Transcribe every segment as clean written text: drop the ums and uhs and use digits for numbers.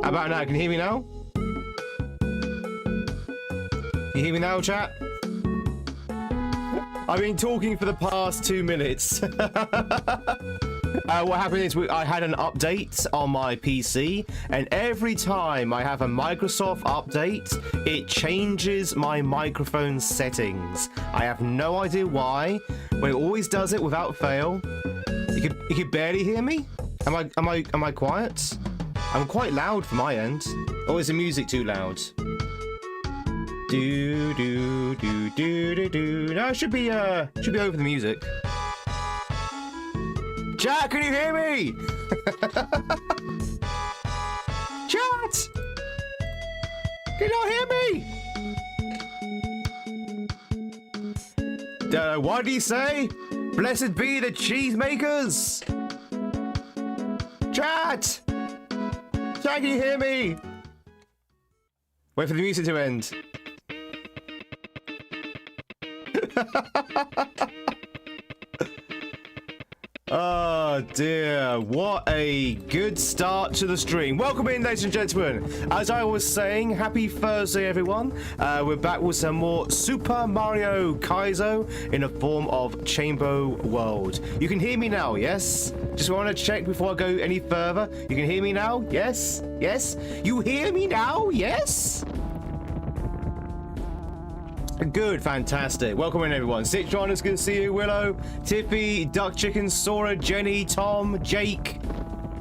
How about now? Can you hear me now? Can you hear me now, chat? I've been talking for the past 2 minutes. What happened is I had an update on my PC, and every time I have a Microsoft update, it changes my microphone settings. I have no idea why, but it always does it without fail. You could barely hear me? Am I quiet? I'm quite loud for my end. Or is the music too loud? Do do do do do do. No, it should be over the music. Chat, can you hear me? Chat! Can you not hear me? What did he say? Blessed be the cheesemakers! Chat! Chat, can you hear me? Wait for the music to end. Oh dear, what a good start to the stream. Welcome in, ladies and gentlemen. As I was saying, happy Thursday, everyone. We're back with some more Super Mario Kaizo in the form of Chamber World. You can hear me now, yes? Just want to check before I go any further. You can hear me now? Yes? Yes? You hear me now? Yes? Good, fantastic. Welcome in, everyone. Citron, it's good to see you. Willow, Tiffy, Duck Chicken, Sora, Jenny, Tom, Jake.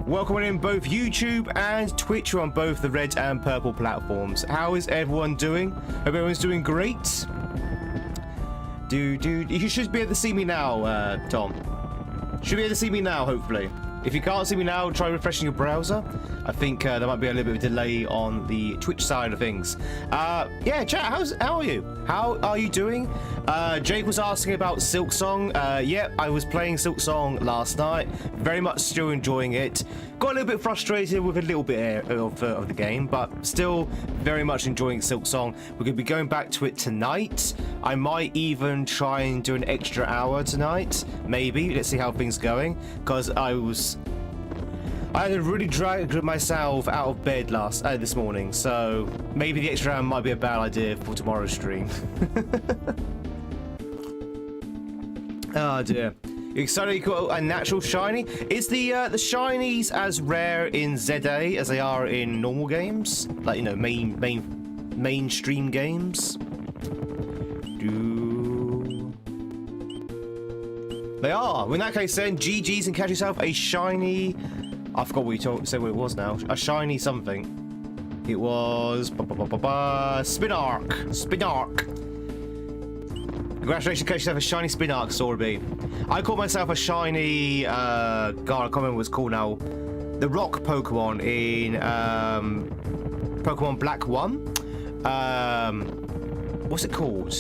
Welcome in both YouTube and Twitch. We're on both the red and purple platforms. How is everyone doing? Hope everyone's doing great. You should be able to see me now, Tom. Should be able to see me now, hopefully. If you can't see me now, try refreshing your browser. I think there might be a little bit of a delay on the Twitch side of things. Yeah, chat, how are you? How are you doing? Jake was asking about Silksong. Yeah, I was playing Silksong last night. Very much still enjoying it. Got a little bit frustrated with a little bit of the game, but still very much enjoying Silksong. We're going to be going back to it tonight. I might even try and do an extra hour tonight. Maybe. Let's see how things going. Because I had to really drag myself out of bed this morning, so maybe the extra hour might be a bad idea for tomorrow's stream. Oh dear. You excited you got a natural shiny? Is the shinies as rare in ZA as they are in normal games? Like, you know, mainstream games? They are. In that case then, GG's and catch yourself a shiny... I forgot what you said what it was now. A shiny something. It was... Spinark. Spinark. Congratulations, catch yourself a shiny Spinark, Sorby. I caught myself a shiny... God, I can't remember what it's called now. The rock Pokemon in... Pokemon Black 1. What's it called?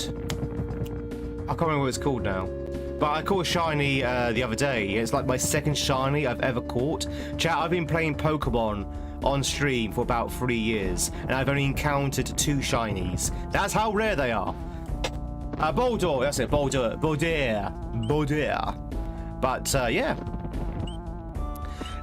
I can't remember what it's called now. But I caught a shiny the other day. It's like my second shiny I've ever caught. Chat, I've been playing Pokemon on stream for about 3 years, and I've only encountered 2 shinies. That's how rare they are. Boulder, that's it, Boulder. But, yeah.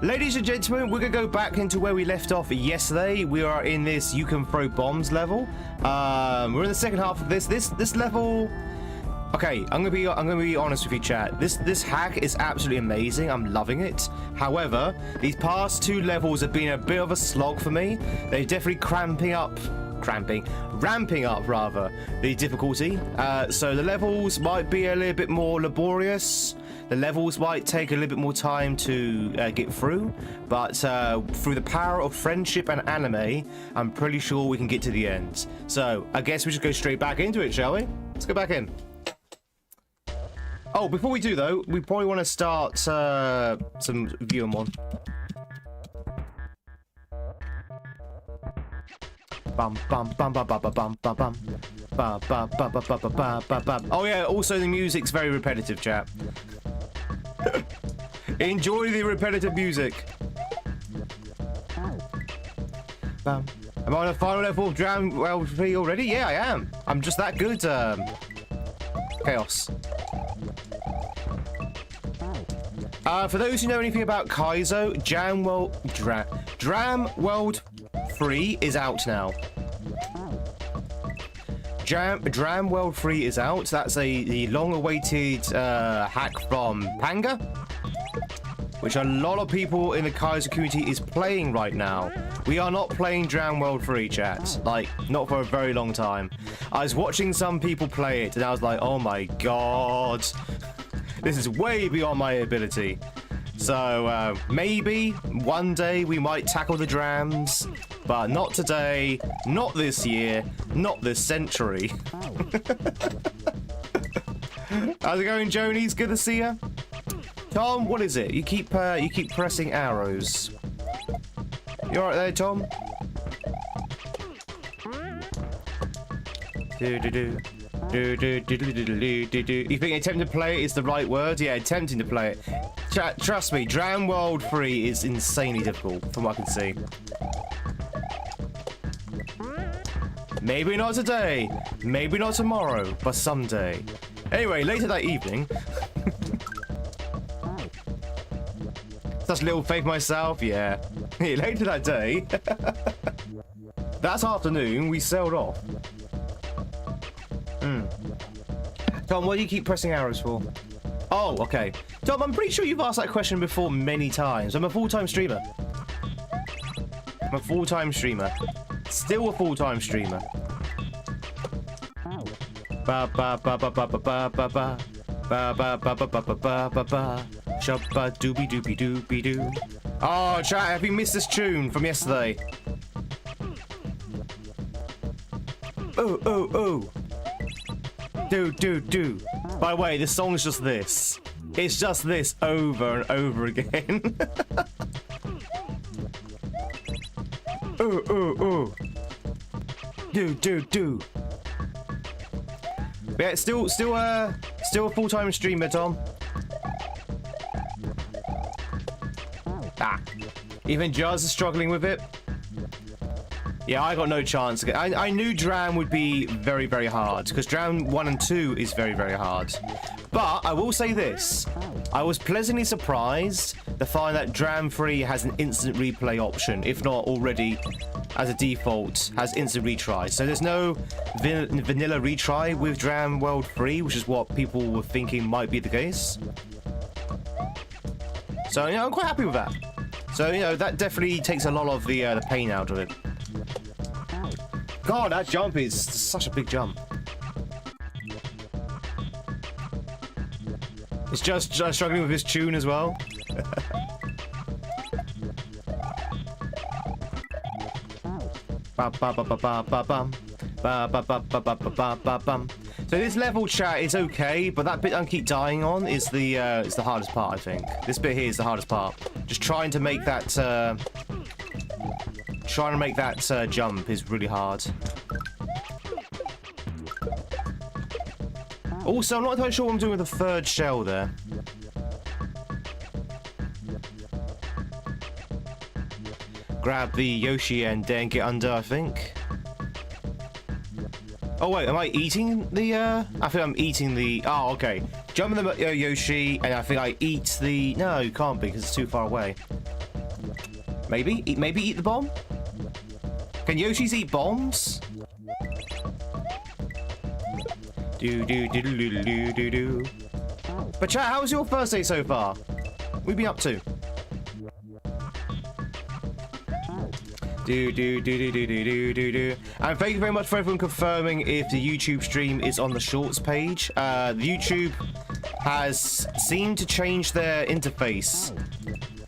Ladies and gentlemen, we're going to go back into where we left off yesterday. We are in this You Can Throw Bombs level. We're in the second half of this. This level... Okay, I'm gonna be honest with you, chat. This hack is absolutely amazing. I'm loving it. However, these past 2 levels have been a bit of a slog for me. They're definitely ramping up rather the difficulty. So the levels might be a little bit more laborious. The levels might take a little bit more time to get through, but through the power of friendship and anime, I'm pretty sure we can get to the end. So I guess we should go straight back into it, shall we? Let's go back in. Oh, before we do though, we probably want to start some viewer mod. Bum bum bum bum bum bum bum bum bum bum bum bum bum bum bum bum. Oh yeah, also the music's very repetitive, chat. Enjoy the repetitive music. Am I on the final level of Drown Well 3 already? Yeah, I am. I'm just that good. Chaos. For those who know anything about Kaizo, Dram World 3 is out now. Dram World 3 is out. That's the long-awaited hack from Panga, which a lot of people in the kaizo community is playing right now. We are not playing Dram World 3, chat. Like, not for a very long time. I was watching some people play it, and I was like, oh my god. This is way beyond my ability. So, maybe one day we might tackle the drams, but not today, not this year, not this century. How's it going, Jonies? Good to see you. Tom, what is it? You keep pressing arrows. You alright there, Tom? You think attempting to play it is the right word? Yeah, attempting to play it. Trust me, Dram World 3 is insanely difficult, from what I can see. Maybe not today, maybe not tomorrow, but someday. Anyway, later that evening... Such little faith myself, yeah. Later that day... that afternoon, we sailed off. Tom, what do you keep pressing arrows for? Oh, okay. Tom, I'm pretty sure you've asked that question before many times. I'm a full-time streamer. I'm a full-time streamer. Still a full-time streamer. Ba ba ba ba ba ba ba ba ba ba ba ba ba ba ba ba ba ba shabba doobie doobie doobie doo. Oh, chat, have you missed this tune from yesterday? Oh, oh, oh. Do. By the way, this song is just this. It's just this over and over again. Oh. Do. Yeah, still a full-time streamer, Tom. Even Jazz is struggling with it. Yeah, I got no chance. I knew Dram would be very, very hard, because Dram 1 and 2 is very, very hard. But I will say this. I was pleasantly surprised to find that Dram 3 has an instant replay option, if not already, as a default, has instant retry. So there's no vanilla retry with Dram World 3, which is what people were thinking might be the case. So, you know, I'm quite happy with that. So, you know, that definitely takes a lot of the pain out of it. God, that jump is such a big jump. It's just struggling with his tune as well. So this level, chat, is okay, but that bit I keep dying on is the hardest part, I think. This bit here is the hardest part. Just trying to make that jump is really hard. Also, I'm not entirely sure what I'm doing with the third shell there. Grab the Yoshi and then get under, I think. Oh wait, am I eating the I think I'm eating the... Oh, okay. Jump in the Yoshi, and I think I eat the... No, you can't be, because it's too far away. Maybe? Maybe eat the bomb? Can Yoshis eat bombs? Do. But chat, how was your first day so far? What have you been up to? Do. And thank you very much for everyone confirming if the YouTube stream is on the shorts page. The YouTube has seemed to change their interface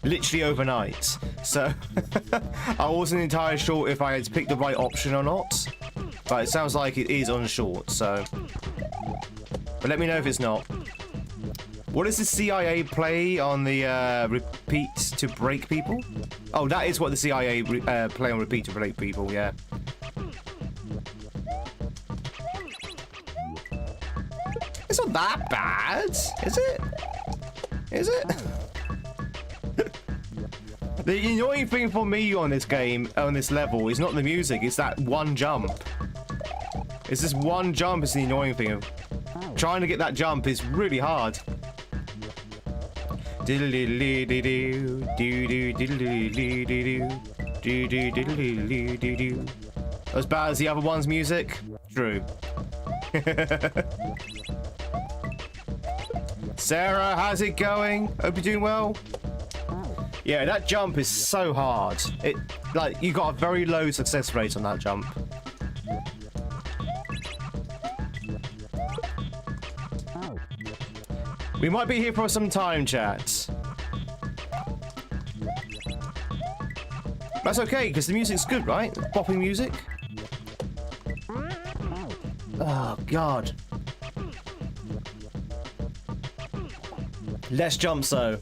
literally overnight. So I wasn't entirely sure if I had picked the right option or not. But it sounds like it is on short, so... But let me know if it's not. What does the CIA play on the repeat to break people? Oh, that is what the CIA play on repeat to break people, yeah. It's not that bad, is it? Is it? The annoying thing for me on this game, on this level, is not the music, it's that one jump. It's this one jump is the annoying thing. Trying to get that jump is really hard. Do do do do do do do. As bad as the other one's music? True. Sarah, how's it going? Hope you're doing well. Yeah, that jump is so hard. You got a very low success rate on that jump. We might be here for some time, chat. That's okay, because the music's good, right? Bopping music. Oh, God. Less jumps, though.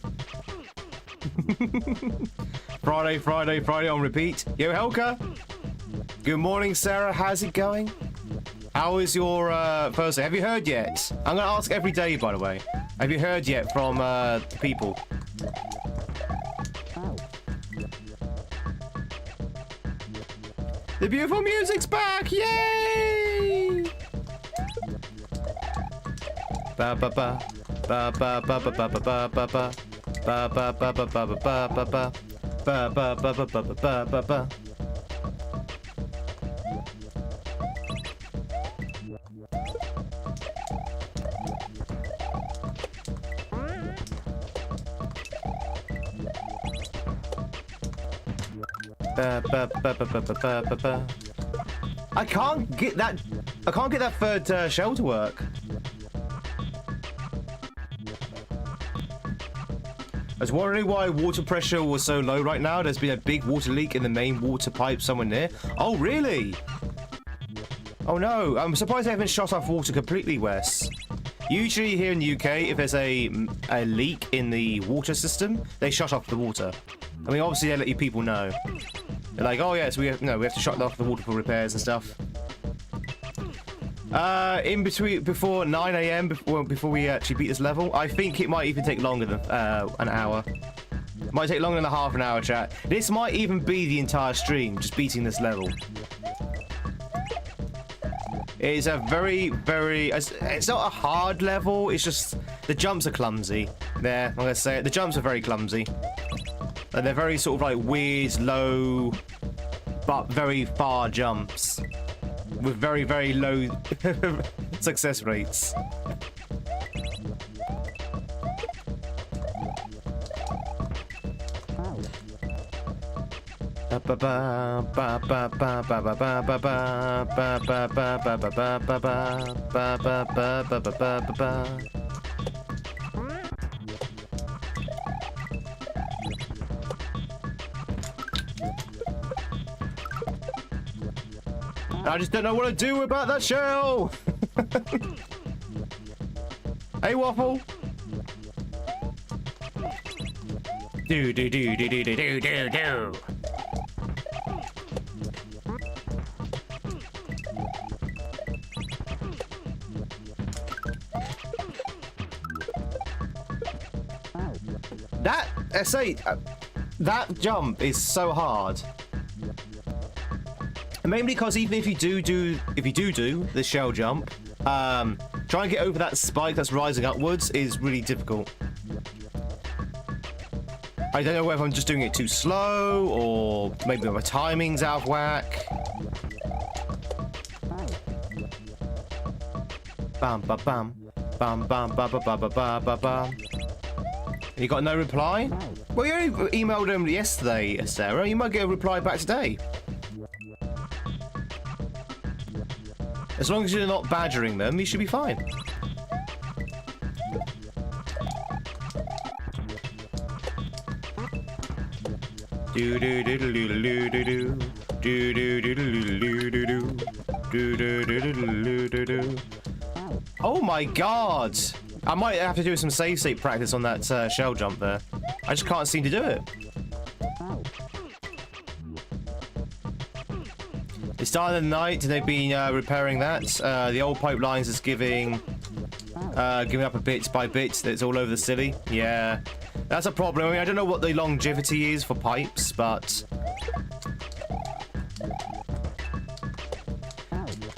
Friday on repeat. Yo, Helka. Good morning, Sarah. How's it going? How is your Thursday? Have you heard yet? I'm going to ask every day, by the way. Have you heard yet from the people? The beautiful music's back! Yay! Ba ba ba ba ba ba ba ba ba ba ba. Ba ba ba ba ba ba ba ba ba. Ba ba ba ba ba ba ba ba. I can't get that third shell to work. I was wondering why water pressure was so low right now. There's been a big water leak in the main water pipe somewhere near. Oh, really? Oh, no. I'm surprised they haven't shut off water completely, Wes. Usually here in the UK, if there's a leak in the water system, they shut off the water. I mean, obviously, they let you people know. They're like, oh, yes, we have to shut off the water for repairs and stuff. In between, before 9 AM, before we actually beat this level, I think it might even take longer than an hour. It might take longer than a half an hour, chat. This might even be the entire stream, just beating this level. It is a very, it's not a hard level, it's just, the jumps are clumsy. There, I'm gonna say it, the jumps are very clumsy. And they're very sort of like weird, low, but very far jumps. With very, very low success rates. I just don't know what to do about that shell. Hey, Waffle. Do do do do do do do do do. That jump is so hard. Mainly because even if you do the shell jump, trying to get over that spike that's rising upwards is really difficult. I don't know whether I'm just doing it too slow or maybe my timing's out of whack. Bam bam bam bam bam bam bam bam bam bam bam. You got no reply? Well, you only emailed him yesterday, Sarah. You might get a reply back today. As long as you're not badgering them, you should be fine. Do do do do do do do do do do do do do do do. Oh my God! I might have to do some save state practice on that shell jump there. I just can't seem to do it. It's started at night, and they've been repairing that. The old pipelines is giving up a bit by bit. It's all over the city. Yeah, that's a problem. I mean, I don't know what the longevity is for pipes, but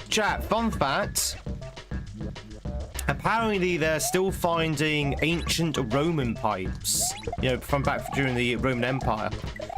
chat. Fun fact. Apparently, they're still finding ancient Roman pipes, you know, from back during the Roman Empire.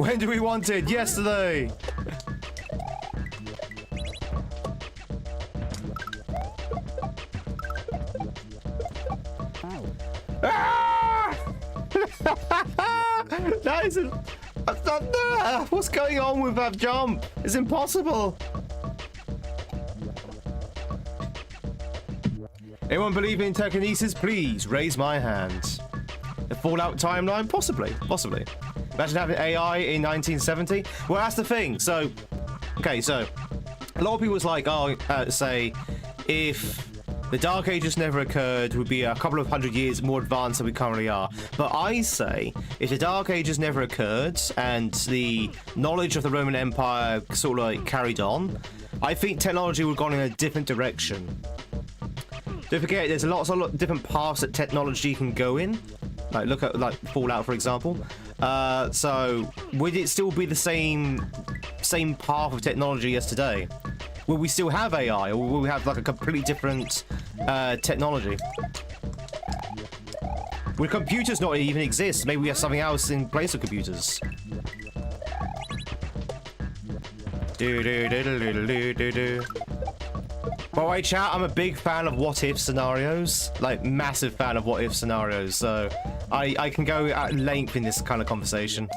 When do we want it? Yesterday. Ah! That isn't. What's going on with that jump? It's impossible. Anyone believe in telekinesis? Please raise my hand. The Fallout timeline? Possibly. Possibly. Imagine having AI in 1970. Well, that's the thing. So, okay, so a lot of people was like, oh, say if the Dark Ages never occurred, would be a couple of hundred years more advanced than we currently are. But I say, if the Dark Ages never occurred and the knowledge of the Roman Empire sort of like carried on, I think technology would have gone in a different direction. Don't forget, there's lots of different paths that technology can go in. Like, look at like Fallout, for example. So, would it still be the same path of technology as today? Will we still have AI, or will we have like a completely different technology? Would computers not even exist? Maybe we have something else in place of computers. By the way, chat, I'm a big fan of what-if scenarios. Like, massive fan of what-if scenarios. So, I can go at length in this kind of conversation.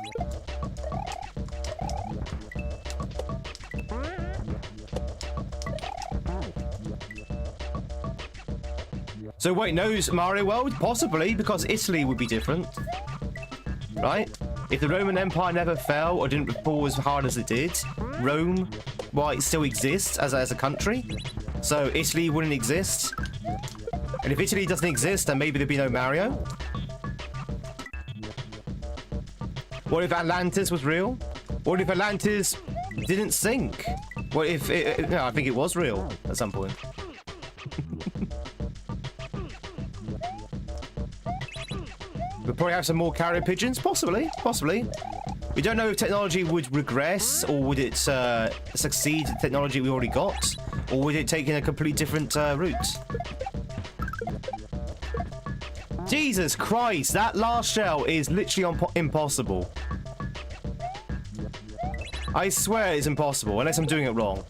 So wait, no Mario World? Possibly, because Italy would be different. Right? If the Roman Empire never fell or didn't fall as hard as it did, Rome, well, it still exists as a country. So Italy wouldn't exist. And if Italy doesn't exist, then maybe there'd be no Mario. What if Atlantis was real? What if Atlantis didn't sink? What if no, I think it was real at some point. We'll probably have some more carrier pigeons, possibly. We don't know if technology would regress, or would it succeed the technology we already got, or would it take in a completely different route? Jesus Christ, that last shell is literally impossible. I swear it's impossible, unless I'm doing it wrong.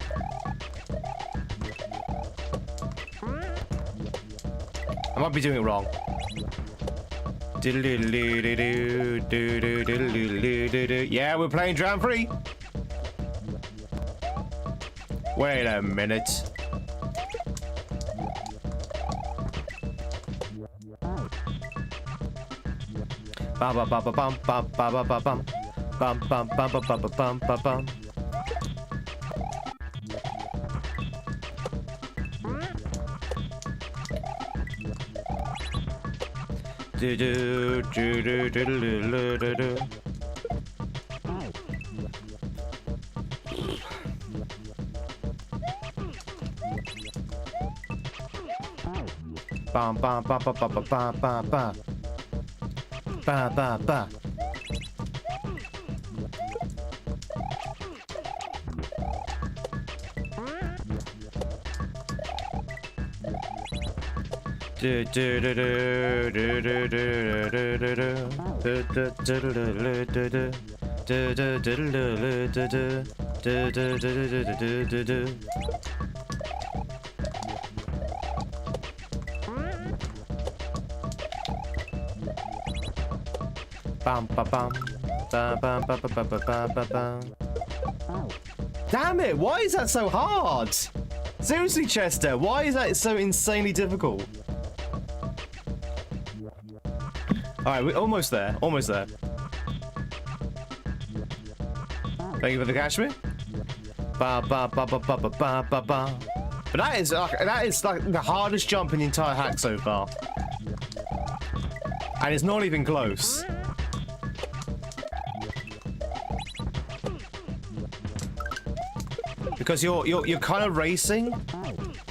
I might be doing it wrong. Yeah, we're playing Drown Free. Wait a minute. Bum bum bum bum bum bum bum bum bum bum bum bum bum bum bum bum. Do do do do do do do do. Bam bam bam bam bam bam bam bam. Ba ba ba. Do do do do do do do do do do do. Bam ba bam ba bam ba ba ba ba ba bam. Damn it! Why is that so hard? Seriously, Chester, why is that so insanely difficult? Alright, we're almost there. Almost there. Thank you for the catch me. Ba ba ba ba ba ba ba ba ba. But that is like the hardest jump in the entire hack so far. And it's not even close. Because you're kind of racing.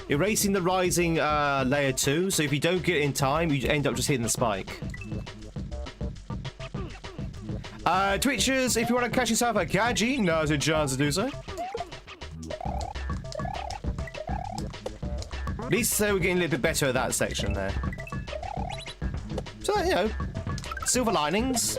You're racing the rising layer 2, so if you don't get it in time, you end up just hitting the spike. Twitchers, if you want to catch yourself a Gaji, now's your chance to do so. At least we're getting a little bit better at that section there. So, you know, silver linings.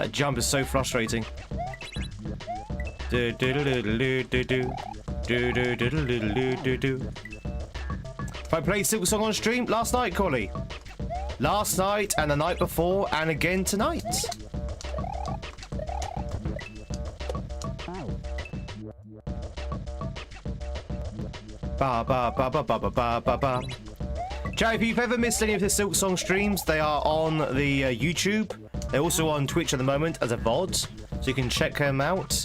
That jump is so frustrating. Do do do do do do do do do do do do do. If I played Silk Song on stream last night, Collie. Last night and the night before and again tonight. Ba ba ba ba ba ba ba ba ba. Chat, if you've ever missed any of the Silk Song streams, they are on the YouTube. They're also on Twitch at the moment as a VOD, so you can check them out.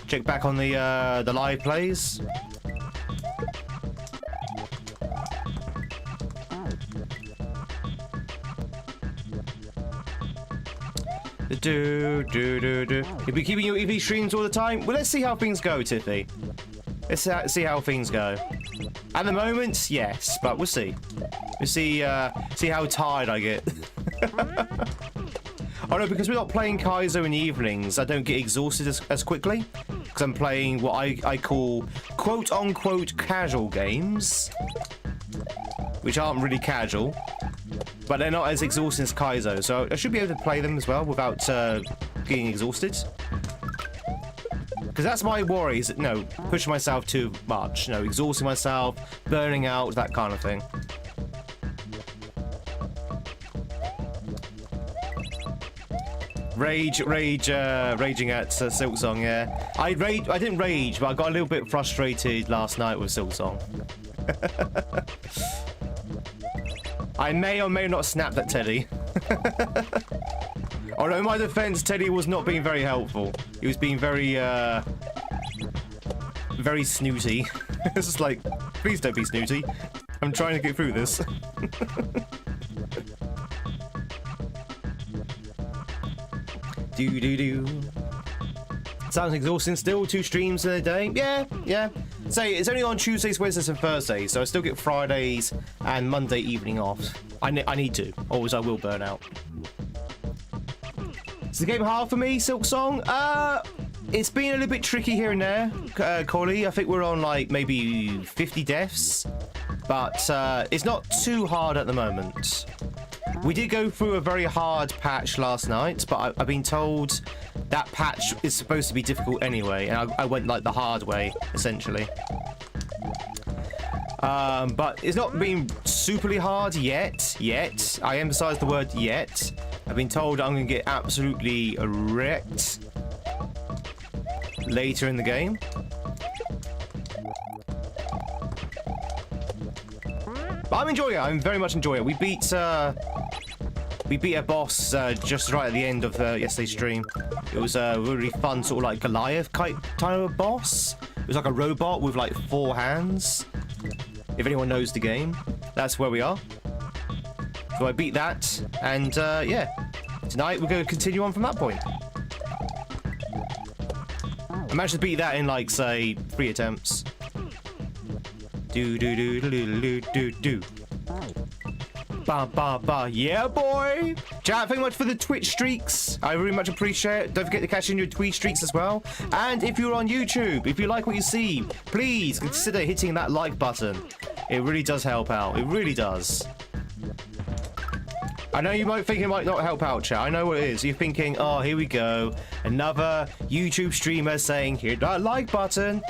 Check back on the live plays. You'll be keeping your EV streams all the time? Well, let's see how things go, Tiffy. Let's see how things go. At the moment, yes, but we'll see. We'll see how tired I get. Oh no, because we're not playing kaizo in the evenings, I don't get exhausted as quickly. Because I'm playing what I call quote-unquote casual games. Which aren't really casual. But they're not as exhausting as kaizo, so I should be able to play them as well without getting exhausted. Because that's my worry, is pushing myself too much. Exhausting myself, burning out, that kind of thing. Raging at Silk Song, yeah. I didn't rage, but I got a little bit frustrated last night with Silk Song. I may or may not snap at Teddy. Although in my defense, Teddy was not being very helpful. He was being very snooty. It's just like, please don't be snooty. I'm trying to get through this. Do. Sounds exhausting still. 2 streams in a day. Yeah. Say it's only on Tuesdays, Wednesdays, and Thursdays, so I still get Fridays and Monday evening off. I need to, otherwise I will burn out. Is the game hard for me, Silk Song? It's been a little bit tricky here and there, Collie. I think we're on like maybe 50 deaths, but it's not too hard at the moment. We did go through a very hard patch last night, but I've been told that patch is supposed to be difficult anyway, and I went like the hard way, essentially. But it's not been superly hard yet. I emphasize the word yet. I've been told I'm going to get absolutely wrecked later in the game. But I'm enjoying it. I'm very much enjoying it. We beat a boss just right at the end of yesterday's stream. It was a really fun sort of like Goliath type of boss. It was like a robot with like 4 hands. If anyone knows the game, that's where we are. So I beat that, and yeah, tonight we're going to continue on from that point. I managed to beat that in like, say, 3 attempts. Do. Ba ba ba, yeah boy! Chat, thank you much for the Twitch streaks. I really much appreciate it. Don't forget to cash in your Tweed streaks as well. And if you're on YouTube, if you like what you see, please consider hitting that like button. It really does help out. It really does. I know you might think it might not help out, chat. I know what it is. You're thinking, oh, here we go. Another YouTube streamer saying, hit that like button.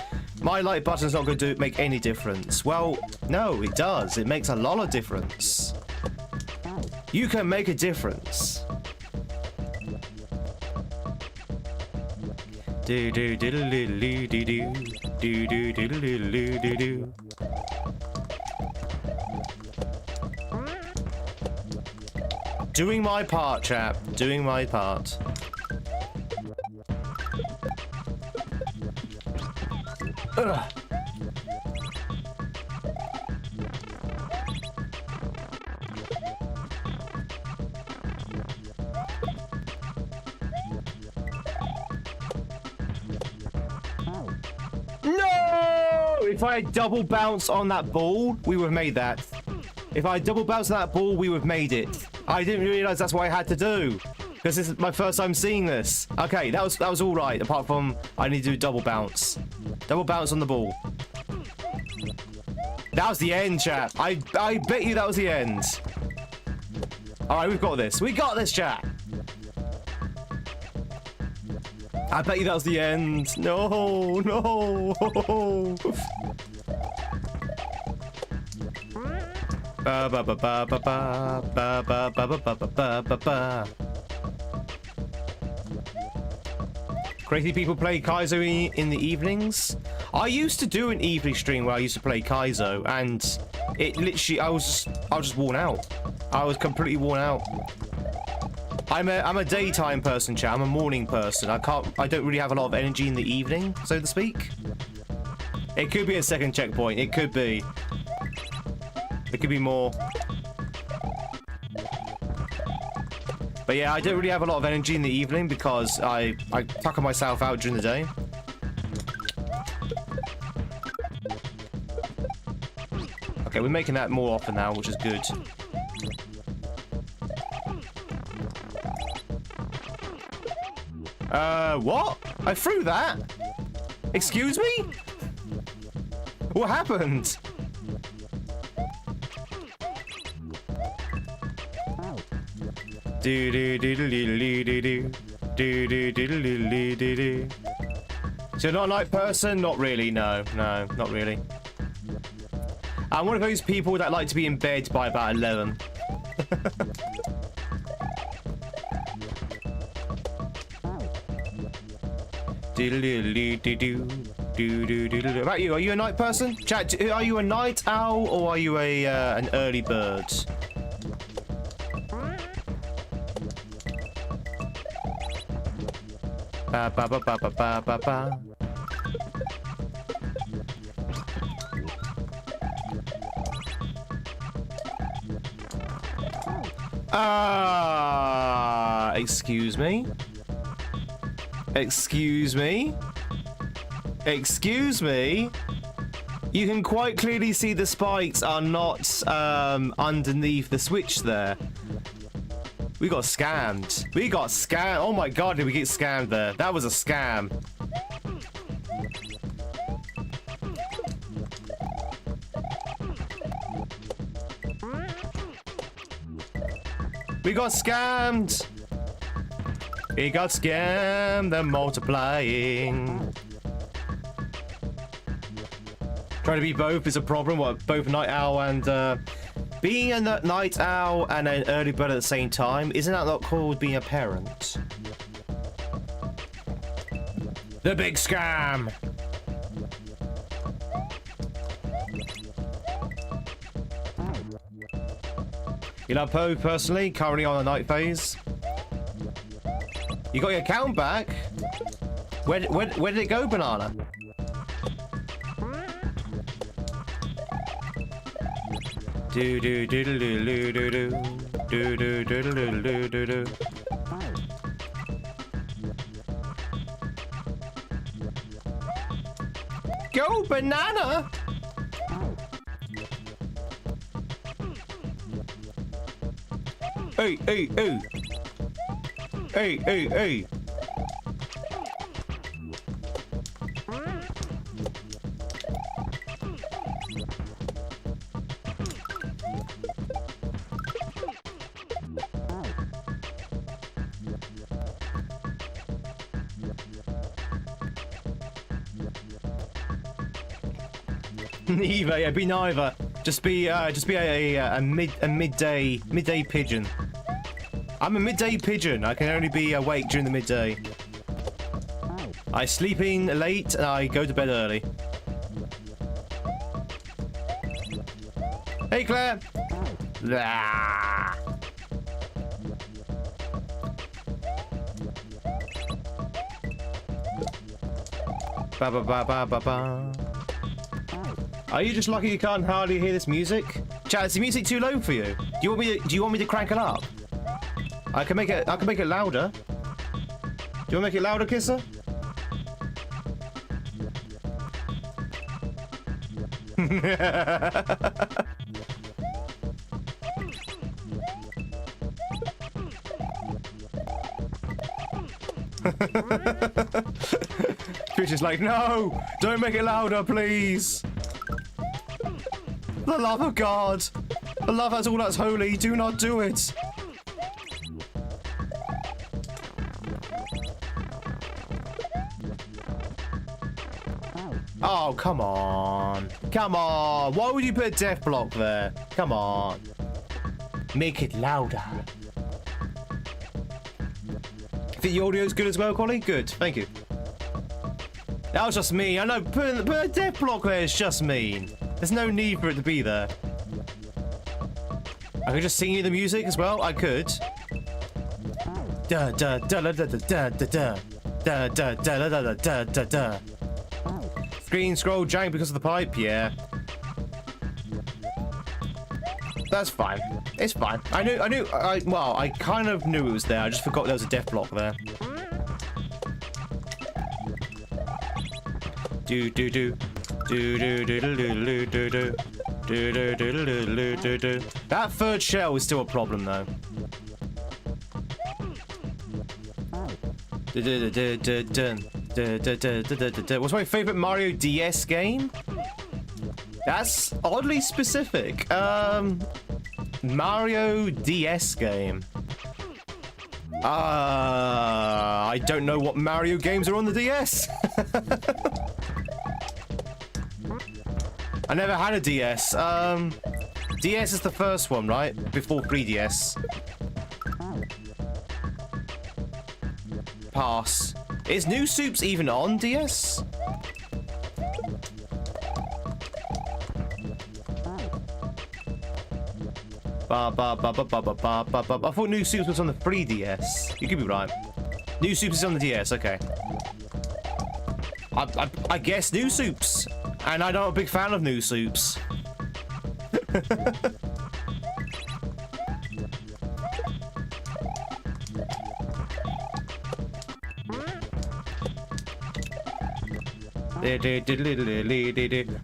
My like button's not going to make any difference. Well, no, it does. It makes a lot of difference. You can make a difference. Do do do do do do do do do do do do. Doing my part, chap. Doing my part. Ugh. No! If I had double bounce on that ball, we would have made that. If I had double bounce on that ball, we would have made it. I didn't realize that's what I had to do. Because this is my first time seeing this. Okay, that was all right, apart from I need to do double bounce. Double bounce on the ball. That was the end, chat. I bet you that was the end. All right, we've got this. We got this, chat. I bet you that was the end. No, no. Ba ba ba ba ba ba ba ba ba ba ba ba ba. Crazy people play kaizo in the evenings. I used to do an evening stream where I used to play kaizo, and it literally I was just worn out. I was completely worn out. I'm a daytime person, chat. I'm a morning person. I don't really have a lot of energy in the evening, so to speak. It could be a second checkpoint. It could be. It could be more. But yeah, I don't really have a lot of energy in the evening because I tucker myself out during the day. Okay, we're making that more often now, which is good. What? I threw that? Excuse me? What happened? Do do do do do do do do do do do do do. So you're not a night person? Not really. No, no, not really. I'm one of those people that like to be in bed by about 11. About you, are you a night person? Chat, are you a night owl or are you an early bird? Ba ba ba ba ba ba ba ba. Excuse me? Excuse me? Excuse me? You can quite clearly see the spikes are not underneath the switch there. We got scammed. We got scammed. Oh my god, did we get scammed there? That was a scam. We got scammed. We got scammed. They're multiplying. Trying to be both is a problem. What? Both night owl and being a night owl and an early bird at the same time. Isn't that not called being a parent? The big scam. You know, Poe personally, currently on the night phase. You got your account back? Where did it go, Banana? Do do do do do do do do do do do do do do. Go, Banana! Hey, hey, hey! Hey, hey, hey! Neither, yeah, be neither. Just be a midday pigeon. I'm a midday pigeon. I can only be awake during the midday. I sleep in late and I go to bed early. Hey, Claire. Ah. Ba ba ba ba ba ba. Are you just lucky you can't hardly hear this music? Chat, is the music too low for you? Do you want me to crank it up? I can make it louder. Do you want to make it louder, Kisser? Twitch is like, no! Don't make it louder, please! The love of God! The love that's all that's holy, do not do it! Oh, come on. Come on. Why would you put a death block there? Come on. Make it louder. Think the audio's good as well, Collie? Good. Thank you. That was just me. I know. Put a death block there is just mean. There's no need for it to be there. I could just sing you the music as well. I could. Da da da da da da da da da da da da da da da. Screen scroll jank because of the pipe. Yeah. That's fine. It's fine. Well, I kind of knew it was there. I just forgot there was a death block there. Do do do. Do do do do do do do. Do do do do do do. That third shell is still a problem though. What's my favorite Mario DS game? That's oddly specific. Mario DS game. I don't know what Mario games are on the DS. I never had a DS. DS is the first one, right? Before 3DS. Pass. Is New Soups even on DS? I thought New Soups was on the 3DS. You could be right. New Soups is on the DS, okay. I guess New Soups. And I'm not a big fan of New Soups.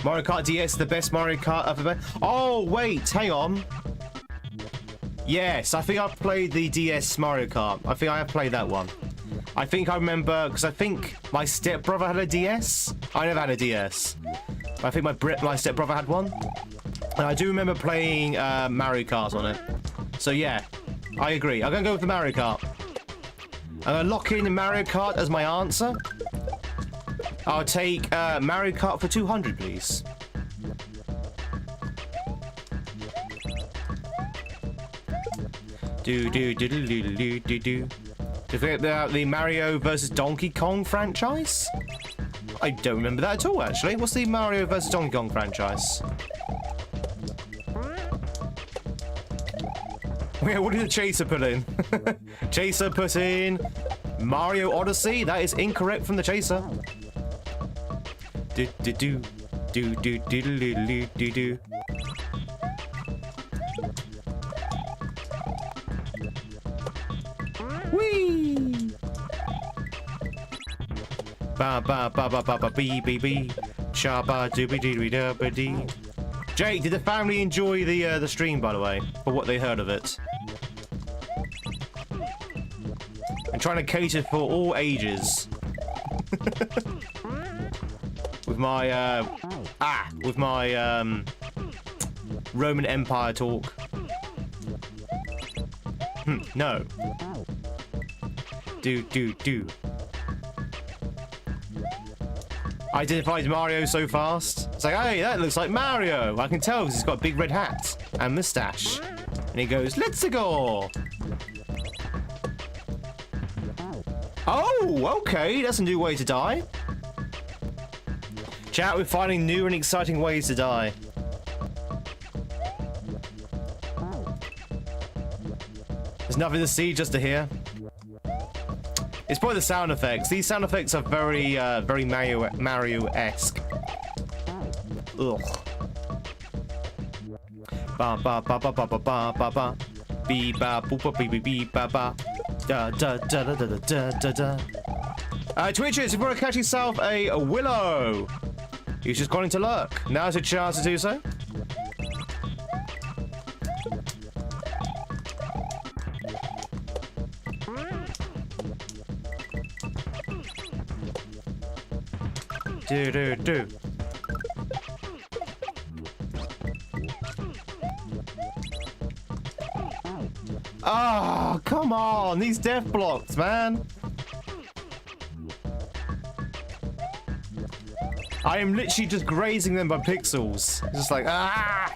Mario Kart DS is the best Mario Kart I've ever. Oh, wait, hang on. Yes, I think I've played the DS Mario Kart. I think I have played that one. I think I remember, because I think my stepbrother had a DS. I never had a DS. I think my stepbrother had one. And I do remember playing Mario Kart on it. So yeah, I agree. I'm going to go with the Mario Kart. I'm going to lock in Mario Kart as my answer. I'll take Mario Kart for 200, please. Do do do do do do do do. To forget about the Mario vs. Donkey Kong franchise? I don't remember that at all, actually. What's the Mario vs. Donkey Kong franchise? Yeah, what did the Chaser put in? Chaser put in Mario Odyssey. That is incorrect from the Chaser. Do do do do do do do do do. Whee! Ba ba ba ba ba ba bee bee bee. Sha ba dooby doo da ba dee. Jake, did the family enjoy the stream, by the way, for what they heard of it? I'm trying to cater for all ages. With my Roman Empire talk. No. Do do do. Identified Mario so fast. It's like, hey, that looks like Mario. I can tell because he's got a big red hat and mustache. And he goes, let's go. Oh, okay. That's a new way to die. Chat, we're finding new and exciting ways to die. There's nothing to see, just to hear. It's probably the sound effects. These sound effects are very, very Mario-esque. Ugh. Ba ba ba ba ba ba ba ba ba. Bee ba boop ba bee bee bee ba ba. Da da da da da da da da. Twitchers, if you want to catch yourself a Willow, he's just gone into lurk. Now's a chance to do so. Do do do. Oh, come on, these death blocks, man. I am literally just grazing them by pixels. Just like, ah!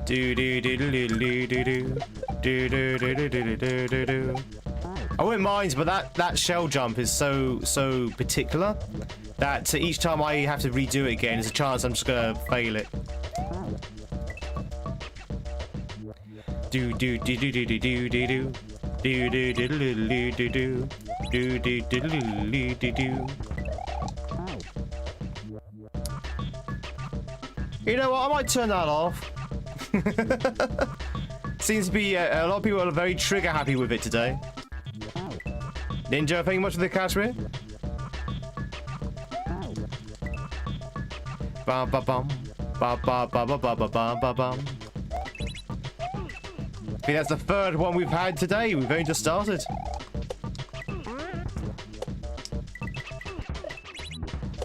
Do do do do do do do do do do do do do do do. I wouldn't mind, but that shell jump is so particular that each time I have to redo it again, there's a chance I'm just gonna fail it. Do do do do do do do do do do do do do do do do do do do do. You know what? I might turn that off. Seems to be a lot of people are very trigger happy with it today. Ninja, thank you much for the Kashmir. Bum ba bum ba ba ba ba ba ba ba bum. I think that's the third one we've had today. We've only just started.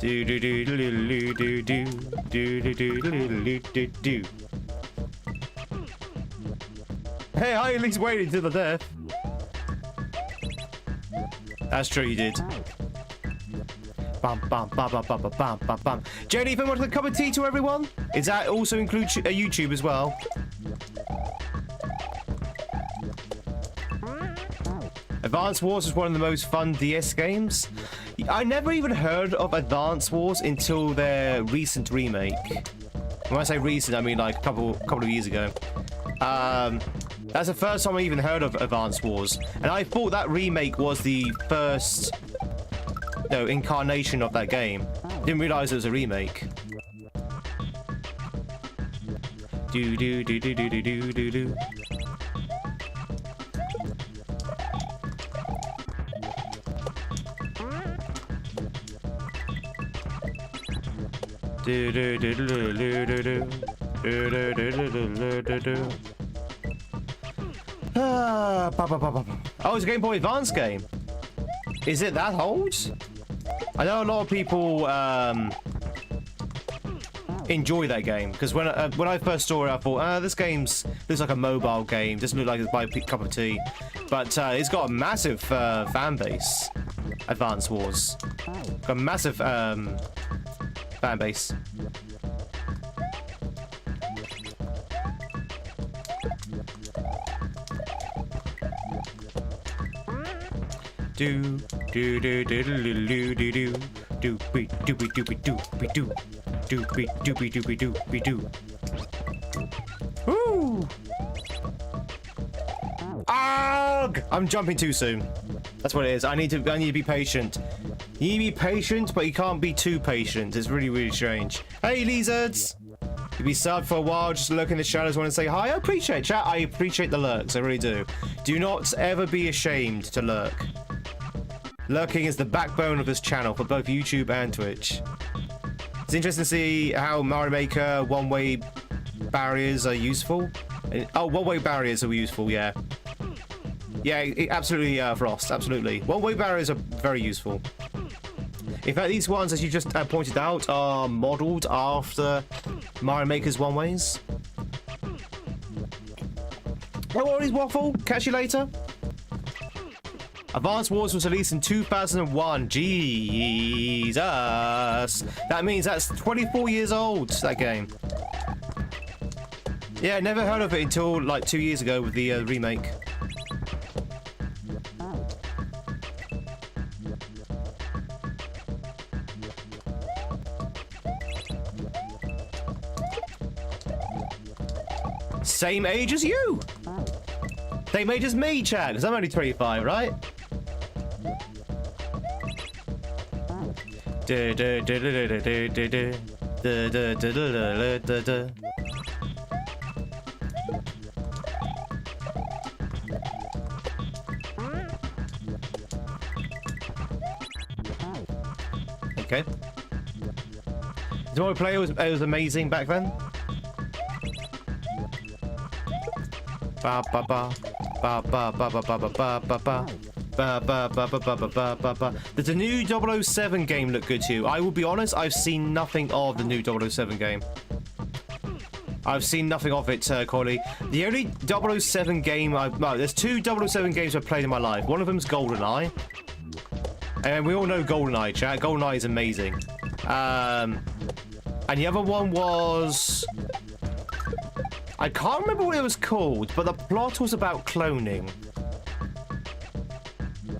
Do do do do do do do do do do do do do. Hey, I at least waited till the death. That's true, you did. Bum bum bum bum bum bum bum bum. Jenny, if I want a cup of tea to everyone, is that also include YouTube as well? Advance Wars is one of the most fun DS games. I never even heard of Advance Wars until their recent remake. When I say recent, I mean like a couple of years ago. That's the first time I even heard of Advance Wars, and I thought that remake was the first, incarnation of that game. Didn't realize it was a remake. Do do do do do do do do do. Do do do do do do do do do do do do. Oh, it's a Game Boy Advance game. Is it that old? I know a lot of people enjoy that game because when I first saw it, I thought, this looks like a mobile game. Doesn't look like it's my cup of tea, but it's got a massive fan base. Advance Wars got a massive fan base. Do do do do do do do do do be do be do be do be do do be do be do be do be do. Woo! Arg! I'm jumping too soon. That's what it is. I need to be patient. You need to be patient, but you can't be too patient. It's really strange. Hey, lizards! You'll be subbed for a while, just lurk in the shadows, want to say hi. I appreciate chat. I appreciate the lurks. I really do. Do not ever be ashamed to lurk. Lurking is the backbone of this channel for both YouTube and Twitch. It's interesting to see how Mario Maker one-way barriers are useful. Oh, one-way barriers are useful, yeah. Yeah, absolutely, Frost, absolutely. One-way barriers are very useful. In fact, these ones, as you just pointed out, are modelled after Mario Maker's one-ways. No worries, Waffle. Catch you later. Advance Wars was released in 2001. Jesus. That means that's 24 years old, that game. Yeah, never heard of it until like 2 years ago with the remake. Same age as you! Same age as me, Chad, because I'm only 25, right? Okay. The multiplayer was amazing back then. Ba ba ba ba ba ba ba ba ba ba ba ba. Ba, ba, ba, ba, ba, ba, ba, ba, ba. Does the new 007 game look good to you? I will be honest, I've seen nothing of the new 007 game. I've seen nothing of it, Collie. The only 007 game no, there's two 007 games I've played in my life. One of them's GoldenEye. And we all know GoldenEye, chat. GoldenEye is amazing. And the other one was... I can't remember what it was called, but the plot was about cloning.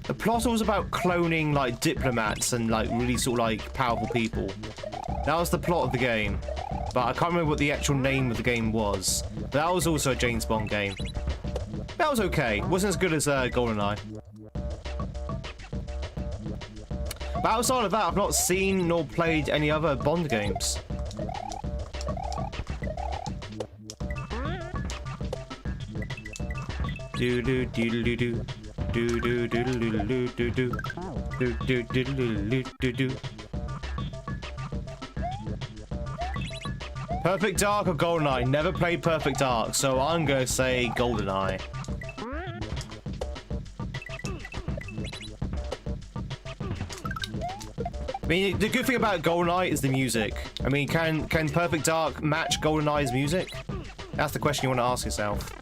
The plot was about cloning, like, diplomats and, like, really sort of, like, powerful people. That was the plot of the game. But I can't remember what the actual name of the game was. But that was also a James Bond game. That was okay. It wasn't as good as GoldenEye. But outside of that, I've not seen nor played any other Bond games. Do do do do do do do do do do do do do do do do. Perfect Dark or GoldenEye? Never played Perfect Dark, so I'm gonna say GoldenEye. I mean, the good thing about GoldenEye is the music. I mean, can Perfect Dark match GoldenEye's music? That's the question you want to ask yourself.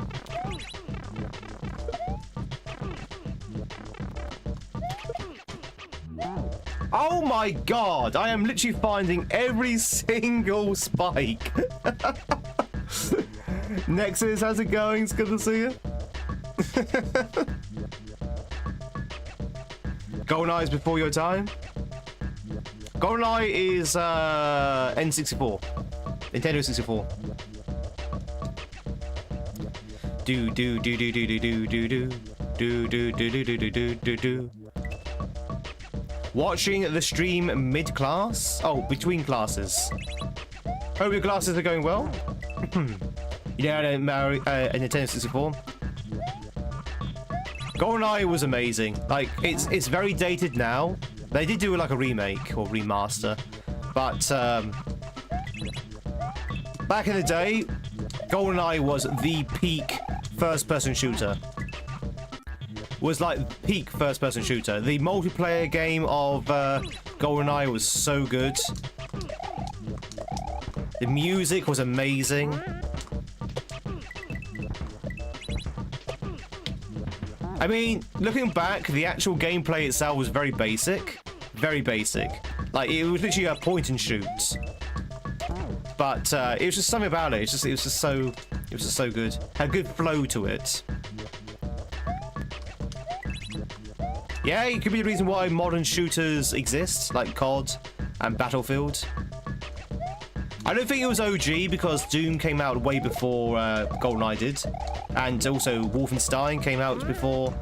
Oh my god, I am literally finding every single spike. Nexus, how's it going? It's good to see you. GoldenEye is before your time. GoldenEye is N64. Nintendo 64. Do do do do do do do do do do do do do do do do. Watching the stream mid-class? Oh, between classes. Hope your classes are going well. Yeah, a Nintendo 64. GoldenEye was amazing. Like, it's very dated now. They did do like a remake or remaster, but back in the day, GoldenEye was the peak first-person shooter. Was like peak first-person shooter. The multiplayer game of GoldenEye was so good. The music was amazing. I mean, looking back, the actual gameplay itself was very basic. Very basic. Like, it was literally a point and shoot. But it was just something about it. It was just so good. Had good flow to it. Yeah, it could be the reason why modern shooters exist, like COD and Battlefield. I don't think it was OG because Doom came out way before GoldenEye did, and also Wolfenstein came out before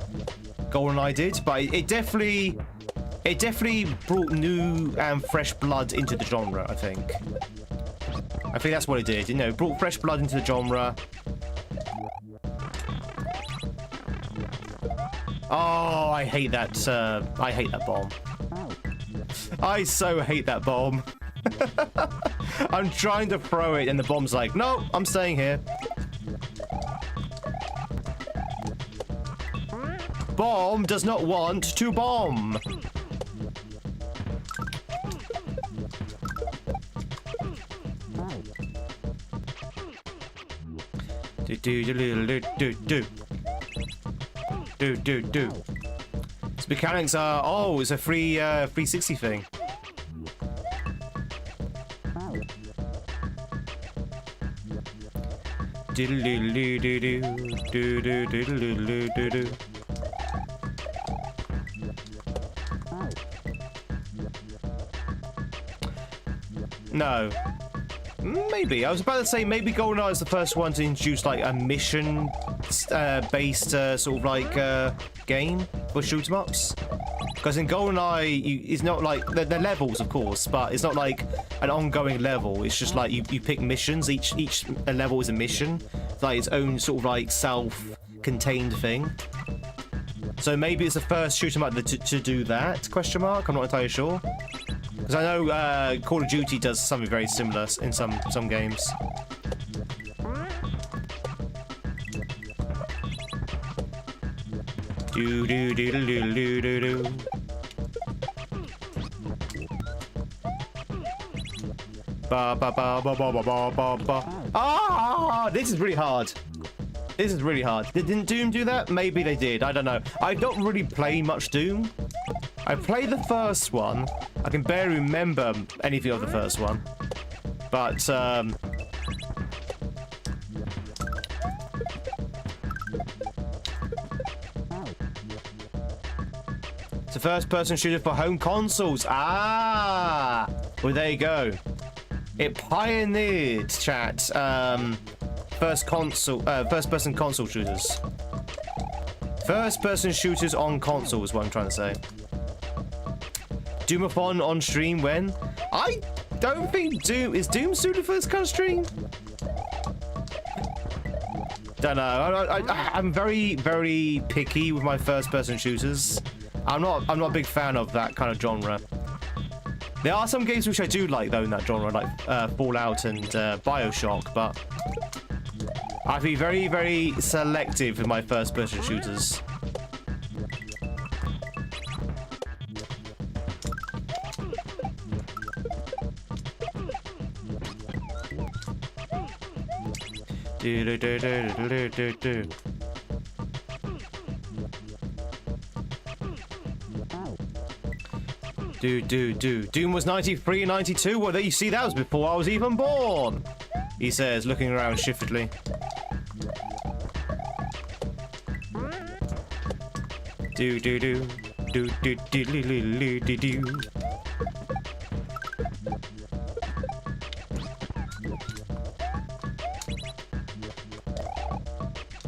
GoldenEye did. But it definitely brought new and fresh blood into the genre. I think that's what it did. You know, it brought fresh blood into the genre. Oh, I hate that. I hate that bomb. I so hate that bomb. I'm trying to throw it, and the bomb's like, no, I'm staying here. Bomb does not want to bomb. Do. Its mechanics are... Oh, it's a free 360 thing. No. Maybe. I was about to say maybe GoldenEye is the first one to introduce like a mission based sort of like game for shoot 'em ups. Because in GoldenEye, it's not like they're levels, of course, but it's not like an ongoing level. It's just like you pick missions. Each level is a mission. It's like its own sort of like self-contained thing. So maybe it's the first shoot 'em up to do that? Question mark. I'm not entirely sure. Because I know Call of Duty does something very similar in some games. Do do do do do do do. Ba ba ba ba ba ba ba ba ba. Ah, this is really hard. This is really hard. Didn't Doom do that? Maybe they did. I don't know. I don't really play much Doom. I played the first one. I can barely remember anything of the first one. But, it's a first-person shooter for home consoles. Ah! Well, there you go. It pioneered, chat, first-person console shooters. First-person shooters on console is what I'm trying to say. Doomathon on stream when? I don't think Doom... Is Doom suited for this kind of stream? Don't know. I'm very, very picky with my first-person shooters. I'm not a big fan of that kind of genre. There are some games which I do like, though, in that genre, like Fallout and Bioshock, but I have to be very, very selective with my first-person shooters. Doom was 93 and 92. Well, there you see, that was before I was even born. He says, looking around shiftedly.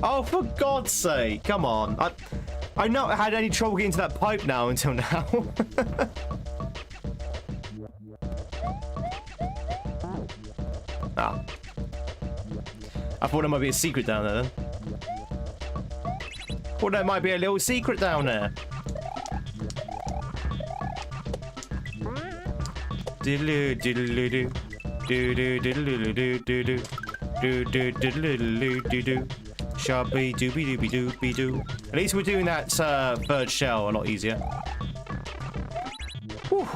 Oh, for God's sake, come on. I've not had any trouble getting to that pipe now until now. Ah. I thought there might be a secret down there then. Thought there might be a little secret down there. Diddle diddle do do do diddle do do do do do diddle do do. Sharpy doobie doobie doobie doo. At least we're doing that third shell a lot easier. Whew.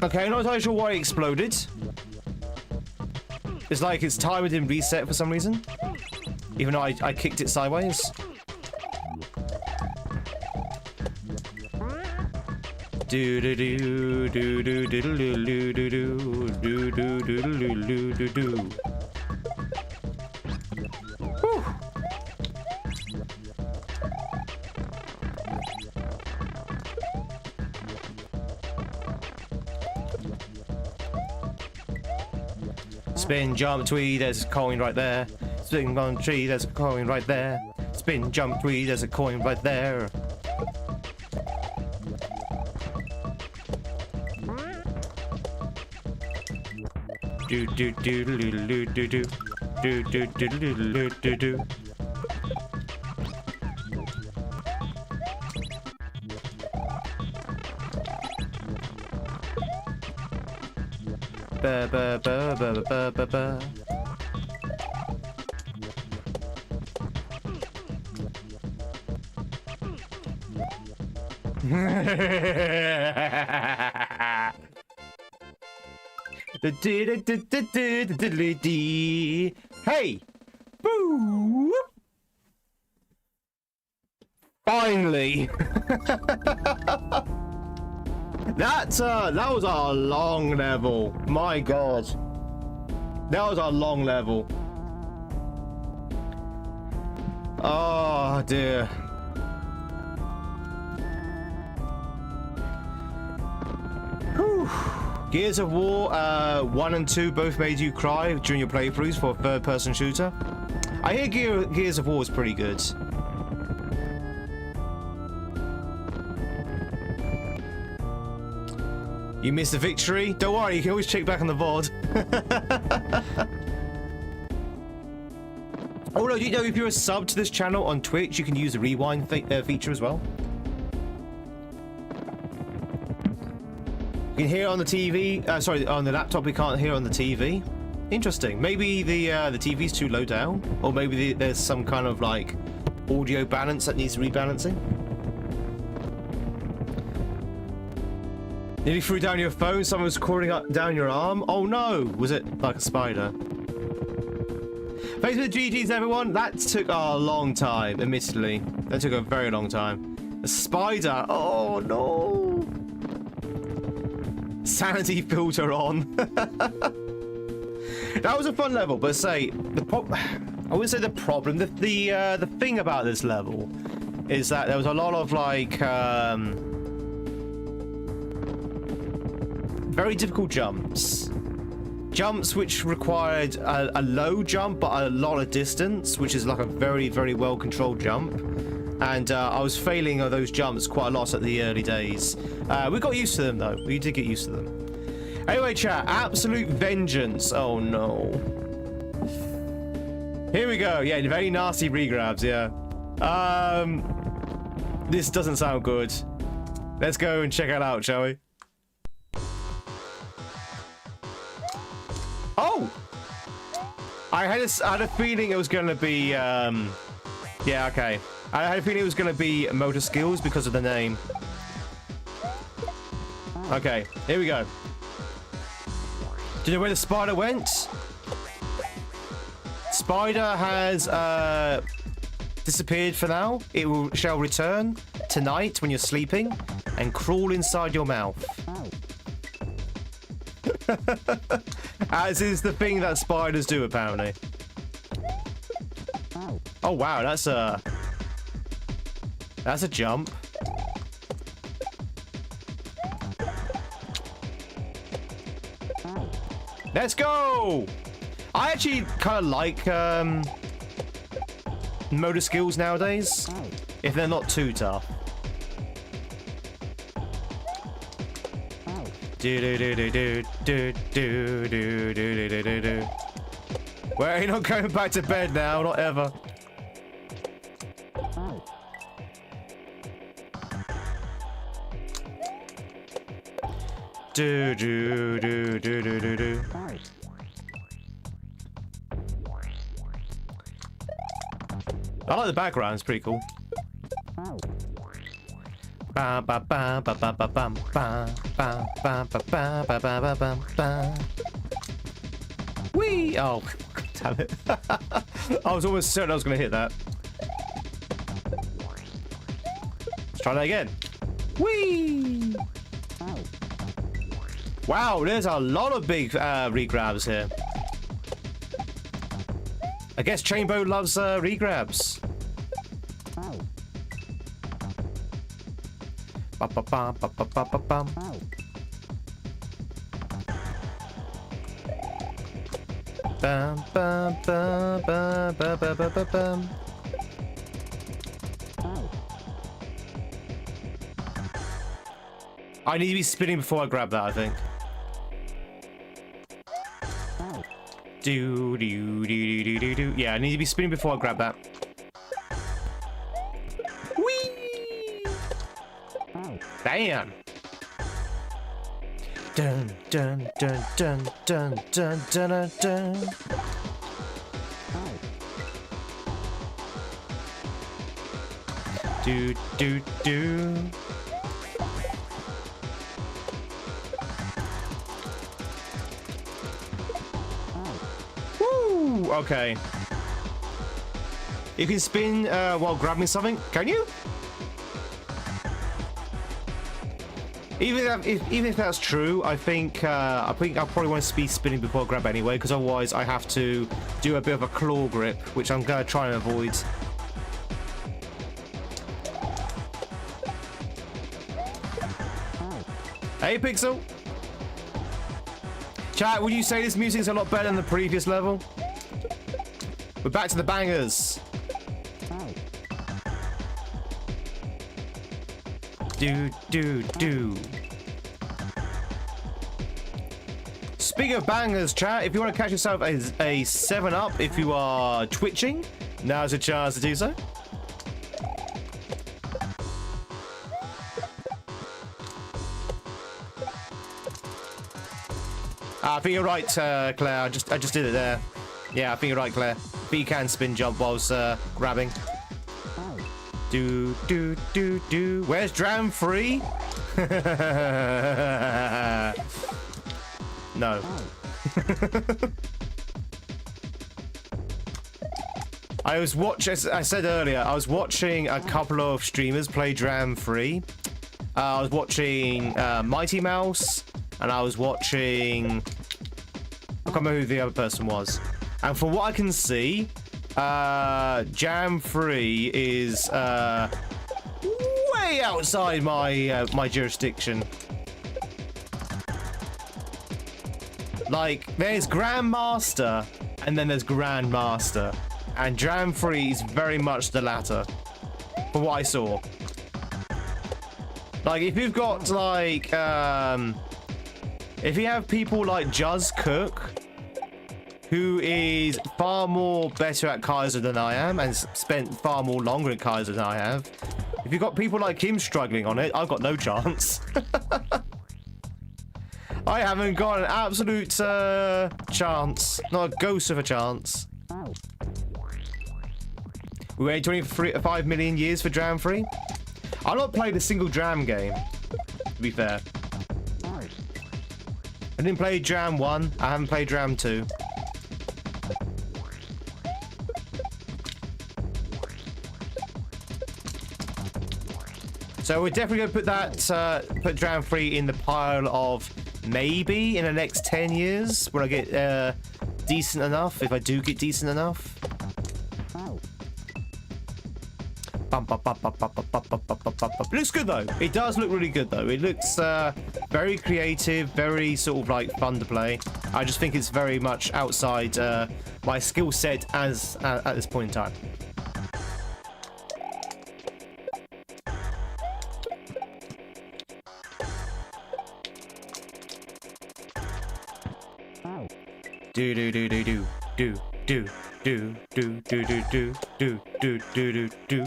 Okay, I'm not entirely sure why it exploded. It's like its timer didn't reset for some reason. Even though I kicked it sideways. Do do do do do do do do do do do do do do do. Spin, jump, Tweed, there's a coin right there. Spin on tree, there's a coin right there. Spin, jump, Tweed, there's a coin right there. Do do do do do do do do do do do do do. Ba ba ba ba ba ba ba. Hey! Boo! Finally! That was a long level. My God. That was a long level. Oh dear. Whew. Gears of War 1 and 2 both made you cry during your playthroughs for a third-person shooter. I hear Gears of War is pretty good. You missed the victory? Don't worry, you can always check back on the VOD. Oh no, do you know if you're a sub to this channel on Twitch, you can use the rewind feature as well? You can hear it on the TV. Sorry, on the laptop we can't hear on the TV. Interesting. Maybe the TV's too low down, or maybe there's some kind of like audio balance that needs rebalancing. Nearly threw down your phone. Someone was crawling up down your arm. Oh no! Was it like a spider? Thanks for the GGs, everyone. That took a long time, admittedly. That took a very long time. A spider. Oh no! Sanity filter on. That was a fun level, but say I wouldn't say the problem. The thing about this level is that there was a lot of like very difficult jumps. Jumps which required a low jump but a lot of distance, which is like a very, very well controlled jump. And I was failing on those jumps quite a lot at the early days. We got used to them though. We did get used to them. Anyway, chat, absolute vengeance. Oh no. Here we go. Yeah, very nasty regrabs, yeah. This doesn't sound good. Let's go and check it out, shall we? Oh! I had a feeling it was gonna be yeah, okay. I had a feeling it was gonna be motor skills because of the name. Okay, here we go. Do you know where the spider went? Spider has disappeared for now. It shall return tonight when you're sleeping and crawl inside your mouth. As is the thing that spiders do, apparently. Oh wow, that's a jump. Let's go! I actually kind of like motor skills nowadays, if they're not too tough. Well, you're not going back to bed now, not ever. I like the background, it's pretty cool. Whee! Oh, damn it. I was almost certain I was going to hit that. Let's try that again. Whee! Wow, there's a lot of big regrabs here. I guess Chainbow loves regrabs. I need to be spinning before I grab that, I think. Yeah, I need to be spinning before I grab that. Whee! Damn. Dun dun dun dun dun dun dun dun. Do do do. Woo! Okay. You can spin while grabbing something, can you? Even if that's true, I think I'll probably want to be spinning before I grab anyway, because otherwise I have to do a bit of a claw grip, which I'm gonna try and avoid. Hey, Pixel. Chat, would you say this music's a lot better than the previous level? We're back to the bangers. Do, do, do. Speaking of bangers, chat, if you want to catch yourself a 7-up if you are twitching, now's a chance to do so. I think you're right, Claire. I just did it there. Yeah, I think you're right, Claire. But you can spin jump whilst grabbing. Do, do, do, do. Where's Dram 3? No. As I said earlier, I was watching a couple of streamers play Dram 3. I was watching Mighty Mouse, and I was watching... I can't remember who the other person was. And from what I can see, Jam 3 is way outside my jurisdiction. Like, there's Grandmaster, and then there's Grandmaster. And Jam 3 is very much the latter, from what I saw. Like, if you've got, like, if you have people like Juz Cook, who is far more better at kaizo than I am, and spent far more longer at kaizo than I have. If you've got people like him struggling on it, I've got no chance. I haven't got an absolute chance. Not a ghost of a chance. We waited 25 million years for Dram 3. I've not played a single Dram game, to be fair. I didn't play Dram 1. I haven't played Dram 2. So we're definitely going to put that, put Dram 3 in the pile of maybe in the next 10 years, when I get decent enough, if I do get decent enough. It looks good though. It does look really good though. It looks very creative, very sort of like fun to play. I just think it's very much outside my skill set as at this point in time. Do do do do do do do do do do do do do do do do.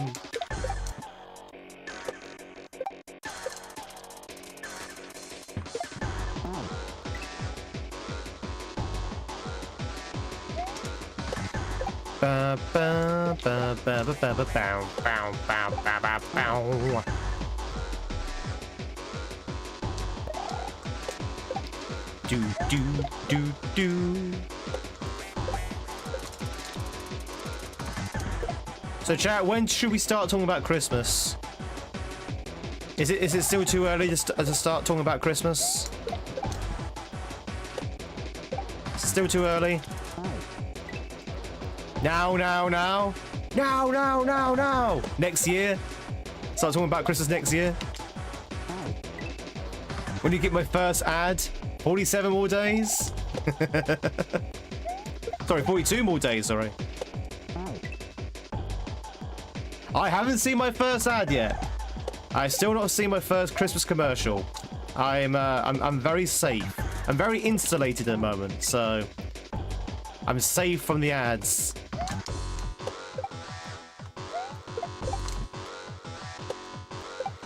Ba ba ba ba ba ba ba bow bow bow bow bow bow. Do do do do. So chat, when should we start talking about Christmas? Is it still too early to start talking about Christmas? Still too early? Now. Next year? Start talking about Christmas next year? When you get my first ad? 47 more days? Sorry, 42 more days, sorry. I haven't seen my first ad yet. I've still not seen my first Christmas commercial. I'm very safe. I'm very insulated at the moment, so I'm safe from the ads.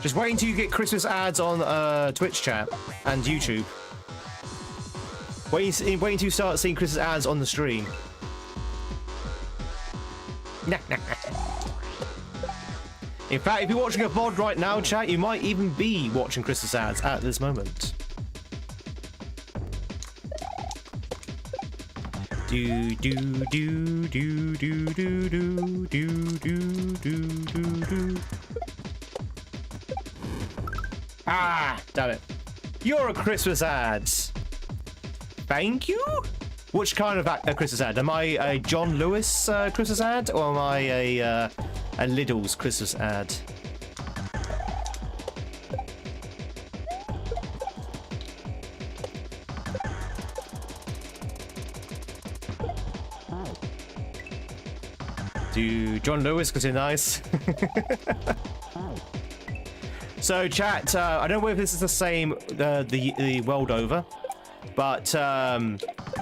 Just wait until you get Christmas ads on Twitch chat and YouTube. Wait until you start seeing Christmas ads on the stream. In fact, if you're watching a VOD right now, chat, you might even be watching Christmas ads at this moment. Do do do do do do do do do do. Ah, damn it! You're a Christmas ad. Thank you. Which kind of a Christmas ad? Am I a John Lewis Christmas ad, or am I a Lidl's Christmas ad? Do John Lewis because you're nice. So chat, I don't know if this is the same the world over, but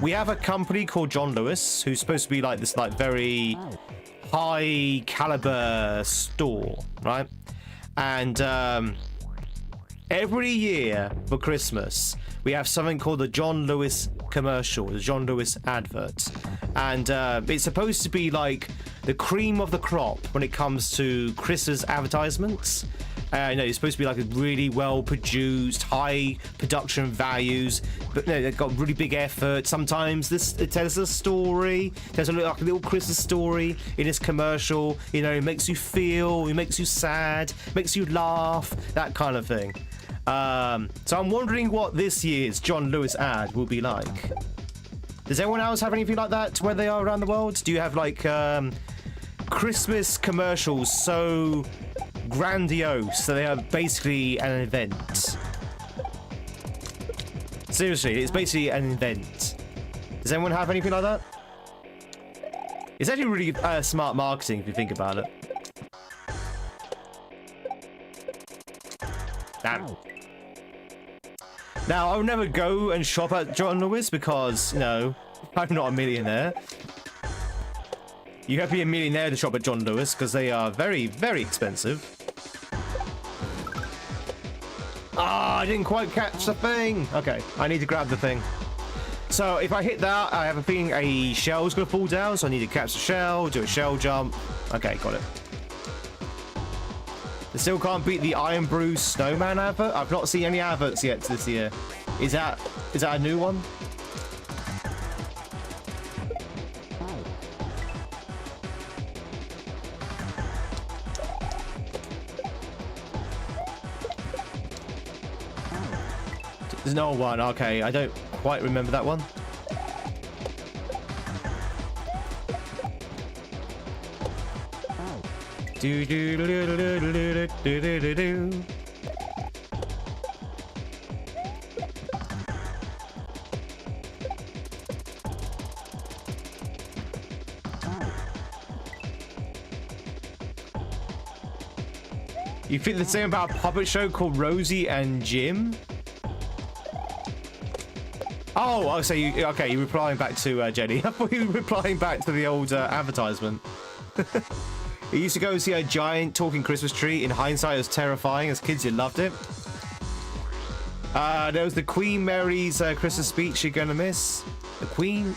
we have a company called John Lewis who's supposed to be like this very high caliber store, right? And every year for Christmas we have something called the John Lewis commercial, the John Lewis advert, and it's supposed to be like the cream of the crop when it comes to Christmas advertisements. You know, it's supposed to be like a really well produced, high production values, but you know, they've got really big effort. Sometimes it tells a story. There's like a little Christmas story in this commercial. You know, it makes you feel, it makes you sad, makes you laugh, that kind of thing. So I'm wondering what this year's John Lewis ad will be like. Does anyone else have anything like that where they are around the world? Do you have like Christmas commercials so grandiose that they are basically an event? Seriously, it's basically an event. Does anyone have anything like that? It's actually really smart marketing if you think about it. Damn. Now, I'll never go and shop at John Lewis because, you know, I'm not a millionaire. You have to be a millionaire to shop at John Lewis because they are very, very expensive. Ah, I didn't quite catch the thing. Okay, I need to grab the thing. So if I hit that, I have a feeling a shell's going to fall down, so I need to catch the shell, do a shell jump. Okay, got it. I still can't beat the Iron Brew Snowman advert. I've not seen any adverts yet this year. Is that a new one? There's no one. Okay, I don't quite remember that one. Do do do do do do do do do do. You think the same about a puppet show called Rosie and Jim? Oh, I'll say you. Okay, you're replying back to Jenny. I thought you were replying back to the old advertisement. I used to go and see a giant talking Christmas tree. In hindsight, it was terrifying. As kids, you loved it. There was the Queen Mary's Christmas speech you're gonna miss. The Queen's.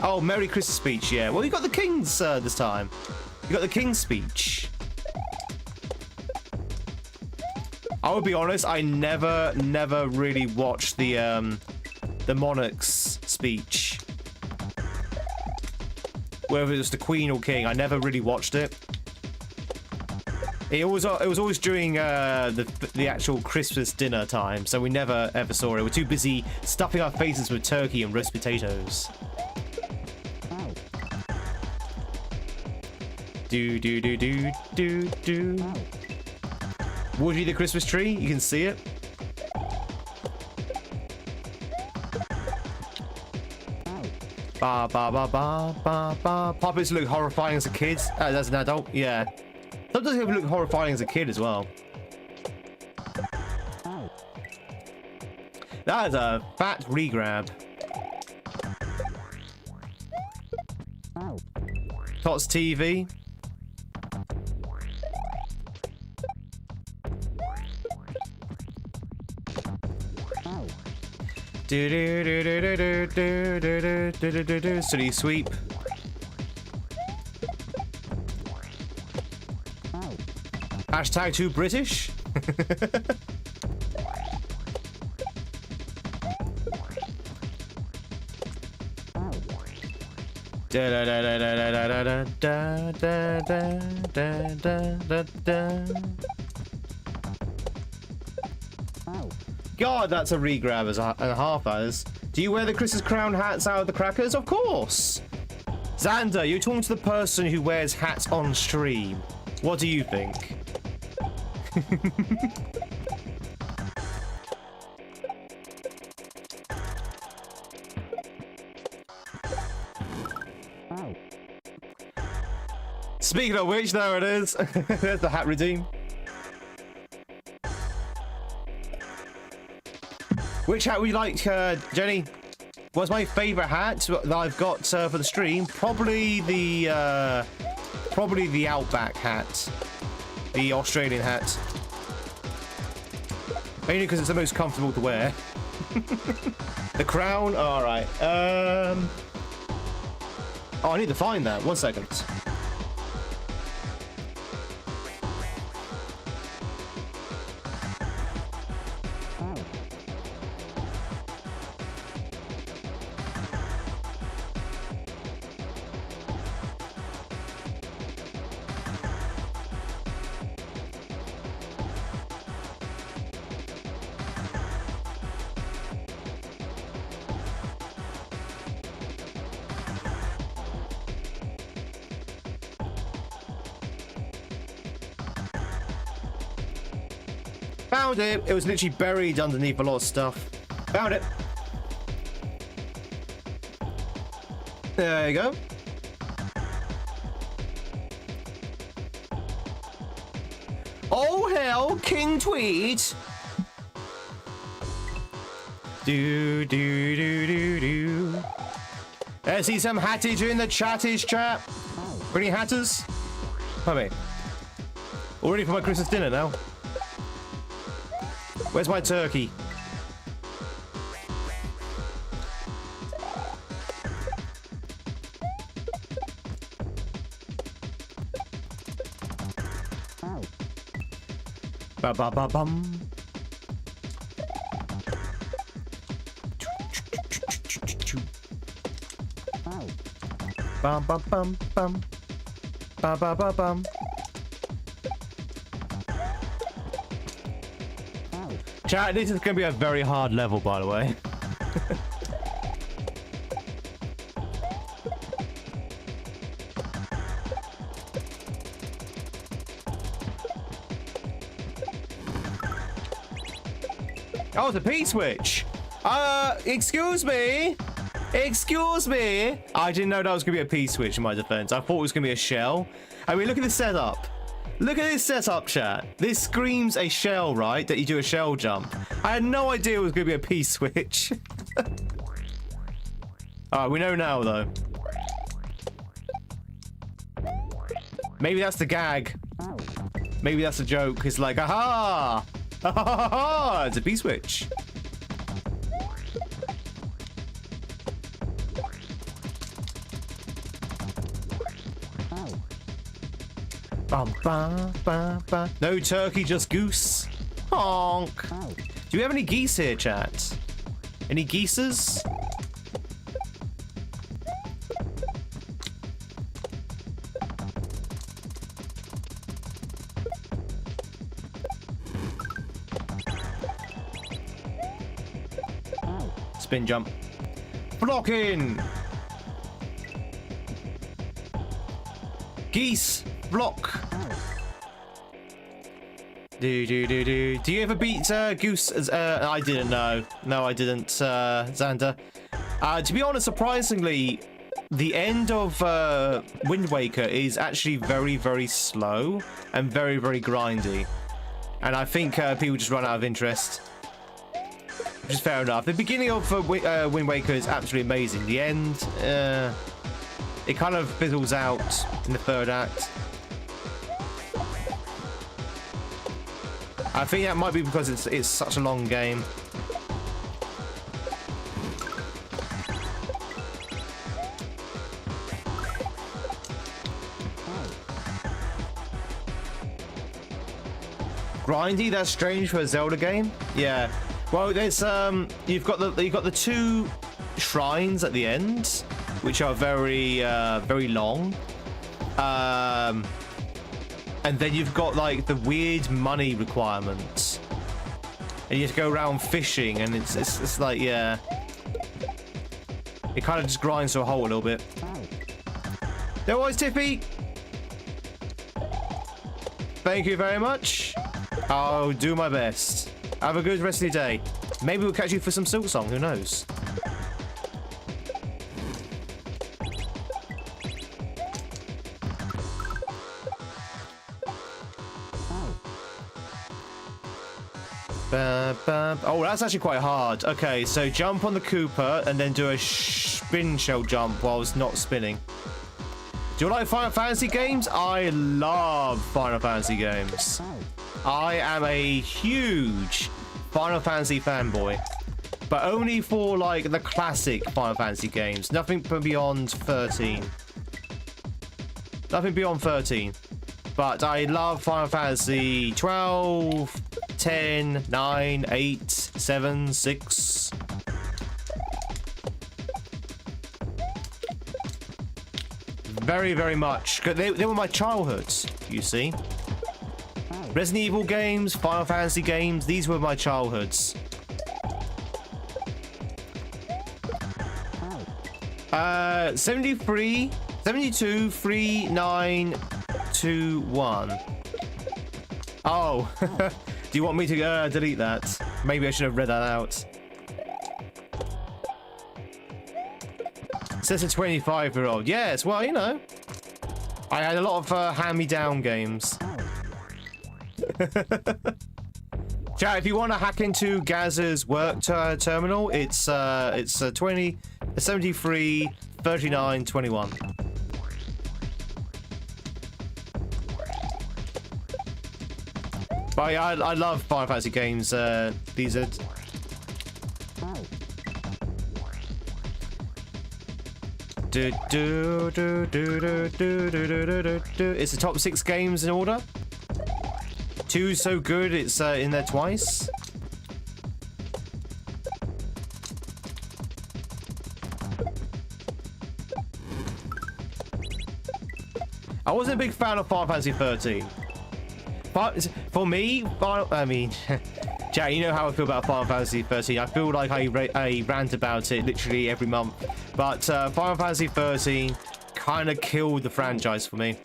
Oh, Merry Christmas speech. Yeah. Well, you got the King's this time. You got the King's speech. I would be honest. I never really watched the monarch's speech. Whether it was the Queen or King, I never really watched it. It was always during the actual Christmas dinner time, so we never ever saw it. We're too busy stuffing our faces with turkey and roast potatoes. Do do do do do do. Woody the Christmas tree, you can see it. Ba ba ba ba ba ba. Puppets look horrifying as a kid. As an adult, yeah. Sometimes they look horrifying as a kid as well. That is a fat regrab. Tots TV. Do do do do do do do do do do. City sweep. Hashtag too British. Da da da da da da da da da da da da da. God, that's a regrab and a half, that is. Do you wear the Christmas crown hats out of the crackers? Of course! Xander, you're talking to the person who wears hats on stream. What do you think? Speaking of which, there it is. There's the hat redeem. Which hat would you like, Jenny? What's my favourite hat that I've got for the stream? Probably the Outback hat, the Australian hat. Mainly because it's the most comfortable to wear. The crown. All right. Oh, I need to find that. 1 second. Found it. It was literally buried underneath a lot of stuff. Found it. There you go. Oh hell, King Tweed. Do do do do do. I see some hattage in the chattage chat. Any hatters? Come here. All ready for my Christmas dinner now. Where's my turkey? Ba ba ba bum. Bum bum bum bum. Ba ba ba bum. Chat, this is going to be a very hard level, by the way. Oh, it's a P-switch. Excuse me. Excuse me. I didn't know that was going to be a P-switch in my defense. I thought it was going to be a shell. I mean, look at the setup. Look at this setup, chat. This screams a shell, right? That you do a shell jump. I had no idea it was going to be a P-switch. Alright, we know now, though. Maybe that's the gag. Maybe that's a joke. It's like, aha! Ha ha ha ha! It's a P-switch. Bum, bum, bum, bum. No turkey, just goose. Honk. Do we have any geese here, chat? Any geeses? Spin jump. Blocking. Geese. Block. Do you ever beat Goose? I didn't know. No, I didn't, Xander. To be honest, surprisingly, the end of Wind Waker is actually very, very slow and very, very grindy. And I think people just run out of interest. Which is fair enough. The beginning of Wind Waker is absolutely amazing. The end, it kind of fizzles out in the third act. I think that might be because it's such a long game. Grindy? That's strange for a Zelda game. Yeah. Well, there's you've got the two shrines at the end, which are very very long. And then you've got like the weird money requirements, and you have to go around fishing, and it's like, yeah, it kind of just grinds to a hole a little bit. No worries, Tiffy. Thank you very much. I'll do my best. Have a good rest of your day. Maybe we'll catch you for some Silksong. Who knows? Oh, that's actually quite hard. Okay, so jump on the Koopa and then do a spin shell jump whilst not spinning. Do you like Final Fantasy games? I love Final Fantasy games. I am a huge Final Fantasy fanboy, but only for like the classic Final Fantasy games. Nothing beyond 13. Nothing beyond 13. But I love Final Fantasy 12, 10, 9, 8, 7, 6. Very, very much. They were my childhoods, you see. Resident Evil games, Final Fantasy games, these were my childhoods. 73, 72, 3, 9, 2, 1. Oh, Do you want me to delete that? Maybe I should have read that out. It says a 25-year-old. Yes, well, you know. I had a lot of hand-me-down games. Chat, if you want to hack into Gaz's work terminal, it's 73 39 21. But yeah, I love Final Fantasy games. These are. It's the top 6 games in order. 2 so good it's in there twice. I wasn't a big fan of Final Fantasy 13. But for me, I mean, Jack, you know how I feel about Final Fantasy 13. I feel like I rant about it literally every month. But Final Fantasy 13 kind of killed the franchise for me.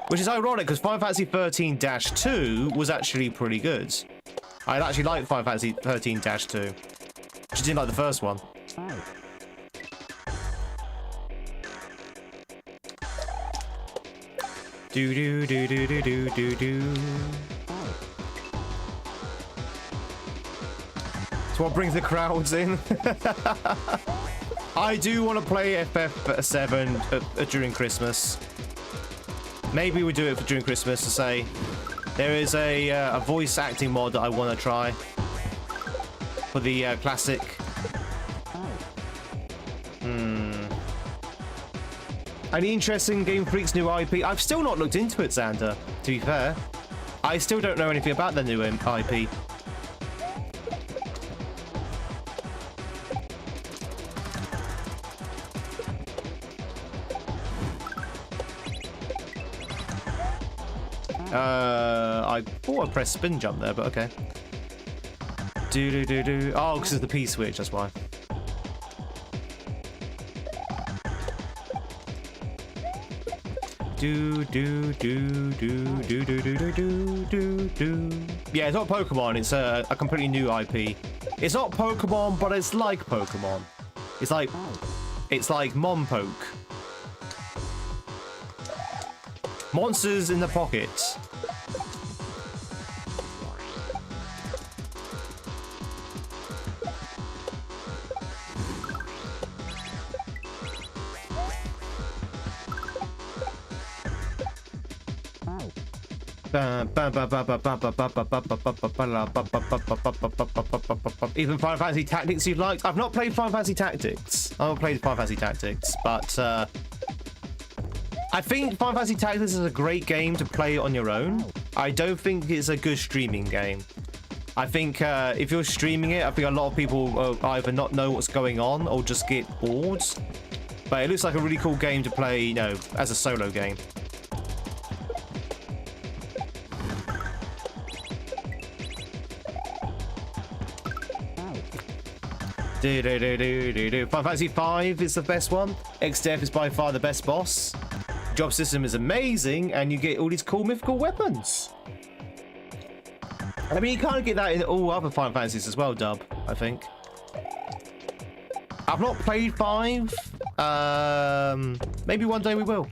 Which is ironic because Final Fantasy 13-2 was actually pretty good. I actually liked Final Fantasy 13-2. Just didn't like the first one. Do do do do do do do do. It's what brings the crowds in. I do want to play FF7 during Christmas. Maybe we do it during Christmas to say there is a voice acting mod that I want to try for the classic. Any interest in Game Freak's new IP? I've still not looked into it, Xander, to be fair. I still don't know anything about the new IP. I thought I pressed spin jump there, but okay. Do. Oh, because it's the P switch, that's why. Do. Yeah, it's not Pokemon. It's a completely new IP. It's not Pokemon, but it's like Pokemon. It's like Monpoke. Monsters in the pocket. Even Final Fantasy Tactics you've liked? I've not played Final Fantasy Tactics. I haven't played Final Fantasy Tactics, but I think Final Fantasy Tactics is a great game to play on your own. I don't think it's a good streaming game. I think if you're streaming it, I think a lot of people will either not know what's going on or just get bored. But it looks like a really cool game to play, you know, as a solo game. Final Fantasy 5 is the best one. XDeath is by far the best boss. Job system is amazing, and you get all these cool mythical weapons. I mean, you can't get that in all other Final Fantasies as well, Dub, I think. I've not played 5. Maybe one day we will.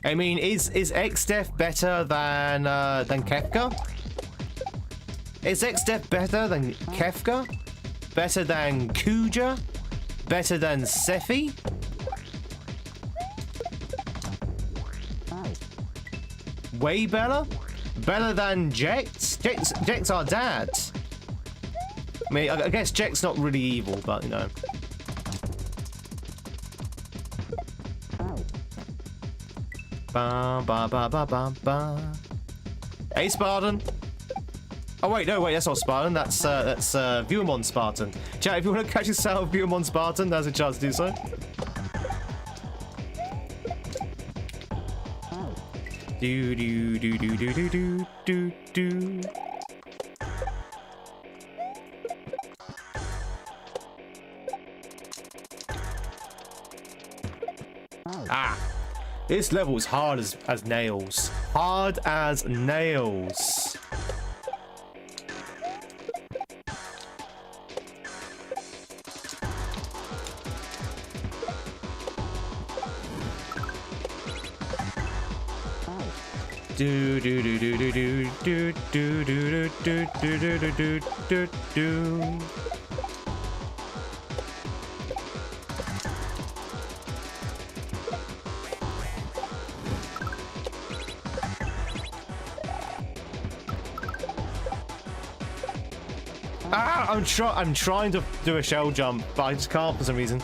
I mean, is XDeath better than Kefka? Is XDeath better than Kefka? Better than Kuja? Better than Sephi? Way better? Better than Jex? Jex our dad. I mean, I guess Jex not really evil, but you know. Ba ba ba ba ba ba. Hey, Spartan. Oh wait, no, wait, that's not Spartan. That's Viewamon Spartan. Chat, if you want to catch yourself Viewamon Spartan, there's a chance to do so. Do do do do do do do do. Ah, This level is hard as nails. Hard as nails. Do do do do do do do do do do do do do do do. Ah, I'm trying to do a shell jump, but I just can't for some reason.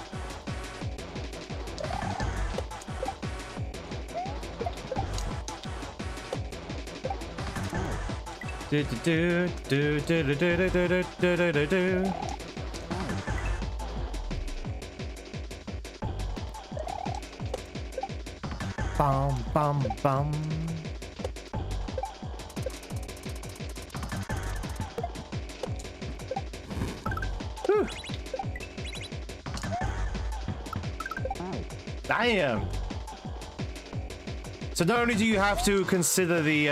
Do do do do do do do do do do do. Bum bum bum. Whew. Damn. So not only do you have to consider the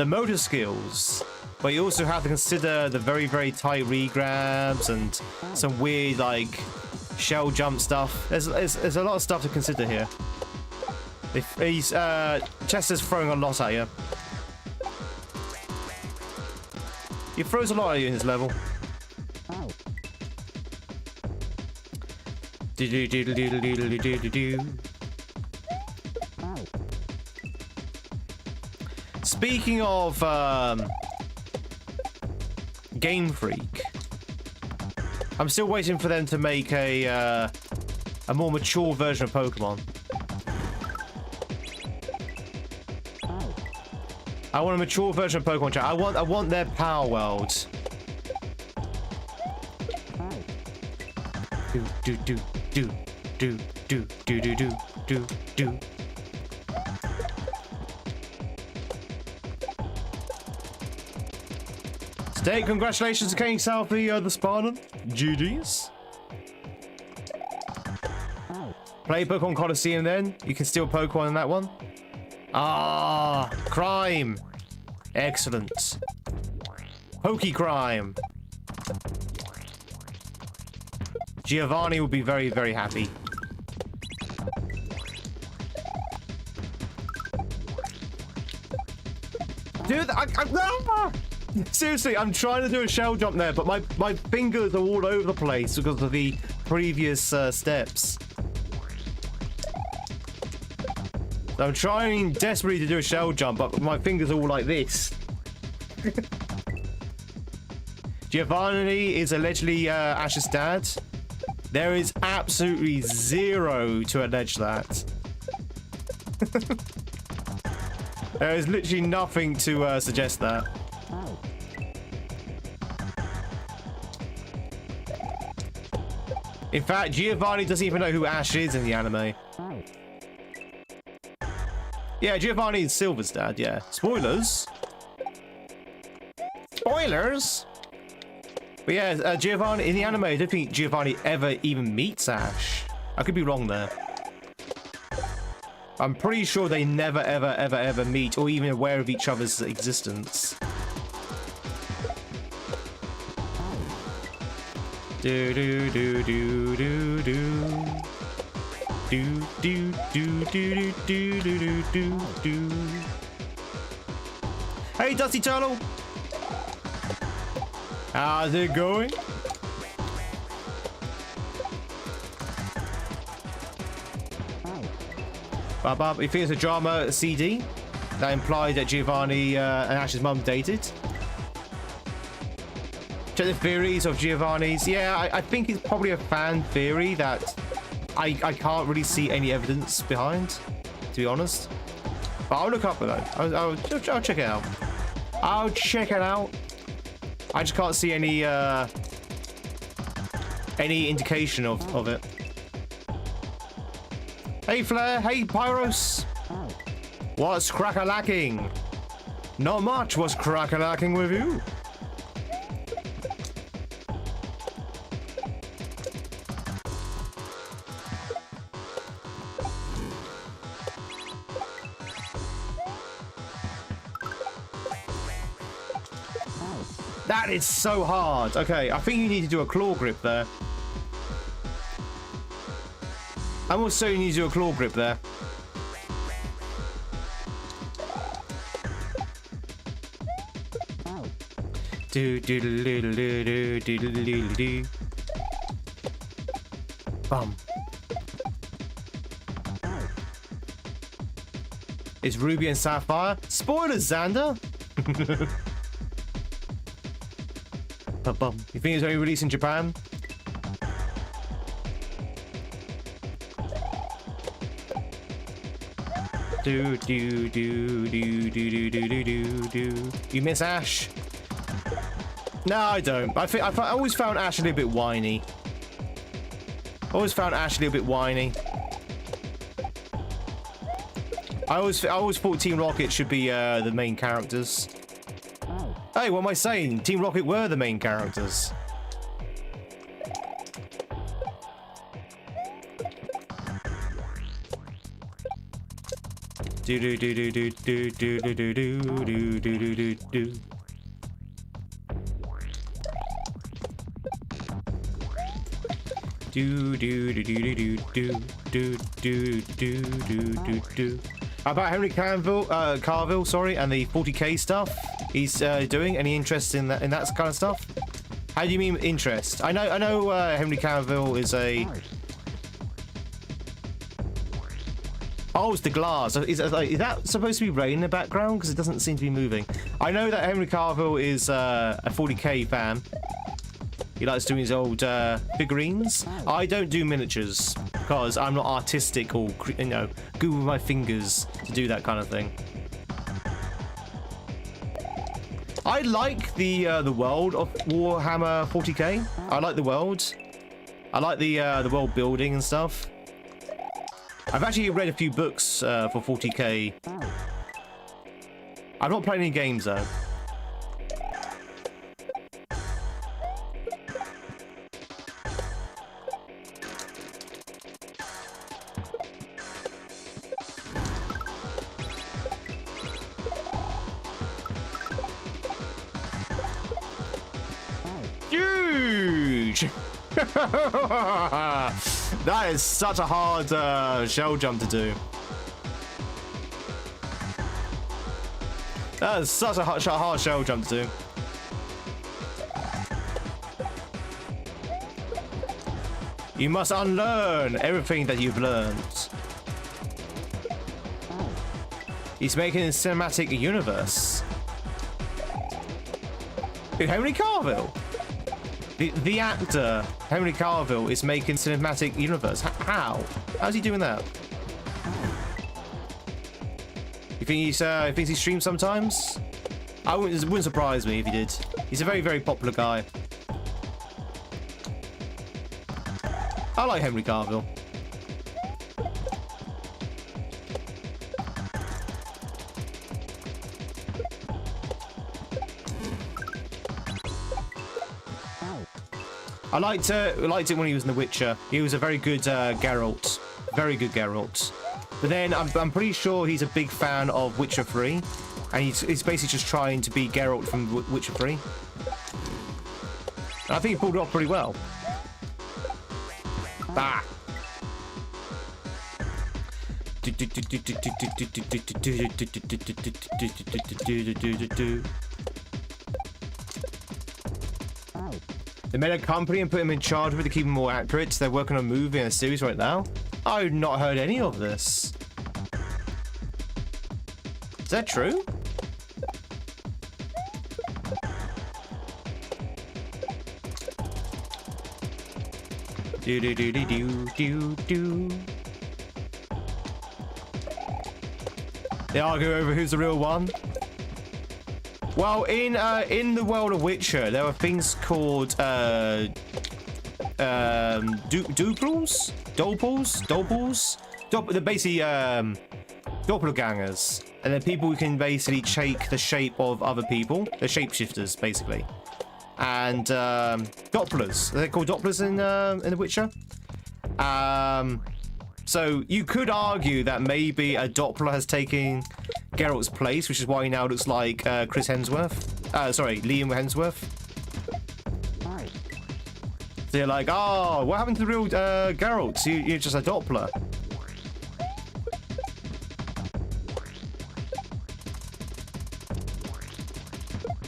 motor skills, but you also have to consider the very, very tight regrabs and some weird, like, shell jump stuff. There's a lot of stuff to consider here. He's Chester's throwing a lot at you. He throws a lot at you in this level. Do do do do do do do do do. Speaking of Game Freak, I'm still waiting for them to make a more mature version of Pokemon. I want a mature version of Pokemon chat. I want their Power World. Do do do do do do do do do do do. Today, congratulations to King South the Spartan. GG's. Play Pokemon Coliseum then. You can steal Pokemon in that one. Ah, crime. Excellent. Pokey crime. Giovanni will be very, very happy. Dude, seriously, I'm trying to do a shell jump there, but my fingers are all over the place because of the previous steps. So I'm trying desperately to do a shell jump, but my fingers are all like this. Giovanni is allegedly Ash's dad. There is absolutely zero to allege that. There is literally nothing to suggest that. In fact, Giovanni doesn't even know who Ash is in the anime. Yeah, Giovanni is Silver's dad, yeah. Spoilers. Spoilers! But yeah, Giovanni, in the anime, I don't think Giovanni ever even meets Ash. I could be wrong there. I'm pretty sure they never, ever, ever, ever meet or even aware of each other's existence. Do do do do do do. Do do do do do do do do. Hey, Dusty Turtle. How's it going? You think it's a drama CD that implied that Giovanni and Ash's mum dated? Check the theories of Giovanni's. Yeah, I think it's probably a fan theory that I can't really see any evidence behind, to be honest. But I'll look up for that. I'll check it out. I'll check it out. I just can't see any indication of it. Hey Flair, hey Pyros. What's crack-a-lacking? Not much. What's crack-a-lacking with you? That is so hard. Okay, I think you need to do a claw grip there. I'm also you need to do a claw grip there. Do do do do do do do do do do. Bum. It's Ruby and Sapphire. Spoilers, Xander. Bum. You think it's only released in Japan? Do do do do do do do do do. You miss Ash? No, I don't. I always found Ash a little bit whiny. I always thought Team Rocket should be the main characters. Hey, what am I saying? Team Rocket were the main characters. Do do do do do do do do do do do do do do. Do do do do do do do do do do do do. How about Henry Carville, sorry, and the 40k stuff he's doing? Any interest in that kind of stuff? How do you mean interest? I know Henry Cavill is a. Oh, it's the glass. Is that supposed to be rain in the background? Because it doesn't seem to be moving. I know that Henry Cavill is a 40k fan. He likes doing his old figurines. I don't do miniatures because I'm not artistic or, you know, good with my fingers to do that kind of thing. I like the world of Warhammer 40k. I like the world. I like the world building and stuff. I've actually read a few books for 40k. I've not played any games though. Huge! That is such a hard shell jump to do. That is such a hard shell jump to do. You must unlearn everything that you've learned. He's making a cinematic universe. Henry Cavill. The actor, Henry Cavill, is making cinematic universe. How? How's he doing that? You think he streams sometimes? It wouldn't surprise me if he did. He's a very, very popular guy. I like Henry Cavill. I liked it when he was in The Witcher. He was a very good Geralt. Very good Geralt. But then I'm pretty sure he's a big fan of Witcher 3. And he's basically just trying to be Geralt from Witcher 3. And I think he pulled it off pretty well. Bah! They made a company and put him in charge of it to keep him more accurate. They're working on a movie and a series right now. I've not heard any of this. Is that true? Do do do do do do do. They argue over who's the real one. Well, in the world of Witcher, there are things called doppels. They're basically doppelgangers, and they're people who can basically take the shape of other people. They're shapeshifters, basically. And dopplers. They're called dopplers in The Witcher. So you could argue that maybe a Doppler has taken Geralt's place, which is why he now looks like Chris Hemsworth. Sorry, Liam Hemsworth. So you're like, oh, what happened to the real Geralt? You're just a Doppler.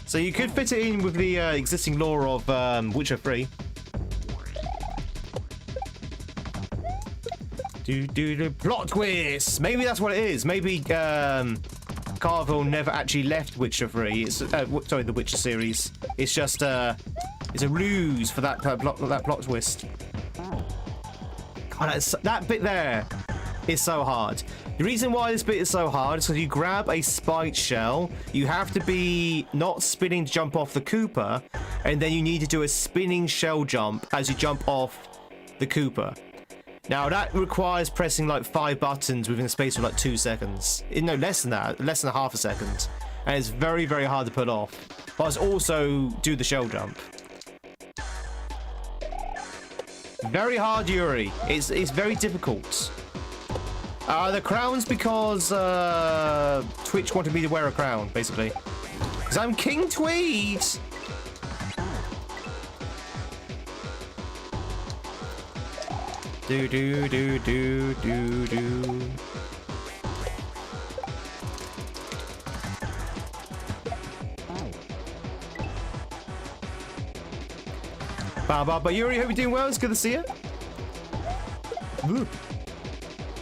So you could fit it in with the existing lore of Witcher 3. Plot twist! Maybe that's what it is. Maybe Carville never actually left Witcher 3. It's sorry, the Witcher series. It's just it's a ruse for that plot twist. God, that bit there is so hard. The reason why this bit is so hard is because you grab a spiked shell, you have to be not spinning to jump off the Cooper, and then you need to do a spinning shell jump as you jump off the Cooper. Now that requires pressing like 5 buttons within a space of like 2 seconds. No, less than that, less than half a second. And it's very, very hard to pull off. But also do the shell jump. Very hard, Yuri. It's very difficult. The crown's because Twitch wanted me to wear a crown, basically. Because I'm King Tweed! Do do do do do do. But Yuri, hope you're doing well. It's good to see you. Ooh.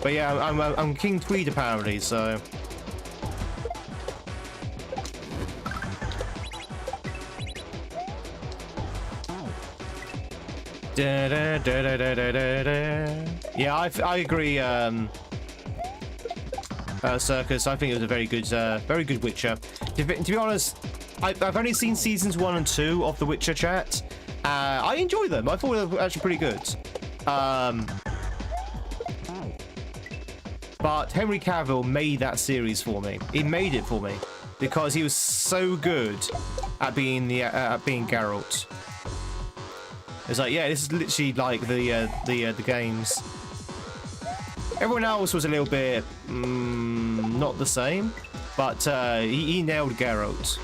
But yeah, I'm King Tweed apparently, so. Da, da, da, da, da, da, da. Yeah, I agree. Circus. I think it was a very good Witcher. To be honest, I've only seen seasons 1 and 2 of the Witcher chat. I enjoy them. I thought they were actually pretty good. But Henry Cavill made that series for me. He made it for me because he was so good at being Geralt. It's like, yeah, this is literally like the games. Everyone else was a little bit not the same, but he nailed Geralt.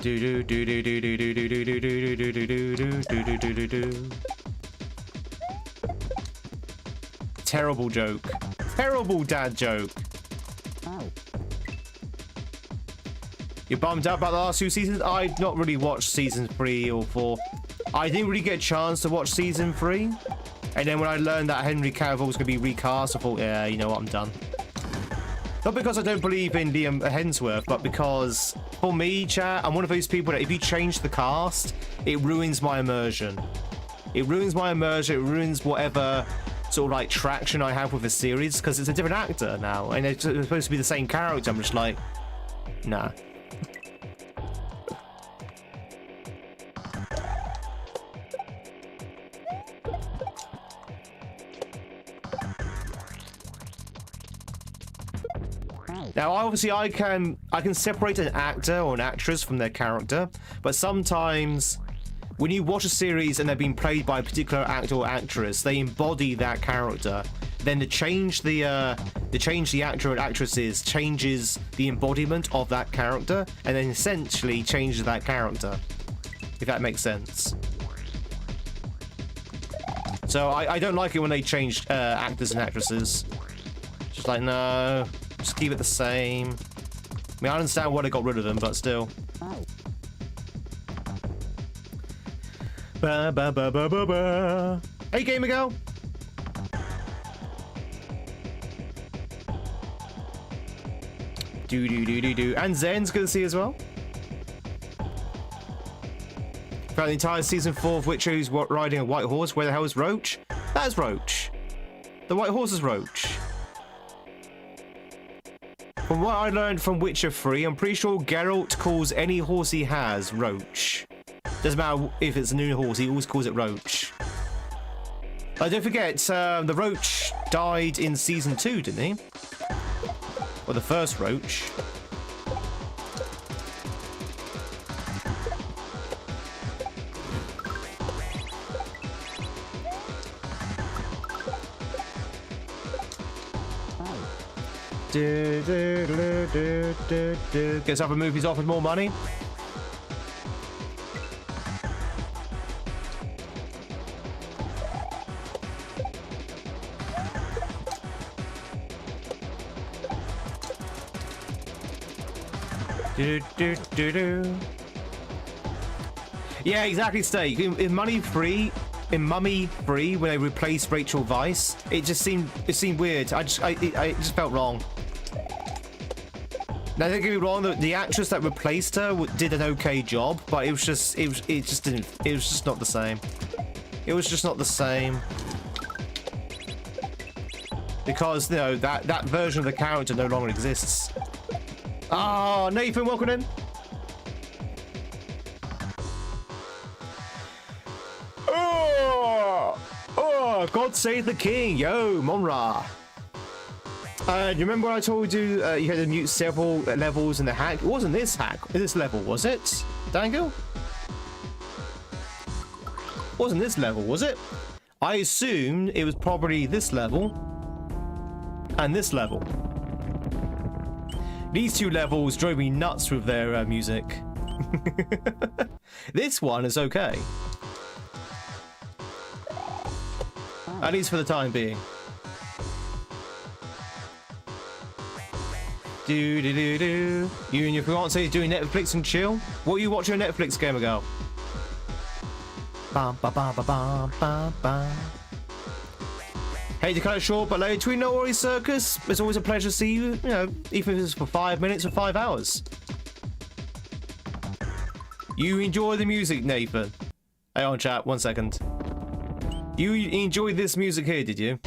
Do do do do do do do do do do do do do do do do do. Terrible joke. Terrible dad joke. You're bummed out about the last 2 seasons? I'd not really watched season 3 or 4. I didn't really get a chance to watch season 3. And then when I learned that Henry Cavill was going to be recast, I thought, yeah, you know what, I'm done. Not because I don't believe in Liam Hemsworth, but because, for me, chat, I'm one of those people that if you change the cast, it ruins my immersion. It ruins my immersion, it ruins whatever sort of like traction I have with the series, because it's a different actor now, and it's supposed to be the same character. I'm just like, nah. Now, obviously, I can separate an actor or an actress from their character, but sometimes when you watch a series and they're being played by a particular actor or actress, they embody that character. Then to change the actor or actresses changes the embodiment of that character, and then essentially changes that character, if that makes sense. So I don't like it when they change actors and actresses. Just like, no. Just keep it the same. I mean, I understand why they got rid of them, but still. Ba, ba, ba, ba, ba, ba. Hey, Gamer Girl. Do do do do do. And Zen's good to see as well. Throughout the entire season 4 of Witcher, who's riding a white horse. Where the hell is Roach? That is Roach. The white horse is Roach. From what I learned from Witcher 3, I'm pretty sure Geralt calls any horse he has Roach. Doesn't matter if it's a new horse, he always calls it Roach. Don't forget, the Roach died in season 2, didn't he? Or the first Roach. Guess other movies offered more money. Yeah, exactly. Stay in Mummy 3, when they replaced Rachel Weisz, it seemed weird. I just felt wrong. Now don't get me wrong, the actress that replaced her did an okay job, but it was just not the same. It was just not the same. Because, you know, that version of the character no longer exists. Ah, Nathan, welcome in. Oh, God save the king. Yo, Monra. You remember when I told you you had to mute several levels in the hack? It wasn't this level, was it? Dangle? Wasn't this level, was it? I assumed it was probably this level and this level. These two levels drove me nuts with their music. This one is okay. At least for the time being. You and your fiance doing Netflix and chill? What are you watching on Netflix, gamer girl? Hey, to cut it short, but later, Tweed, no worries, Circus. It's always a pleasure to see you, you know, even if it's for 5 minutes or 5 hours. You enjoy the music, Nathan. Hang on, chat, 1 second. You enjoyed this music here, did you?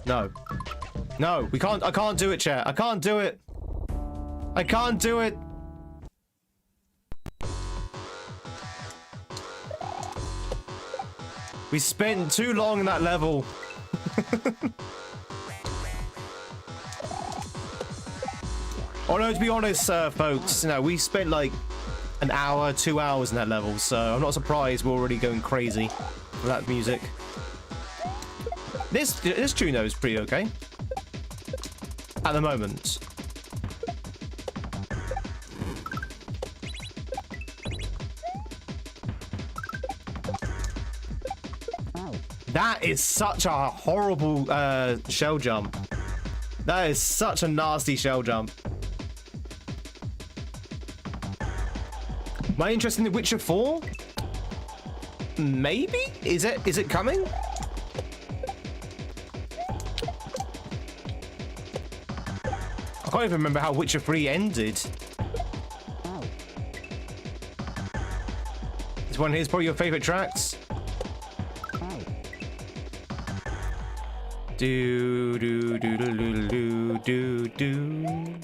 No. No, we can't. I can't do it, chat. I can't do it. I can't do it. We spent too long in that level. Oh no, to be honest, folks, you know, we spent like an hour, 2 hours in that level, so I'm not surprised we're already going crazy with that music. This tune though is pretty okay at the moment. That is such a horrible shell jump. That is such a nasty shell jump. Am I interested in The Witcher 4? Maybe? Is it coming? I can't even remember how Witcher 3 ended. This one here is probably your favorite tracks. Do do do do do do do.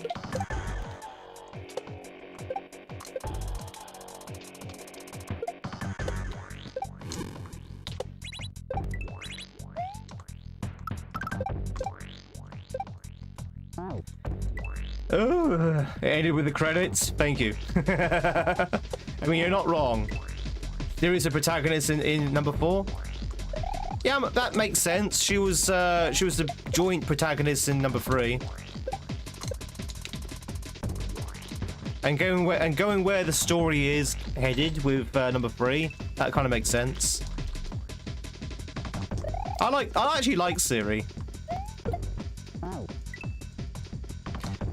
Oh, it ended with the credits. Thank you. I mean, you're not wrong. There is a protagonist in number 4. Yeah, that makes sense. She was the joint protagonist in number 3. And going where the story is headed with number 3, that kind of makes sense. I actually like Siri.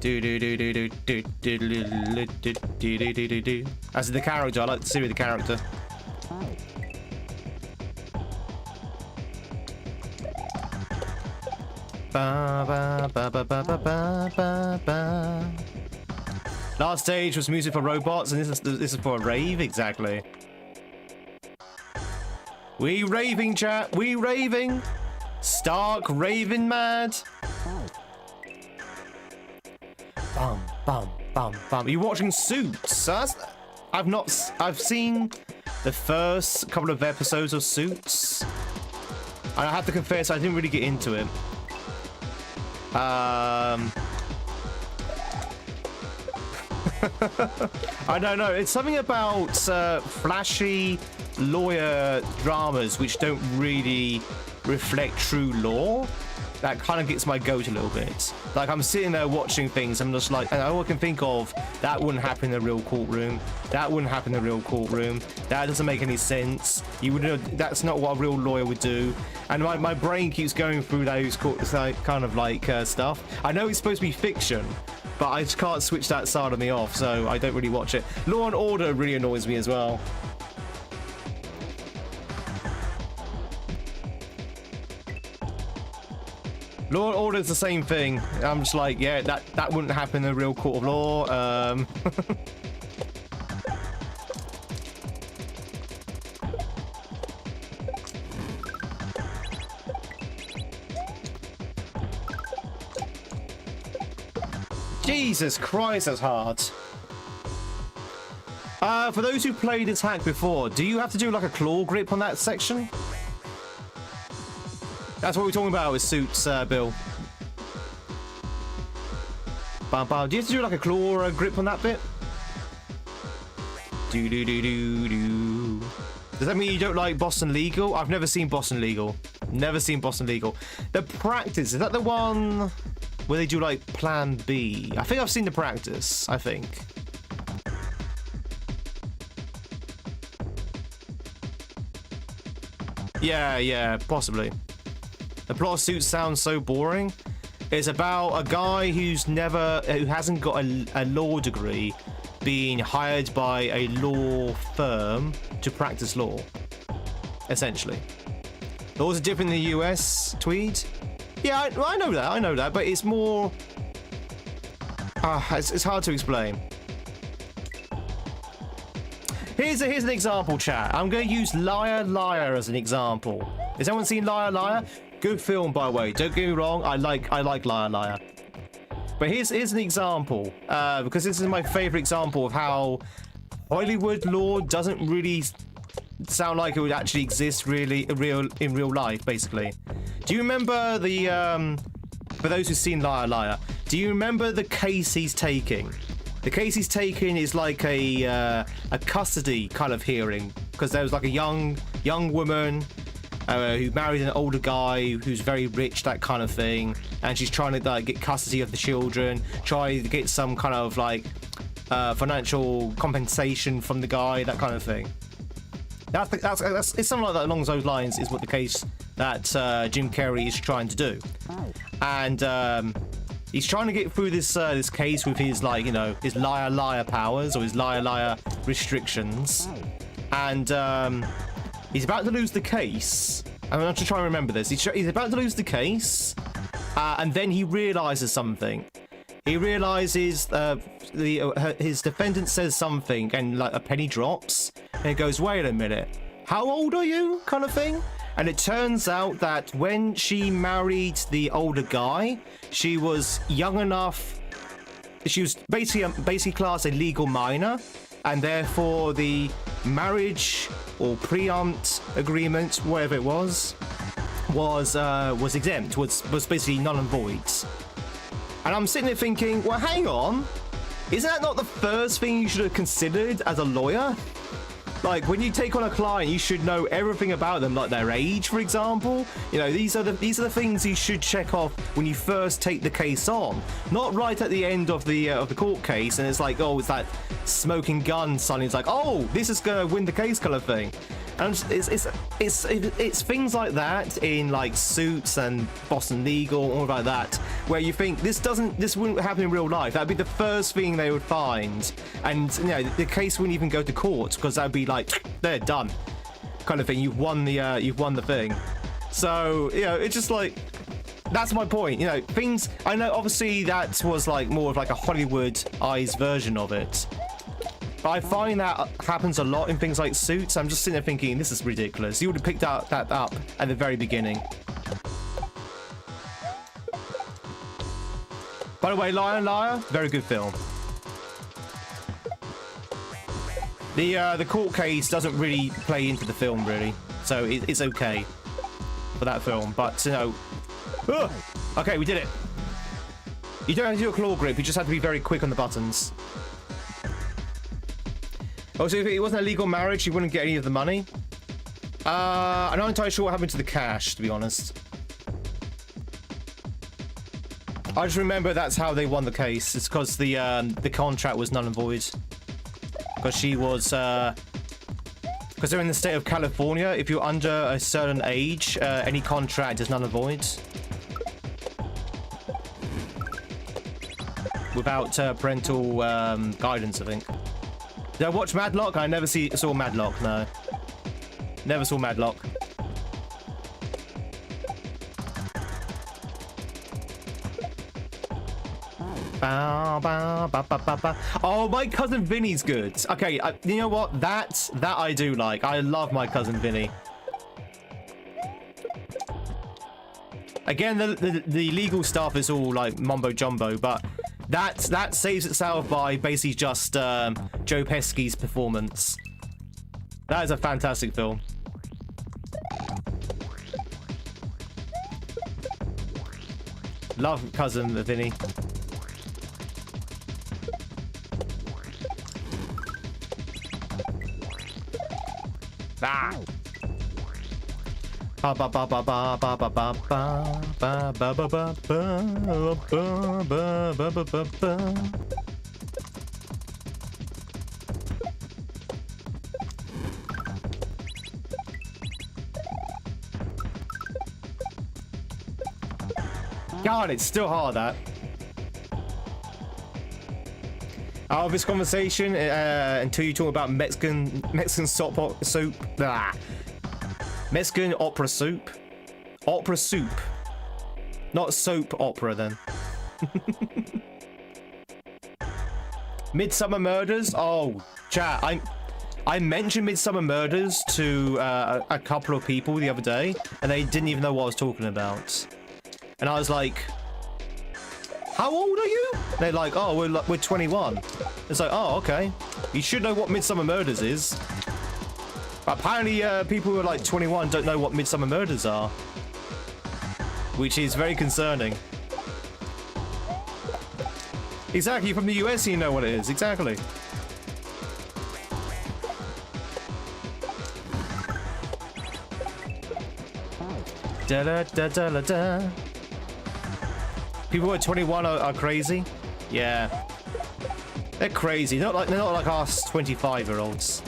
Do do do do do do do do do do do do. As the character, I like Siri the character. Ba, ba, ba, ba, ba, ba, ba, ba. Last stage was music for robots, and this is for a rave, exactly. We raving, chat. We raving. Stark raving mad. Bum bum bum bum. Are you watching Suits? I've seen the first couple of episodes of Suits, and I have to confess I didn't really get into it. I don't know. It's something about flashy lawyer dramas which don't really reflect true law. That kind of gets my goat a little bit. Like, I'm sitting there watching things, I'm just like, and all I can think of, that wouldn't happen in the real courtroom. That wouldn't happen in the real courtroom. That doesn't make any sense. You would, that's not what a real lawyer would do. And my brain keeps going through those kind of like stuff. I know it's supposed to be fiction, but I just can't switch that side of me off, so I don't really watch it. Law and Order really annoys me as well. Law and Order is the same thing. I'm just like, yeah, that wouldn't happen in a real court of law. Jesus Christ, that's hard. For those who played this hack before, do you have to do like a claw grip on that section? That's what we're talking about with suits, Bill. Bam, bam. Do you have to do like a claw grip on that bit? Do do do do do. Does that mean you don't like Boston Legal? I've never seen Boston Legal. Never seen Boston Legal. The Practice, is that the one where they do like Plan B? I think I've seen The Practice, I think. Yeah, possibly. The plot of Suits sounds so boring. It's about a guy who hasn't got a law degree being hired by a law firm to practice law, essentially. Laws are different in the US, Tweed? Yeah, I know that, but it's more... it's hard to explain. Here's an example, chat. I'm going to use Liar Liar as an example. Has anyone seen Liar Liar? Good film, by the way. Don't get me wrong. I like Liar Liar. But here's an example, because this is my favorite example of how Hollywood law doesn't really sound like it would actually exist in real life, basically. Do you remember the for those who've seen Liar Liar? Do you remember the case he's taking? The case he's taking is like a custody kind of hearing, because there was like a young woman who married an older guy who's very rich, that kind of thing, and she's trying to like get custody of the children, try to get some kind of like financial compensation from the guy, that kind of thing. That's it's something like that along those lines is what the case that Jim Carrey is trying to do, and he's trying to get through this this case with his, like, you know, his liar liar powers or his liar liar restrictions, and he's about to lose the case. I'm going to try and remember this. He's about to lose the case, and then he realizes something. He realizes his defendant says something, and like a penny drops, and he goes, "Wait a minute, how old are you?" kind of thing. And it turns out that when she married the older guy, she was young enough. She was basically classed a legal minor, and therefore the marriage or preempt agreement, whatever it was exempt, was basically null and void. And I'm sitting there thinking, well, hang on, isn't that not the first thing you should have considered as a lawyer? Like, when you take on a client, you should know everything about them, like their age, for example. You know, these are the things you should check off when you first take the case on, not right at the end of the court case, and it's like, oh, it's that smoking gun suddenly. It's like, oh, this is gonna win the case, kind of thing. And it's things like that in like Suits and Boston Legal, all like that, where you think this wouldn't happen in real life. That'd be the first thing they would find, and you know, the case wouldn't even go to court because that'd be like, they're done, kind of thing. You've won the thing. So, you know, it's just like, that's my point. You know, things. I know obviously that was like more of like a Hollywood-ized version of it. But I find that happens a lot in things like Suits. I'm just sitting there thinking, this is ridiculous. You would have picked that up at the very beginning. By the way, Liar Liar, very good film. The court case doesn't really play into the film, really. So it's okay for that film. But, you know... Ugh! Okay, we did it. You don't have to do a claw grip. You just have to be very quick on the buttons. Also, if it wasn't a legal marriage, you wouldn't get any of the money. I'm not entirely sure what happened to the cash, to be honest. I just remember that's how they won the case. It's because the contract was null and void. Because she was... Because they're in the state of California, if you're under a certain age, any contract is null and void. Without parental guidance, I think. Did I watch Madlock? I never saw Madlock, no. Never saw Madlock. Oh, My Cousin Vinny's good. Okay, you know what? That I do like. I love My Cousin Vinny. Again, the legal stuff is all like mumbo jumbo, but that saves itself by basically just Joe Pesci's performance. That is a fantastic film. Love Cousin Vinny. Ah. God, it's still hard, that. Out of this conversation, until you talk about Mexican soup. Mexican opera soup. Opera soup. Not soap opera, then. Midsummer Murders? Oh, chat. I mentioned Midsummer Murders to a couple of people the other day, and they didn't even know what I was talking about. And I was like, how old are you? They're like, oh, we're 21. It's like, oh, okay. You should know what Midsummer Murders is. But apparently, people who are like 21 don't know what Midsummer Murders are. Which is very concerning. Exactly, from the US you know what it is. Exactly. Da da da da da da. People who are 21 are crazy. Yeah. They're crazy. They're not like us 25-year-olds.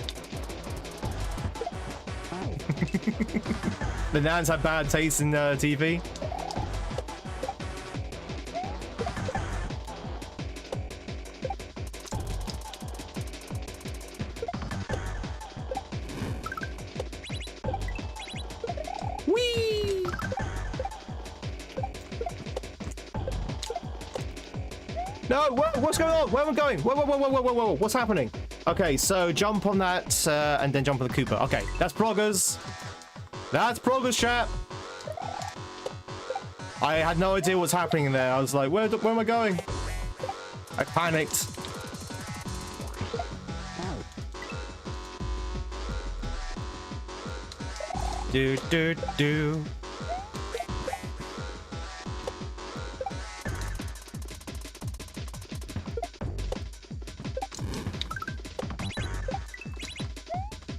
The Nans have bad taste in TV. Whee! No, what's going on? Where am I going? Whoa, what's happening? Okay, so jump on that and then jump on the Cooper. Okay, that's Proggers. That's Proggers, chat. I had no idea what's happening there. I was like, where am I going? I panicked. Do.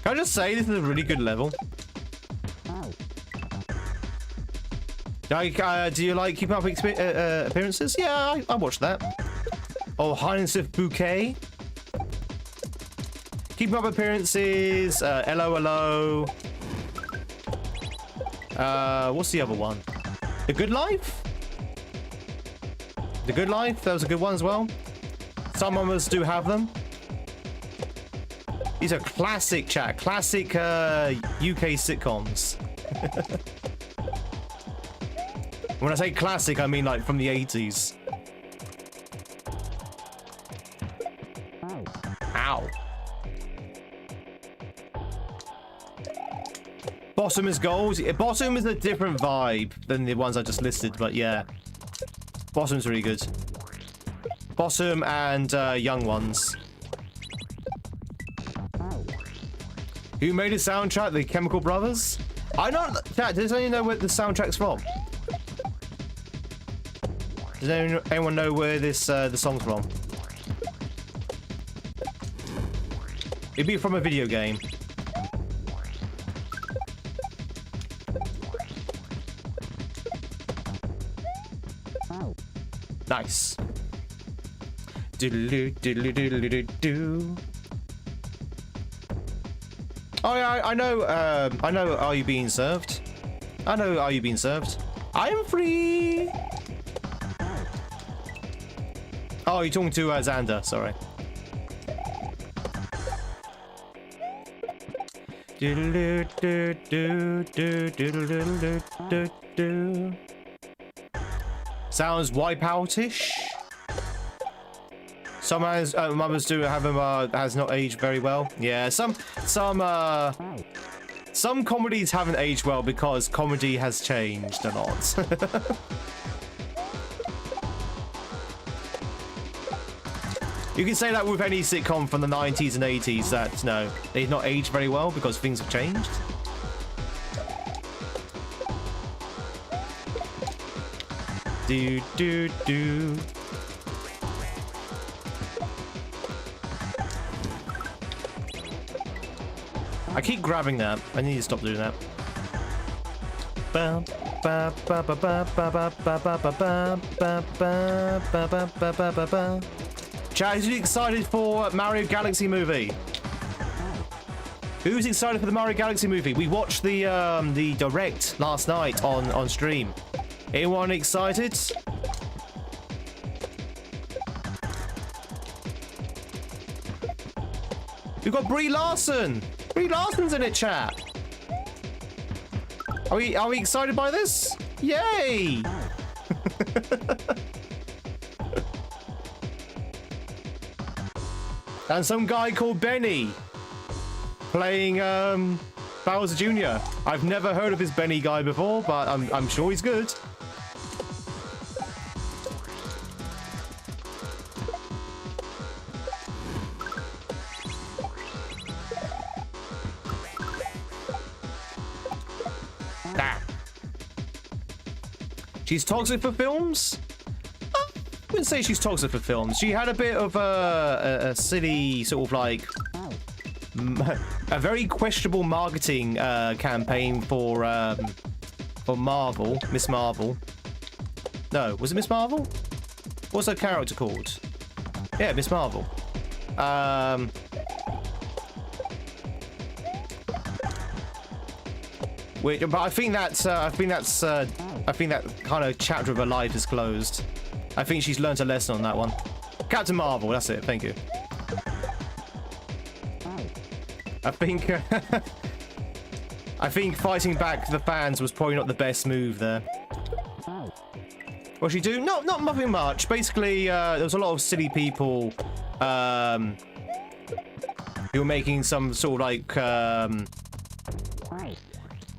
Can I just say this is a really good level? Do you like keeping up appearances? Yeah, I watched that. Oh, Hyacinth Bouquet. Keeping up appearances. LOLO. What's the other one? The Good Life? The Good Life? That was a good one as well. Some of us do have them. These are classic, chat. Classic UK sitcoms. When I say classic, I mean like from the 80s. Ow. Bottom is gold. Bottom is a different vibe than the ones I just listed, but yeah. Bottom's really good. Bottom and Young Ones. Who made a soundtrack? The Chemical Brothers? I don't... Chat, does anyone know where the soundtrack's from? Does anyone know where this the song's from? It'd be from a video game. Nice. Doodaloo, doodaloo, doodaloo, doodaloo. Oh yeah, I know. Are you being served? I know. Are you being served? I am free. Oh, you're talking to Xander. Sorry. Sounds wipeout-ish. Some mothers do have him has not aged very well. Yeah, some comedies haven't aged well because comedy has changed a lot. You can say that with any sitcom from the 90s and 80s that no, they've not aged very well because things have changed. Do do do. I keep grabbing that. I need to stop doing that. Chat, who's excited for Mario Galaxy movie? Who's excited for the Mario Galaxy movie? We watched the direct last night on stream. Anyone excited? We've got Brie Larson. Brie Larson's in it, chat. Are we excited by this? Yay! And some guy called Benny playing Bowser Jr. I've never heard of this Benny guy before, but I'm sure he's good. She's toxic for films? I wouldn't say she's toxic for films. She had a bit of a silly sort of like a very questionable marketing campaign for Marvel, Miss Marvel. No, was it Miss Marvel? What's her character called? Yeah, Miss Marvel. But I think that kind of chapter of her life is closed. I think she's learned a lesson on that one. Captain Marvel, that's it. Thank you. I think fighting back the fans was probably not the best move there. What'd she do? Not nothing much. Basically, there was a lot of silly people who were making some sort of like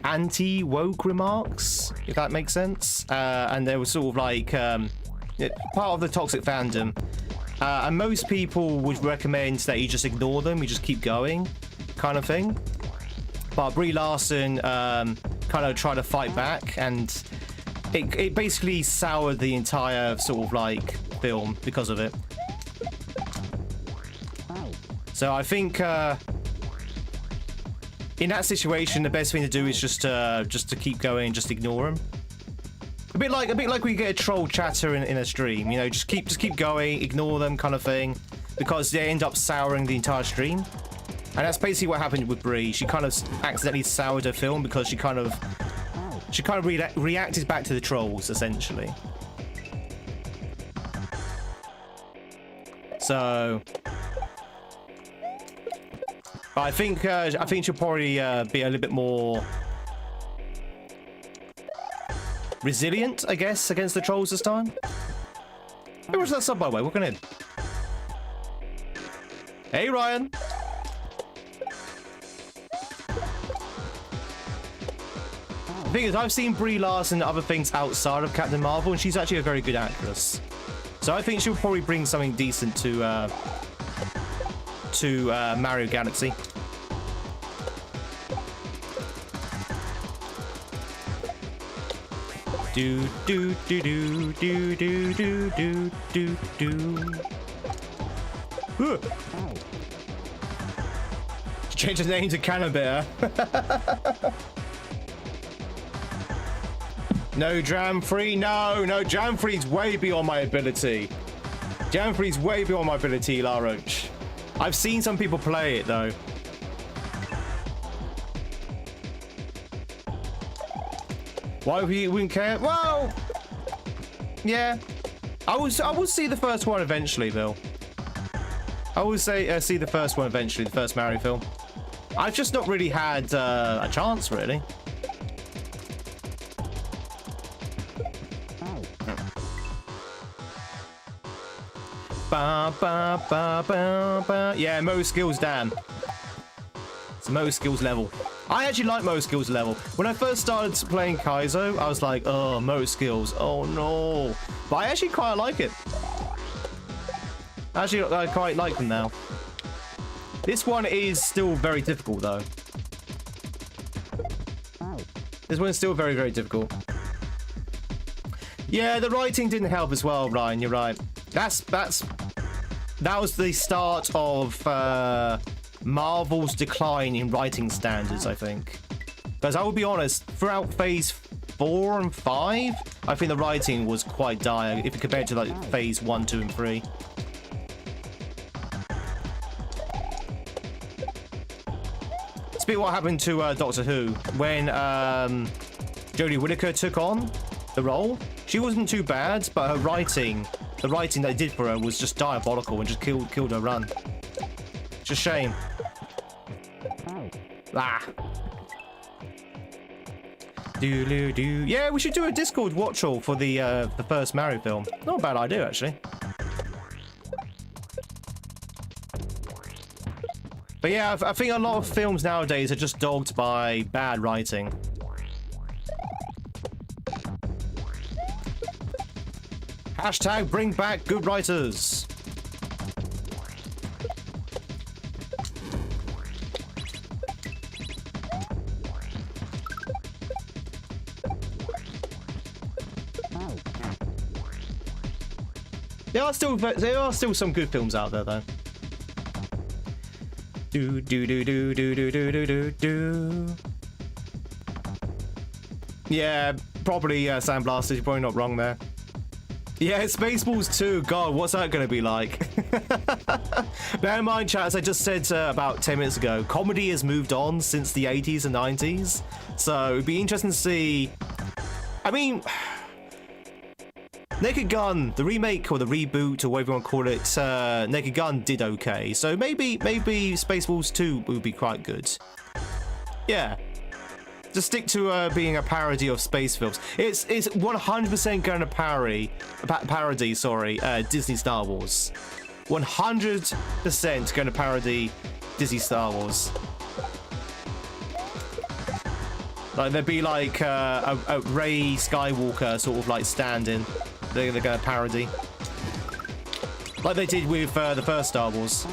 anti-woke remarks, if that makes sense. And they were sort of like part of the toxic fandom. And most people would recommend that you just ignore them, you just keep going, kind of thing. But Brie Larson kind of tried to fight back, and it basically soured the entire sort of like film because of it. So I think in that situation, the best thing to do is just to keep going, just ignore them. A bit like we get a troll chatter in a stream, you know, just keep going, ignore them, kind of thing, because they end up souring the entire stream. And that's basically what happened with Brie. She kind of accidentally soured her film because she kind of reacted back to the trolls, essentially. So I think she'll probably be a little bit more resilient, I guess, against the trolls this time. Hey, where's that sub, by the way? Walking in. Hey, Ryan. The thing is, I've seen Brie Larson and other things outside of Captain Marvel, and she's actually a very good actress. So I think she'll probably bring something decent to Mario Galaxy. Do do do do do do do do do do. Change the name to Cannabis. No jam free. No, jam free's way beyond my ability. Jam free's way beyond my ability, La Roach. I've seen some people play it though. Why we wouldn't care? Well, yeah. I will see the first one eventually, Bill. I will say see the first one eventually, the first Mario film. I've just not really had a chance, really. Ba, ba, ba, ba, ba. Yeah, Mo Skills, damn. It's Mo Skills level. I actually like Mo Skills level. When I first started playing Kaizo, I was like, oh, Mo Skills, oh no. But I actually quite like it. Actually, I quite like them now. This one is still very difficult, though. This one is still very, very difficult. Yeah, the writing didn't help as well, Ryan. You're right. That was the start of Marvel's decline in writing standards, I think. Because I will be honest, throughout phase 4 and 5, I think the writing was quite dire if you compare it to like phase 1, 2, and 3. Speak of what happened to Doctor Who when Jodie Whittaker took on the role. She wasn't too bad, but her writing, the writing they did for her was just diabolical and just killed her run. It's a shame. Ah. Do. Yeah, we should do a Discord watch all for the first Mario film. Not a bad idea, actually. But yeah, I think a lot of films nowadays are just dogged by bad writing. Hashtag bring back good writers. There are still some good films out there, though. Do. Yeah, probably Sandblasted. You're probably not wrong there. Yeah, Spaceballs 2. God, what's that going to be like? Bear in mind, chat, as I just said about 10 minutes ago, comedy has moved on since the 80s and 90s. So it'd be interesting to see. I mean, Naked Gun, the remake or the reboot or whatever you want to call it, Naked Gun did okay. So maybe Spaceballs 2 would be quite good. Yeah. Just stick to being a parody of space films. It's 100% going to parody, Disney Star Wars. 100% going to parody Disney Star Wars. Like there'd be like a Rey Skywalker sort of like stand-in. They're going to parody, like they did with the first Star Wars.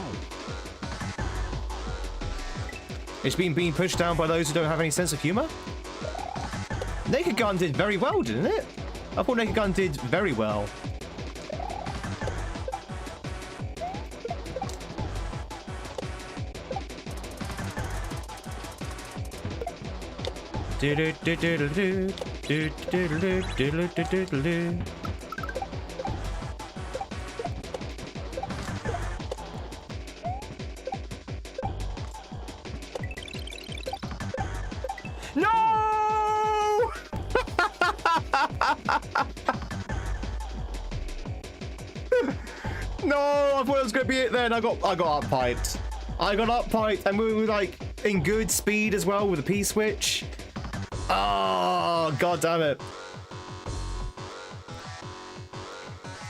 It's being pushed down by those who don't have any sense of humor. Naked Gun did very well, didn't it? I thought Naked Gun did very well. No! No, I thought it was gonna be it then. I got up-piped. I got up-piped and we were like in good speed as well with the P-switch. Oh, god damn it.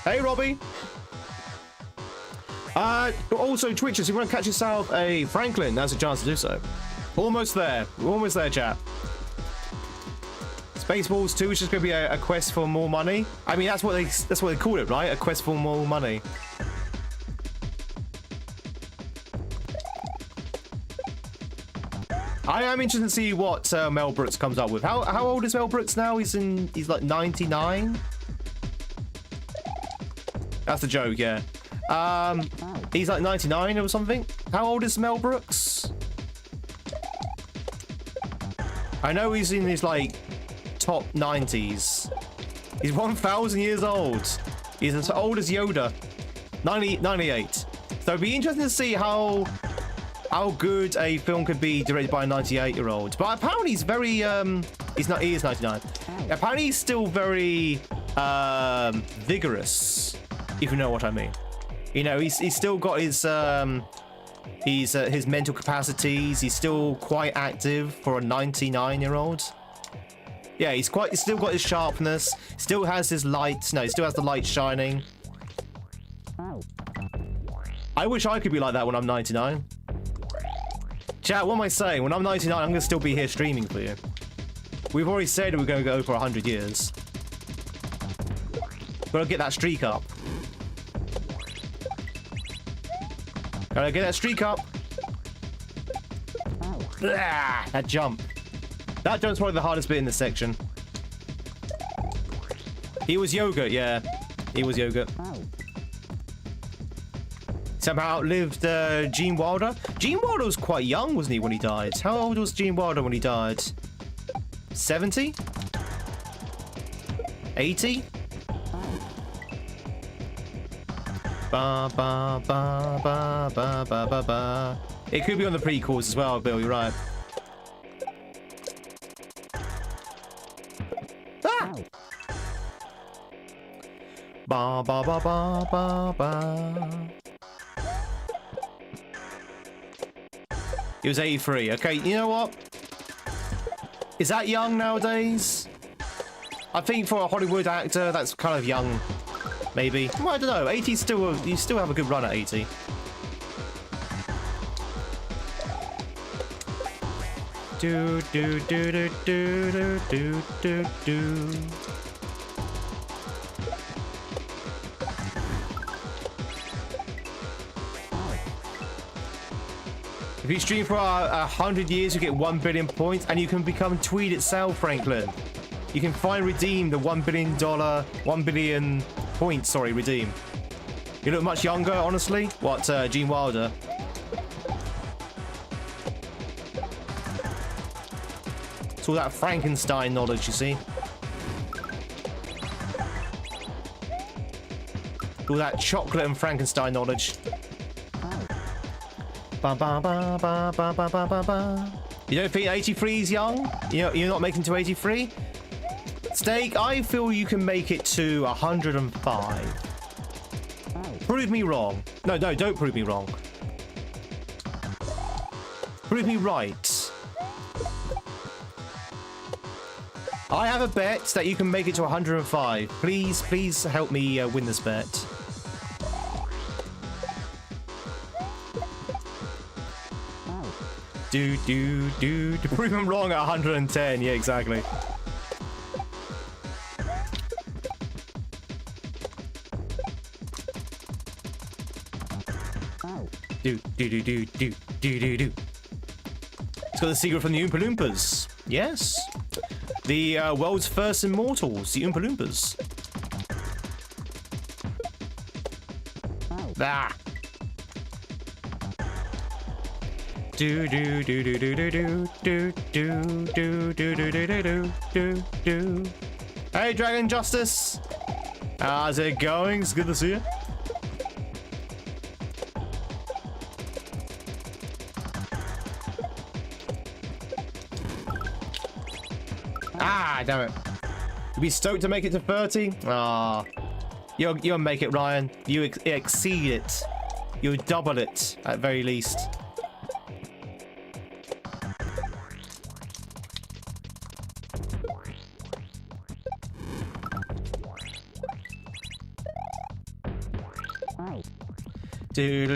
Hey, Robbie. Also, Twitch, if you want to catch yourself a Franklin, now's a chance to do so. Almost there. We're almost there, chat. Spaceballs 2 is just going to be a quest for more money. I mean, that's what they call it, right? A quest for more money. I am interested to see what Mel Brooks comes up with. How old is Mel Brooks now? He's like 99. That's a joke, yeah. He's like 99 or something. How old is Mel Brooks? I know he's in his like top 90s. He's 1,000 years old. He's as old as Yoda. 98. So it'd be interesting to see how good a film could be directed by a 98-year-old. But apparently he's very he is 99. Apparently he's still very vigorous, if you know what I mean. You know, he's still got his mental capacities. He's still quite active for a 99-year-old. Yeah, he's still got his sharpness. Still has his light. No, he still has the light shining. I wish I could be like that when I'm 99. Chat, what am I saying? When I'm 99, I'm gonna still be here streaming for you. We've already said we're gonna go for 100 years. Gotta get that streak up. Gotta get that streak up. Ah, that jump. That jump's probably the hardest bit in this section. He was yogurt, yeah. He was yogurt. Somehow outlived Gene Wilder. Gene Wilder was quite young, wasn't he, when he died? How old was Gene Wilder when he died? 70? 80? Ba ba ba ba ba ba ba ba. It could be on the prequels as well, Bill. You're right. Ah! Ba ba ba ba ba ba. He was 83. Okay, you know what? Is that young nowadays? I think for a Hollywood actor, that's kind of young. Maybe. Well, I don't know. 80 still, you still have a good run at 80. Do do do do do do do do. If you stream for 100 years, you get 1 billion points, and you can become Tweed itself, Franklin. You can finally redeem the $1 billion, 1 billion points, sorry, redeem. You look much younger, honestly. What, Gene Wilder? It's all that Frankenstein knowledge, you see. All that chocolate and Frankenstein knowledge. Ba, ba, ba, ba, ba, ba, ba, ba, ba. You don't think 83 is young? You're not making to 83? Steak, I feel you can make it to 105. Prove me wrong. No, don't prove me wrong. Prove me right. I have a bet that you can make it to 105. Please help me win this bet. To prove him wrong at 110. Yeah, exactly. Do. It's got the secret from the Oompa Loompas. Yes. The world's first immortals, the Oompa Loompas. Ah. Do. Hey, Dragon Justice. How's it going? It's good to see you. Ah, damn it. You'll be stoked to make it to 30? Ah. You'll make it, Ryan. You exceed it. You double it, at very least. You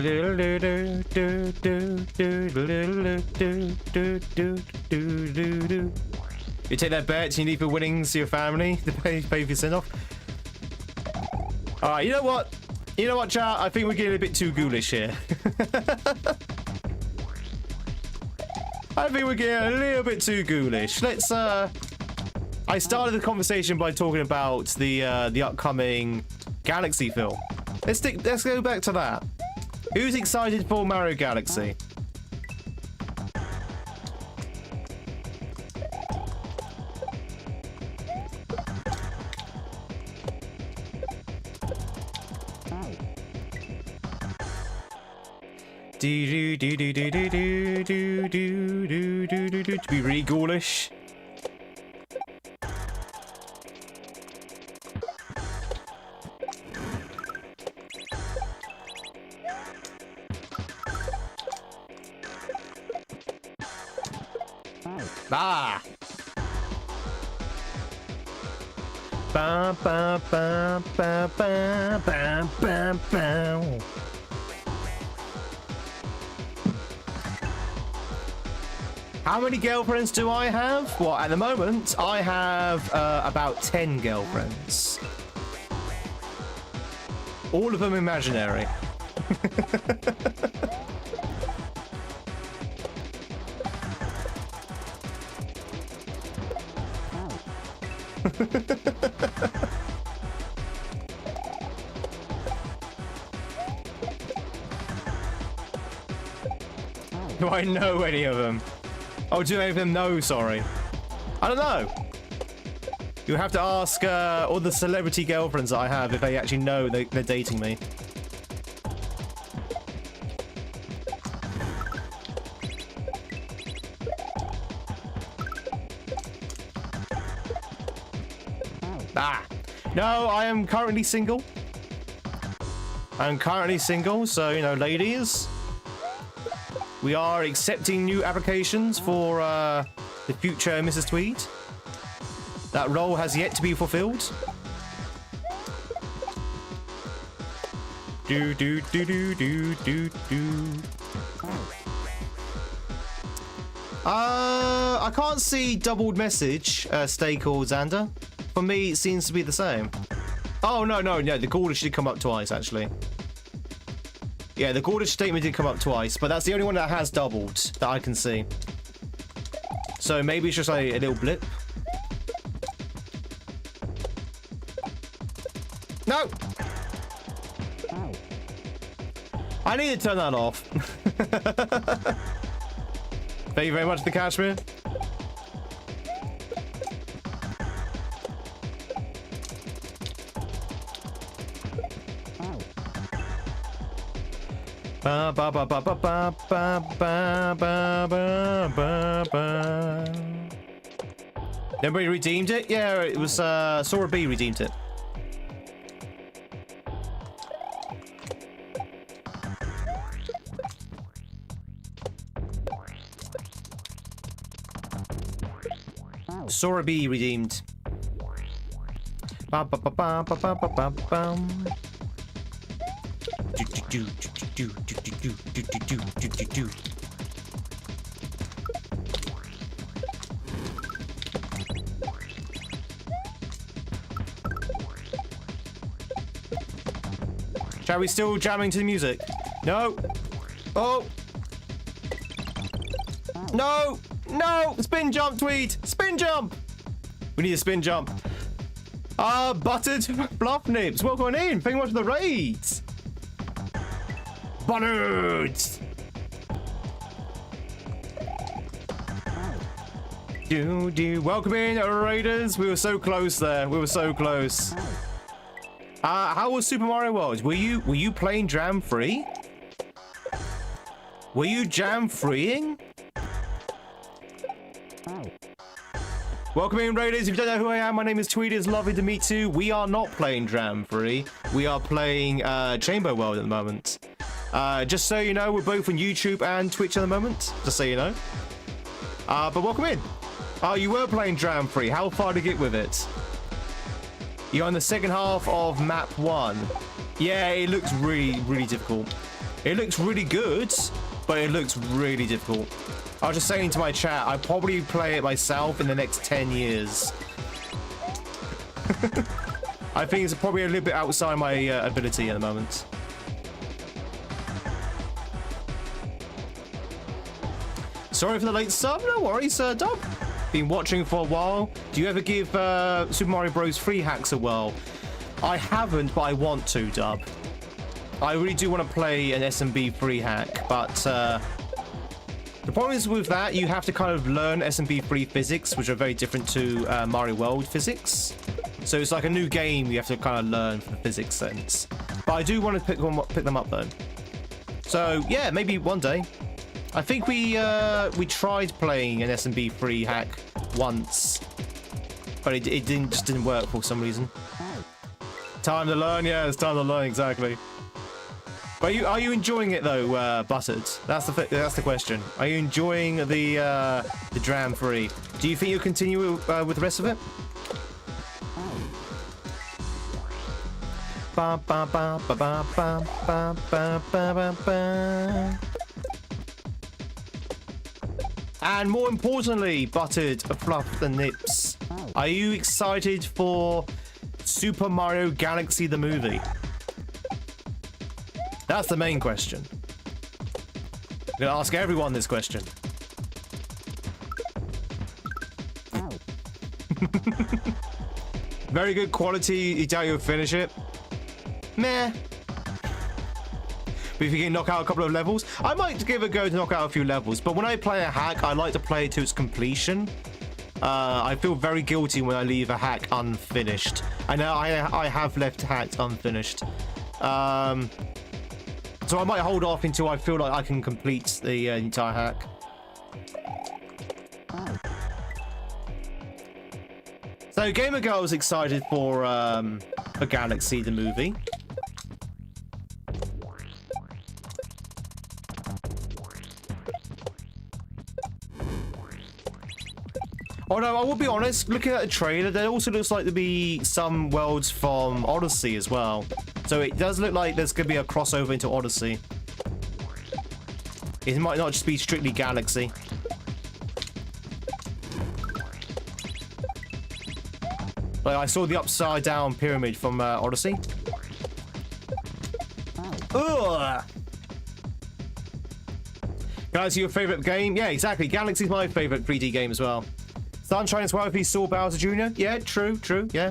take that bet, you leave the winnings to your family to pay for your send-off. Alright, you know what? You know what, chat? I think we're getting a bit too ghoulish here. I think we're getting a little bit too ghoulish. Let's, I started the conversation by talking about the upcoming Galaxy film. Let's go back to that. Who's excited for Mario Galaxy? Do do do do do do do do do do do do. To be really ghoulish. Ah! Ba ba ba ba ba ba ba ba. How many girlfriends do I have? Well, at the moment, I have about 10 girlfriends. All of them imaginary. Do I know any of them? Oh, do any of them know? Sorry. I don't know. You have to ask all the celebrity girlfriends that I have if they actually know they're dating me. Ah. No, I am currently single. I'm currently single, so, you know, ladies, we are accepting new applications for the future Mrs. Tweed. That role has yet to be fulfilled. Do do do do do do do. I can't see doubled message, Steak or Xander. For me, it seems to be the same. Oh, no, the Gordish did come up twice, actually. Yeah, the Gordish statement did come up twice, but that's the only one that has doubled that I can see. So maybe it's just like a little blip. No! I need to turn that off. Thank you very much, the Kashmir. Ba ba ba ba ba ba ba ba ba ba ba. Nobody redeemed it? Yeah, it was Sora B redeemed it. Sora B redeemed. Ba ba ba ba ba ba ba ba. Do do do do do do do do do do do. Shall we still jamming to the music? No. Oh. No. No. Spin jump, Tweed. Spin jump. We need a spin jump. Buttered bluff nibs. Welcome in. Thank you much for the raids. Butters. Do. Welcome in, raiders. We were so close there. We were so close. How was Super Mario World? Were you playing jam free? Were you jam freeing? Welcome in, raiders. If you don't know who I am, my name is Tweed. It's lovely to meet you. We are not playing jam free. We are playing Chamber World at the moment. Just so you know, we're both on YouTube and Twitch at the moment. Just so you know. But welcome in. Oh, you were playing jam free. How far to get with it? You're on the second half of map 1. Yeah, it looks really, really difficult. It looks really good, but it looks really difficult. I was just saying to my chat, I'd probably play it myself in the next 10 years. I think it's probably a little bit outside my ability at the moment. Sorry for the late sub. No worries, Dub. Been watching for a while. Do you ever give Super Mario Bros. Free hacks a whirl? I haven't, but I want to, Dub. I really do want to play an SMB free hack, but the problem is with that, you have to kind of learn SMB free physics, which are very different to Mario World physics. So it's like a new game you have to kind of learn for the physics sense. But I do want to pick them up though. So yeah, maybe one day. I think we tried playing an SMB3 hack once, but it just didn't work for some reason. Time to learn, yeah, it's time to learn, exactly. But are you enjoying it though, Buttered? That's the question. Are you enjoying the Dram 3? Do you think you'll continue with the rest of it? Ba, ba, ba, ba, ba, ba, ba, ba, ba, ba. And more importantly, Buttered, Fluff and Nips, are you excited for Super Mario Galaxy the movie? That's the main question. I'm gonna ask everyone this question. Very good quality, you doubt you'll finish it? Meh. But if you can knock out a couple of levels, I might give it a go to knock out a few levels. But when I play a hack, I like to play it to its completion. I feel very guilty when I leave a hack unfinished. I know I have left hacks unfinished. So I might hold off until I feel like I can complete the entire hack. So Gamer Girl was excited for Galaxy the movie. Although I will be honest, looking at the trailer, there also looks like there'll be some worlds from Odyssey as well. So it does look like there's going to be a crossover into Odyssey. It might not just be strictly Galaxy. Like I saw the upside down pyramid from Odyssey. Ugh! Galaxy, your favorite game? Yeah, exactly. Galaxy's my favorite 3D game as well. Sunshine as well if he saw Bowser Jr. Yeah, true, yeah.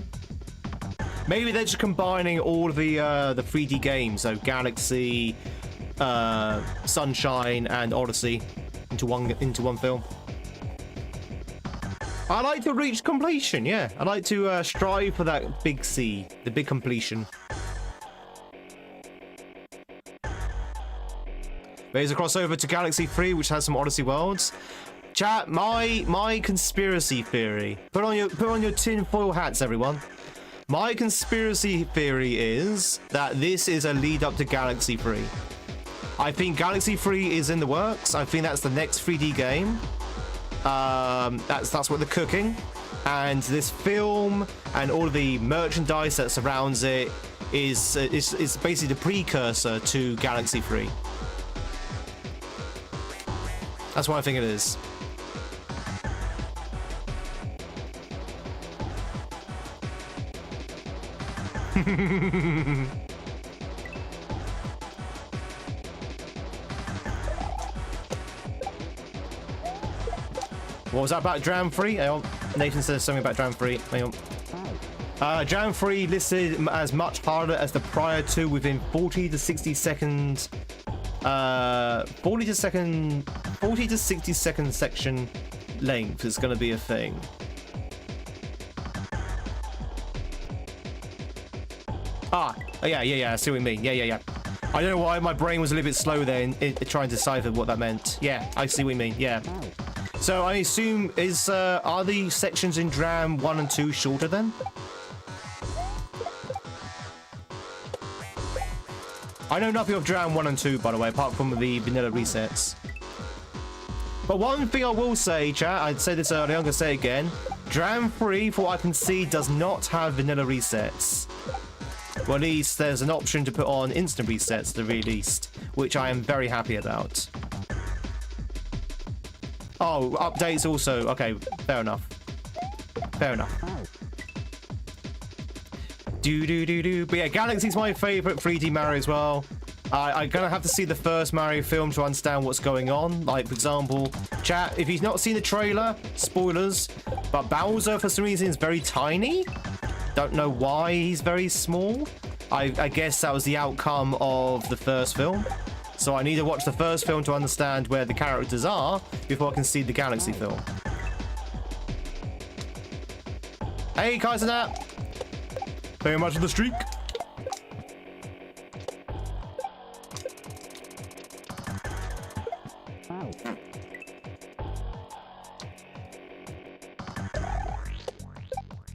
Maybe they're just combining all of the 3D games, so Galaxy, Sunshine, and Odyssey into one film. I like to reach completion, yeah. I like to strive for that big C, the big completion. There's a crossover to Galaxy 3, which has some Odyssey worlds. Chat, my conspiracy theory. Put on your tinfoil hats, everyone. My conspiracy theory is that this is a lead up to Galaxy 3. I think Galaxy 3 is in the works. I think that's the next 3D game. That's what they're cooking. And this film and all of the merchandise that surrounds it is basically the precursor to Galaxy 3. That's what I think it is. What was that about Dram 3? Nathan says something about Dram 3. Hang on. Dram 3 listed as much harder as the prior two within 40 to 60 seconds. 40 to 60 second section length is going to be a thing. Yeah, I see what you mean. Yeah. I don't know why my brain was a little bit slow there in trying to decipher what that meant. Yeah, I see what you mean. Yeah. So I assume are the sections in Dram 1 and 2 shorter then? I know nothing of Dram 1 and 2, by the way, apart from the vanilla resets. But one thing I will say, chat, I said this earlier, I'm going to say it again. Dram 3, for what I can see, does not have vanilla resets. Well, at least there's an option to put on instant resets at the very least, which I am very happy about. Oh, updates also. Okay, fair enough. But yeah, Galaxy's my favorite 3D Mario as well. I'm gonna have to see the first Mario film to understand what's going on. Like, for example, chat, if you've not seen the trailer, spoilers, but Bowser for some reason is very tiny. Don't know why he's very small. I guess that was the outcome of the first film. So I need to watch the first film to understand where the characters are before I can see the Galaxy film. Hey, Kaizo, very much of the streak.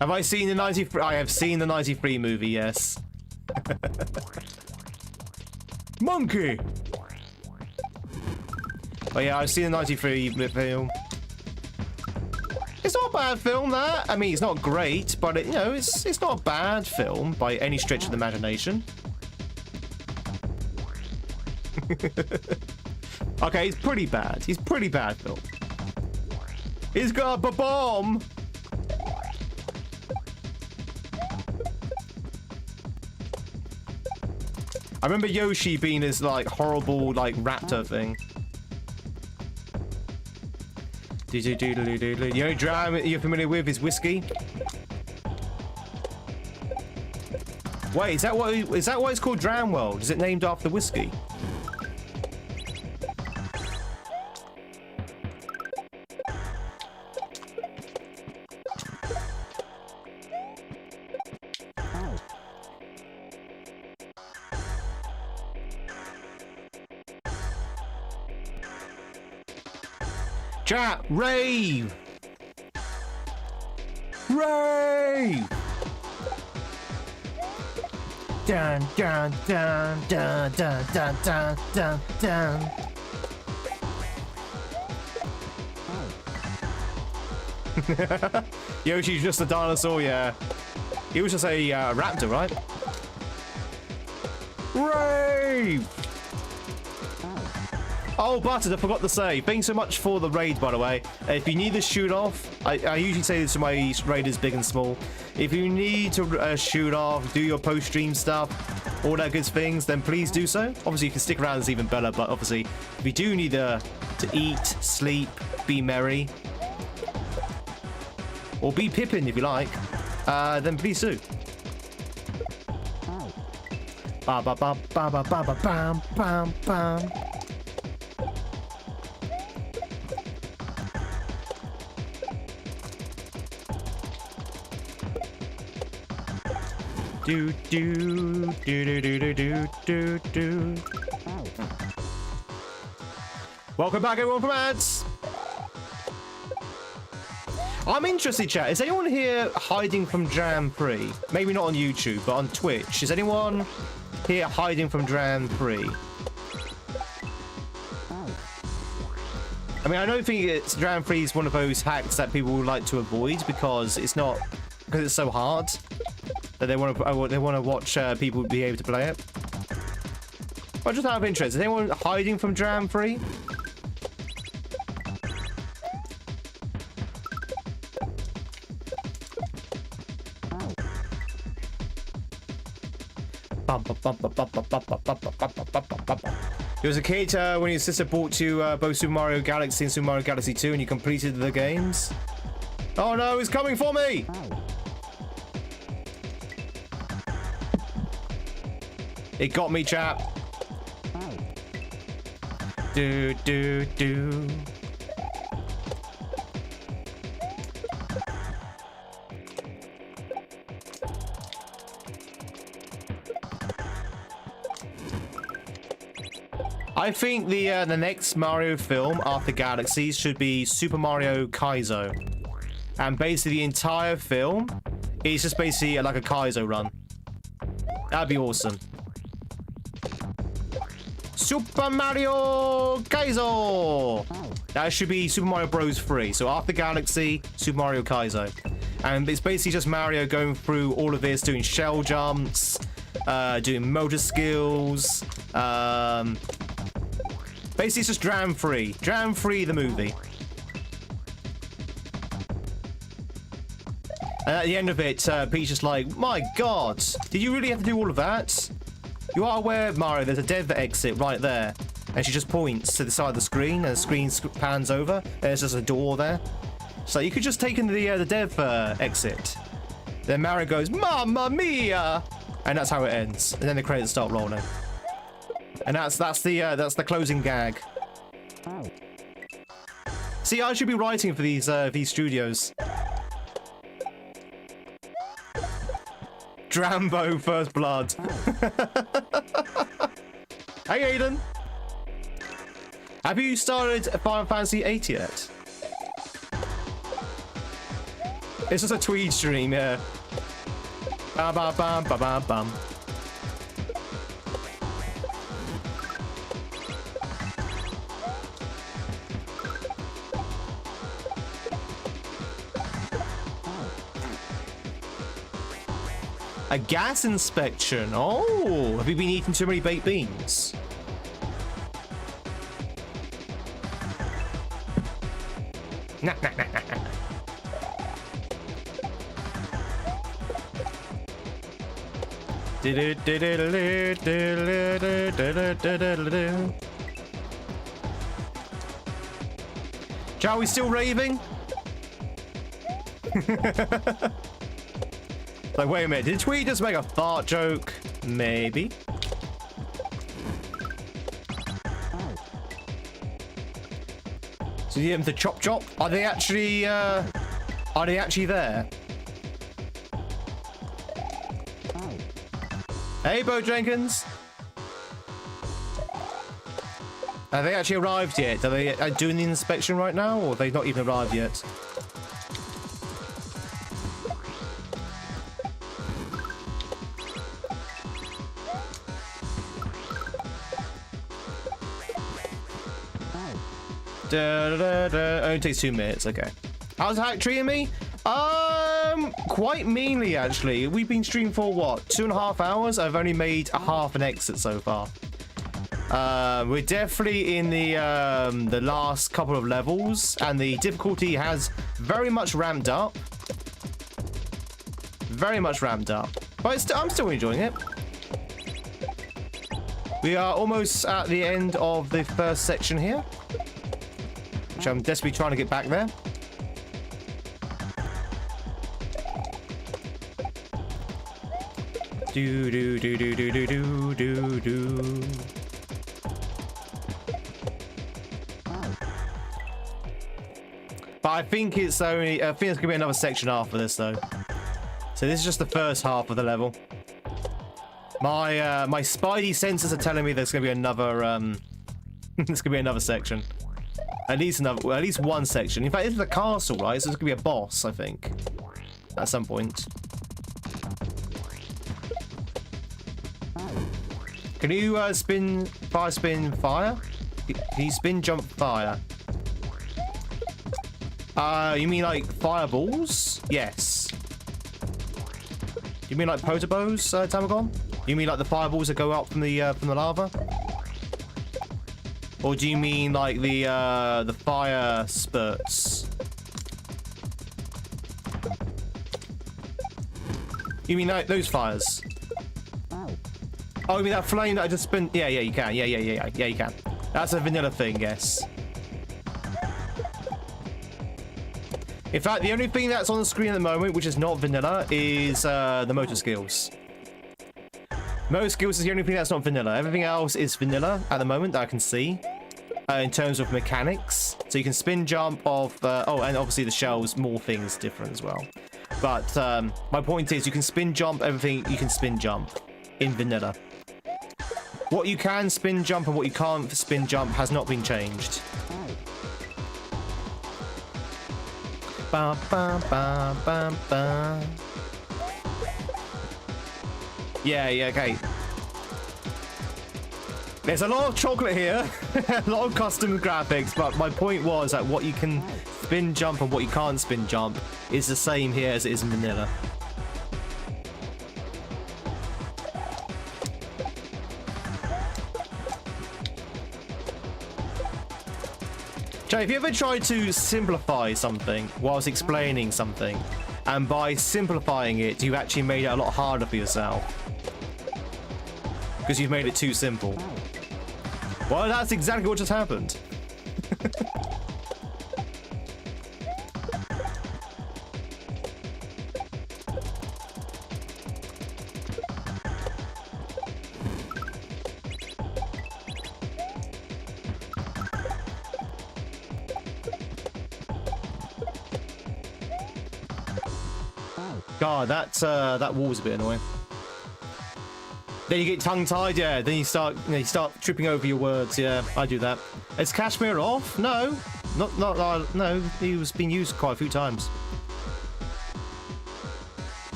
Have I seen the 93? I have seen the 93 movie, yes. Monkey! Oh yeah, I've seen the 93 film. It's not a bad film, that. I mean, it's not great, but it, you know, it's not a bad film by any stretch of the imagination. Okay, he's pretty bad. He's pretty bad film. He's got a bomb. I remember Yoshi being this like horrible like raptor thing. The only dram you're familiar with is whiskey. Wait, is that why it's called Dram World? Is it named after whiskey? Chat, rave! Rave! Dun dun dun dun dun dun dun dun dun. Yoshi's just a dinosaur, yeah. He was just a raptor, right? Rave! Oh, Butters, I forgot to say, thanks so much for the raid, by the way. If you need to shoot off, I usually say this to my raiders, big and small. If you need to shoot off, do your post-stream stuff, all that good things, then please do so. Obviously, you can stick around, it's even better, but obviously, if you do need to eat, sleep, be merry, or be Pippin if you like, then please do. Ba ba ba ba ba ba ba bam bam bam. Do do do do do do do do. Welcome back, everyone, from ads. I'm interested, chat. Is anyone here hiding from Dram 3? Maybe not on YouTube, but on Twitch. Is anyone here hiding from Dram 3? I mean, I don't think it's Dram 3 is one of those hacks that people would like to avoid because it's so hard that they want to watch people be able to play it. But just out of interest, is anyone hiding from Dram 3? He was a kid when his sister bought you both Super Mario Galaxy and Super Mario Galaxy 2 and you completed the games. Oh no, he's coming for me! It got me, chap. Do do do. I think the next Mario film after Galaxies should be Super Mario Kaizo, and basically the entire film is just basically like a Kaizo run. That'd be awesome. Super Mario Kaizo! That should be Super Mario Bros. 3. So after Galaxy, Super Mario Kaizo. And it's basically just Mario going through all of this, doing shell jumps, doing motor skills. Basically it's just Dram 3. Dram 3 the movie. And at the end of it, Peach's just like, my god, did you really have to do all of that? You are aware, Mario, there's a dev exit right there. And she just points to the side of the screen, and the screen pans over, and there's just a door there. So you could just take in the dev exit. Then Mario goes, Mamma Mia! And that's how it ends. And then the credits start rolling. And that's the closing gag. See, I should be writing for these studios. Drambo First Blood. Hey, Aiden. Have you started Final Fantasy VIII yet? It's just a Tweed stream, yeah. Bam, bam, bam, bam, bam, bam. A gas inspection. Oh, have you been eating too many baked beans? Nah, nah, nah, nah. Are we still raving? Like, wait a minute, did Tweed just make a fart joke? Maybe. So you get them to chop chop? Are they actually there? Hey, Bo Jenkins. Have they actually arrived yet? Are they doing the inspection right now, or have they not even arrived yet? Only takes 2 minutes. Okay. How's Hack treating me? Quite meanly actually. We've been streaming for what, 2.5 hours? I've only made a half an exit so far. We're definitely in the last couple of levels, and the difficulty has very much ramped up. Very much ramped up. But I'm still enjoying it. We are almost at the end of the first section here, which I'm desperately trying to get back there. Do do do do do do do do. But I think it's only. I think it's gonna be another section after this though. So this is just the first half of the level. My my spidey senses are telling me there's gonna be another. There's gonna be another section. At least one section. In fact, it's the castle, right? So there's gonna be a boss, I think, at some point. Can you spin fire? Can you spin jump fire? You mean like fireballs? Yes. You mean like potobos, Tamagon? You mean like the fireballs that go up from the lava? Or do you mean like the fire spurts? You mean like those fires? Oh, you mean that flame that I just spin? Yeah, you can. Yeah, you can. That's a vanilla thing, yes. In fact, the only thing that's on the screen at the moment, which is not vanilla, is the motor skills. Motor skills is the only thing that's not vanilla. Everything else is vanilla at the moment that I can see, in terms of mechanics. So you can spin jump off. Oh, and obviously the shells, more things different as well. But my point is, you can spin jump everything. You can spin jump in vanilla. What you can spin jump and what you can't spin jump has not been changed. Ba, ba, ba, ba, ba. Yeah, okay. There's a lot of chocolate here, a lot of custom graphics, but my point was that what you can spin jump and what you can't spin jump is the same here as it is in vanilla. Jay, have you ever tried to simplify something whilst explaining something, and by simplifying it, you've actually made it a lot harder for yourself? Because you've made it too simple. Well, that's exactly what just happened. God, that wall's a bit annoying. Then you get tongue-tied, yeah. Then you start tripping over your words. Yeah, I do that. Is Kashmir off? No, not no. He was being used quite a few times.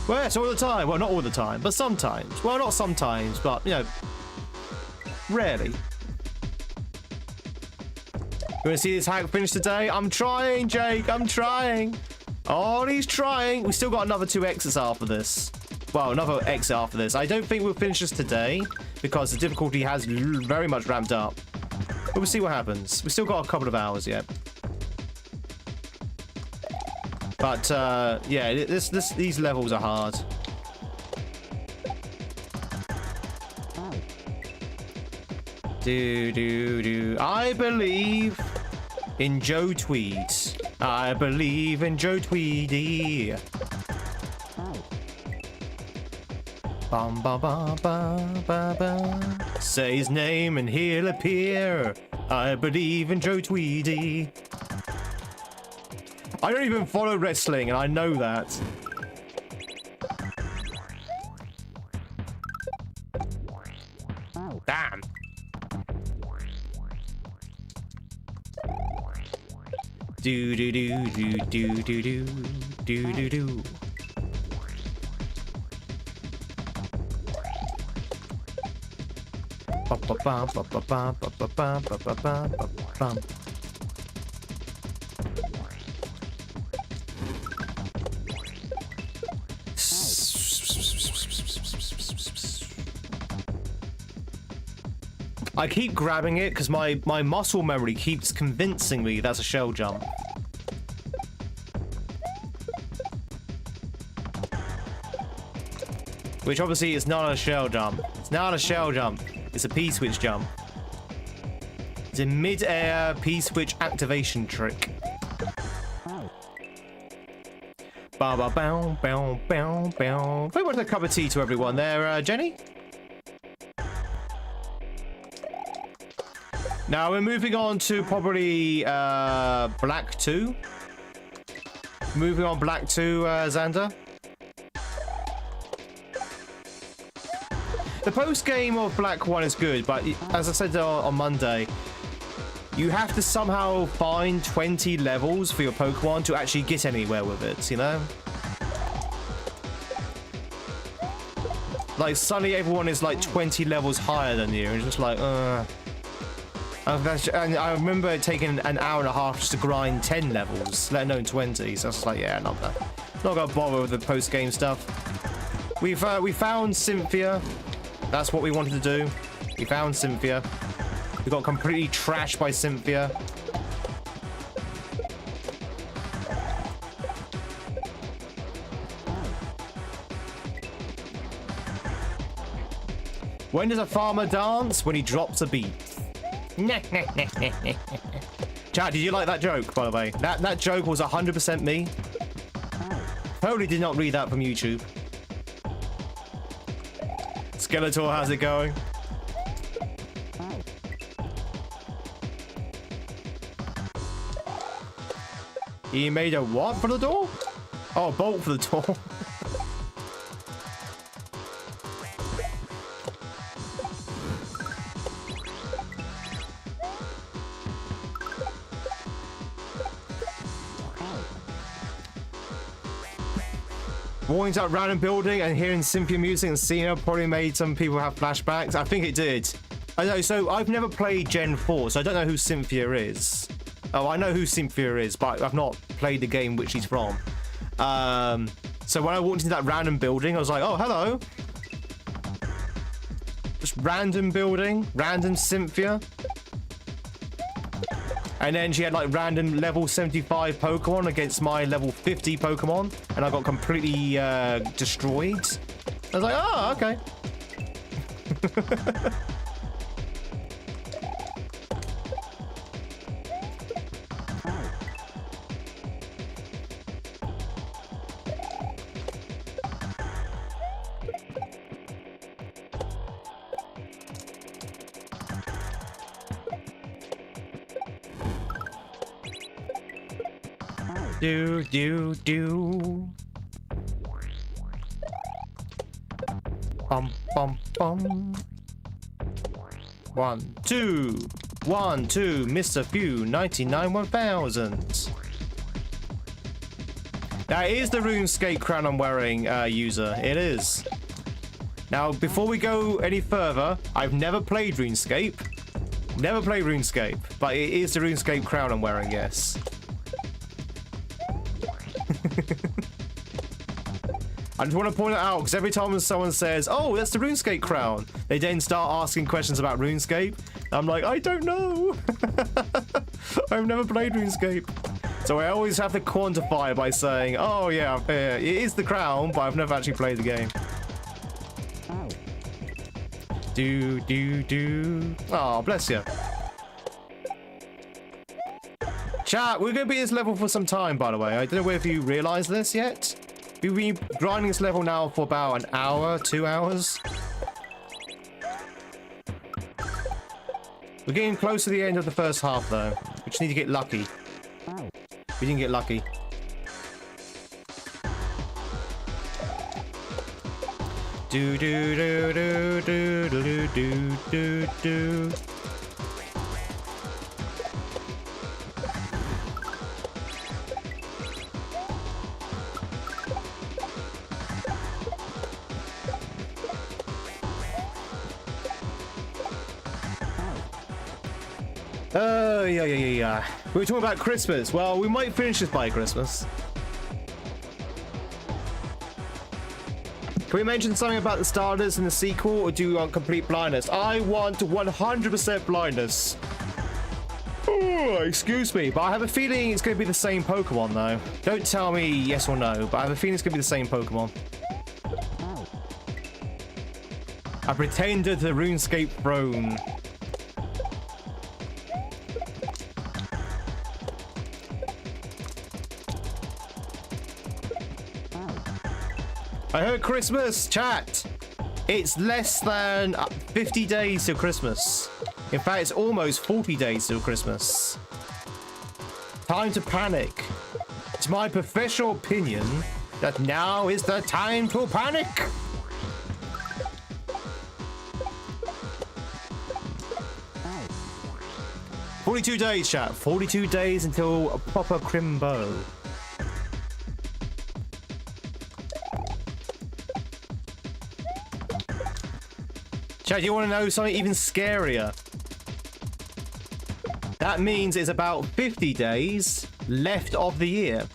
Well, yes, all the time. Well, not all the time, but sometimes. Well, not sometimes, but, you know, rarely. You want to see this hack finish today? I'm trying, Jake. I'm trying. Oh, he's trying. We still got another 2 exits after this. Well, another exit after this. I don't think we'll finish this today because the difficulty has very much ramped up. But we'll see what happens. We've still got a couple of hours yet. But, yeah, these levels are hard. I believe in Joe Tweed. I believe in Joe Tweedy. Bum ba ba ba ba ba. Say his name and he'll appear. I believe in Joe Tweedy. I don't even follow wrestling, and I know that. Damn. Do do do do do do do do do do. Ba ba ba ba ba ba ba ba ba ba ba ba ba. I keep grabbing it because my muscle memory keeps convincing me that's a shell jump. Which obviously is not a shell jump. It's not a shell jump. It's a P-switch jump. It's a mid-air P-switch activation trick. Ba ba bow bow bow bow. Very much a cup of tea to everyone there, Jenny. Now we're moving on to probably Black 2. Moving on Black 2, Xander. The post game of Black 1 is good, but as I said on Monday, you have to somehow find 20 levels for your Pokemon to actually get anywhere with it, you know? Like suddenly everyone is like 20 levels higher than you, and it's just like, And I remember it taking an hour and a half just to grind 10 levels, let alone 20. So I was like, yeah, not gonna bother with the post-game stuff. We found Cynthia. That's what we wanted to do. We found Cynthia. We got completely trashed by Cynthia. When does a farmer dance? When he drops a beat. Chat, did you like that joke, by the way? That joke was 100% me. Totally did not read that from YouTube. Skeletor, how's it going? He made a what for the door? Oh, a bolt for the door. Walking to that random building and hearing Cynthia music and seeing her probably made some people have flashbacks. I think it did. I know, so I've never played Gen 4, so I don't know who Cynthia is. Oh, I know who Cynthia is, but I've not played the game which she's from. So when I walked into that random building, I was like, oh, hello. Just random building, random Cynthia. And then she had like random level 75 Pokemon against my level 50 Pokemon. And I got completely destroyed. I was like, oh, okay. Do. Bum, bum, bum. 1, 2. 1, 2. Mr. Few, 99 1000. That is the RuneScape crown I'm wearing, user. It is. Now, before we go any further, I've never played RuneScape. Never played RuneScape, but it is the RuneScape crown I'm wearing, yes. I just want to point it out, because every time someone says, oh, that's the RuneScape crown, they then start asking questions about RuneScape. I'm like, I don't know. I've never played RuneScape. So I always have to quantify by saying, oh yeah, it is the crown, but I've never actually played the game. Oh, bless you. Chat, we're going to be at this level for some time, by the way. I don't know whether you realise this yet. We've been grinding this level now for about an hour, 2 hours. We're getting close to the end of the first half, though. We just need to get lucky. We didn't get lucky. Do do do do do do do do do. Yeah. We were talking about Christmas. Well, we might finish this by Christmas. Can we mention something about the starters in the sequel, or do you want complete blindness? I want 100% blindness. Oh, excuse me, but I have a feeling it's going to be the same Pokemon, though. Don't tell me yes or no, but I have a feeling it's going to be the same Pokemon. I pretended the RuneScape throne. I heard Christmas, chat. It's less than 50 days till Christmas. In fact, it's almost 40 days till Christmas. Time to panic. It's my professional opinion that now is the time to panic. Oh. 42 days, chat. 42 days until a proper Crimbo. Chat, do you want to know something even scarier? That means it's about 50 days left of the year.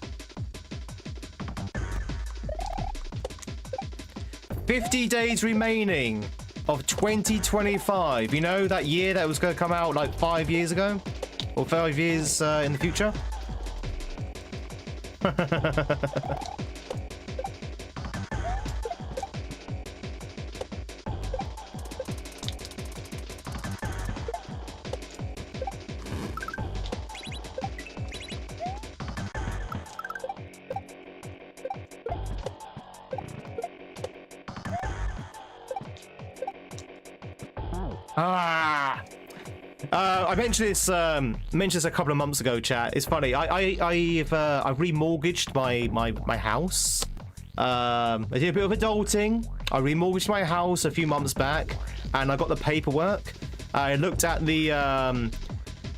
50 days remaining of 2025. You know, that year that was going to come out like 5 years ago? Or 5 years in the future? I mentioned this a couple of months ago, chat. It's funny. I've remortgaged my house. I did a bit of adulting. I remortgaged my house a few months back, and I got the paperwork. I looked at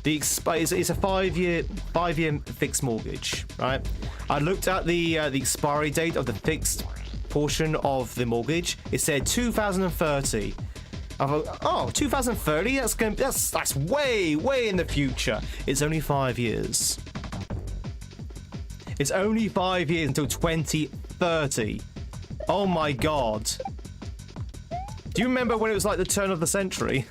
it's a 5 year fixed mortgage, right? I looked at the expiry date of the fixed portion of the mortgage. It said 2030. I thought, oh, 2030? That's way in the future. It's only 5 years. It's only 5 years until 2030. Oh my god. Do you remember when it was like the turn of the century?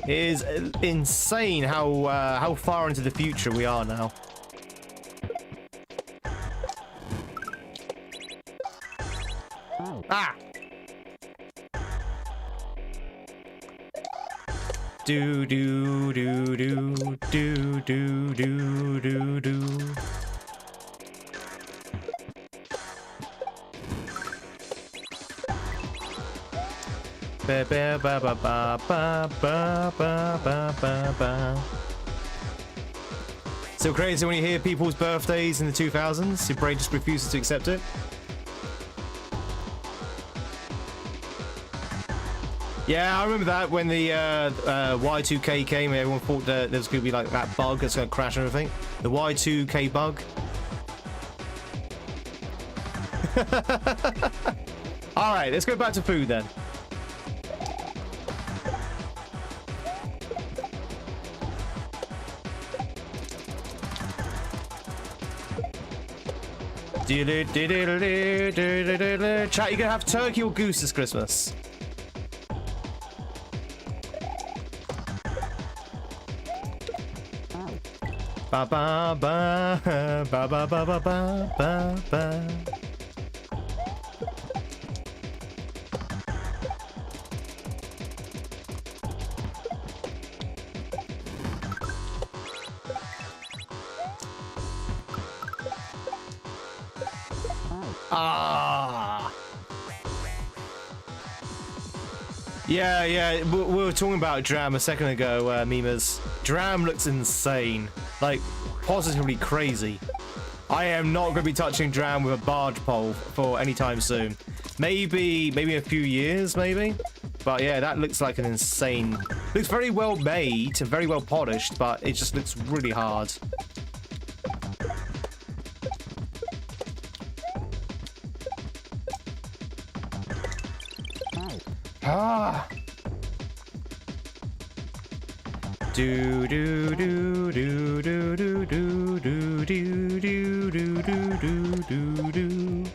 It is insane how far into the future we are now. Ah! Do do do do do do do do do. Ba ba ba ba ba ba ba ba ba ba. So crazy when you hear people's birthdays in the 2000s, your brain just refuses to accept it. Yeah, I remember that when the Y2K came, everyone thought that there was going to be like that bug that's going to crash and everything. The Y2K bug. All right, let's go back to food then. Chat, you gonna have turkey or goose this Christmas? Ba ba ba ba ba ba ba ba ba ba. Ah. Yeah. We were talking about Dram a second ago, memers. Dram looks insane. Like, positively crazy. I am not going to be touching Dram with a barge pole for any time soon. Maybe a few years, maybe. But yeah, that looks like an insane... Looks very well made and very well polished, but it just looks really hard. Ah. Do do do do do do do do do do do do do do.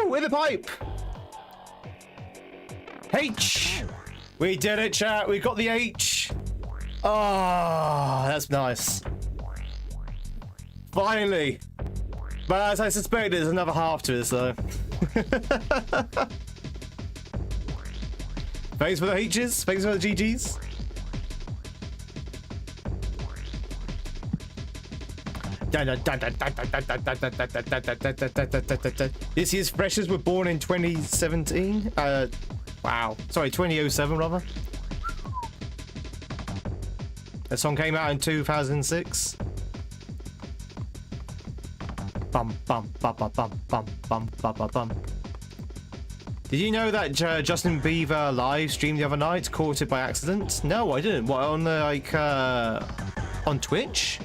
With a pipe. H. We did it, chat. We got the H. Oh, that's nice. Finally. But as I suspect, there's another half to this, though. Thanks for the H's. Thanks for the GG's. This year's freshers were born in 2017. Wow. Sorry, 2007 rather. The song came out in 2006. Bum bum bum bum bum bum bum bum bum. Did you know that Justin Bieber live streamed the other night? Caught it by accident? No, I didn't. What, on on Twitch?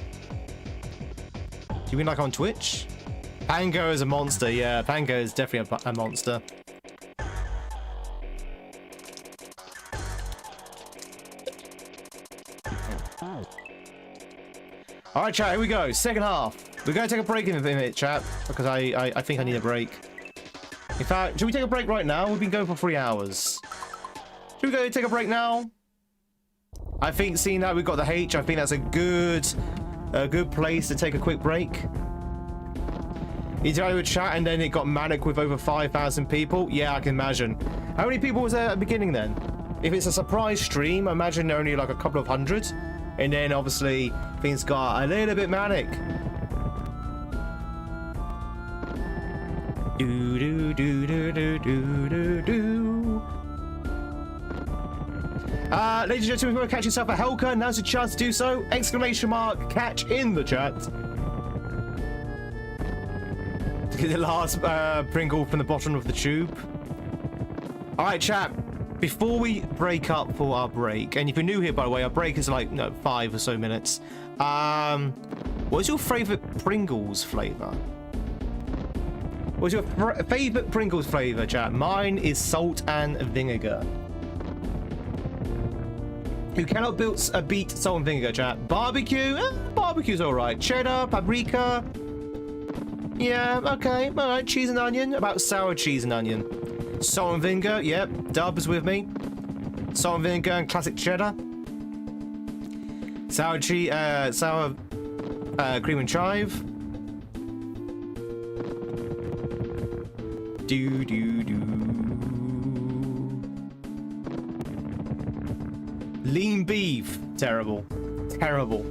You mean like on Twitch? Pango is a monster, yeah. Pango is definitely a monster. Alright, chat, here we go. Second half. We're going to take a break in a minute, chat, because I think I need a break. In fact, should we take a break right now? We've been going for 3 hours. Should we go take a break now? I think, seeing that we've got the H, I think that's a good place to take a quick break. You tried to chat and then it got manic with over 5,000 people. Yeah, I can imagine. How many people was there at the beginning then? If it's a surprise stream, I imagine only like a couple of hundred. And then obviously things got a little bit manic. Do do do do do do do do. Ladies and gentlemen, if you want to catch yourself a Helka, now's your chance to do so. Exclamation mark, catch in the chat. Get the last Pringle from the bottom of the tube. Alright, chat. Before we break up for our break, and if you're new here, by the way, our break is like, 5 or so minutes. What's your favourite Pringles flavour? What's your favourite Pringles flavour, chat? Mine is salt and vinegar. You cannot beat salt and vinegar, chat. Barbecue? Barbecue's alright. Cheddar, paprika. Yeah, okay. Alright, cheese and onion. About sour cheese and onion. Salt and vinegar, yep. Dubs with me. Salt and vinegar and classic cheddar. Sour cream and chive. Do do do. Lean beef. Terrible. Terrible.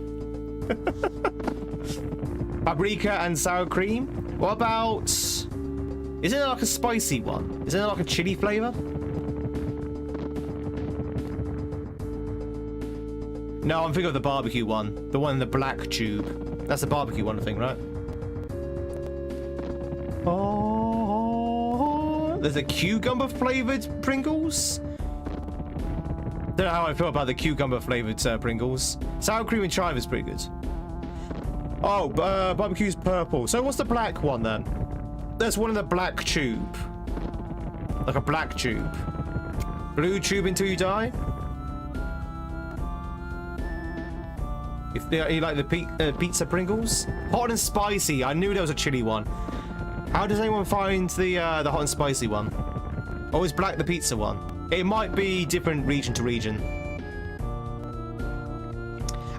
Paprika and sour cream. What about... Isn't it like a spicy one? Isn't it like a chili flavour? No, I'm thinking of the barbecue one. The one in the black tube. That's the barbecue one, I think, right? Oh, there's a cucumber flavoured Pringles? Don't know how I feel about the cucumber flavoured Pringles. Sour cream and chive is pretty good. Oh, barbecue's purple. So what's the black one then? There's one in the black tube. Like a black tube. Blue tube until you die? If you like the pizza Pringles? Hot and spicy. I knew there was a chili one. How does anyone find the hot and spicy one? Oh, is black the pizza one? It might be different region to region.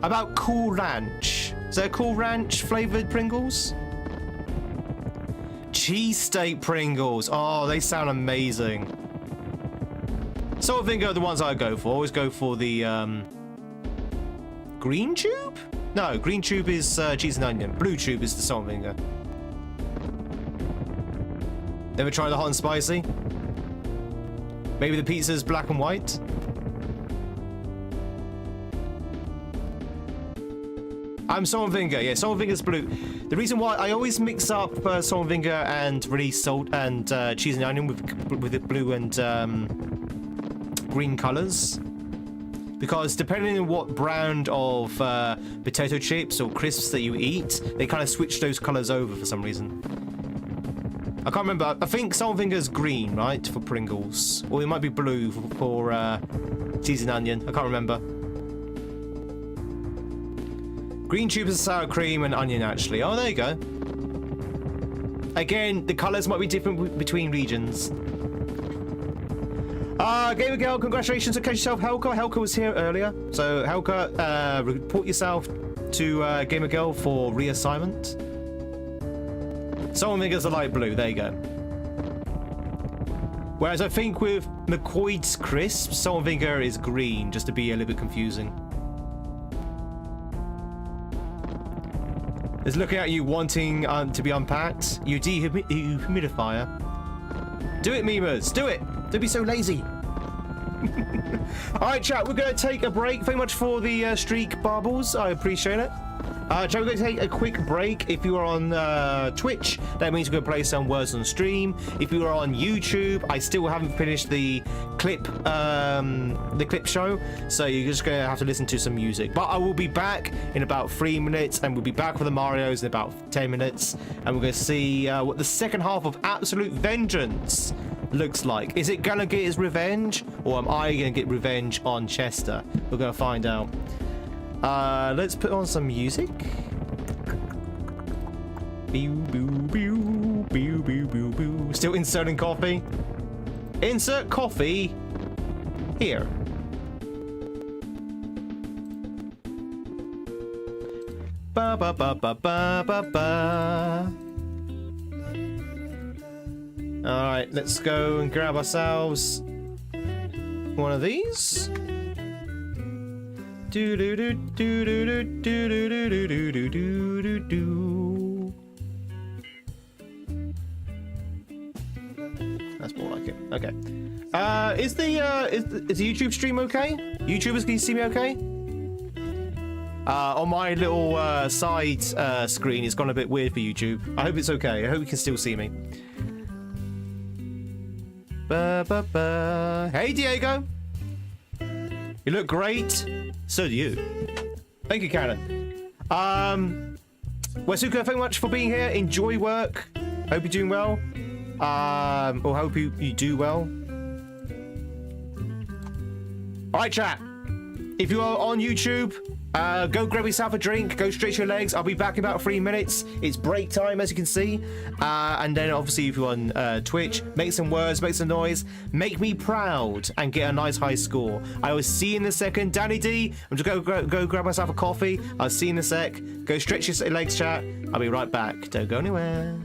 About Cool Ranch. Is there Cool Ranch flavored Pringles? Cheesesteak Pringles. Oh, they sound amazing. Salt and vinegar are the ones I go for. I always go for the green tube? No, green tube is cheese and onion. Blue tube is the salt and vinegar. Never tried the hot and spicy? Maybe the pizza's black and white? Salt and vinegar. Yeah, salt and vinegar's blue. The reason why I always mix up salt and vinegar and really salt and cheese and onion with the blue and green colors, because depending on what brand of potato chips or crisps that you eat, they kind of switch those colors over for some reason. I can't remember. I think salt and vinegar is green, right, for Pringles, or it might be blue for cheese and onion. I can't remember. Green tubes are sour cream and onion, actually. Oh, there you go. Again, the colors might be different between regions. Gamer Girl, congratulations on catching yourself, Helka. Helka was here earlier. So, Helka, report yourself to Gamer Girl for reassignment. Salt and vinegar's a light blue. There you go. Whereas I think with McCoy's crisps, salt and vinegar is green, just to be a little bit confusing. It's looking at you wanting to be unpacked. You dehumidifier. Do it, Memes. Do it. Don't be so lazy. All right, chat. We're going to take a break. Thank you much for the streak, Barbles. I appreciate it. Chat, we're going to take a quick break. If you are on Twitch, that means we're going to play some words on stream. If you are on YouTube, I still haven't finished the clip show, so you're just going to have to listen to some music. But I will be back in about 3 minutes, and we'll be back for the Marios in about 10 minutes, and we're going to see what the second half of Absolute Vengeance looks like. Is it gonna get his revenge, or am I gonna get revenge on Chester? We're gonna find out. Let's put on some music. Still inserting coffee. Insert coffee here. Ba ba ba ba ba ba ba. All right, let's go and grab ourselves one of these. Do do do do do do do do do do do do do. That's more like it. Okay. Is the YouTube stream okay? YouTubers, can you see me okay? On my little side screen, it's gone a bit weird for YouTube. I hope it's okay. I hope you can still see me. Ba, ba, ba. Hey, Diego. You look great. So do you. Thank you, Karen. Wesuka, thank you much for being here. Enjoy work. Hope you're doing well. Or hope you do well. Alright, chat. If you are on YouTube, go grab yourself a drink, go stretch your legs. I'll be back in about 3 minutes. It's break time, as you can see. And then obviously if you're on Twitch, make some words, make some noise, make me proud and get a nice high score. I will see you in a second. Danny D, I'm just go grab myself a coffee. I'll see you in a sec. Go stretch your legs, chat. I'll be right back. Don't go anywhere.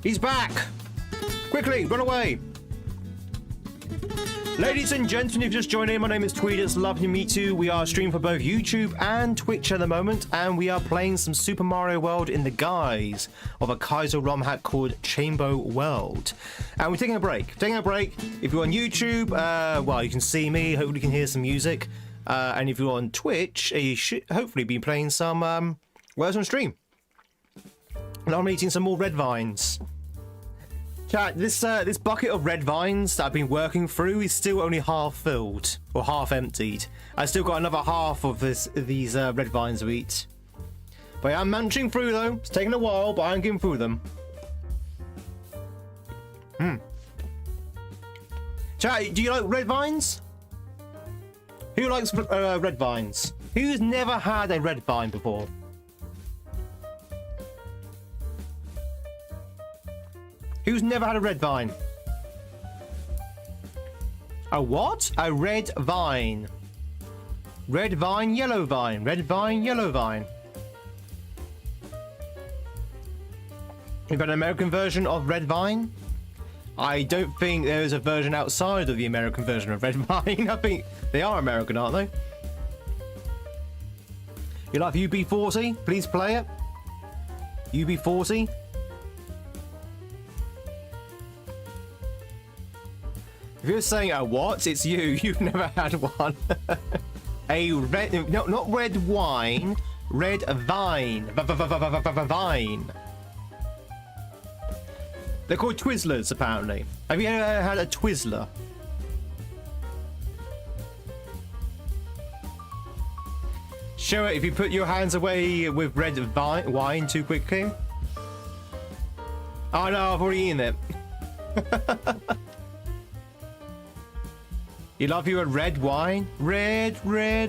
He's back! Quickly, run away! Ladies and gentlemen, if you just joined in, my name is Tweed. It's lovely to meet you. We are streaming for both YouTube and Twitch at the moment, and we are playing some Super Mario World in the guise of a kaizo ROM hack called Chamber World. And we're taking a break. If you're on YouTube, well, you can see me. Hopefully you can hear some music. And if you're on Twitch, you should hopefully be playing some words on stream. And I'm eating some more red vines. Chat, this bucket of red vines that I've been working through is still only half filled or half emptied. I still got another half of these red vines to eat. But I'm managing through though. It's taking a while, but I'm getting through them. Chat, do you like red vines? Who likes red vines? Who's never had a red vine before? Who's never had a red vine? A what? A red vine. Red vine, yellow vine. Red vine, yellow vine. You've got an American version of red vine? I don't think there is a version outside of the American version of red vine. I think they are American, aren't they? You like UB40? Please play it. UB40. If you're saying a what, it's you. You've never had one. A red, no, not red wine, red vine. Vine. They're called Twizzlers, apparently. Have you ever had a Twizzler? Show it if you put your hands away with red wine too quickly. Oh no, I've already eaten it. You love you a red wine? Red vine.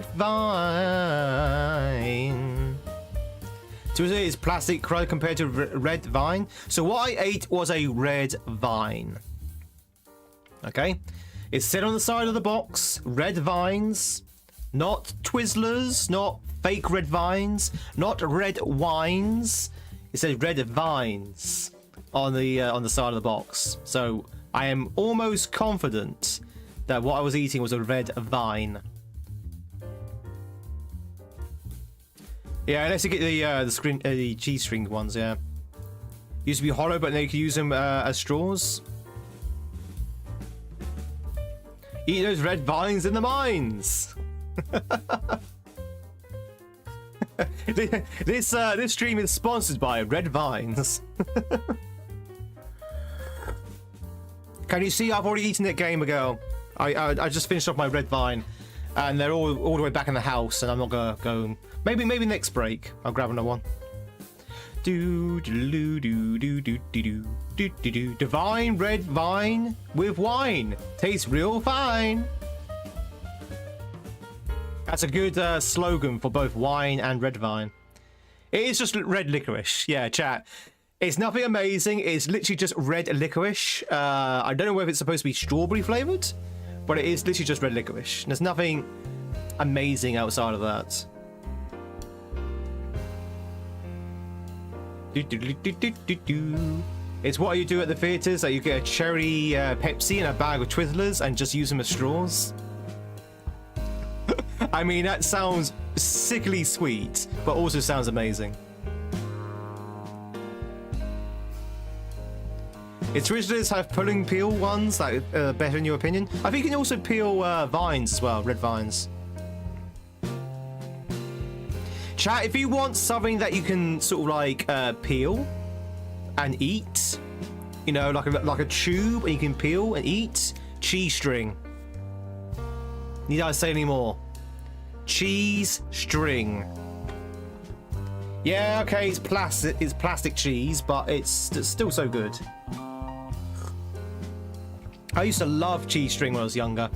So it's plastic compared to red vine. So what I ate was a red vine. Okay. It said on the side of the box, red vines, not Twizzlers, not fake red vines, not red wines. It says red vines on the side of the box. So I am almost confident that what I was eating was a red vine. Yeah, unless you get the cheese string ones, yeah. Used to be hollow, but now you can use them as straws. Eat those red vines in the mines. This stream is sponsored by Red Vines. Can you see? I've already eaten it game ago. I just finished off my red vine, and they're all the way back in the house, and I'm not gonna go. Maybe next break I'll grab another one. Divine red vine with wine tastes real fine. That's a good slogan for both wine and red vine. It is just red licorice. Yeah, chat. It's nothing amazing. It's literally just red licorice. I don't know whether it's supposed to be strawberry flavored, but it is literally just red licorice. There's nothing amazing outside of that. It's what you do at the theaters, that you get a cherry Pepsi and a bag of Twizzlers and just use them as straws. I mean, that sounds sickly sweet, but also sounds amazing. If Twizzlers have pulling peel ones that are better in your opinion, I think you can also peel vines as well, red vines. Chat, if you want something that you can sort of like peel and eat, you know, like a tube, and you can peel and eat, cheese string. Need I say any more? Cheese string. Yeah, okay, it's plastic cheese, but it's still so good. I used to love cheese string when I was younger.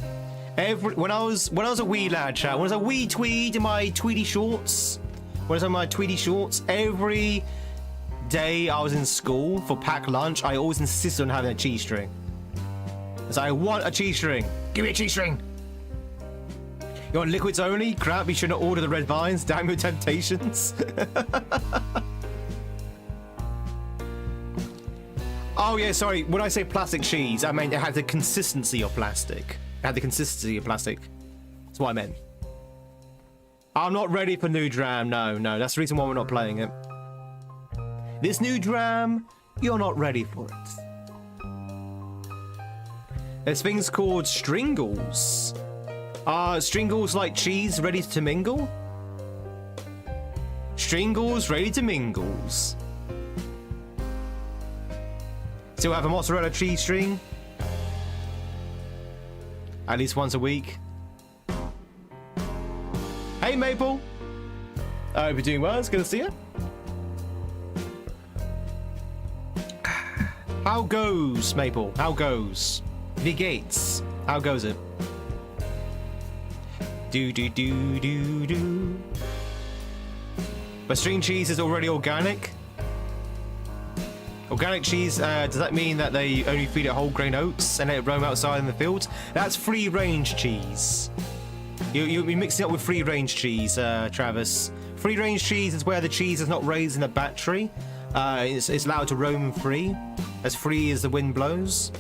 When I was a wee lad, chat, when I was a wee tweed in my tweedy shorts, every day I was in school for packed lunch, I always insisted on having a cheese string. So I want a cheese string. Give me a cheese string. You want liquids only? Crap, you shouldn't order the red vines. Damn your temptations. Oh yeah, sorry. When I say plastic cheese, I mean it had the consistency of plastic. It had the consistency of plastic. That's what I meant. I'm not ready for new dram. No, no. That's the reason why we're not playing it. This new dram, you're not ready for it. There's things called stringles. Are stringles like cheese ready to mingle? Stringles ready to mingles. Still have a mozzarella cheese string. At least once a week. Hey Maple. I hope you're doing well. It's good to see you. How goes, Maple? How goes? The Gates. How goes it? Do do do do do. But string cheese is already organic. Organic cheese, does that mean that they only feed it whole grain oats and let it roam outside in the field? That's free range cheese. You'll be mixing it up with free range cheese, Travis. Free range cheese is where the cheese is not raised in a battery. It's allowed to roam free as the wind blows.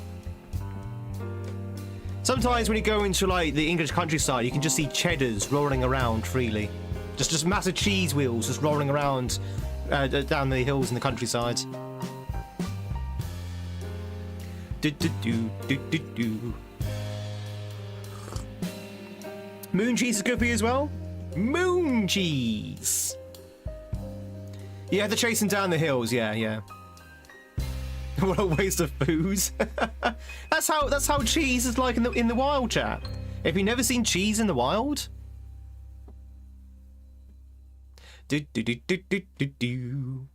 Sometimes when you go into like the English countryside, you can just see cheddars rolling around freely. Just massive cheese wheels just rolling around down the hills in the countryside. Do, do, do, do, do, do. Moon cheese is good for you as well. Moon cheese. Yeah, they're chasing down the hills. Yeah, yeah. What a waste of food. That's how cheese is like in the wild, chat. Have you never seen cheese in the wild? Do do do do do do do.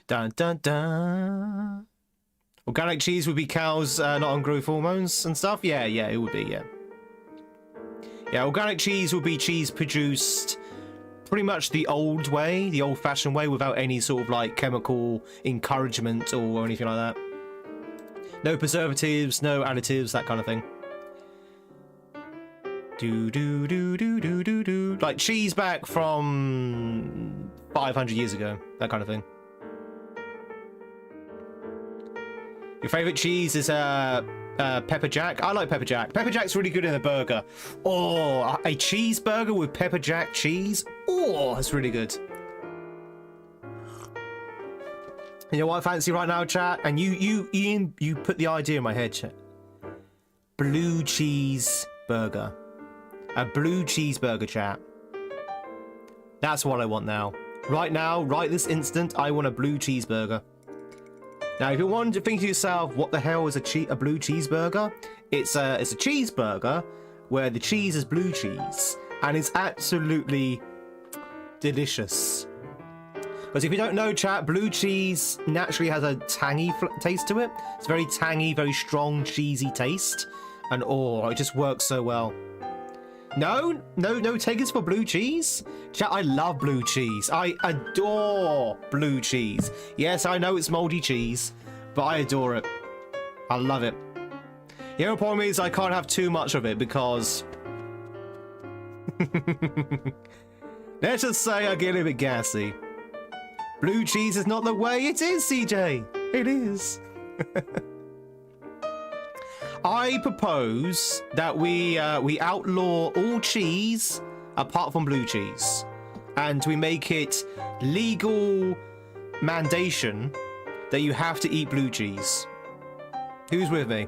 Dun dun dun. Organic cheese would be cows not on growth hormones and stuff. Yeah, yeah, it would be. Yeah. Yeah, organic cheese would be cheese produced pretty much the old way, the old-fashioned way, without any sort of like chemical encouragement or anything like that. No preservatives, no additives, that kind of thing. Do do do do do do do. Like cheese back from 500 years ago, that kind of thing. Your favourite cheese is pepper jack? I like pepper jack. Pepper jack's really good in a burger. Oh, a cheeseburger with pepper jack cheese? Oh, that's really good. You know what I fancy right now, chat? And Ian, you put the idea in my head, chat. Blue cheese burger. A blue cheeseburger, chat. That's what I want now. Right now, right this instant, I want a blue cheeseburger. Now, if you want to think to yourself, what the hell is a blue cheeseburger? It's a cheeseburger where the cheese is blue cheese, and it's absolutely delicious. Because if you don't know, chat, blue cheese naturally has a tangy taste to it. It's very tangy, very strong, cheesy taste, and oh, it just works so well. No takers for blue cheese? Chat, I love blue cheese. I adore blue cheese. Yes, I know it's moldy cheese, but I adore it. I love it. The only problem is I can't have too much of it because... Let's just say I get a bit gassy. Blue cheese is not the way it is, CJ. It is. I propose that we outlaw all cheese apart from blue cheese, and we make it legal mandation that you have to eat blue cheese. Who's with me?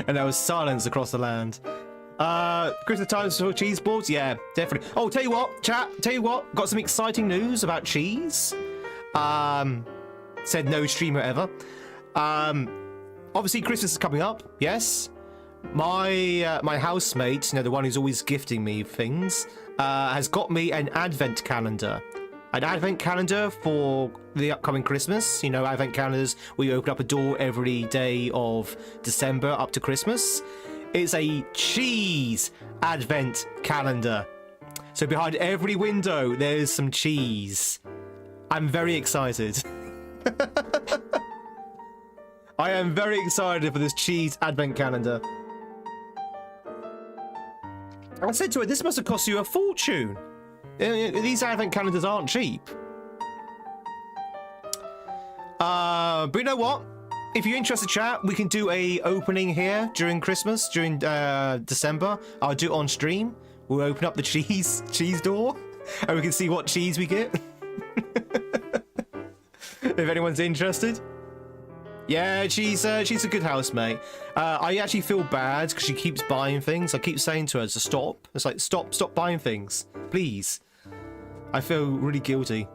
And there was silence across the land. Christmas times for cheese boards? Yeah, definitely. Oh, tell you what, chat, got some exciting news about cheese. Said no streamer ever. Obviously Christmas is coming up, yes. My housemate, you know, the one who's always gifting me things, has got me an advent calendar. An advent calendar for the upcoming Christmas. You know, advent calendars where you open up a door every day of December up to Christmas. It's a cheese advent calendar. So behind every window, there's some cheese. I'm very excited. I am very excited for this cheese advent calendar. I said to her, this must have cost you a fortune. These advent calendars aren't cheap. But you know what? If you're interested, chat, we can do a opening here during Christmas, during December. I'll do it on stream. We'll open up the cheese door, and we can see what cheese we get. If anyone's interested. Yeah, she's a good housemate. I actually feel bad because she keeps buying things. I keep saying to her to stop. It's like, stop buying things, please. I feel really guilty.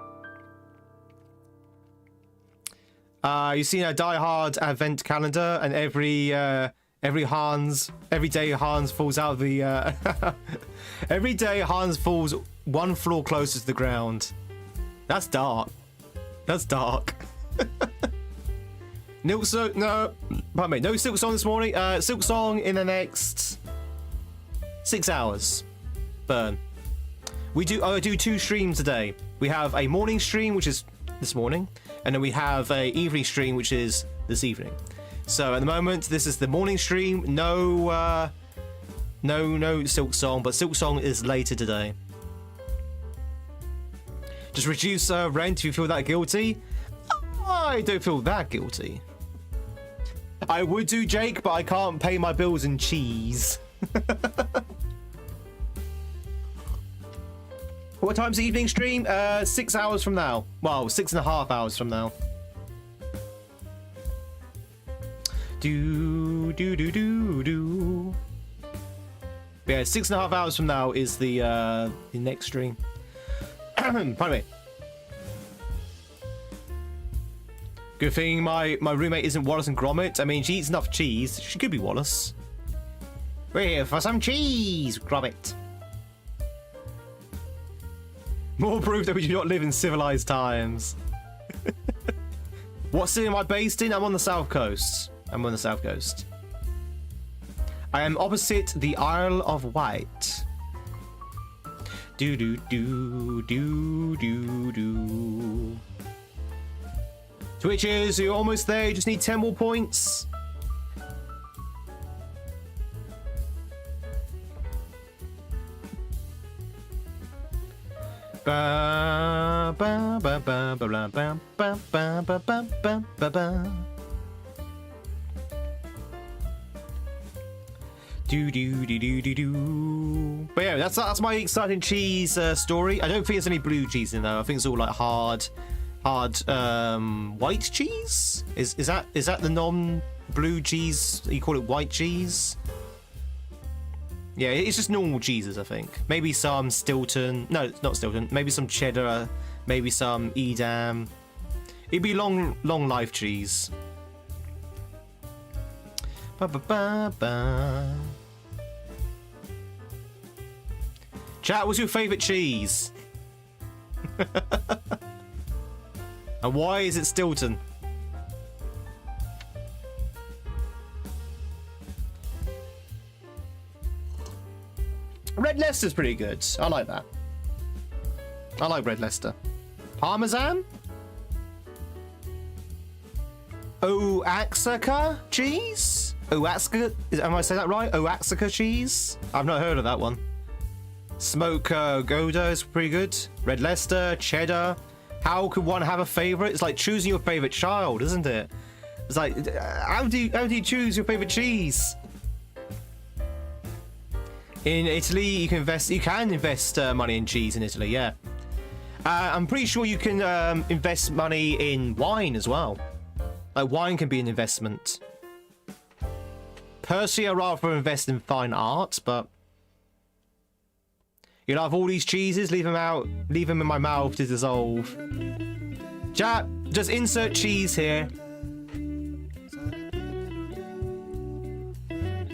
You've seen a Die Hard advent calendar, and every day Hans falls out of the every day Hans falls one floor closer to the ground. That's dark. That's dark. No Silk Song this morning. Silk Song in the next 6 hours. Burn. I do 2 streams a day. We have a morning stream, which is this morning, and then we have a evening stream, which is this evening. So at the moment, this is the morning stream. No Silk Song, but Silk Song is later today. Just reduce rent if you feel that guilty. I don't feel that guilty. I would do, Jake, but I can't pay my bills in cheese. What time's the evening stream? 6 hours from now. Well, 6.5 hours from now. Do. Yeah, 6.5 hours from now is the next stream. Pardon me. Good thing my roommate isn't Wallace and Gromit. I mean, she eats enough cheese. She could be Wallace. We're here for some cheese, Gromit. More proof that we do not live in civilized times. What city am I based in? I'm on the south coast. I am opposite the Isle of Wight. Do. Twitches, you're almost there. You just need 10 more points. Ba ba ba ba ba ba ba ba ba ba ba ba. Do. But yeah, that's my exciting cheese story. I don't think there's any blue cheese in there. I think it's all like hard white cheese. Is that the non-blue cheese? You call it white cheese? Yeah, it's just normal cheeses, I think. Maybe some Stilton. No, it's not Stilton. Maybe some cheddar. Maybe some Edam. It'd be long life cheese. Ba ba ba ba. Chat, what's your favourite cheese? And why is it Stilton? Red Leicester's pretty good. I like that. I like Red Leicester. Parmesan? Oaxaca cheese? Oaxaca? Am I saying that right? Oaxaca cheese? I've not heard of that one. Smoke Gouda is pretty good. Red Leicester, cheddar. How could one have a favorite? It's like choosing your favorite child, isn't it? It's like, how do you choose your favorite cheese? In Italy, you can invest money in cheese in Italy. Yeah, I'm pretty sure you can invest money in wine as well. Like, wine can be an investment. Personally, I'd rather invest in fine art, but you'll have all these cheeses, leave them in my mouth to dissolve. Chat, just insert cheese here.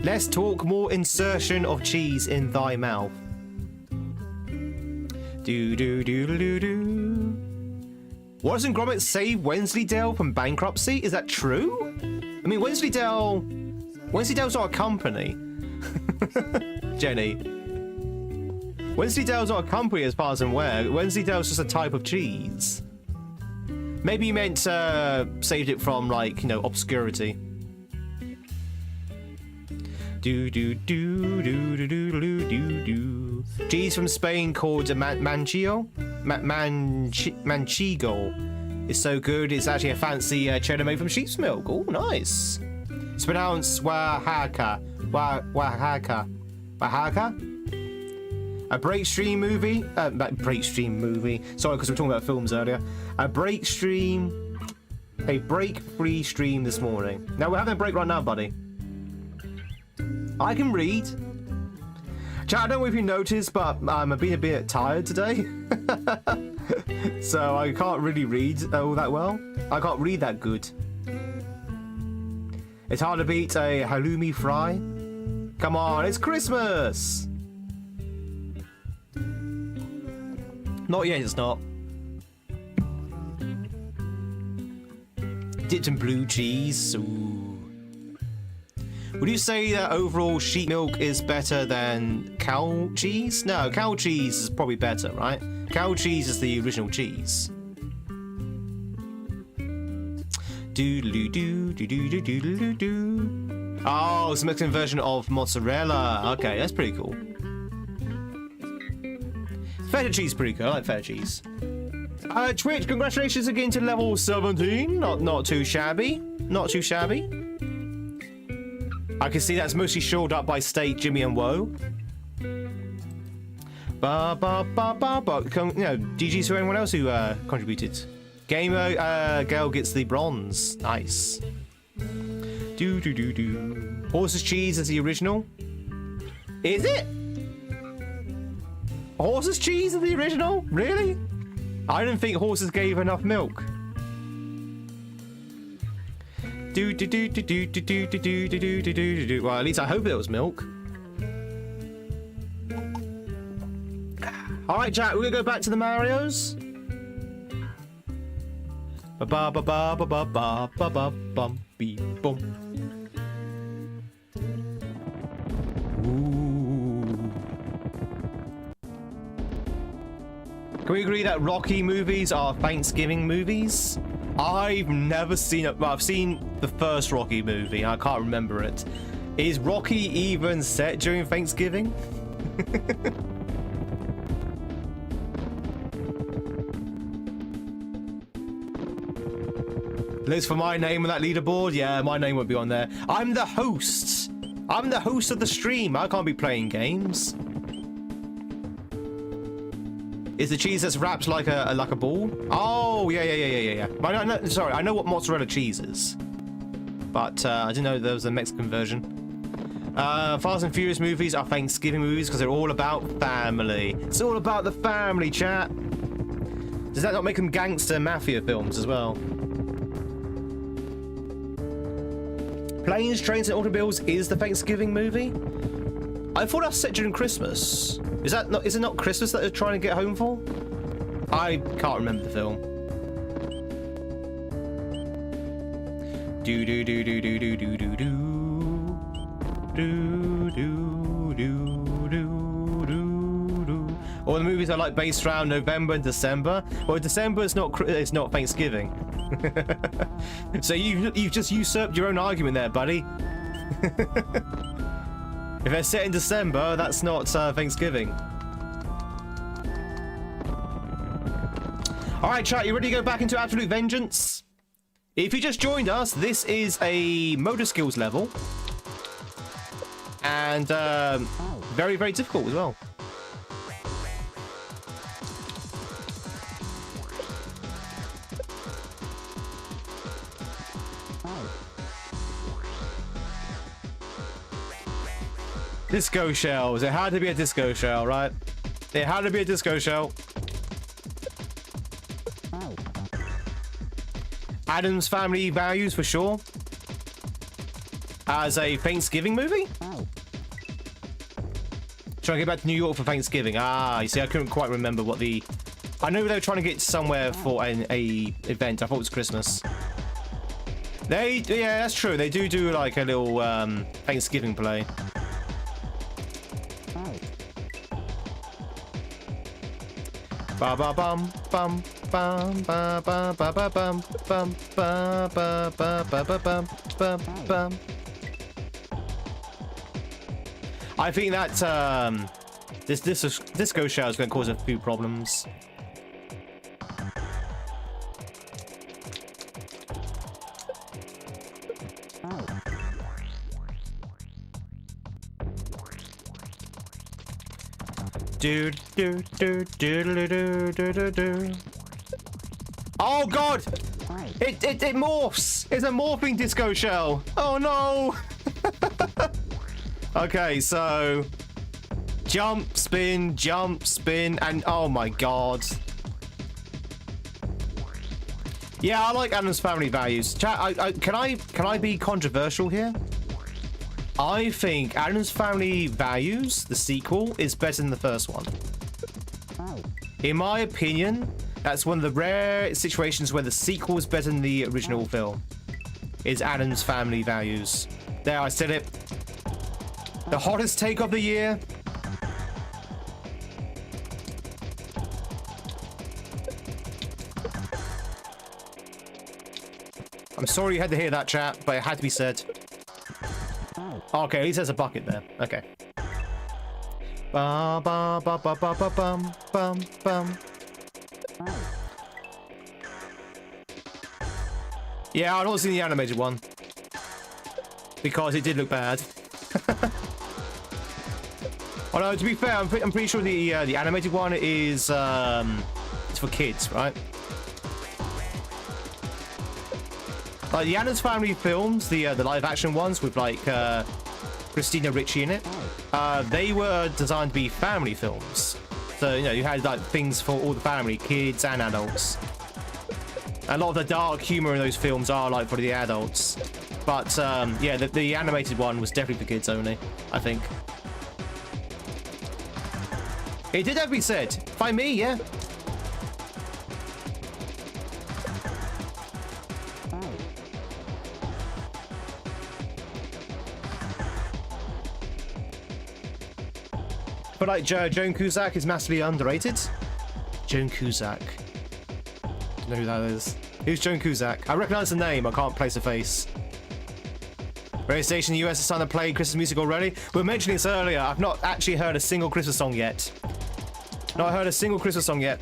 Let's talk more insertion of cheese in thy mouth. Do. Wallace and Gromit saved Wensleydale from bankruptcy? Is that true? I mean, Wensleydale's not a company. Jenny. Wensleydale's not a company as far as I'm aware. Wensleydale's just a type of cheese. Maybe you meant saved it from, like, obscurity. Do. Cheese from Spain called Manchego. Manchego. It's so good. It's actually a fancy cheddar made from sheep's milk. Oh, nice. It's pronounced Oaxaca. Oaxaca. Oaxaca? A breakstream movie. Breakstream movie. Sorry, because we were talking about films earlier. A break-free stream this morning. Now, we're having a break right now, buddy. I can read. Chat, I don't know if you noticed, but I'm a bit tired today. So I can't really read all that well. I can't read that good. It's hard to beat a halloumi fry. Come on, it's Christmas! Not yet, it's not. Dipped in blue cheese. Ooh. Would you say that overall sheep milk is better than cow cheese? No, cow cheese is probably better, right? Cow cheese is the original cheese. Oh, it's a Mexican version of mozzarella. Okay, that's pretty cool. Feta cheese is pretty cool. I like feta cheese. Twitch, congratulations again to level 17. Not too shabby. Not too shabby. I can see that's mostly shored up by Steak, Jimmy, and Woe. GG's to anyone else who contributed. Gamer Gale gets the bronze. Nice. Horse's cheese is the original. Is it? Horse's cheese is the original? Really? I didn't think horses gave enough milk. Well, at least I hope it was milk. Alright, Jack, we're gonna go back to the Marios. Can we agree that Rocky movies are Thanksgiving movies? I've never seen it. Well, I've seen the first Rocky movie. I can't remember it. Is Rocky even set during Thanksgiving? Liz for my name on that leaderboard? Yeah, my name won't be on there. I'm the host. I'm the host of the stream. I can't be playing games. Is the cheese that's wrapped like a ball? Oh, yeah. No, sorry, I know what mozzarella cheese is. But I didn't know there was a Mexican version. Fast and Furious movies are Thanksgiving movies because they're all about family. It's all about the family, chat. Does that not make them gangster mafia films as well? Planes, Trains and Automobiles is the Thanksgiving movie? I thought that's set during Christmas. Is it not Christmas that they're trying to get home for? I can't remember the film. All the movies are like based around November and December. Well, December is not Thanksgiving. So you've just usurped your own argument there, buddy. If they're set in December, that's not Thanksgiving. Alright, chat, you ready to go back into Absolute Vengeance? If you just joined us, this is a motor skills level. And very, very difficult as well. Disco shells. It had to be a disco shell, right? It had to be a disco shell. Addams Family Values for sure. As a Thanksgiving movie? Trying to get back to New York for Thanksgiving. Ah, you see, I couldn't quite remember what the... I know they were trying to get somewhere for an event. I thought it was Christmas. Yeah, that's true. They do like a little Thanksgiving play. Ba ba bum bum bum ba ba ba ba bum bum ba ba ba ba ba bum bum bum. I think that This disco shell is going to cause a few problems. Do do do do do do do do. Oh god! It morphs! It's a morphing disco shell! Oh no! Okay, so jump, spin, and oh my god. Yeah, I like Adam's Family Values. Chat, can I be controversial here? I think Adam's Family Values, the sequel, is better than the first one. In my opinion, that's one of the rare situations where the sequel is better than the original film. Is Adam's Family Values. There, I said it. The hottest take of the year. I'm sorry you had to hear that, chat, but it had to be said. Okay, at least there's a bucket there. Okay. Ba ba ba ba ba ba bum bum bum. Yeah, I've not seen the animated one because it did look bad. Although to be fair, I'm pretty sure the animated one is it's for kids, right? Like the Adam's Family films, the live action ones with like Christina Ricci in it, they were designed to be family films. So you know you had like things for all the family, kids and adults. A lot of the dark humor in those films are like for the adults, but yeah, the animated one was definitely for kids only, I think. It did have to be said by me, yeah. But like Joan Cusack is massively underrated. Joan Cusack. Don't know who that is. Who's Joan Cusack? I recognize the name, I can't place a face. Radio station in the US is starting to play Christmas music already. We were mentioning this earlier. I've not actually heard a single Christmas song yet. Not heard a single Christmas song yet.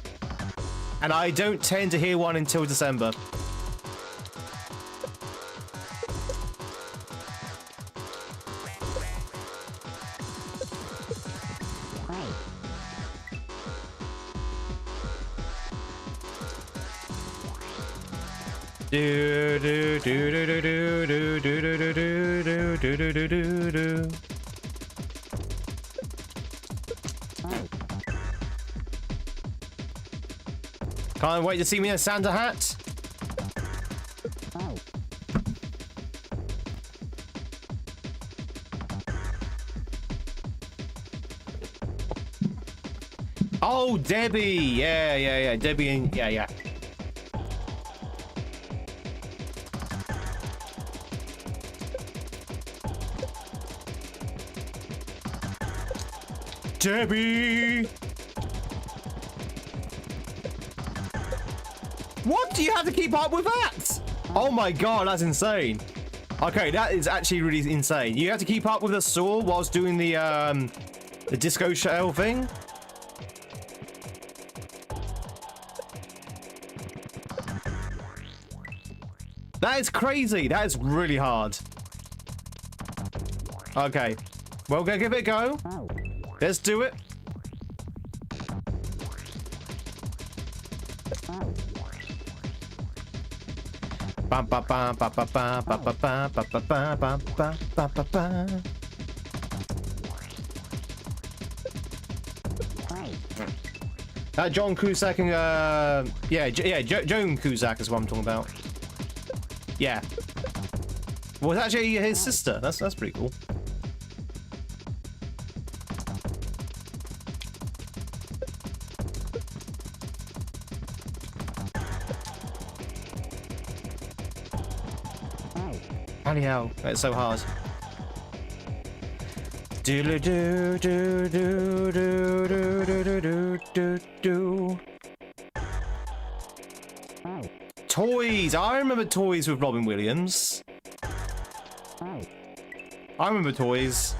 And I don't tend to hear one until December. Do do do do do do do do do do do do do do do. Can't wait to see me in a Santa hat. Oh, Debbie. Yeah. Debbie and yeah. Debbie! What? Do you have to keep up with that? Oh my god, that's insane. Okay, that is actually really insane. You have to keep up with the saw whilst doing the disco shell thing? That is crazy. That is really hard. Okay. Well, go give it a go. Let's do it. Bam bam bam bam bam bam bam bam bam bam bam bam bam bam. John Cusack and Joan Cusack is what I'm talking about. Yeah. Well, it's actually his sister. That's pretty cool. Bloody hell, that's so hard. Do do do do do do do do do do. Toys! I remember Toys with Robin Williams. I remember Toys.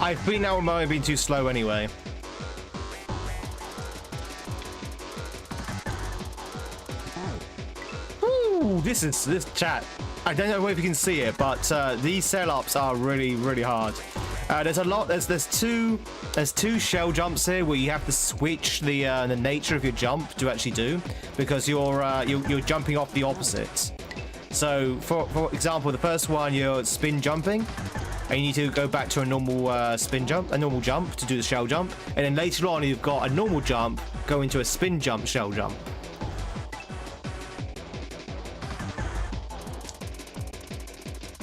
I think that one might have been too slow anyway. Ooh, this chat. I don't know if you can see it, but these setups are really, really hard. There's a lot. There's two shell jumps here where you have to switch the nature of your jump to actually do, because you're jumping off the opposites. So for example, the first one you're spin jumping, and you need to go back to a normal normal jump to do the shell jump, and then later on you've got a normal jump go into a spin jump shell jump.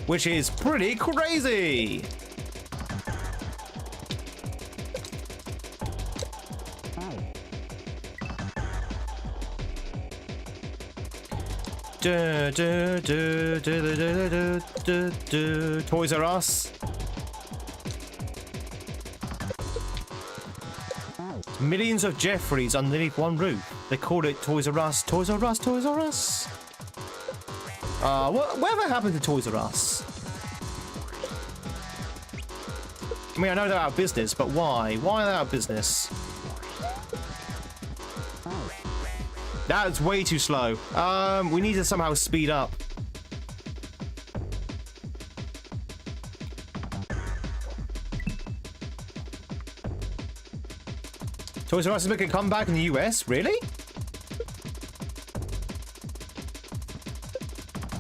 Which is pretty crazy. Toys R Us. Millions of Jeffreys underneath one roof. They called it Toys R Us. Toys R Us. Toys R Us. Whatever happened to Toys R Us? I mean, I know they're out of business, but why? Why are they out of business? That's way too slow. We need to somehow speed up. Toys R Us is making a comeback in the US? Really?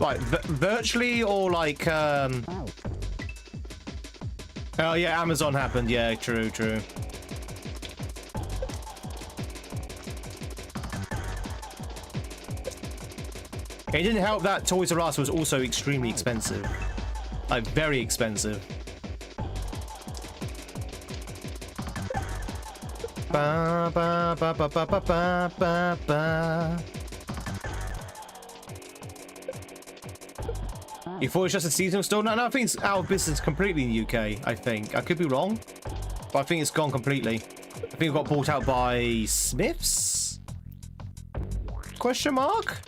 Like, virtually or like, Oh, yeah, Amazon happened. Yeah, true, true. It didn't help that Toys R Us was also extremely expensive. Like, very expensive. Ba, ba, ba, ba, ba, ba, ba, ba, ba. You thought it was just a seasonal store? No, I think it's out of business completely in the UK, I think. I could be wrong, but I think it's gone completely. I think it got bought out by Smith's? Question mark?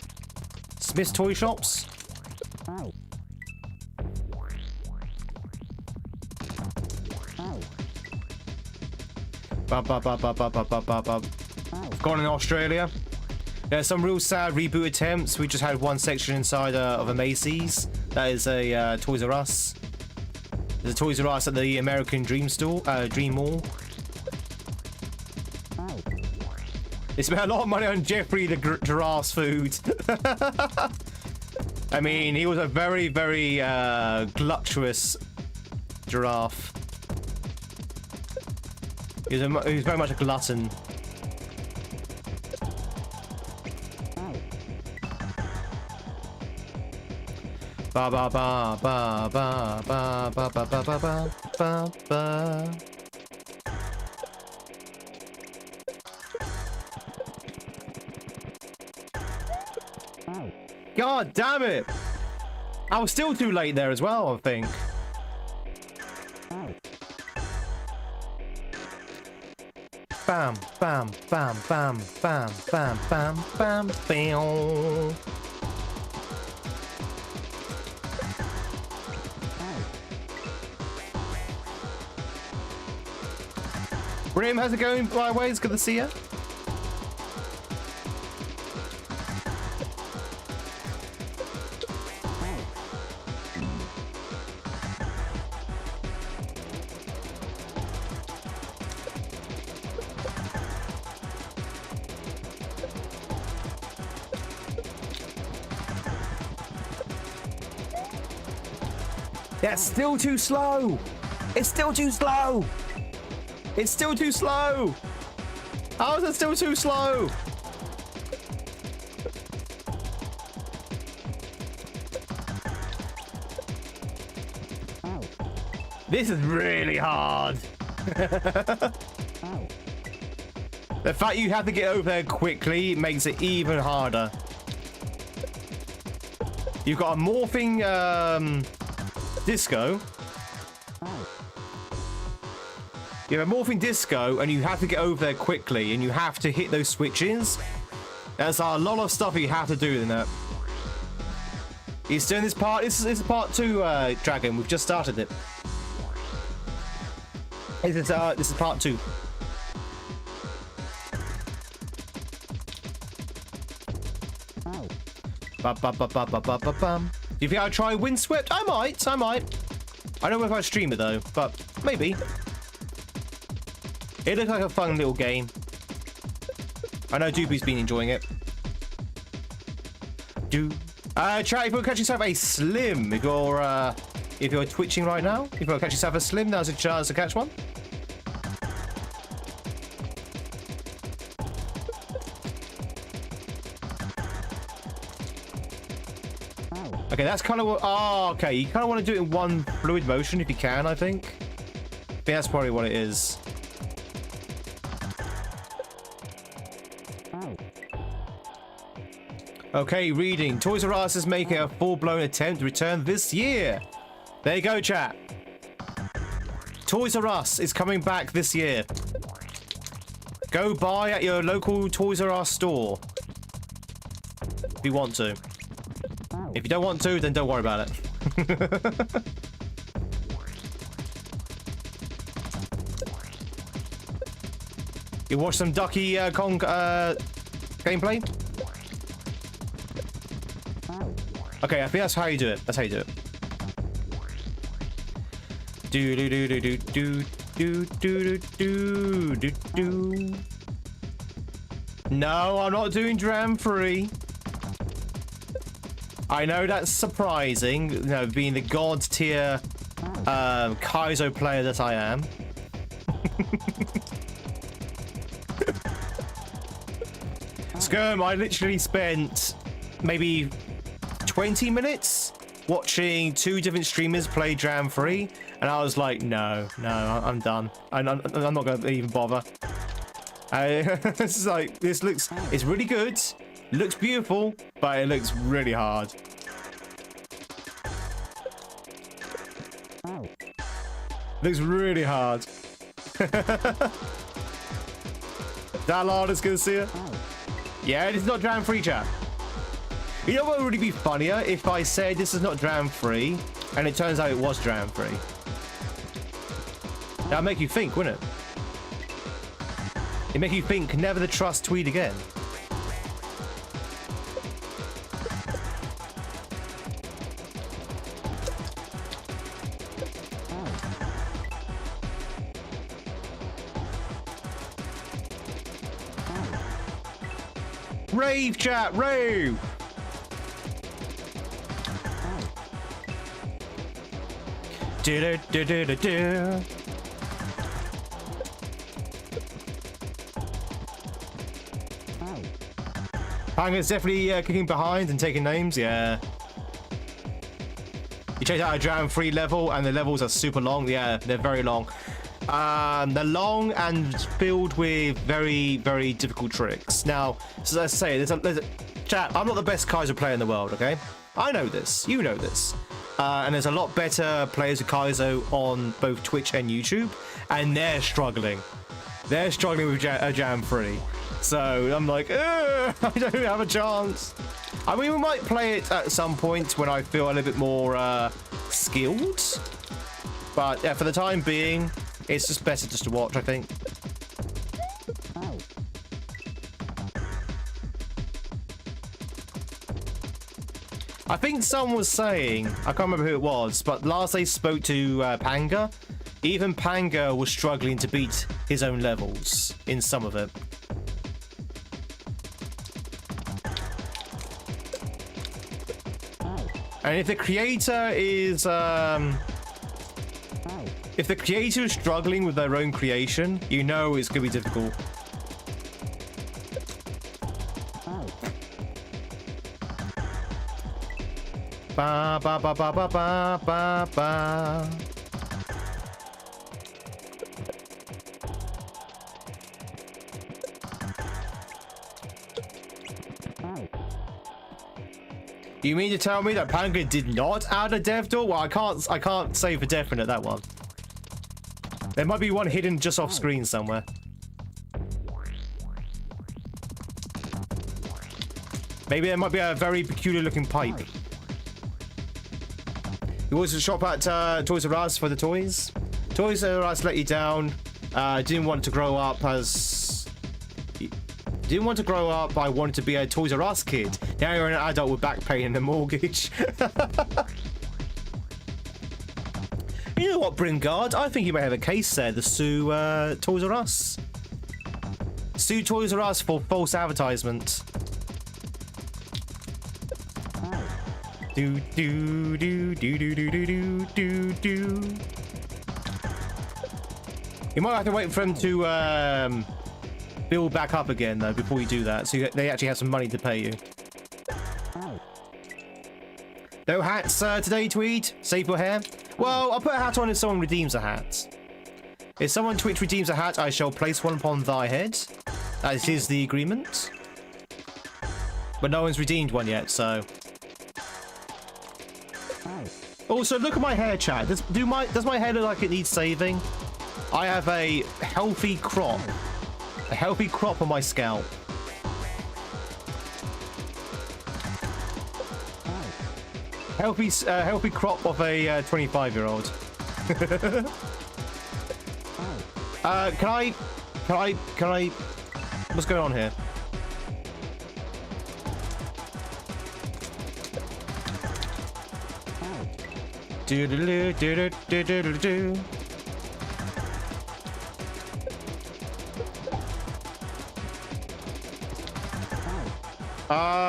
Smith's Toy Shops? Gone in Australia. There's some real sad reboot attempts. We just had one section inside of a Macy's. That is a Toys R Us. There's a Toys R Us at the American Dream Mall. They spent a lot of money on Jeffrey the giraffe's food. I mean, he was a very, very glutuous giraffe. He was very much a glutton. Ba ba ba ba ba ba ba ba ba ba ba ba. God damn it! I was still too late there as well, I think. Bam, bam, bam, bam, bam, bam, bam, bam, bam. Brim, how's it going? By the way, it's good to see you. That's still too slow. It's still too slow. It's still too slow. How is it still too slow? This is really hard. The fact you have to get over there quickly makes it even harder. You've got a morphing disco. You have a morphing disco, and you have to get over there quickly, and you have to hit those switches. There's a lot of stuff you have to do in that. He's doing this part. This is part 2, Dragon. We've just started it. This is part 2. Ba ba ba ba ba ba ba bum. Do you think I'll try Windswept? I might. I don't know if I stream it though, but maybe. It looks like a fun little game. I know Doobie's been enjoying it. Chat, if you're catching yourself a slim, if you're twitching right now, if you're catching yourself a slim, now's a chance to catch one. Okay, that's kind of what. Oh, okay. You kind of want to do it in one fluid motion if you can, I think. That's probably what it is. Okay, reading. Toys R Us is making a full-blown attempt to return this year. There you go, chat. Toys R Us is coming back this year. Go buy at your local Toys R Us store. If you want to. If you don't want to, then don't worry about it. You watch some Ducky Kong gameplay? Okay, I think that's how you do it. That's how you do it. Do do do do do do do do do do do. No, I'm not doing dram free. I know that's surprising, you know, being the god tier kaizo player that I am. Skirm, I literally spent maybe 20 minutes watching 2 different streamers play Dram Free, and I was like, no, I'm done. I'm not going to even bother. It's like, it's really good, looks beautiful, but it looks really hard. Looks really hard. That loud is gonna see it. Yeah, it's not Dram Free, chat. You know what would really be funnier if I said this is not Dram Free, and it turns out it was Dram Free. That'd make you think, wouldn't it? It'd make you think, never to trust Tweed again. Rave, chat, rave! Do-do-do-do-do-do. Panga's definitely kicking behind and taking names, yeah. You check out a Dram Free level and the levels are super long, yeah, they're very long. They're long and filled with very, very difficult tricks. Now, as I say, there's a chat, I'm not the best kaizo player in the world, okay? I know this, you know this. And there's a lot better players of kaizo on both Twitch and YouTube, and they're struggling. They're struggling with Jam Free. So I'm like, I don't have a chance. I mean, we might play it at some point when I feel a little bit more skilled. But yeah, for the time being, it's just better just to watch, I think. I think someone was saying, I can't remember who it was, but last they spoke to Panga, even Panga was struggling to beat his own levels in some of it. And if the creator is struggling with their own creation, you know it's gonna be difficult. Ba ba ba ba ba ba ba ba. You mean to tell me that Panga did not add a dev door? Well, I can't say for definite that one. There might be one hidden just off screen somewhere. Maybe there might be a very peculiar looking pipe. You always shop at Toys R Us for the toys. Toys R Us let you down. Didn't want to grow up as... Didn't want to grow up. I wanted to be a Toys R Us kid. Now you're an adult with back pain and a mortgage. You know what, Bringard? I think you may have a case there to sue Toys R Us. Sue Toys R Us for false advertisement. Do do do do do do do do do. You might have to wait for them to build back up again though before you do that, so they actually have some money to pay you. No hats today, Tweed. Save your hair. Well, I'll put a hat on if someone redeems a hat. If someone Twitch redeems a hat, I shall place one upon thy head. That is the agreement. But no one's redeemed one yet, so. Also, look at my hair, chat. Does my hair look like it needs saving? I have a healthy crop. A healthy crop on my scalp. Healthy crop of a 25-year-old. Can I? What's going on here? Do do do do do do do do.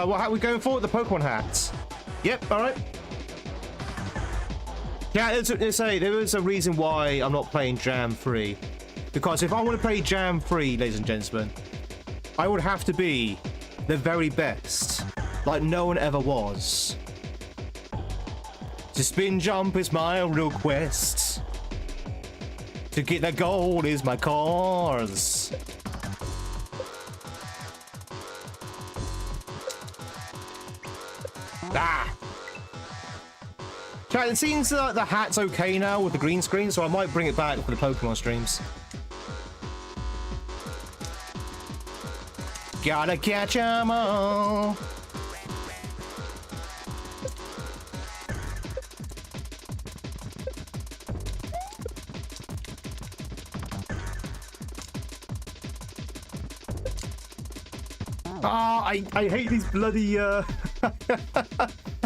What hat are we going for? The Pokemon hats. Yep, alright. Yeah, there is a reason why I'm not playing Jam 3. Because if I want to play Jam 3, ladies and gentlemen, I would have to be the very best. Like no one ever was. To spin jump is my real quest. To get the gold is my cause. Ah! Chat, it seems that the hat's okay now with the green screen, so I might bring it back for the Pokemon streams. Gotta catch 'em all. Ah, I hate these bloody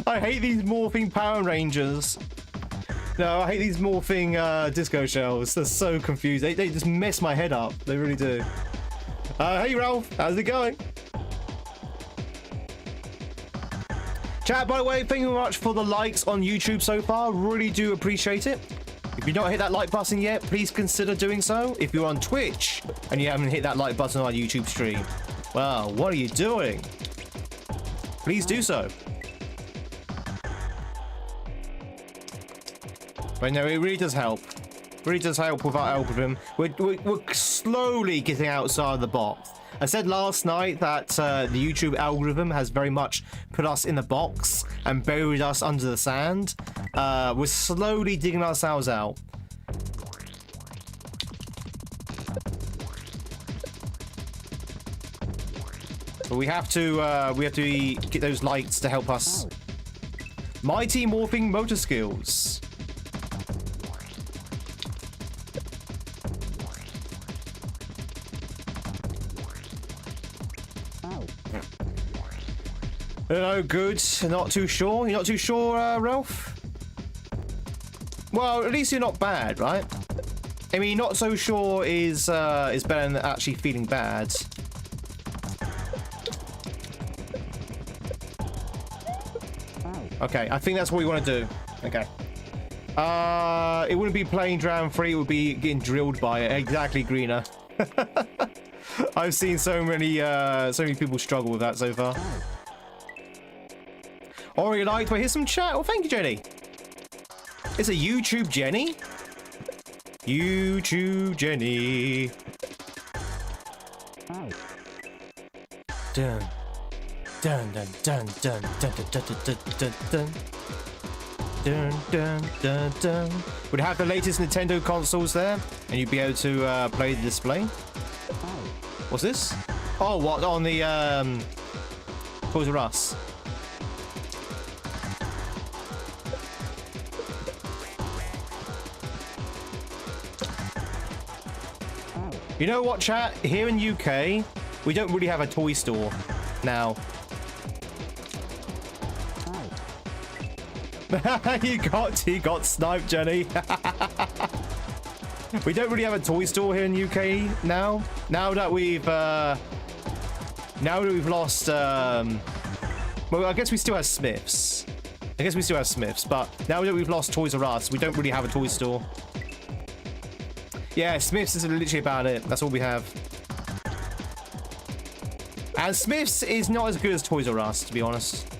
I hate these morphing Power Rangers. No, I hate these morphing disco shells. They're so confused. They just mess my head up. They really do. Hey Ralph, how's it going? Chat, by the way, thank you very much for the likes on YouTube so far. Really do appreciate it. If you've not hit that like button yet, please consider doing so. If you're on Twitch and you haven't hit that like button on our YouTube stream, well, what are you doing? Please do so. But no, it really does help. Really does help with our algorithm. We're slowly getting outside the box. I said last night that the YouTube algorithm has very much put us in the box and buried us under the sand. We're slowly digging ourselves out. But we have to get those lights to help us. Mighty morphing motor skills. No good. Not too sure. You're not too sure, Ralph? Well, at least you're not bad, right? I mean, not so sure is better than actually feeling bad. Okay, I think that's what we want to do. Okay. It wouldn't be playing Dram 3, it would be getting drilled by it. Exactly, Greener. I've seen so many people struggle with that so far. Already liked, but here's some chat. Well, thank you, Jenny. It's a YouTube Jenny. YouTube Jenny. Dun. Dun dun dun dun dun dun dun dun dun dun dun dun dun. Would have the latest Nintendo consoles there, and you'd be able to play the display. What's this? Oh, what on the Toys R Us? You know what, chat? Here in UK, we don't really have a toy store now. you got sniped, Jenny. We don't really have a toy store here in UK now. Now that we've lost, well, I guess we still have Smiths. But now that we've lost Toys R Us, we don't really have a toy store. Yeah, Smiths is literally about it. That's all we have. And Smiths is not as good as Toys R Us, to be honest.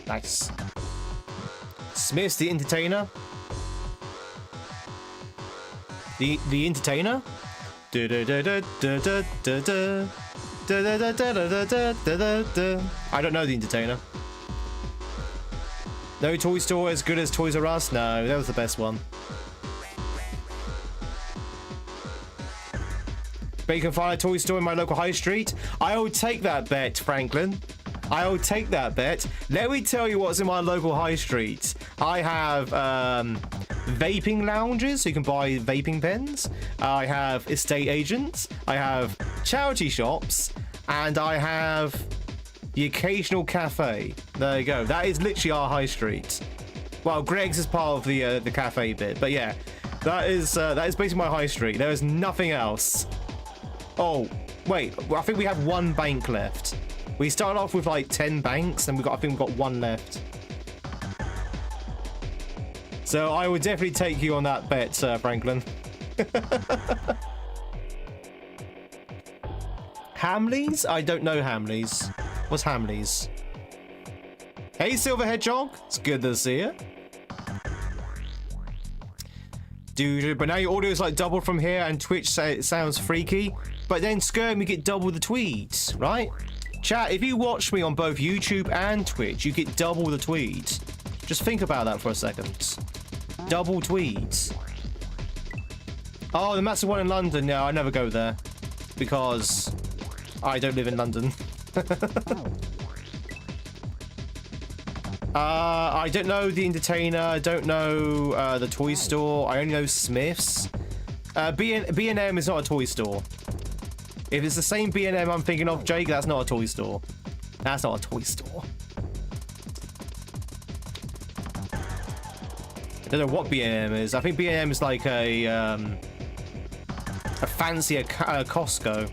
Nice. Smiths the Entertainer. The Entertainer? I don't know the Entertainer. No toy store as good as Toys R Us? No, that was the best one. But you can find a toy store in my local high street. I will take that bet, Franklin. I will take that bet. Let me tell you what's in my local high street. I have vaping lounges, so you can buy vaping pens. I have estate agents. I have charity shops. And I have the occasional cafe. There you go. That is literally our high street. Well, Greg's is part of the cafe bit. But yeah, that is basically my high street. There is nothing else. Oh, wait. I think we have one bank left. We started off with like 10 banks, and I think we've got one left. So I would definitely take you on that bet, Franklin. Hamleys? I don't know Hamleys. What's Hamleys? Hey, Silver Hedgehog. It's good to see you. Dude, but now your audio is like double from here, and Twitch say it sounds freaky. But then Skirm, you get double the tweeds, right? Chat, if you watch me on both YouTube and Twitch, you get double the tweeds. Just think about that for a second. Double tweeds. Oh, the massive one in London. No, I never go there. Because I don't live in London. I don't know the Entertainer. I don't know the toy store. I only know Smiths. B&M is not a toy store. If it's the same B&M I'm thinking of, Jake, that's not a toy store. That's not a toy store. I don't know what B&M is. I think B&M is like a fancier Costco.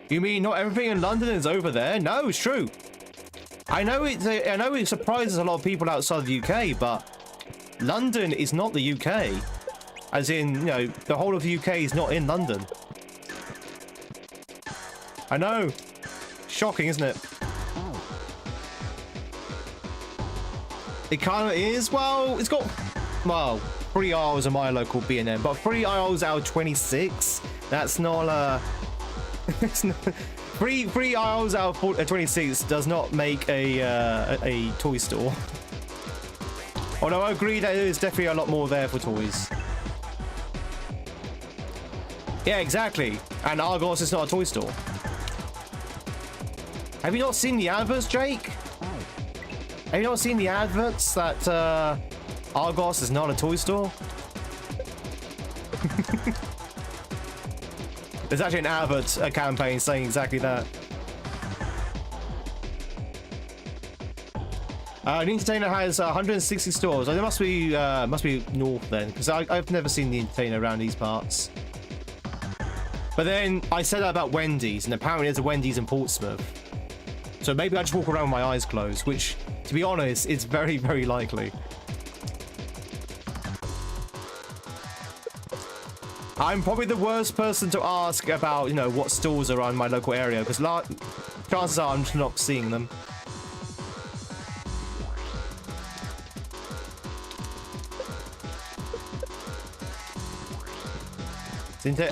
You mean not everything in London is over there? No, it's true. I know it surprises a lot of people outside the UK, but London is not the UK. As in, you know, the whole of the UK is not in London. I know. Shocking, isn't it? It kind of is. Well, it's got, well, 3 aisles in my local B&M, but 3 aisles out of 26. That's not it's not, three aisles out of 26 does not make a toy store. Although I agree that there's definitely a lot more there for toys. Yeah, exactly. And Argos is not a toy store. Have you not seen the adverts, Jake? Have you not seen the adverts that Argos is not a toy store? There's actually an advert campaign saying exactly that. The Entertainer has 160 stores. Oh, there must be north then, because I've never seen the Entertainer around these parts. But then I said that about Wendy's, and apparently there's a Wendy's in Portsmouth. So maybe I just walk around with my eyes closed, which, to be honest, is very, very likely. I'm probably the worst person to ask about, you know, what stores are around my local area, because chances are I'm just not seeing them.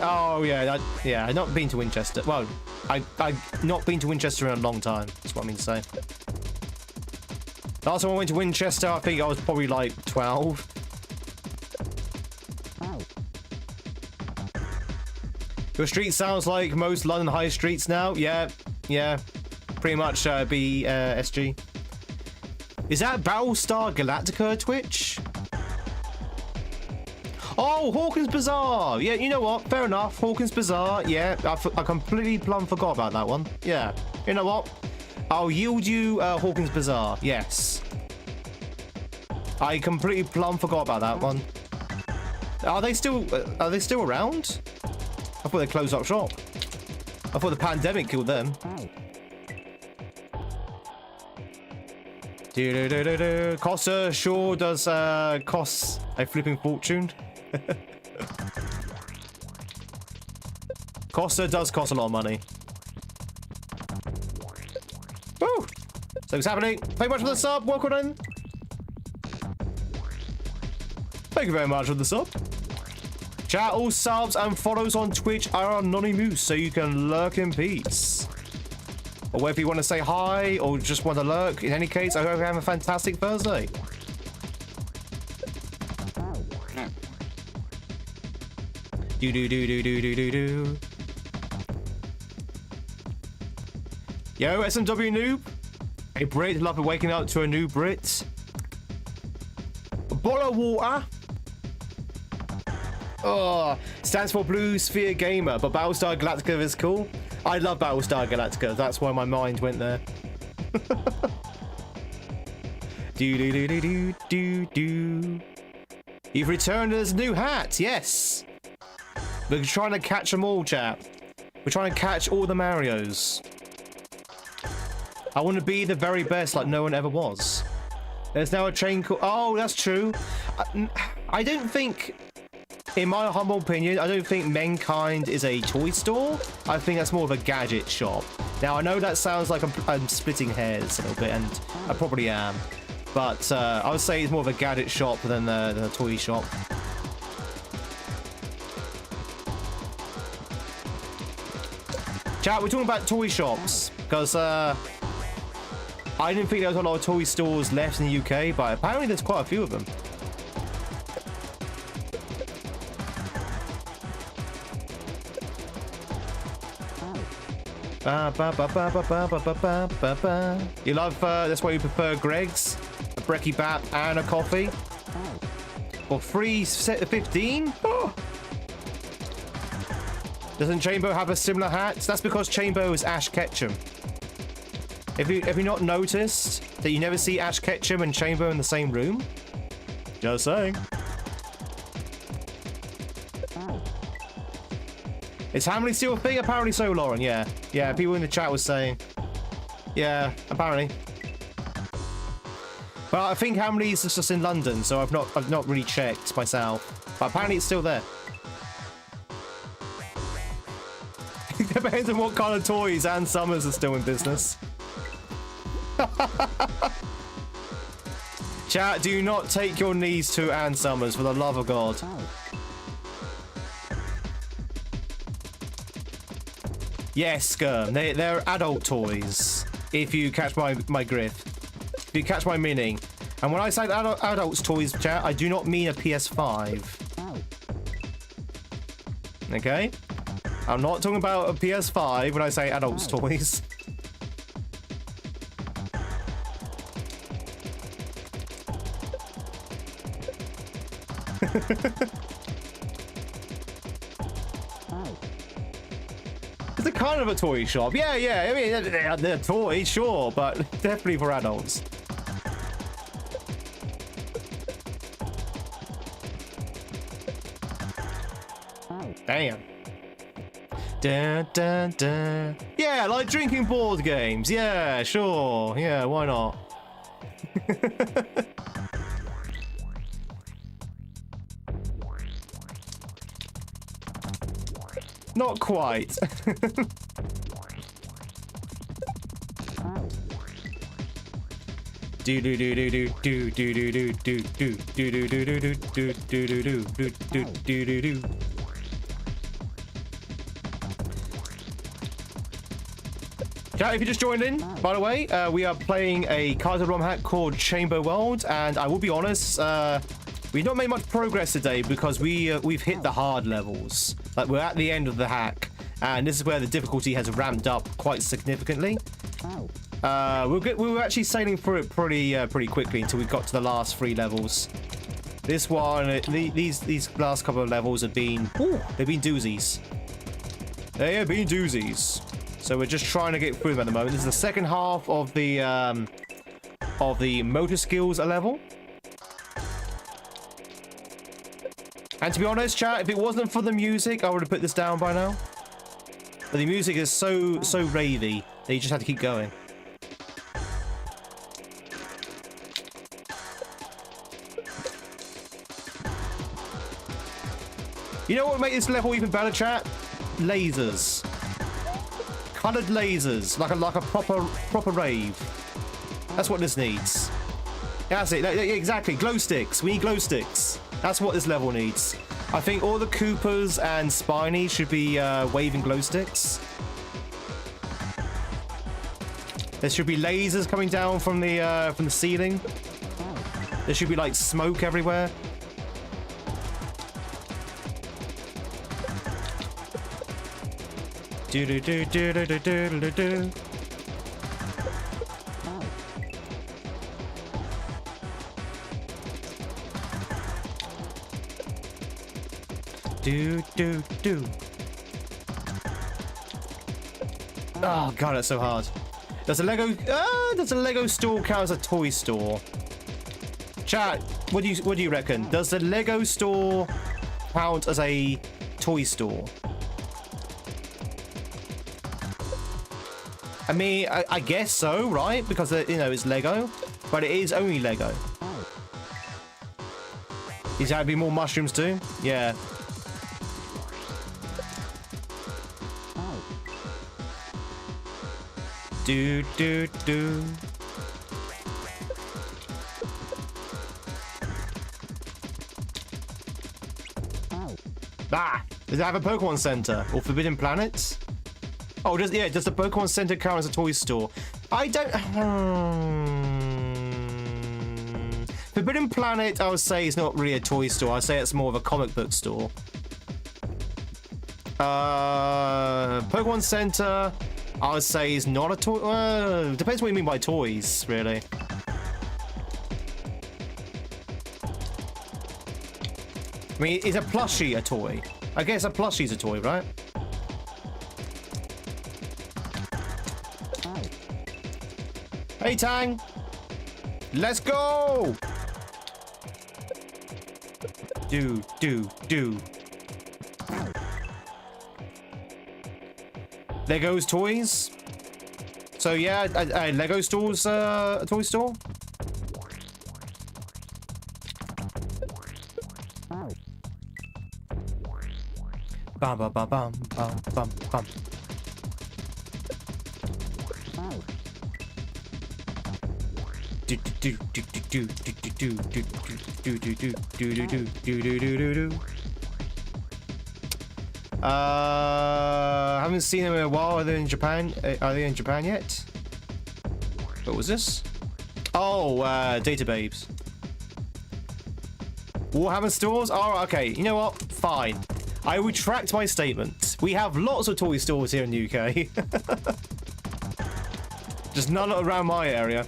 Oh yeah, I've not been to Winchester. Well, I've not been to Winchester in a long time. That's what I mean to say. Last time I went to Winchester, I think I was probably like 12. Your street sounds like most London high streets now. Yeah, Yeah, pretty much SG. Is that Battlestar Galactica Twitch? Oh, Hawkins Bazaar. Yeah, you know what? Fair enough. Hawkins Bazaar. Yeah, I completely plumb forgot about that one. Yeah, you know what? I'll yield you Hawkins Bazaar. Yes. I completely plumb forgot about that one. Are they still around? I thought they closed up shop. I thought the pandemic killed them. Costa sure does cost a flipping fortune. Costa does cost a lot of money. Woo! So what's happening? Thank you much for the sub. Welcome in. Thank you very much for the sub. Chat, all subs and follows on Twitch are anonymous, so you can lurk in peace. Or whether you want to say hi or just want to lurk, in any case, I hope you have a fantastic Thursday. Do. Yo, SMW noob. A Brit, love waking up to a new Brit. A bottle of water. Oh, stands for Blue Sphere Gamer, but Battlestar Galactica is cool. I love Battlestar Galactica. That's why my mind went there. Do. You've returned as a new hat. Yes. We're trying to catch them all, chat. We're trying to catch all the Marios. I want to be the very best, like no one ever was. There's now a chain called... Oh, that's true. I don't think... In my humble opinion, I don't think Mankind is a toy store. I think that's more of a gadget shop. Now, I know that sounds like I'm splitting hairs a little bit, and I probably am. But I would say it's more of a gadget shop than a toy shop. Chat, we're talking about toy shops, because I didn't think there was a lot of toy stores left in the UK, but apparently there's quite a few of them. You love, that's why you prefer Greg's, a brekkie bat and a coffee. For free set of 15? Oh. Doesn't Chambo have a similar hat? That's because Chambo is Ash Ketchum. Have you not noticed that you never see Ash Ketchum and Chambo in the same room? Just saying. Is Hamley still a thing? Apparently so, Lauren. Yeah. Yeah, people in the chat was saying. Yeah, apparently. Well, I think Hamley's just in London, so I've not really checked myself. But apparently it's still there. It depends on what kind of toys and Summers are still in business. Chat, do not take your knees to Ann Summers, for the love of God. Yes, Skirm, they're adult toys, if you catch my grift. If you catch my meaning. And when I say adults toys, chat, I do not mean a PS5. Okay? I'm not talking about a PS5 when I say adults toys. It's a kind of a toy shop. Yeah. I mean, they're toys, sure, but definitely for adults. Damn. Dun, dun, dun. Yeah, like drinking board games. Yeah, sure. Yeah, why not? Not quite. Chat, if you just joined in, by the way, we are playing a kaizo ROM hack called Chamber World, and I will be honest, we've not made much progress today because we've hit the hard levels. Like, we're at the end of the hack, and this is where the difficulty has ramped up quite significantly. We were actually sailing through it pretty quickly until we got to the last 3 levels. This one, these last couple of levels have been, they've been doozies. They have been doozies. So we're just trying to get through them at the moment. This is the second half of the motor skills level. And to be honest, chat, if it wasn't for the music, I would have put this down by now. But the music is so ravey that you just have to keep going. You know what would make this level even better, chat? Lasers. Coloured lasers, like a proper rave. That's what this needs. That's it. Exactly. Glow sticks. We need glow sticks. That's what this level needs. I think all the Koopas and Spinies should be waving glow sticks. There should be lasers coming down from the ceiling. There should be like smoke everywhere. Do do do do do do do do do. Do do do. Oh god, that's so hard. Does a Lego store count as a toy store? Chat, what do you reckon? Does the Lego store count as a toy store? I mean, I guess so, right? Because, you know, it's Lego. But it is only Lego. Is that be more mushrooms too? Yeah. Do, do, do. Ah! Does it have a Pokemon Center? Or Forbidden Planet? Oh, does the Pokemon Center count as a toy store? I don't... Forbidden Planet, I would say, is not really a toy store. I'd say it's more of a comic book store. Pokemon Center, I would say, is not a toy... depends what you mean by toys, really. I mean, is a plushie a toy? I guess a plushie's a toy, right? Hey, Tang! Let's go! Do. Lego's toys? So, yeah, Lego store's a toy store? Bum, bum, bum, bum, bum, bum, bum. Haven't seen them in a while. Are they in Japan? Are they in Japan yet? What was this? Oh, Data Babes. Warhammer stores? Oh, okay. You know what? Fine. I retract my statement. We have lots of toy stores here in the UK. Just none around my area.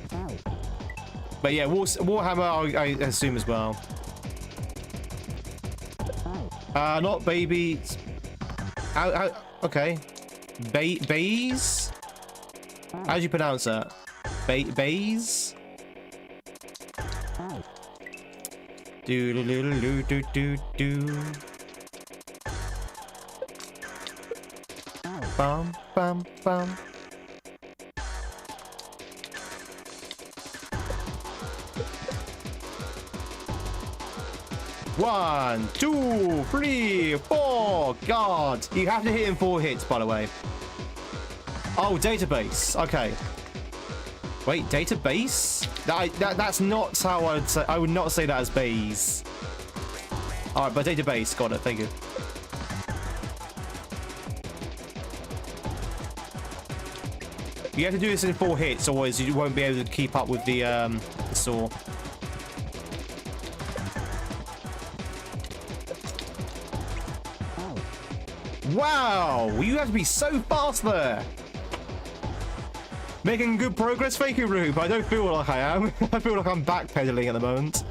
But yeah, Warhammer, I assume as well. Not baby. Okay. Bays? How do you pronounce that? Bays? Do do do do do do. Bum bum bum. One, 2, 3, 4. God, you have to hit in 4 hits, by the way. Oh, database. Okay. Wait, database? That's not how I would say. I would not say that as base. All right, but database. Got it. Thank you. You have to do this in 4 hits, otherwise you won't be able to keep up with the saw. Wow, you have to be so fast there. Making good progress, Fake It Rube. I don't feel like I am. I feel like I'm backpedaling at the moment.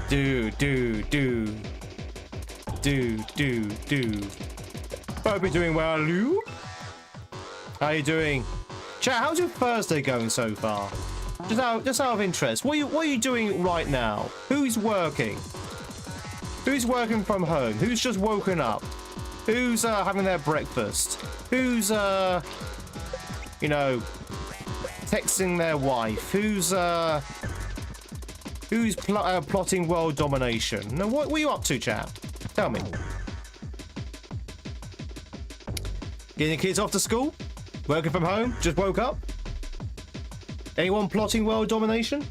Do. Hope you're doing well, Lou. How you doing? Chat, how's your Thursday going so far? Just out of interest, what are you doing right now? Who's working? Who's working from home? Who's just woken up? Who's having their breakfast? Who's you know, texting their wife? Who's plotting world domination? Now, what were you up to, chat? Tell me. Getting the kids off to school? Working from home? Just woke up? Anyone plotting world domination?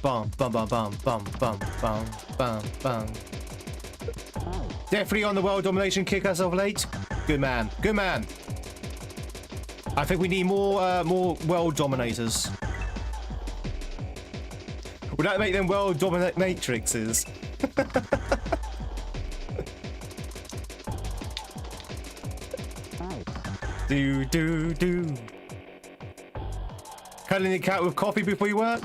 Bum, bum, bum, bum, bum, bum, bum, bum, bum. Definitely on the world domination kick as of late. Good man. Good man. I think we need more world dominators. Would that make them world dominatrixes? Do. Cuddling the cat with coffee before you work?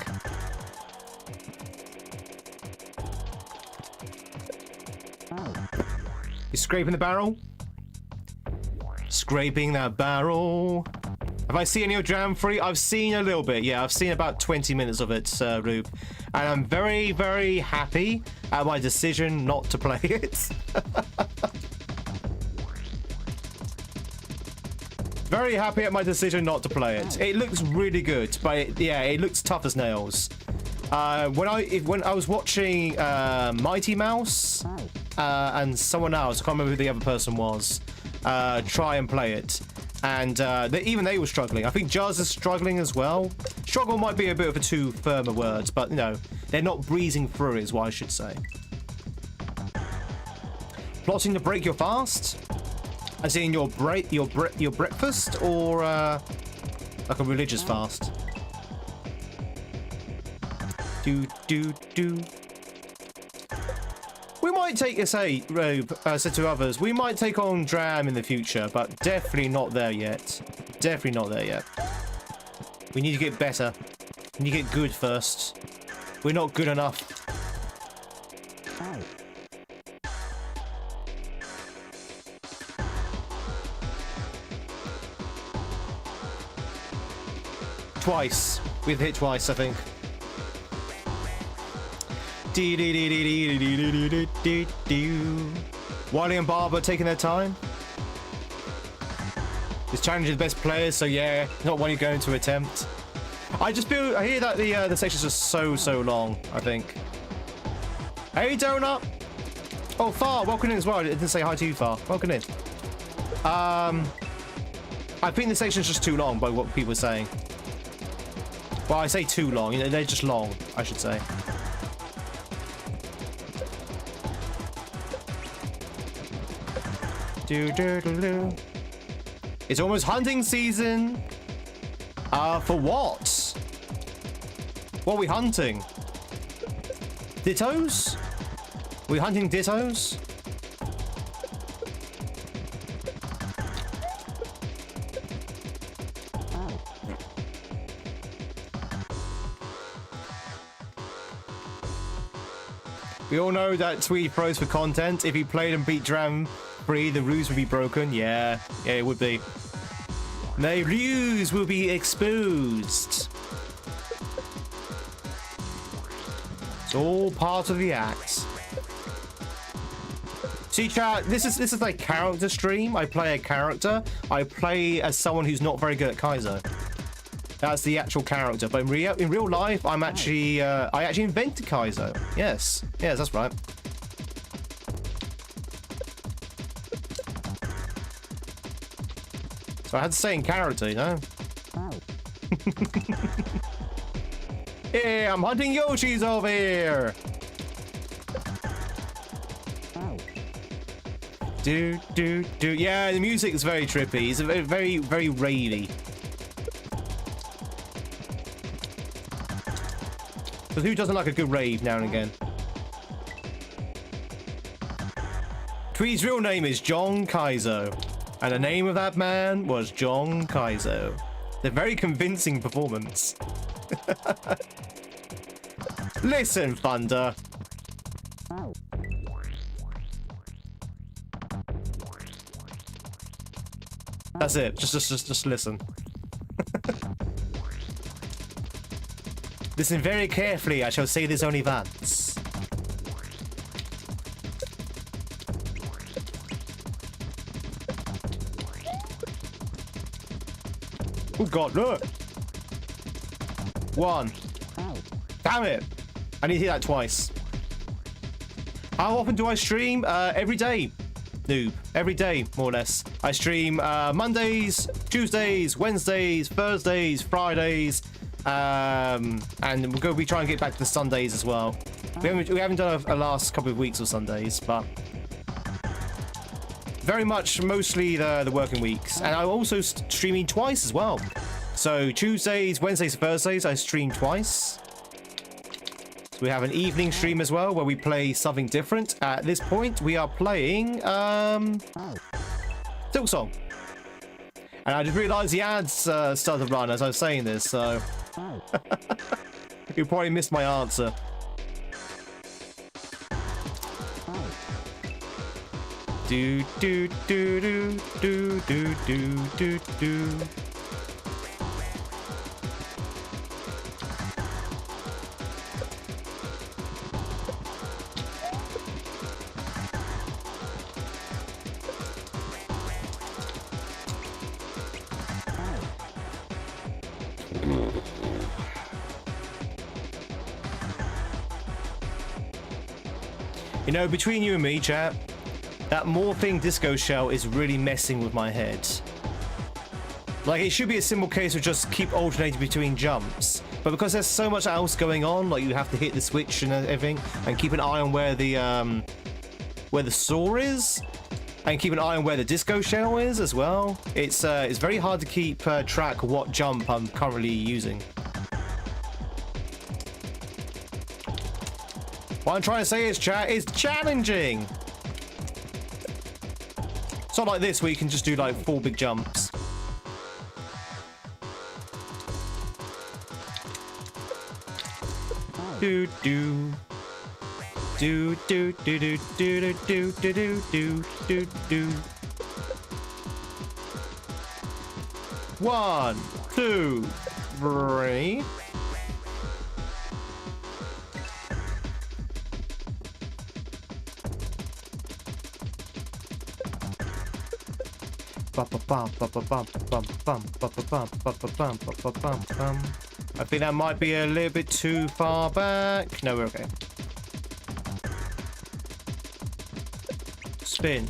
You're scraping the barrel? Scraping that barrel. Have I seen any of Jam Free? I've seen a little bit. Yeah, I've seen about 20 minutes of it, Rube. And I'm very, very happy at my decision not to play it. Very happy at my decision not to play it. It looks really good, but it looks tough as nails. When I was watching Mighty Mouse and someone else, I can't remember who the other person was, try and play it, and even they were struggling. I think Jazz is struggling as well. Struggle might be a bit of a too firm a word, but you know, they're not breezing through is what I should say. Plotting to break your fast? As in your breakfast, or like a religious fast? Do. We might take, Robe said to others, we might take on Dram in the future, but definitely not there yet. Definitely not there yet. We need to get better. We need to get good first. We're not good enough. Twice. We've hit twice, I think. Wiley and Barber taking their time. This challenge is the best players, so yeah, not one you're going to attempt. I hear that the sections are so long, I think. Hey, Donut. Oh, Far, welcome in as well. I didn't say hi to you, Far. Welcome in. I think the section's just too long by what people are saying. Well, I say too long. You know, they're just long, I should say. It's almost hunting season. For what? What are we hunting? Dittos? Are we hunting dittos? We all know that Tweed froze for content. If he played and beat Dram Free, the ruse would be broken. Yeah, it would be. The ruse will be exposed. It's all part of the act. See, chat, this is like character stream. I play a character. I play as someone who's not very good at kaizo. That's the actual character. But in real life, I'm actually I actually invented kaizo. Yes, that's right. So I had to say in character, you know. Hey, I'm hunting Yoshis over here. Yeah, the music is very trippy. It's very, very ravey. But who doesn't like a good rave now and again? Tweed's real name is John Kaizo, and the name of that man was John Kaizo. A very convincing performance. Listen, Thunder. That's it. Just listen. Listen very carefully. I shall say this only once. Oh God! Look. One. Damn it! I need to hear that twice. How often do I stream? Every day. Noob. Every day, more or less. I stream Mondays, Tuesdays, Wednesdays, Thursdays, Fridays, and we're going to be trying to get back to the Sundays as well. We haven't done a last couple of weeks of Sundays, but very much mostly the working weeks. And I'm also streaming twice as well. So Tuesdays, Wednesdays, Thursdays, I stream twice. So we have an evening stream as well where we play something different. At this point, we are playing Silksong. And I just realized the ads started to run as I was saying this, so you probably missed my answer. Do do do do do do do do do. You know, between you and me, chat, that morphing disco shell is really messing with my head. Like, it should be a simple case of just keep alternating between jumps. But because there's so much else going on, like you have to hit the switch and everything, and keep an eye on where the saw is, and keep an eye on where the disco shell is as well. It's very hard to keep track of what jump I'm currently using. What I'm trying to say is, chat, is challenging. It's not like this where you can just do like 4 big jumps. Do do do do do do do do do do do do do. 1, 2, 3. I think that might be a little bit too far back. No, we're okay. Spin.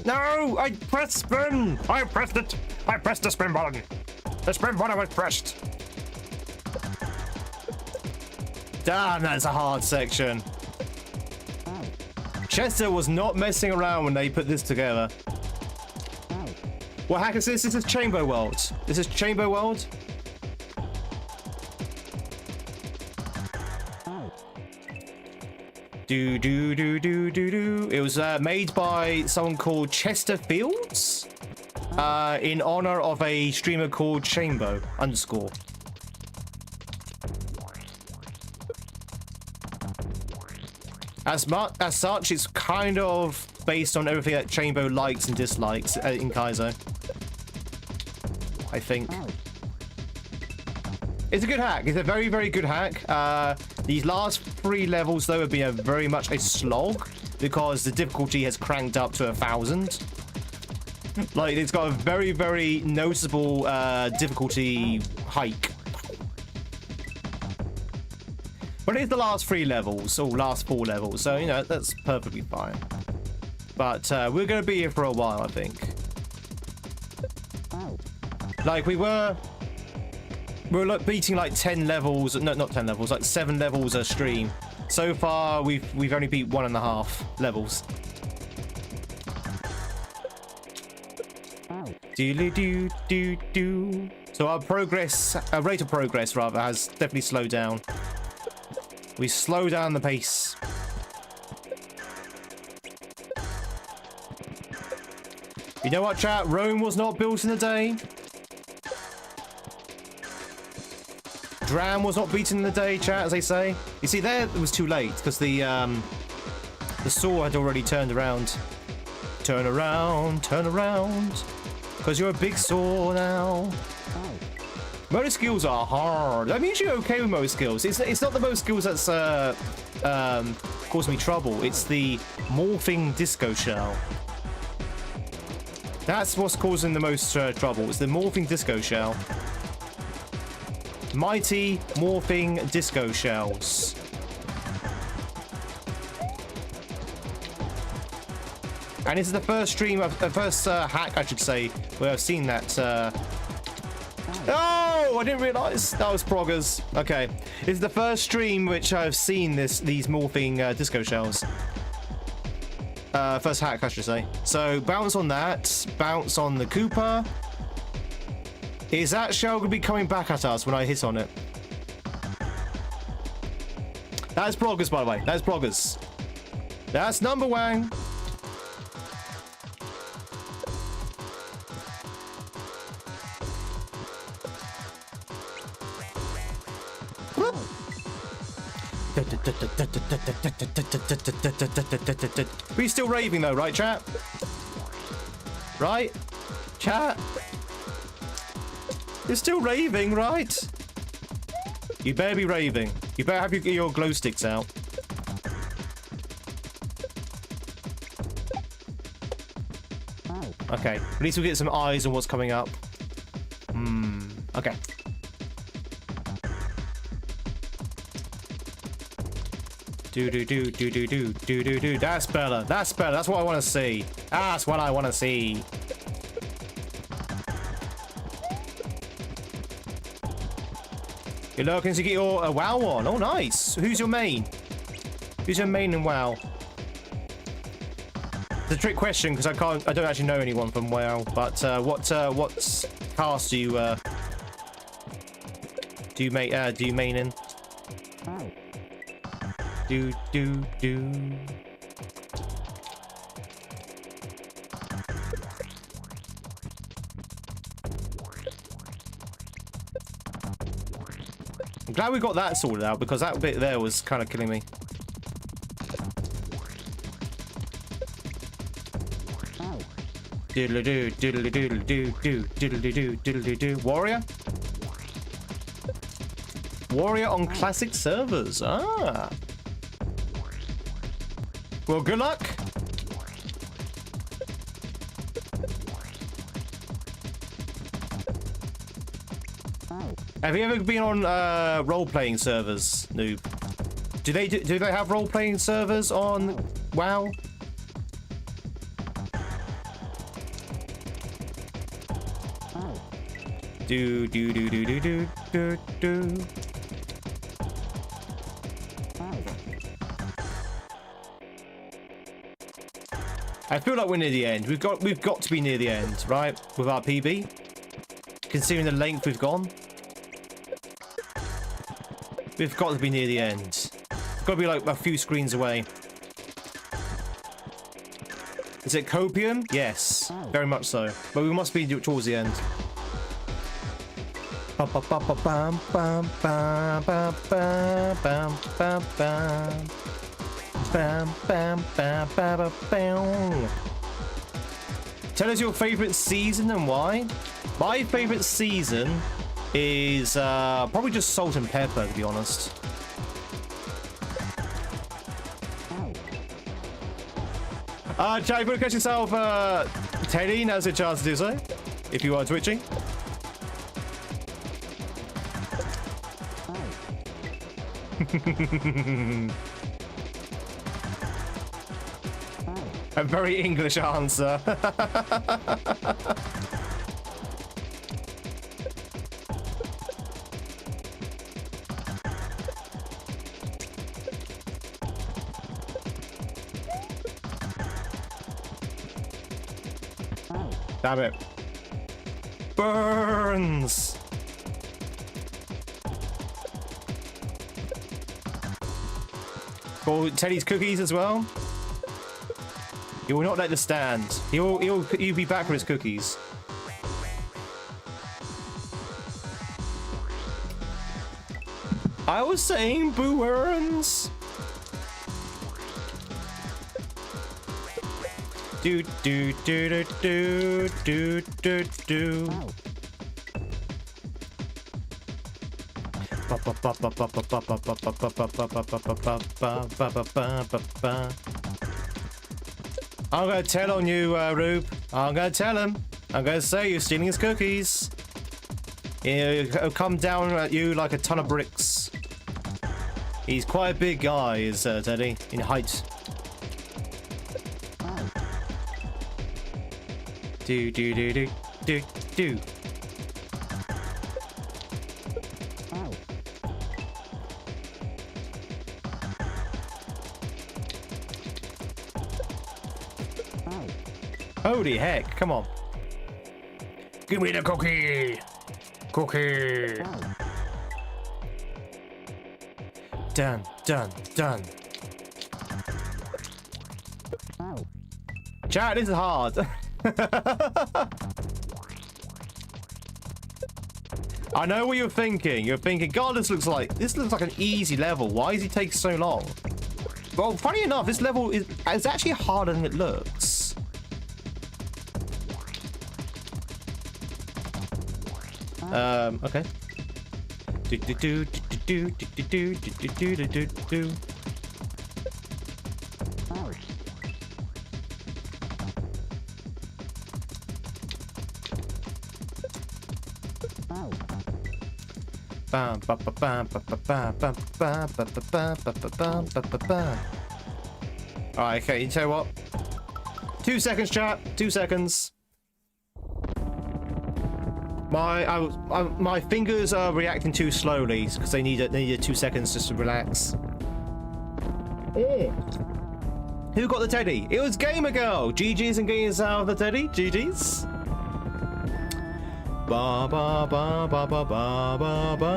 No, I pressed spin. I pressed it. I pressed the spin button. The spin button was pressed. Damn, that's a hard section. Chester was not messing around when they put this together. What hacker says this is Chamber World. This is Chamber World. Do do do do do do. It was made by someone called Chester Fields, in honor of a streamer called Chambo _ As such, it's kind of based on everything that Chambo likes and dislikes in Kaizo. I think. It's a good hack. It's a very, very good hack. These last 3 levels, though, have been very much a slog because the difficulty has cranked up to 1,000. Like, it's got a very, very noticeable difficulty hike. But it's the last 3 levels, or last 4 levels, so, you know, that's perfectly fine. But we're going to be here for a while, I think. Like, we were like beating like 10 levels, no, not 10 levels, like 7 levels a stream. So far, we've only beat 1.5 levels. Do. So our rate of progress rather, has definitely slowed down. We slow down the pace. You know what, chat? Rome was not built in a day. Dram was not beaten in a day, chat, as they say. You see, there it was too late because the saw had already turned around. Turn around, because you're a big saw now. Motor skills are hard. I'm usually okay with motor skills. It's not the motor skills that's causing me trouble. It's the morphing disco shell. That's what's causing the most trouble. It's the morphing disco shell. Mighty morphing disco shells. And this is the first stream of the first hack, I should say, where I've seen that. Oh, I didn't realise that was Proggers. Okay, this is the first stream which I've seen these morphing disco shells. First hack, I should say. So bounce on that. Bounce on the Koopa. Is that shell going to be coming back at us when I hit on it? That's Proggers, by the way. That's Proggers. That's number one. We still raving though, right, chat? Right? Chat? You're still raving, right? You better be raving. You better have your glow sticks out. Okay, at least we'll get some eyes on what's coming up. Okay. Do. That's better. That's better. That's what I want to see. That's what I want to see. You're looking to get your WoW on. Oh, nice. Who's your main? Who's your main in WoW? It's a trick question because I don't actually know anyone from WoW. But what cast do you main in? Do. I'm glad we got that sorted out because that bit there was kind of killing me. Diddle-a-doo. Warrior? Warrior on classic servers. Ah. Well, good luck. Have you ever been on role-playing servers, noob? Do they have role-playing servers on WoW? Do. I feel like we're near the end. We've got to be near the end, right? With our PB, considering the length we've gone, we've got to be near the end. We've got to be like a few screens away. Is it copium? Yes, very much so. But we must be towards the end. Tell us your favorite season and why. My favorite season is probably just Salt and Pepper, to be honest. Chat, if you want to catch yourself, Teddy, now's a chance to do so, if you are twitching. A very English answer. Damn it. Burns! Oh, Teddy's cookies as well. He will not let this stand. He'll be back for his cookies. I was saying Boo Burns. Do do do do do do do do. I'm gonna tell on you, Rube. I'm gonna tell him. I'm gonna say you're stealing his cookies. He'll come down at you like a ton of bricks. He's quite a big guy, is Teddy, in height. Do do do do do do. Holy heck, come on. Give me the cookie. Cookie. Done, done, done. Chat, this is hard. I know what you're thinking. You're thinking, God, this looks like an easy level. Why does it take so long? Well, funny enough, this level is actually harder than it looks. Okay. Do do do do do do do do do do do. Bam ba ba bam ba ba bam ba ba ba ba ba ba ba ba ba ba. Alright, okay, you tell you what. 2 seconds, chat. 2 seconds. My fingers are reacting too slowly because they needed 2 seconds just to relax. Who got the teddy? It was Gamer Girl. GG's and getting us out of the teddy. GG's. Ba ba ba ba ba ba ba ba.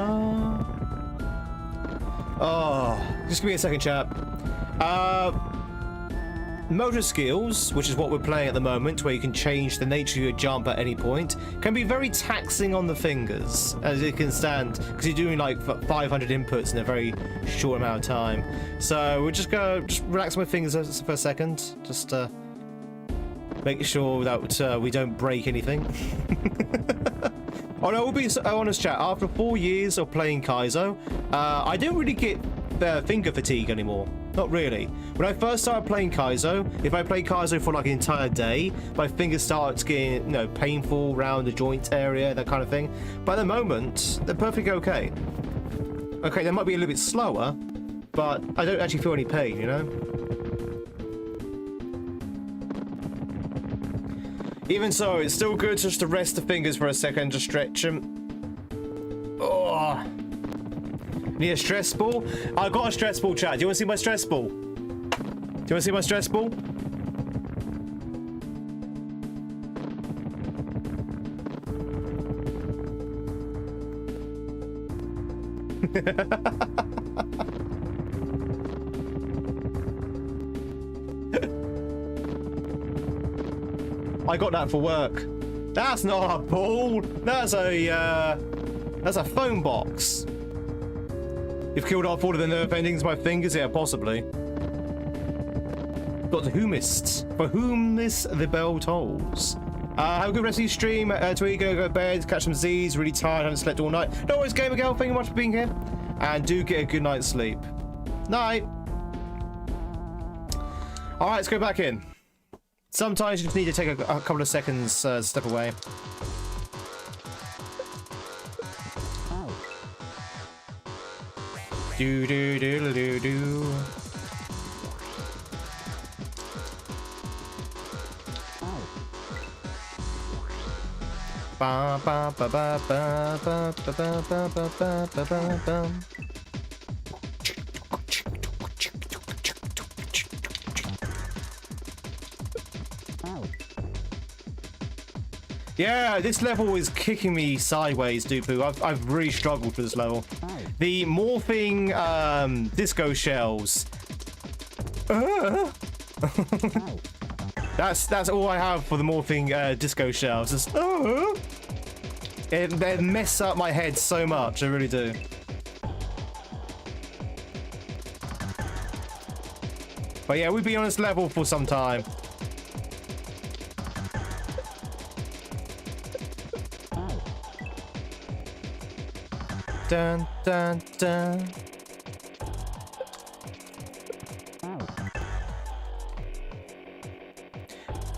Oh, just give me a second, chat. Motor skills, which is what we're playing at the moment, where you can change the nature of your jump at any point, can be very taxing on the fingers, as you can stand, because you're doing like 500 inputs in a very short amount of time. So we're just gonna relax my fingers for a second, just make sure that we don't break anything. Oh no, we'll be honest, chat. After 4 years of playing Kaizo, I didn't really get finger fatigue anymore. Not really. When I first started playing Kaizo, if I played Kaizo for like an entire day, my fingers started getting, you know, painful around the joint area, that kind of thing. But at the moment, they're perfectly okay. Okay, they might be a little bit slower, but I don't actually feel any pain, you know? Even so, it's still good just to rest the fingers for a second, just stretch them. Oh. Need a stress ball? I got a stress ball, chat. Do you want to see my stress ball? Do you want to see my stress ball? I got that for work. That's not a ball. That's a phone box. You've killed off all of the nerve endings of my fingers? Yeah, possibly. Got the whomists. For whom this the bell tolls. Have a good rest of your stream. Tweed, go to bed, catch some Z's. Really tired, haven't slept all night. No worries, Gamer Girl. Thank you much for being here. And do get a good night's sleep. Night. Alright, let's go back in. Sometimes you just need to take a couple of seconds, step away. Do do do do do. Ba ba ba ba ba ba ba ba ba ba ba ba ba. Yeah, this level is kicking me sideways, Dupu. I've really struggled with this level. The morphing disco shells. That's all I have for the morphing disco shells. Just, they mess up my head so much. They really do. But yeah, we've been on this level for some time. Dun, dun, dun.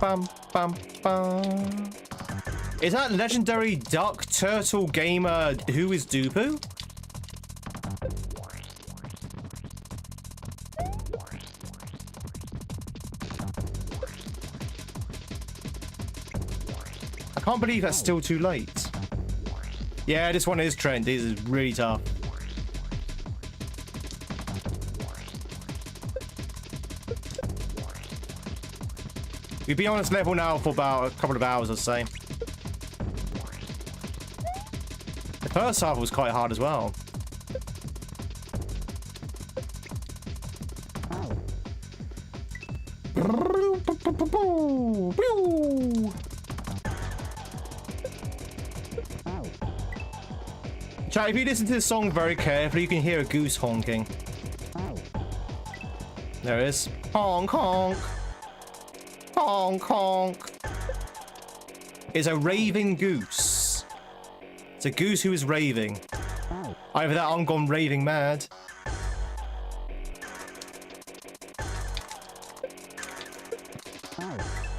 Bum, bum, bum. Is that legendary duck turtle gamer who is Dupu? I can't believe that's still too late. Yeah, this one is Trent. This is really tough. We've been on this level now for about a couple of hours, I'd say. The first half was quite hard as well. Chat, if you listen to this song very carefully, you can hear a goose honking. There it is. Honk, honk. Honk, honk. It's a raving goose. It's a goose who is raving. Either that I'm gone raving mad.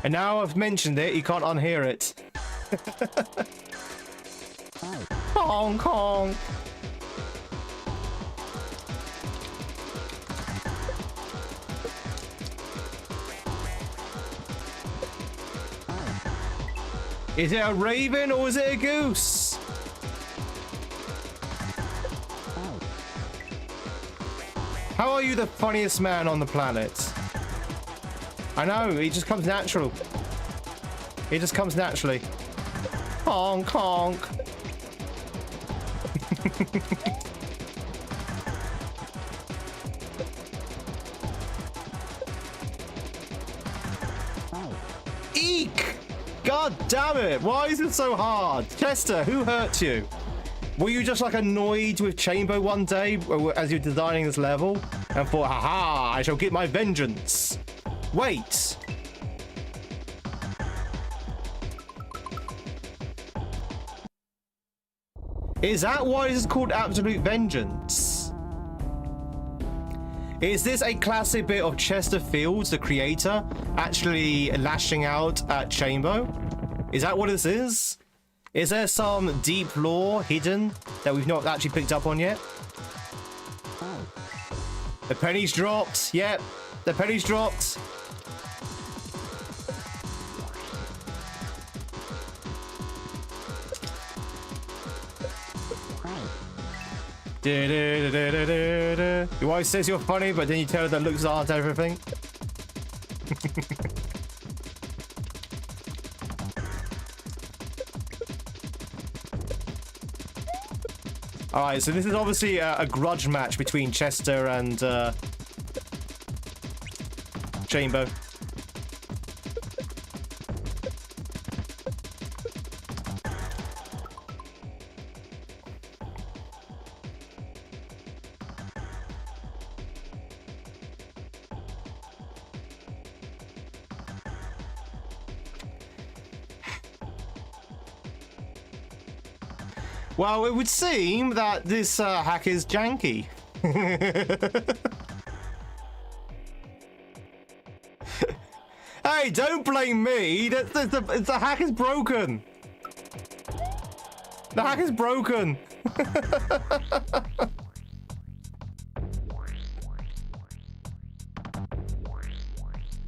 And now I've mentioned it, you can't unhear it. Honk, honk. Is it a raven or is it a goose? How are you the funniest man on the planet? I know, it just comes natural. It just comes naturally. Honk, honk. Eek! God damn it! Why is it so hard? Chester, who hurt you? Were you just like annoyed with Chamber one day as you're designing this level and thought, haha, I shall get my vengeance? Wait. Is that why this is called Absolute Vengeance? Is this a classic bit of Chester Fields, the creator, actually lashing out at Chamber? Is that what this is? Is there some deep lore hidden that we've not actually picked up on yet? The pennies dropped. Yep, the pennies dropped. Your wife says you're funny, but then you tell her that looks aren't everything. Alright, so this is obviously a grudge match between Chester and Chamber. Well, it would seem that this hack is janky. Hey, don't blame me. The hack is broken. The hack is broken.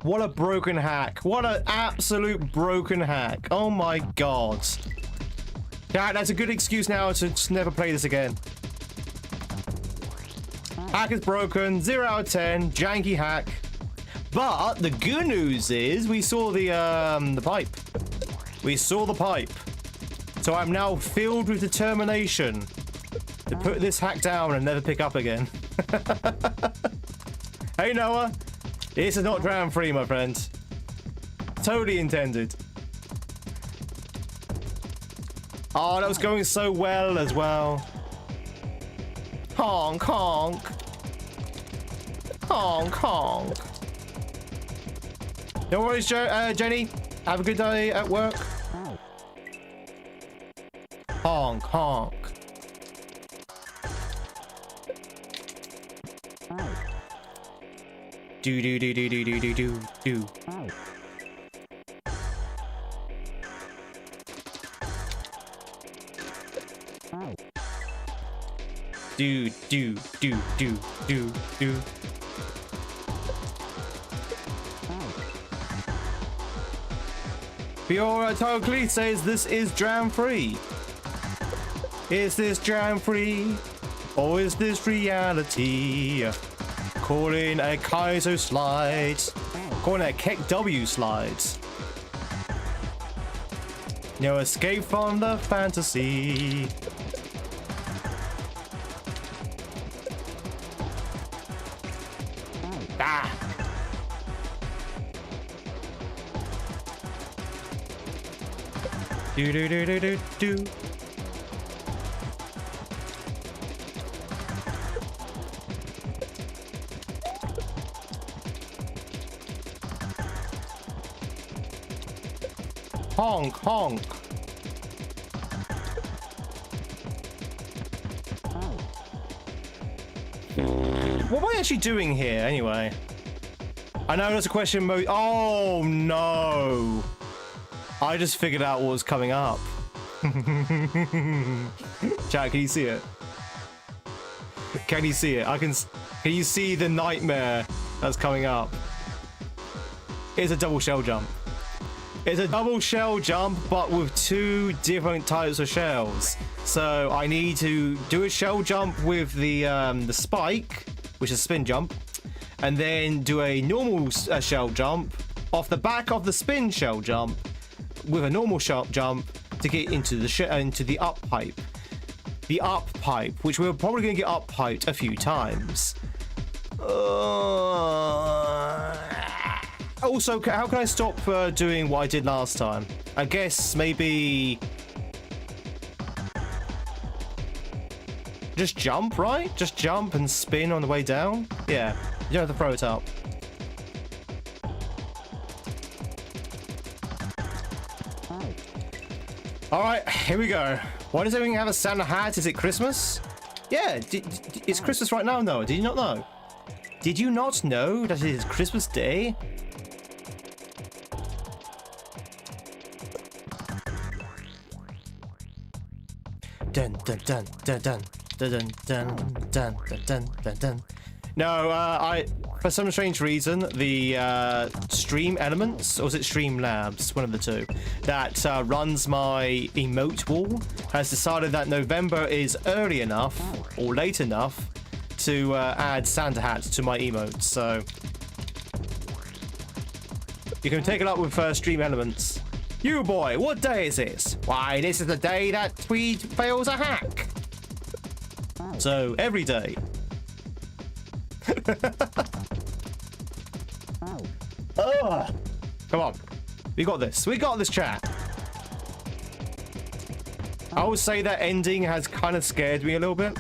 What a broken hack. What an absolute broken hack. Oh my god. Yeah, that's a good excuse now to just never play this again. Hack is broken, 0 out of 10, janky hack. But the good news is we saw the pipe. We saw the pipe. So I'm now filled with determination to put this hack down and never pick up again. Hey, Noah. This is not drown free, my friend. Totally intended. Oh, that was going so well as well. Honk, honk. Honk, honk. No worries, Jenny. Have a good day at work. Honk, honk. Do do do do do do do do do. Do do do do do do. Fiora Togli says this is jam free. Is this jam free? Or is this reality? Calling a kaizo slide. Calling a Kek W slide. No escape from the fantasy. Ah! Do do do do do do. Honk, honk. What am I actually doing here, anyway? I know there's a question mode. Oh, no. I just figured out what was coming up. Chat, can you see it? Can you see it? Can you see the nightmare that's coming up? It's a double shell jump. It's a double shell jump, but with two different types of shells. So I need to do a shell jump with the spike, which is a spin jump, and then do a normal shell jump off the back of the spin shell jump with a normal shell jump to get into the up pipe. The up pipe, which we're probably going to get up piped a few times. Also, how can I stop doing what I did last time? I guess maybe just jump, right? Just jump and spin on the way down? Yeah, you don't have to throw it up. All right, here we go. Why does everything have a Santa hat? Is it Christmas? Yeah, it's Christmas right now, Noah. Did you not know? Did you not know that it is Christmas Day? Dun dun dun dun dun dun dun dun dun dun dun dun. No, for some strange reason, the Stream Elements, or is it Stream Labs, one of the two, that runs my emote wall, has decided that November is early enough or late enough to add Santa hats to my emotes. So you can take it up with Stream Elements. You boy, what day is this? Why, this is the day that Tweed fails a hack. So, every day. Ugh. Come on. We got this. We got this, chat. I would say that ending has kind of scared me a little bit.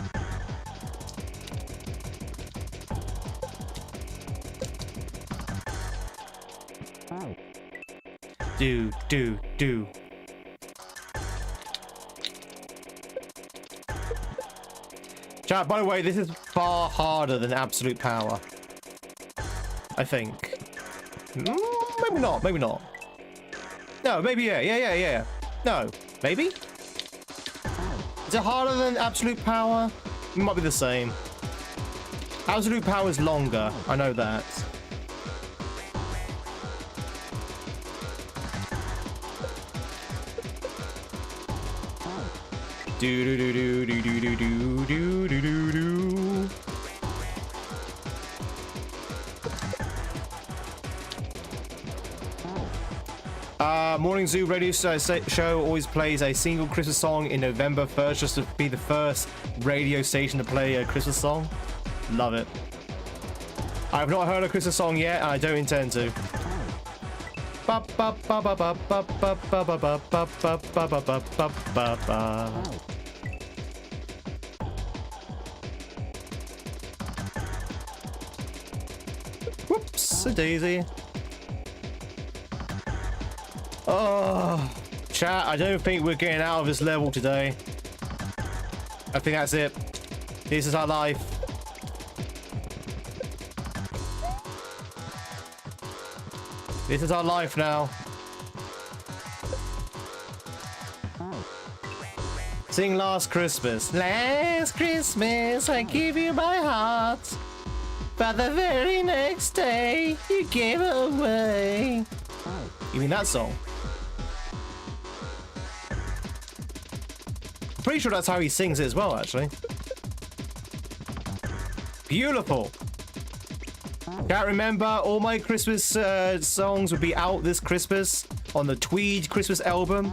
Do. Chat, by the way, this is far harder than Absolute Power. I think. Maybe not, maybe not. No, maybe yeah. No, maybe? Is it harder than Absolute Power? It might be the same. Absolute Power is longer, I know that. Do do do do do do do do do do do. Morning Zoo radio show always plays a single Christmas song in November 1st, just to be the first radio station to play a Christmas song. Love it. I have not heard a Christmas song yet, and I don't intend to. Whoops, a daisy. Oh, chat, I don't think we're getting out of this level today. I think that's it. This is our life. This is our life now. Sing Last Christmas. Last Christmas, I gave you my heart. But the very next day, you gave it away. You mean that song? I'm pretty sure that's how he sings it as well, actually. Beautiful. Can't remember, all my Christmas songs would be out this Christmas on the Tweed Christmas album,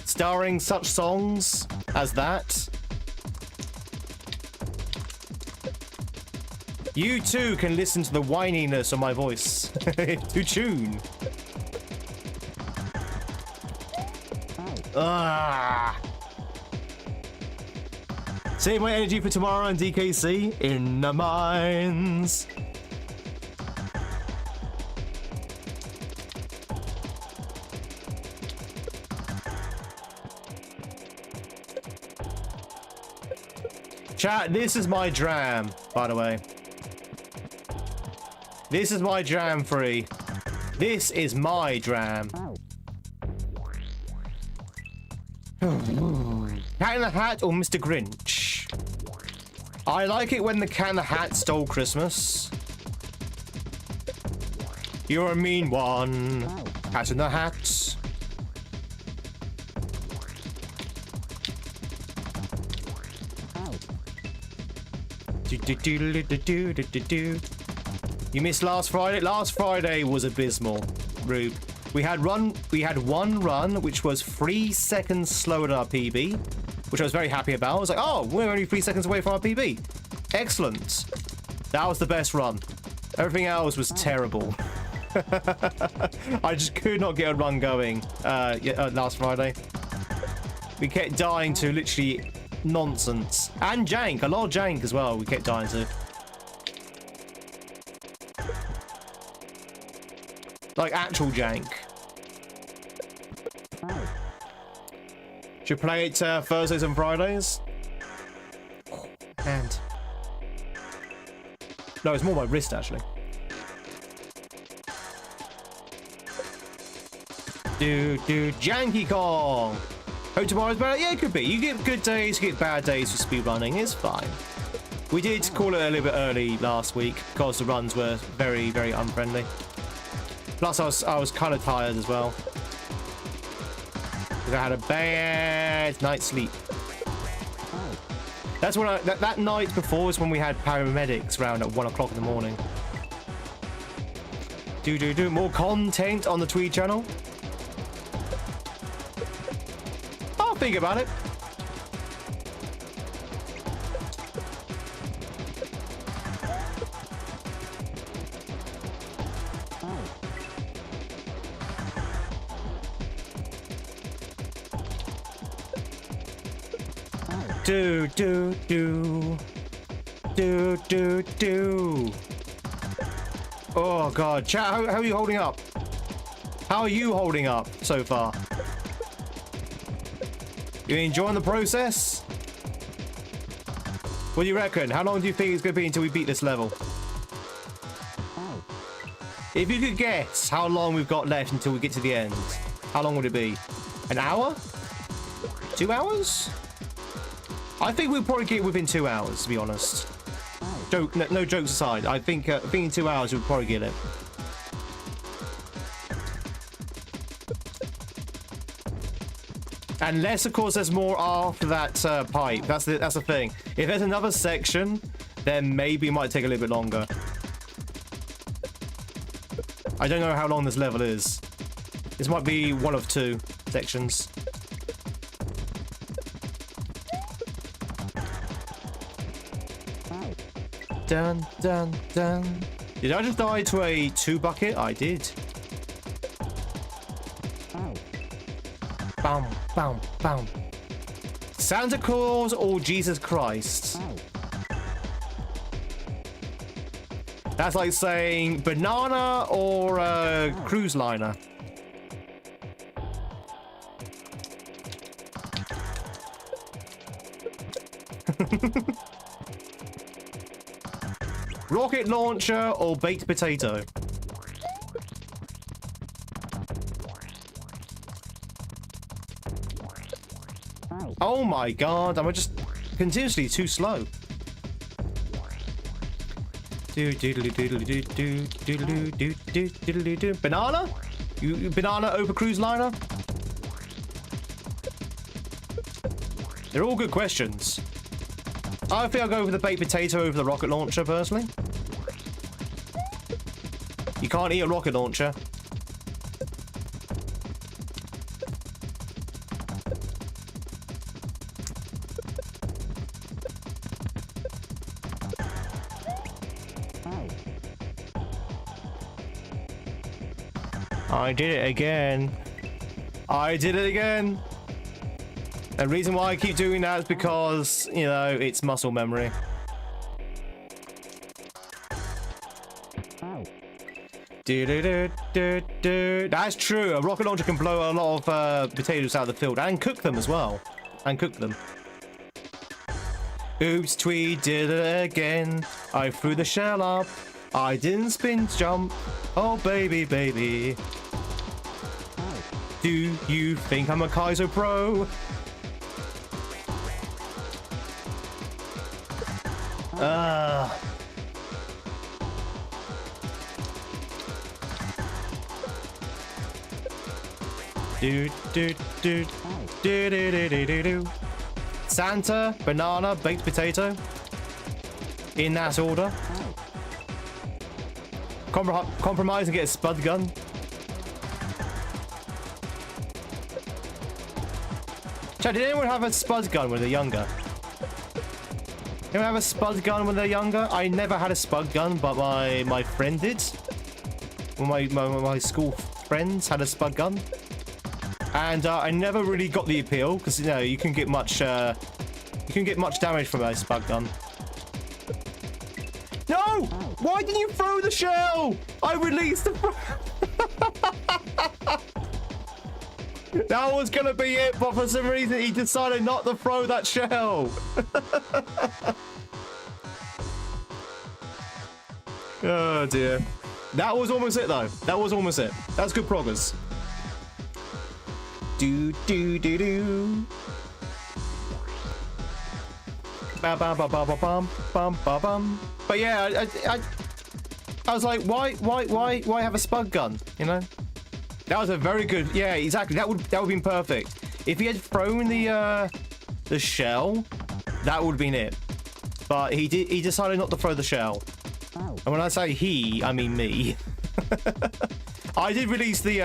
starring such songs as that. You too can listen to the whininess of my voice to tune. Ah. Save my energy for tomorrow on DKC in the mines. Chat, this is my dram, by the way. This is my dram free. This is my dram. Cat in the Hat or Mr. Grinch? I like it when the Cat in the Hat stole Christmas. You're a mean one. Cat in the Hat. You missed last Friday. Last Friday was abysmal, Rube. We had one run which was 3 seconds slower than our PB, which I was very happy about. I was like, oh, we're only 3 seconds away from our PB. Excellent. That was the best run. Everything else was terrible. I just could not get a run going last Friday. We kept dying to literally nonsense. And jank. A lot of jank as well we kept dying to. Like actual jank. Should play it Thursdays and Fridays. And no, it's more my wrist actually. Janky Kong. Hope tomorrow's better. Yeah, it could be. You get good days, you get bad days for speedrunning. It's fine. We did call it a little bit early last week because the runs were very, very unfriendly. Plus, I was kind of tired as well. Because I had a bad night's sleep. That's when that night before is when we had paramedics round at 1 o'clock in the morning. More content on the Tweed channel. I'll think about it. Oh god, chat, how are you holding up? How are you holding up so far? You enjoying the process? What do you reckon? How long do you think it's going to be until we beat this level? If you could guess how long we've got left until we get to the end, how long would it be? An hour? 2 hours? I think we'll probably get within 2 hours, to be honest. No jokes aside. I think in 2 hours we'll probably get it. Unless, of course, there's more after that pipe. That's the thing. If there's another section, then maybe it might take a little bit longer. I don't know how long this level is. This might be one of two sections. Dun, dun, dun. Did I just die to a 2 bucket? I did. Bam, bam, bam. Santa Claus or Jesus Christ? That's like saying banana or cruise liner. Rocket launcher or baked potato? Oh my god, am I just continuously too slow? Banana? You banana over cruise liner? They're all good questions. I think I'll go with the baked potato over the rocket launcher, personally. You can't eat a rocket launcher. I did it again. I did it again. The reason why I keep doing that is because, you know, it's muscle memory. That's true. A rocket launcher can blow a lot of potatoes out of the field and cook them as well. And cook them. Oops, Tweed did it again. I threw the shell up. I didn't spin jump. Oh, baby, baby. Do you think I'm a kaizo pro? Santa, banana, baked potato. In that order. Compromise and get a spud gun. Chad, did anyone have a spud gun when they're younger? Anyone have a spud gun when they're younger? I never had a spud gun, but my friend did. Well, my school friends had a spud gun. And I never really got the appeal, because, you know, you can get much damage from a spud gun. No! Why didn't you throw the shell? I released the... That was gonna be it, but for some reason he decided not to throw that shell. Oh dear. That was almost it though. That was almost it. That's good progress. Do do do do. Ba ba ba ba ba bum bum ba bum. But yeah, I was like, why have a spud gun? You know, that was a very good. Yeah, exactly. That would have been perfect. If he had thrown the shell, that would have been it. But he decided not to throw the shell. And when I say he, I mean me. I did release the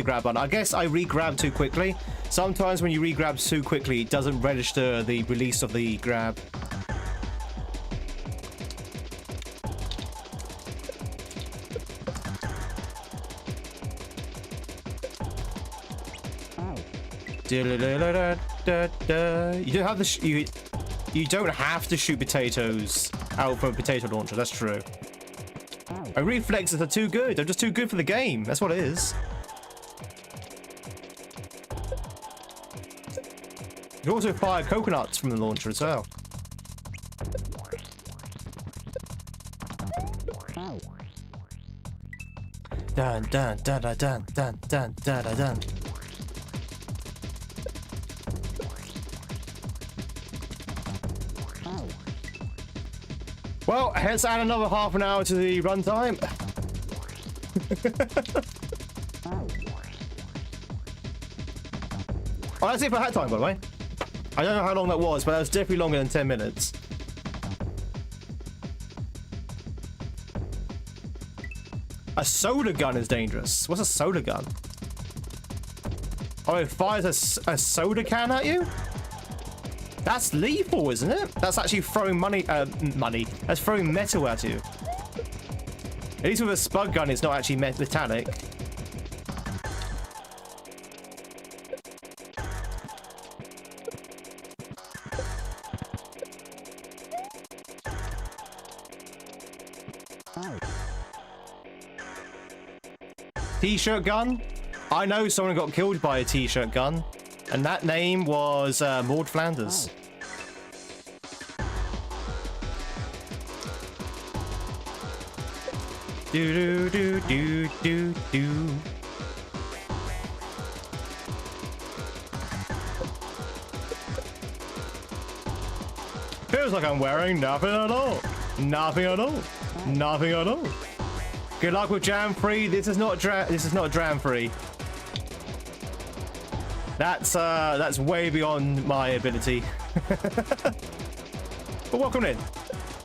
grab button. I guess I re-grabbed too quickly. Sometimes when you re-grab too quickly, it doesn't register the release of the grab. You don't have to you don't have to shoot potatoes out from a potato launcher. That's true. My reflexes are too good. They're just too good for the game. That's what it is. You can also fire coconuts from the launcher as well. Dun dun dun dun dun dun dun dun dun. Well, let's add another half an hour to the runtime. Oh, that's it for hat time, by the way. I don't know how long that was, but that was definitely longer than 10 minutes. A soda gun is dangerous. What's a soda gun? Oh, it fires a soda can at you? That's lethal, isn't it? That's actually throwing money. That's throwing metal at you. At least with a spud gun, it's not actually metallic. T-shirt gun? I know someone got killed by a t-shirt gun, and that name was Maud Flanders. Do do do do do do. Feels like I'm wearing nothing at all. Nothing at all. Nothing at all. Good luck with jam free. This is not jam free. That's way beyond my ability. But welcome in.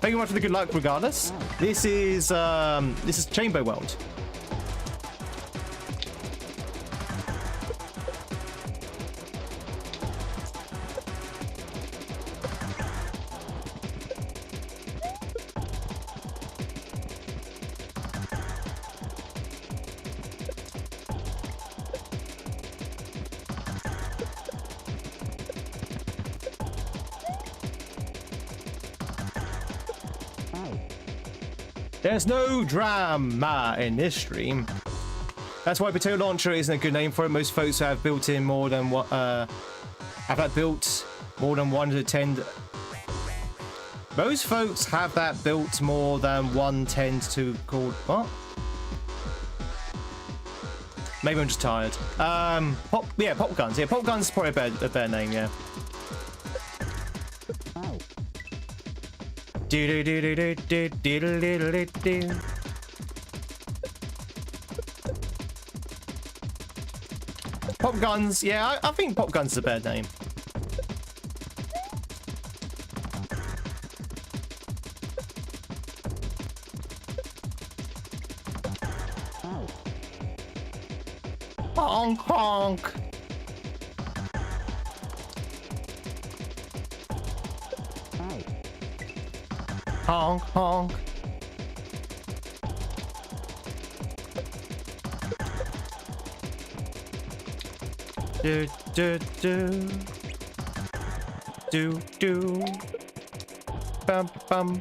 Thank you much for the good luck regardless. This is Chamber World. There's no drama in this stream. That's why Potato Launcher isn't a good name for it. Most folks have built in more than what built more than 1 to 10. Most folks have that built more than 1 tends to called what? Maybe I'm just tired. Pop guns. Yeah, pop guns is probably a better name. Yeah. Do do do do do do do do do do. Pop guns, yeah, I think pop guns is a better name. Honk honk. Honk, honk. Do, do, do. Do, do. Bum, bum.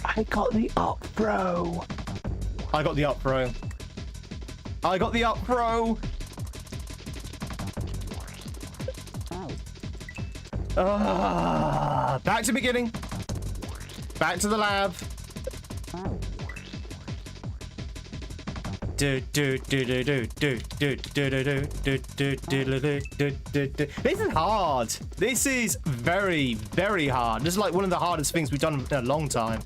I got the up throw. I got the up throw. I got the up throw. Back to beginning. Back to the lab. This is hard. This is very, very hard. This is like one of the hardest things we've done in a long time,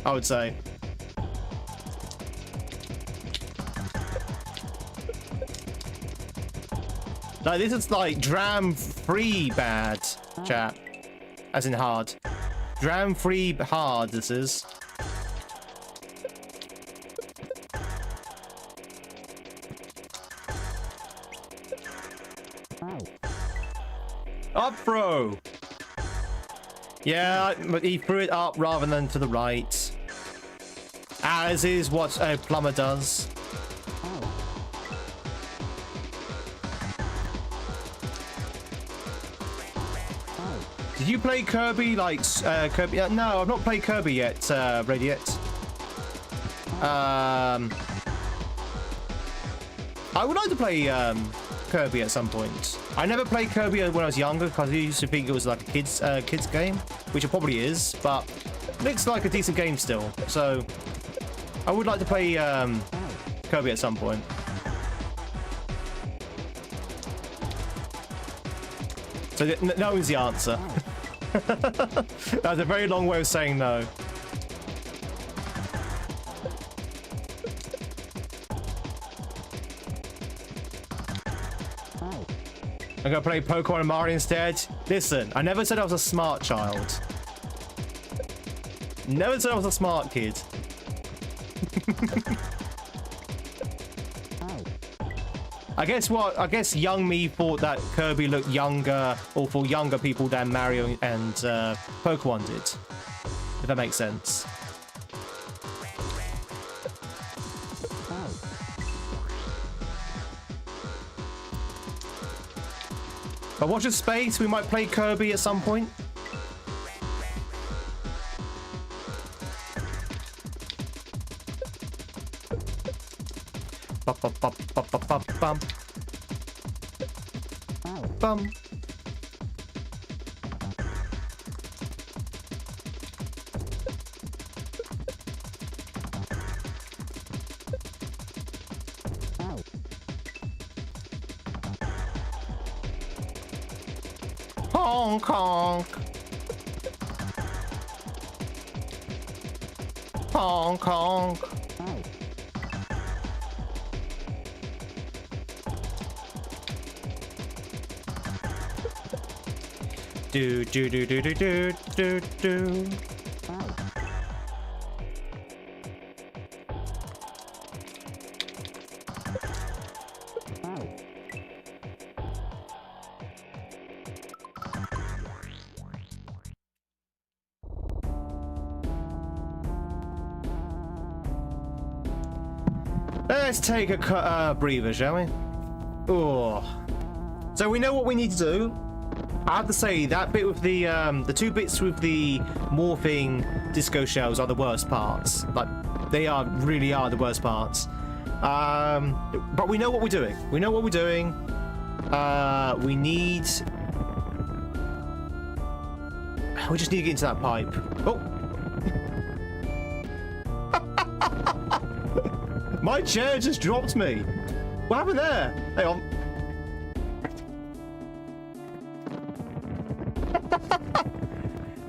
I would say. Like, this is like dram-free bad, chat. As in hard. Dram-free hard, this is. Up throw. Yeah, but he threw it up rather than to the right. As is what a plumber does. Did you play Kirby like Kirby? No, I've not played Kirby yet, Radiate. I would like to play Kirby at some point. I never played Kirby when I was younger because I used to think it was like a kids game, which it probably is, but it looks like a decent game still. So I would like to play Kirby at some point. So no is the answer. That was a very long way of saying no. I'm gonna play Pokemon and Mario instead. Listen, I never said I was a smart child. Never said I was a smart kid. I guess what? I guess young me thought that Kirby looked younger, or for younger people than Mario and Pokemon did. If that makes sense. But watch this space, we might play Kirby at some point. Bum. Bum. Honk honk. Honk honk. Do do do do do do do do. Let's take a breather, shall we? Oh, so we know what we need to do. I have to say that bit with the 2 bits with the morphing disco shells are the worst parts. Like, they really are the worst parts. But we know what we're doing. We know what we're doing. We just need to get into that pipe. Oh. My chair just dropped me. What happened there? Hang on.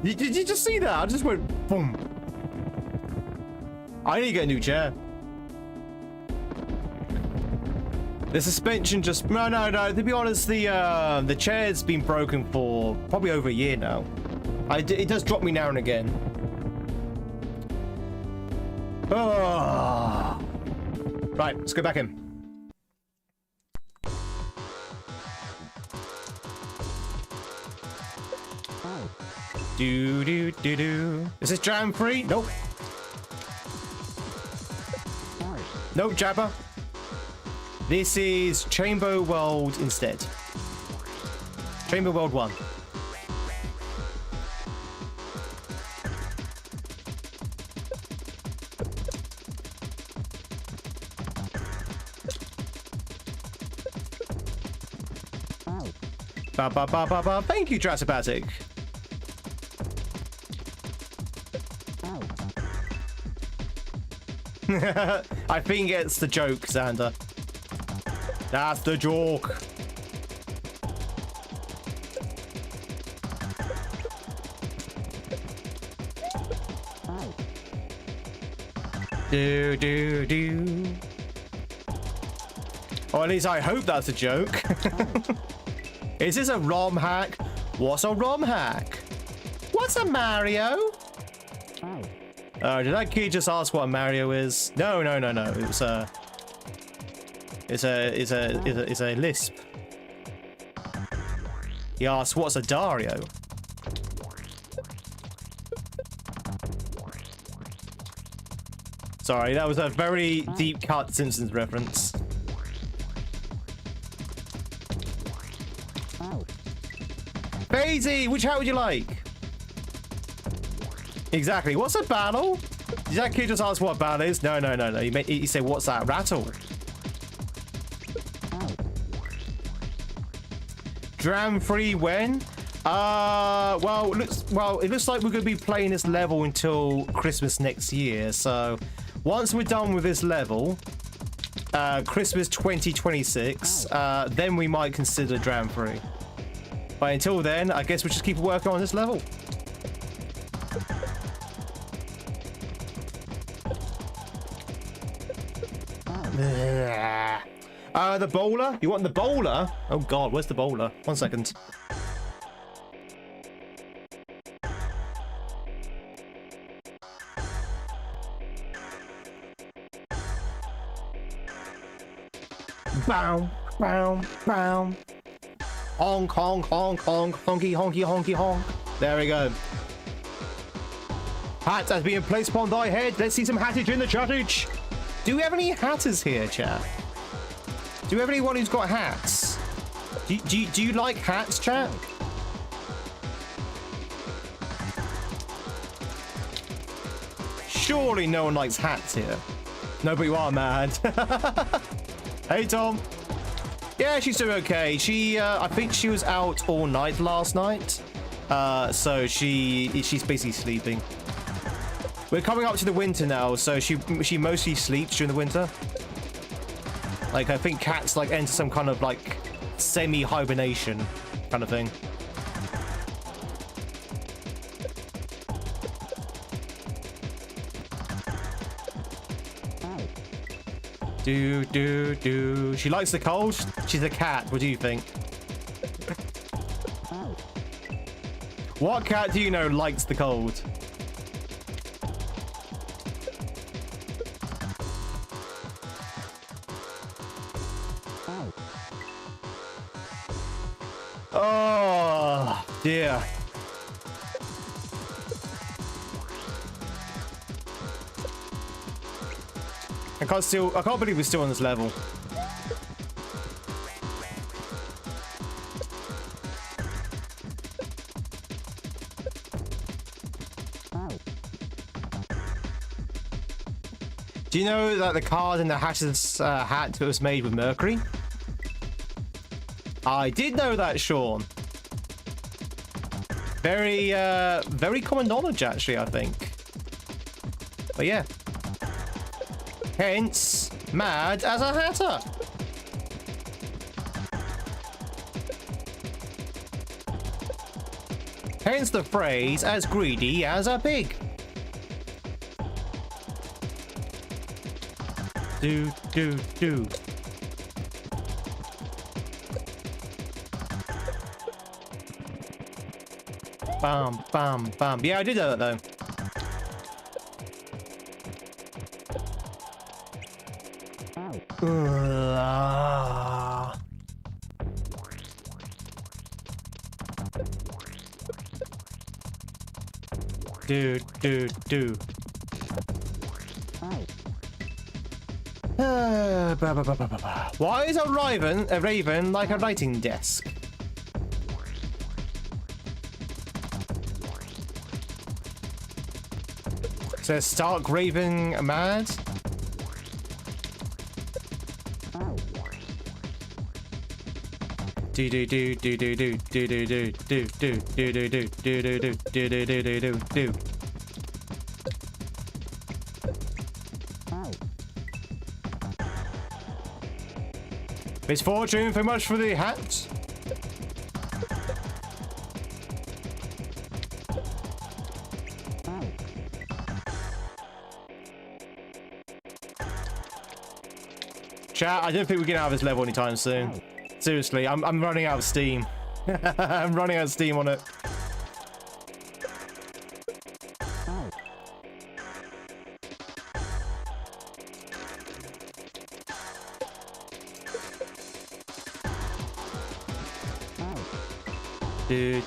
Did you just see that? I just went boom. I need to get a new chair. The suspension just no. To be honest, the chair's been broken for probably over a year now. It does drop me now and again. Oh. Right, let's go back in. Do do do do. Is this jam free? Nope. Nope, Jabba. This is Chamber World instead. Chamber World 1. Ba ba ba ba ba. Thank you, Jurassic. I think it's the joke, Xander. That's the joke. Do do do. Or at least I hope that's a joke. Is this a ROM hack? What's a ROM hack? What's a Mario? Did that kid just ask what a Mario is? No. It's a lisp. He asked, what's a Dario? Sorry, that was a very deep cut Simpsons reference. Basie, which hat would you like? Exactly. What's a battle? Did that kid just ask what a battle is? No. He said, what's that rattle? Dram free when? Well, it looks like we're going to be playing this level until Christmas next year. So once we're done with this level, Christmas 2026, then we might consider dram free. But until then, I guess we'll just keep working on this level. The bowler? You want the bowler? Oh god, where's the bowler? 1 second. Bow, bow, bow. Honk, honk, honk, honk, honky, honky, honky, honk. There we go. Hat has been placed upon thy head. Let's see some hattage in the chattage. Do we have any hatters here, chat? Do we have anyone who's got hats? Do you like hats, chat? Surely no one likes hats here. No, but you are mad. Hey, Tom. Yeah, she's doing okay. I think she was out all night last night. So she's basically sleeping. We're coming up to the winter now, so she mostly sleeps during the winter. Like, I think cats like enter some kind of like semi-hibernation kind of thing. Do. She likes the cold. She's a cat. What do you think? What cat do you know likes the cold? Oh dear. I can't believe we're still on this level. Do you know that the card in the Hatter's hat was made with mercury? I did know that, Sean. Very common knowledge, actually, I think. But yeah. Hence, mad as a hatter. Hence the phrase, as greedy as a pig. Do. Bam, bam, bam. Yeah, I did know that, though. Do. Why is a raven like a writing desk? So Stark Raven mad? Do. Misfortune for much for the hat. Chat, I don't think we get out of this level anytime soon. Seriously, I'm running out of steam. I'm running out of steam on it. Do.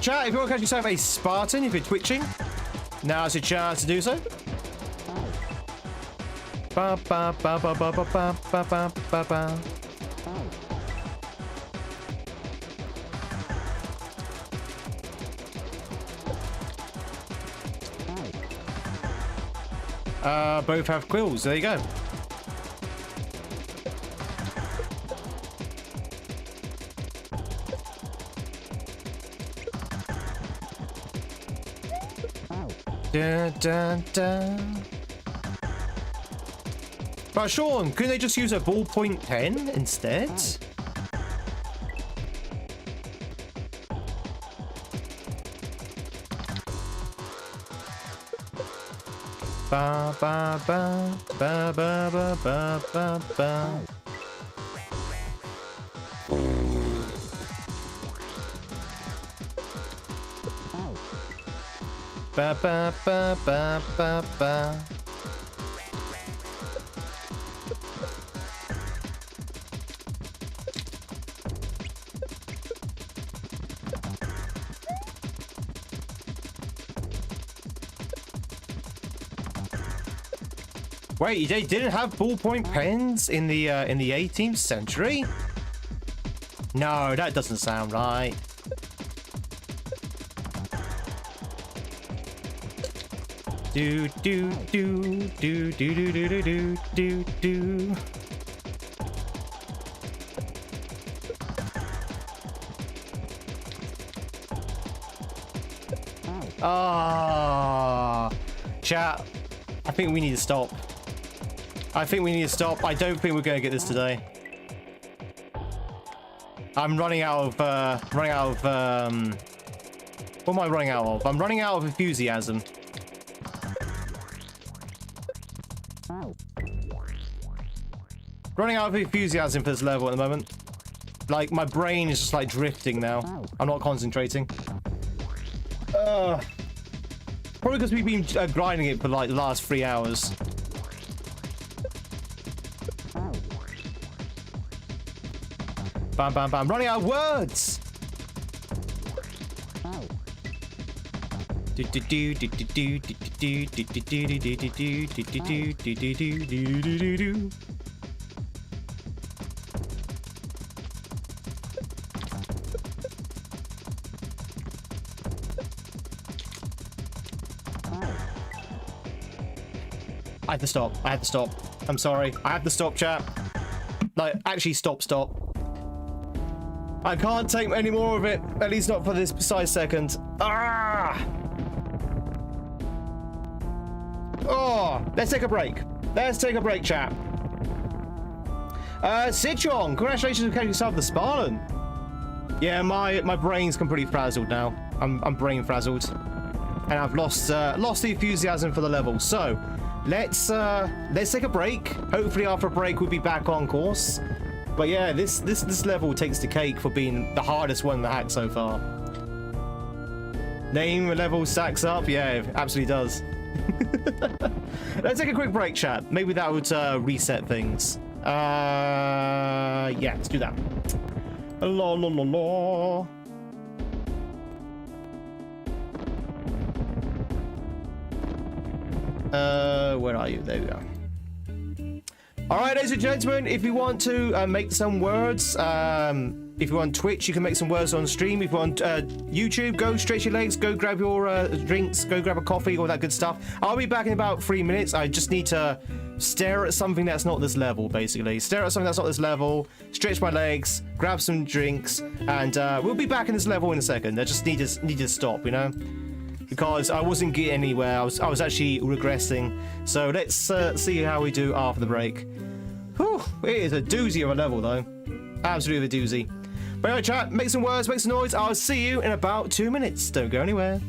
Chat, if you want to catch yourself a Spartan, if you're twitching, now's your chance to do so. Both have quills. There you go. Dun, dun, dun. But Sean, couldn't they just use a ballpoint pen instead? Ba ba ba ba ba ba ba ba ba. Ba ba ba ba ba ba. Wait, they didn't have ballpoint pens in the 18th century? No, that doesn't sound right. Do do do do do do do do do do. Ah, chat. I think we need to stop. I think we need to stop. I don't think we're going to get this today. I'm running out of, what am I running out of? I'm running out of enthusiasm. Running out of enthusiasm for this level at the moment. Like, my brain is just like drifting now. I'm not concentrating. Probably because we've been grinding it for like the last 3 hours. Bam, bam, bam. Running out of words. I have to stop. I have to stop. I'm sorry. I have to stop, chat. Like, actually, stop. I can't take any more of it. At least not for this precise second. Ah! Oh, let's take a break. Let's take a break, chat. Sichong, congratulations on catching yourself the Spartan. Yeah, my brain's completely frazzled now. I'm brain frazzled, and I've lost the enthusiasm for the level. So let's take a break. Hopefully after a break we'll be back on course. But yeah, this level takes the cake for being the hardest one in the hack so far. Name level stacks up. Yeah, it absolutely does. Let's take a quick break, chat. Maybe that would reset things. Yeah, let's do that. La la la la. Where are you? There we go. All right, ladies and gentlemen, if you want to make some words, if you're on Twitch, you can make some words on stream. If you're on YouTube, go stretch your legs, go grab your drinks, go grab a coffee, all that good stuff. I'll be back in about 3 minutes. I just need to stare at something that's not this level, basically. Stare at something that's not this level, stretch my legs, grab some drinks, and we'll be back in this level in a second. I just need to stop, you know? Because I wasn't getting anywhere. I was actually regressing. So let's see how we do after the break. Whew, it is a doozy of a level, though. Absolutely a doozy. But anyway, chat, make some words, make some noise. I'll see you in about 2 minutes. Don't go anywhere.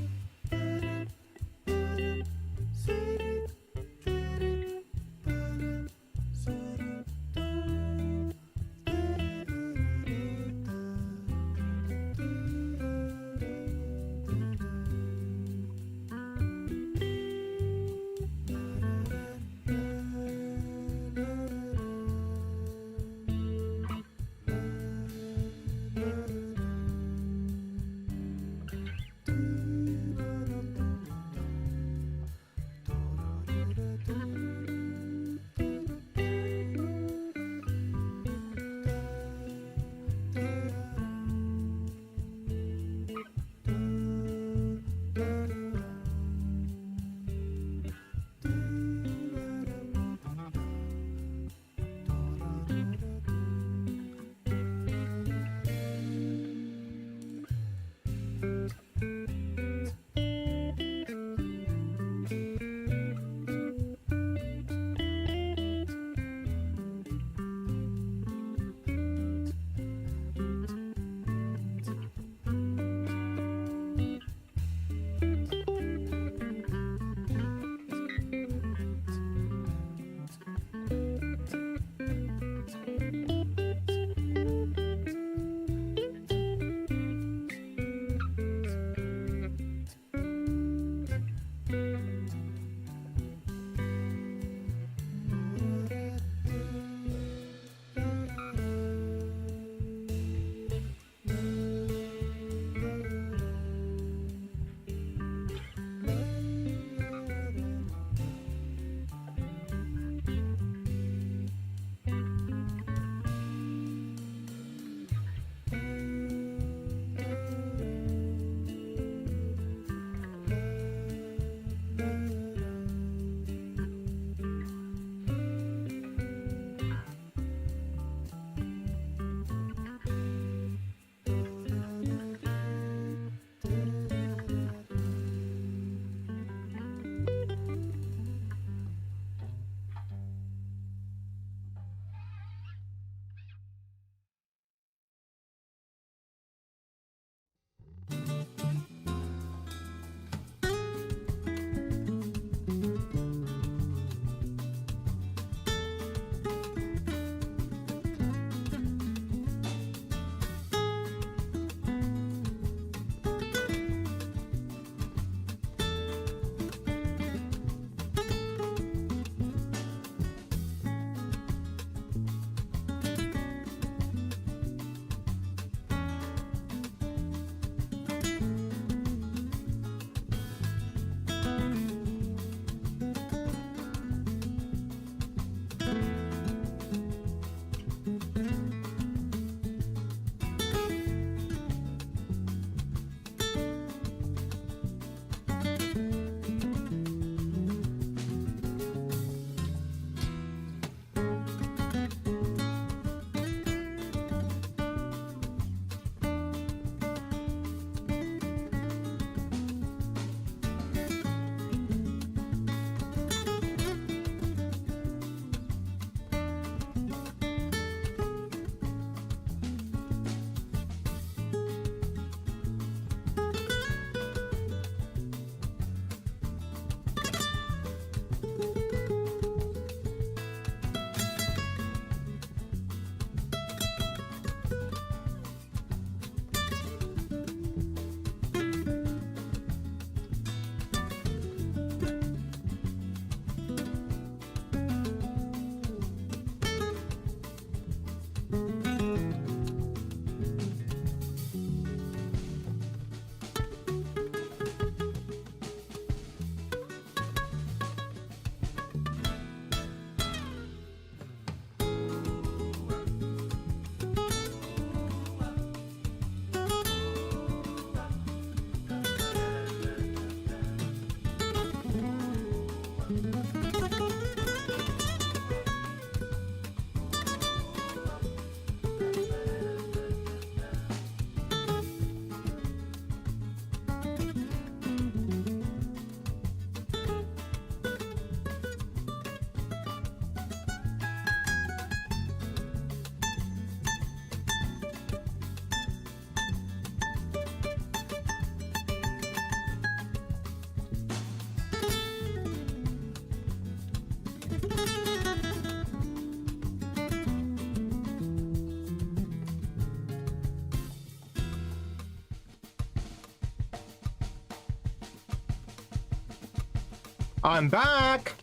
I'm back.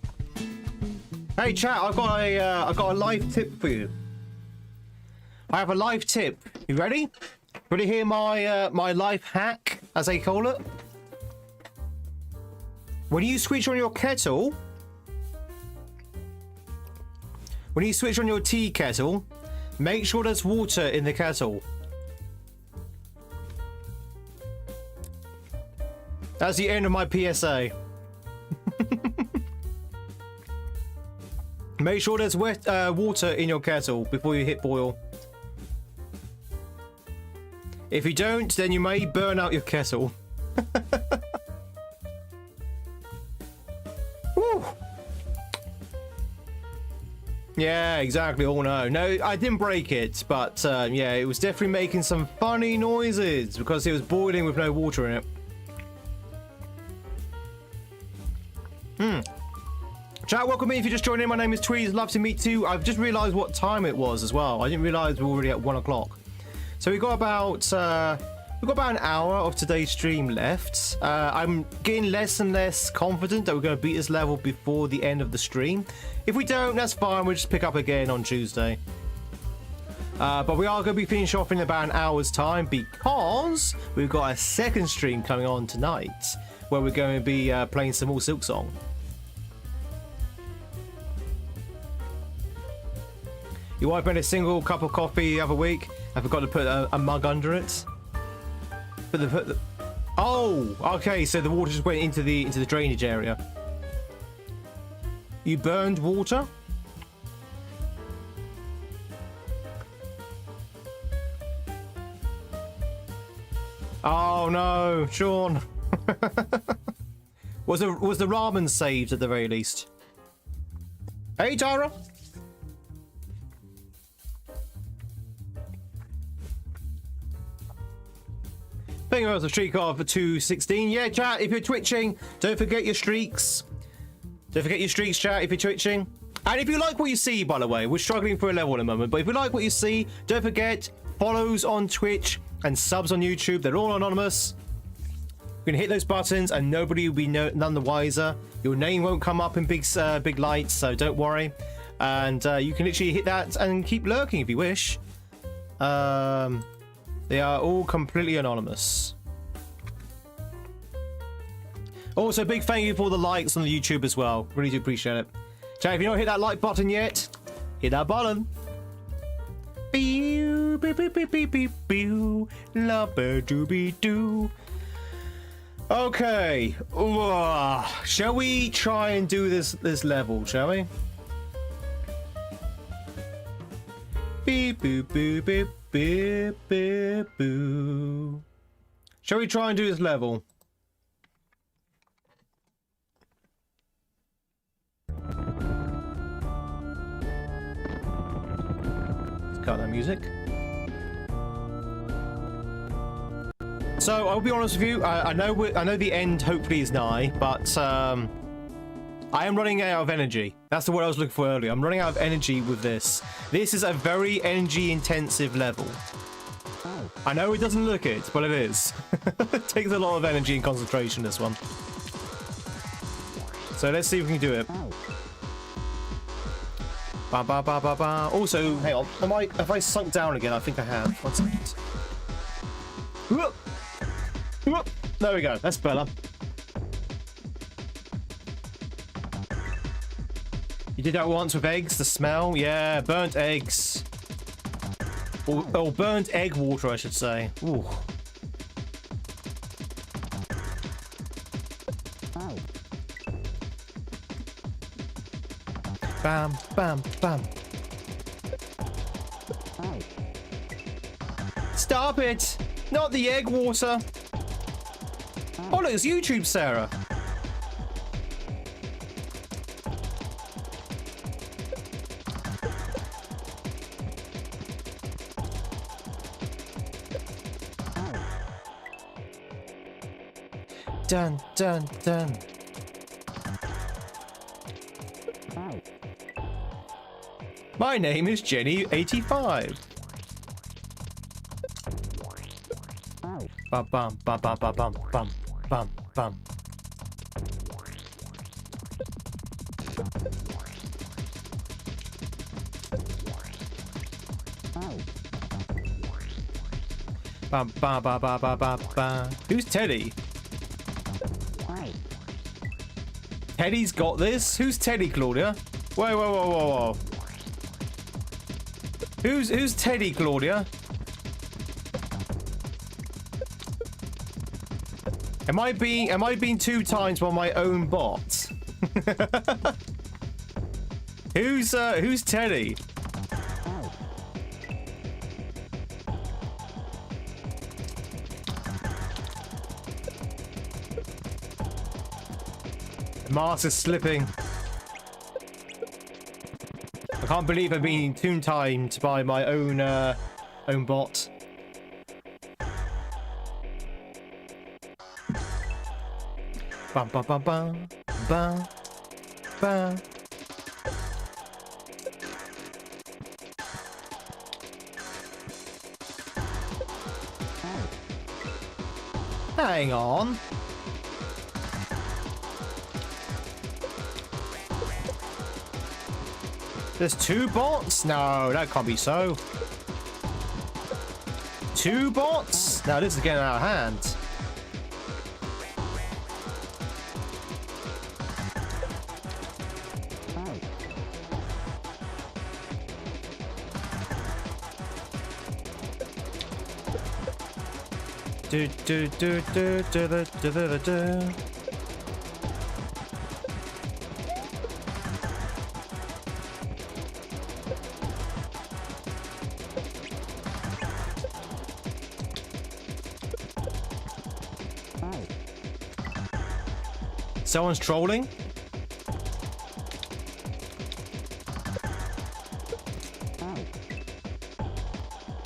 Hey chat, I've got a live tip for you. I have a live tip. You ready? Ready to hear my my life hack, as they call it? When you switch on your kettle, when you switch on your tea kettle, make sure there's water in the kettle. That's the end of my PSA. Make sure there's wet water in your kettle before you hit boil. If you don't, then you may burn out your kettle. Woo. Yeah, exactly. Oh no. No, I didn't break it, but yeah, it was definitely making some funny noises because it was boiling with no water in it. Chat, welcome in if you just joined in. My name is Tweed. Love to meet you. I've just realised what time it was as well. I didn't realise we were already at 1 o'clock. So we've got about an hour of today's stream left. I'm getting less and less confident that we're going to beat this level before the end of the stream. If we don't, that's fine. We'll just pick up again on Tuesday. But we are going to be finishing off in about an hour's time because we've got a second stream coming on tonight where we're going to be playing some more Silksong. Your wife made a single cup of coffee the other week. I forgot to put a mug under it. Oh, okay. So the water just went into the drainage area. You burned water? Oh no, Sean. Was the ramen saved at the very least? Hey, Tara. Thank you for the streak of 216. Yeah, chat, if you're twitching, don't forget your streaks. Don't forget your streaks, chat, if you're twitching. And if you like what you see, by the way, we're struggling for a level at the moment, but if you like what you see, don't forget follows on Twitch and subs on YouTube. They're all anonymous. You can hit those buttons and nobody will be none the wiser. Your name won't come up in big lights, so don't worry. And you can literally hit that and keep lurking if you wish. They are all completely anonymous. Also, big thank you for all the likes on the YouTube as well. Really do appreciate it. Chat, if you don't hit that like button yet, hit that button. Beep, beep, beep, beep, beep, beep, beep. La-ba-doo-be-doo. Okay. Shall we try and do this level, shall we? Beep, boop, boop, beep. Beep, beep, boo. Shall we try and do this level? Let's cut that music. So I'll be honest with you. I know the end hopefully is nigh, but I am running out of energy. That's the word I was looking for earlier. I'm running out of energy with this. This is a very energy-intensive level. I know it doesn't look it, but it is. It takes a lot of energy and concentration, this one. So let's see if we can do it. Ba ba ba ba ba. Also, hang on. Have I sunk down again? I think I have. 1 second. There we go. That's better. You did that once with eggs, the smell? Yeah, burnt eggs. Or burnt egg water, I should say. Ooh. Bam, bam, bam. Stop it! Not the egg water! Oh look, it's YouTube, Sarah. Dun, dun, dun. My name is Jenny85. Bum, bum, bum, bum, bum, bum, bum, bum. Ba ba ba ba ba ba ba. Who's Teddy? Teddy's got this? Who's Teddy, Claudia? Whoa, whoa, whoa, whoa, whoa. Who's Teddy, Claudia? Am I being 2 times by my own bot? Who's Teddy? Mars is slipping. I can't believe I'm being 2 timed by my own bot. Bum bum bum bum bum bum. Hang on. There's 2 bots? No, that can't be so. 2 bots? Now this is getting out of hand. Do do do do do do do do do. Someone's trolling.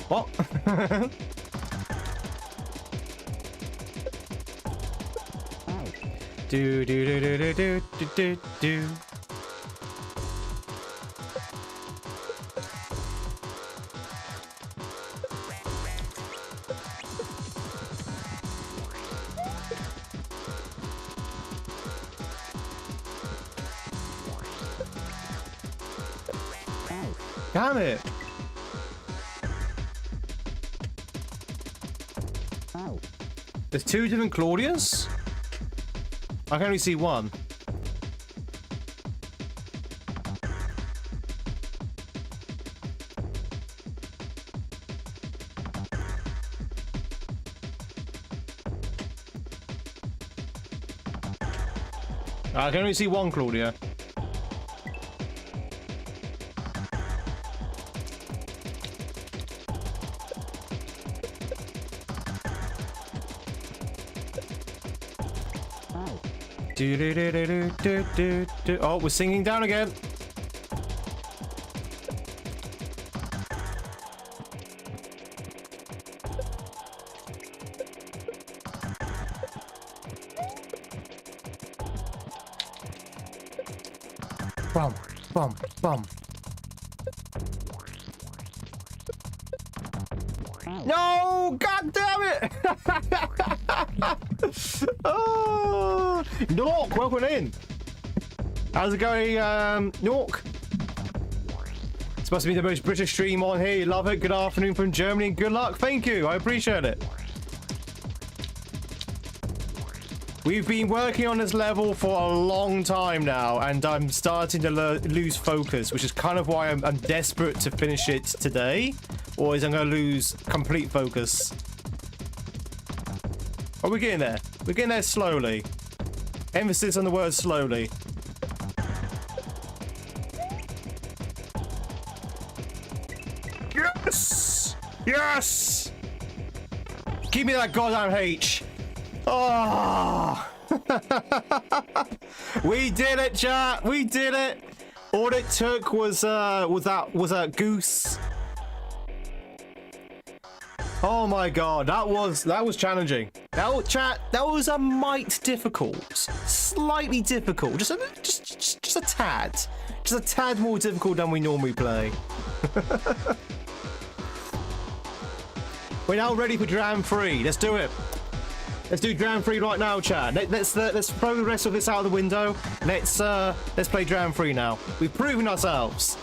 What? Do do do do do do do do do. Damn it! There's 2 different Claudias? I can only see 1. I can only see 1 Claudia. Do, do, do, do, do, do, do. Oh, we're singing down again. Bum, bum, bum. No! God damn it! Oh, Nork, welcome in. How's it going, Nork? It's must be the most British stream on here. You love it. Good afternoon from Germany and good luck. Thank you. I appreciate it. We've been working on this level for a long time now, and I'm starting to lose focus, which is kind of why I'm desperate to finish it today, or is I'm going to lose complete focus. Oh, we're getting there. We're getting there slowly. Emphasis on the word slowly. Yes! Yes! Give me that goddamn H. Oh! We did it, chat. We did it. All it took was that goose. Oh my god, that was challenging. That was a mite difficult, slightly difficult, just a tad more difficult than we normally play. We're now ready for Dram 3. Let's do it. Let's do Dram 3 right now, chat. Let's throw the rest of this out of the window. Let's play Dram 3 now. We've proven ourselves.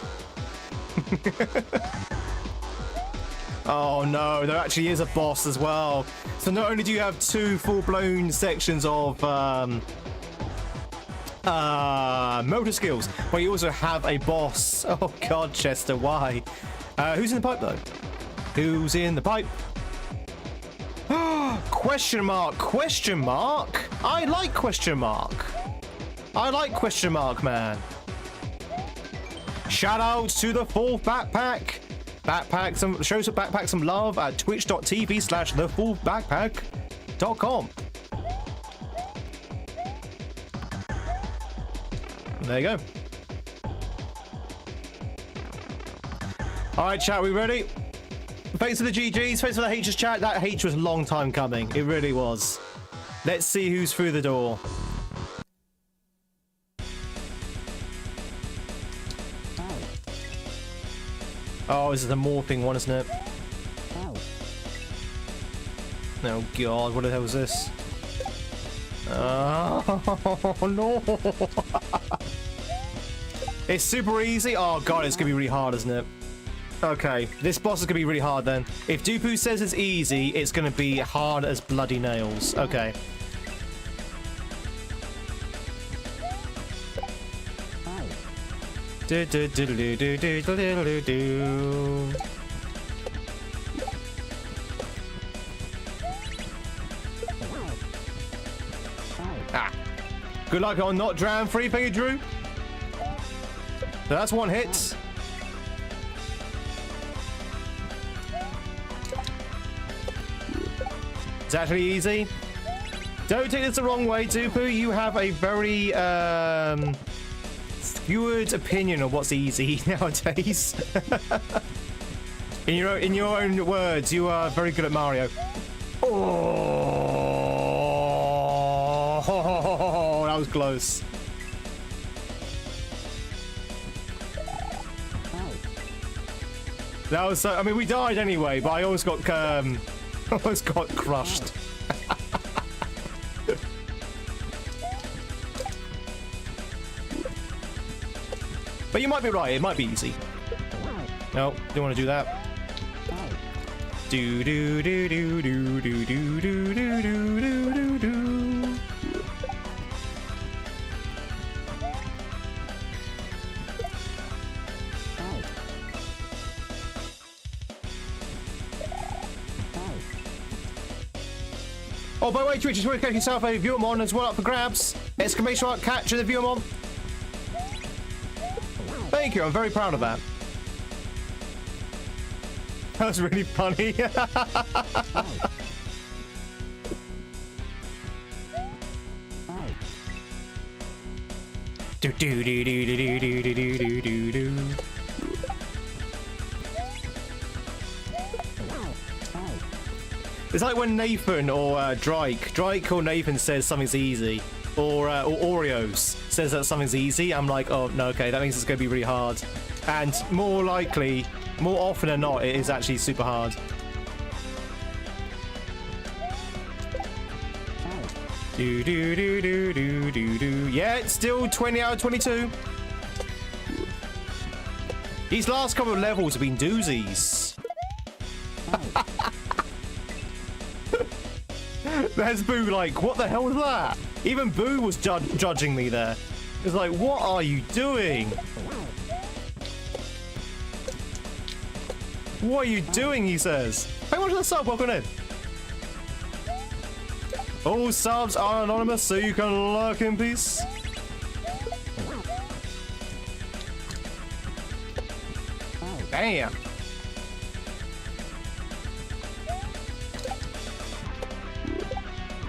Oh no, there actually is a boss as well. So not only do you have 2 full-blown sections of motor skills, but you also have a boss. Oh god, Chester, why? Who's in the pipe though? Who's in the pipe? Question mark, question mark. I like question mark. I like question mark, man. Shout out to the 4th backpack. Show some backpack some love at twitch.tv/thefullbackpack.com. There you go. All right, chat, we ready? Thanks for the GGs. Thanks for the H's, chat. That H was a long time coming. It really was. Let's see who's through the door. Oh, this is the morphing one, isn't it? Oh god, what the hell is this? Oh no! It's super easy. Oh god, it's gonna be really hard, isn't it? Okay, this boss is gonna be really hard then. If Dupu says it's easy, it's gonna be hard as bloody nails. Okay. Do do do do do do do do. Ah. Good luck on not drown free, thank you, Drew. So that's 1 hit. It's actually easy. Don't take this the wrong way, Dupu. You have a very skewed opinion of what's easy nowadays. in your own words, you are very good at Mario. Oh, that was close. That was so. I mean, we died anyway, but I almost got crushed. But you might be right, it might be easy. No, don't want to do that. Do do do do do do do do do do do do. Oh, by the way, Twitch, just want to catch yourself a Viewamon as well up for grabs. Exclamation mark, catch the Viewamon. Thank you, I'm very proud of that. That was really funny. Do do do do do do do do do do do. It's like when Nathan or Drake or Nathan says something's easy, or Oreos says that something's easy. I'm like, oh no, okay, that means it's going to be really hard. And more likely, more often than not, it is actually super hard. Do do do do do do do. Yeah, it's still 20 out of 22. These last couple of levels have been doozies. There's Boo like, what the hell was that? Even Boo was judging me there. It's like, what are you doing? What are you doing, he says. Hey, watch the sub, welcome in. All subs are anonymous, so you can lurk in peace. Damn.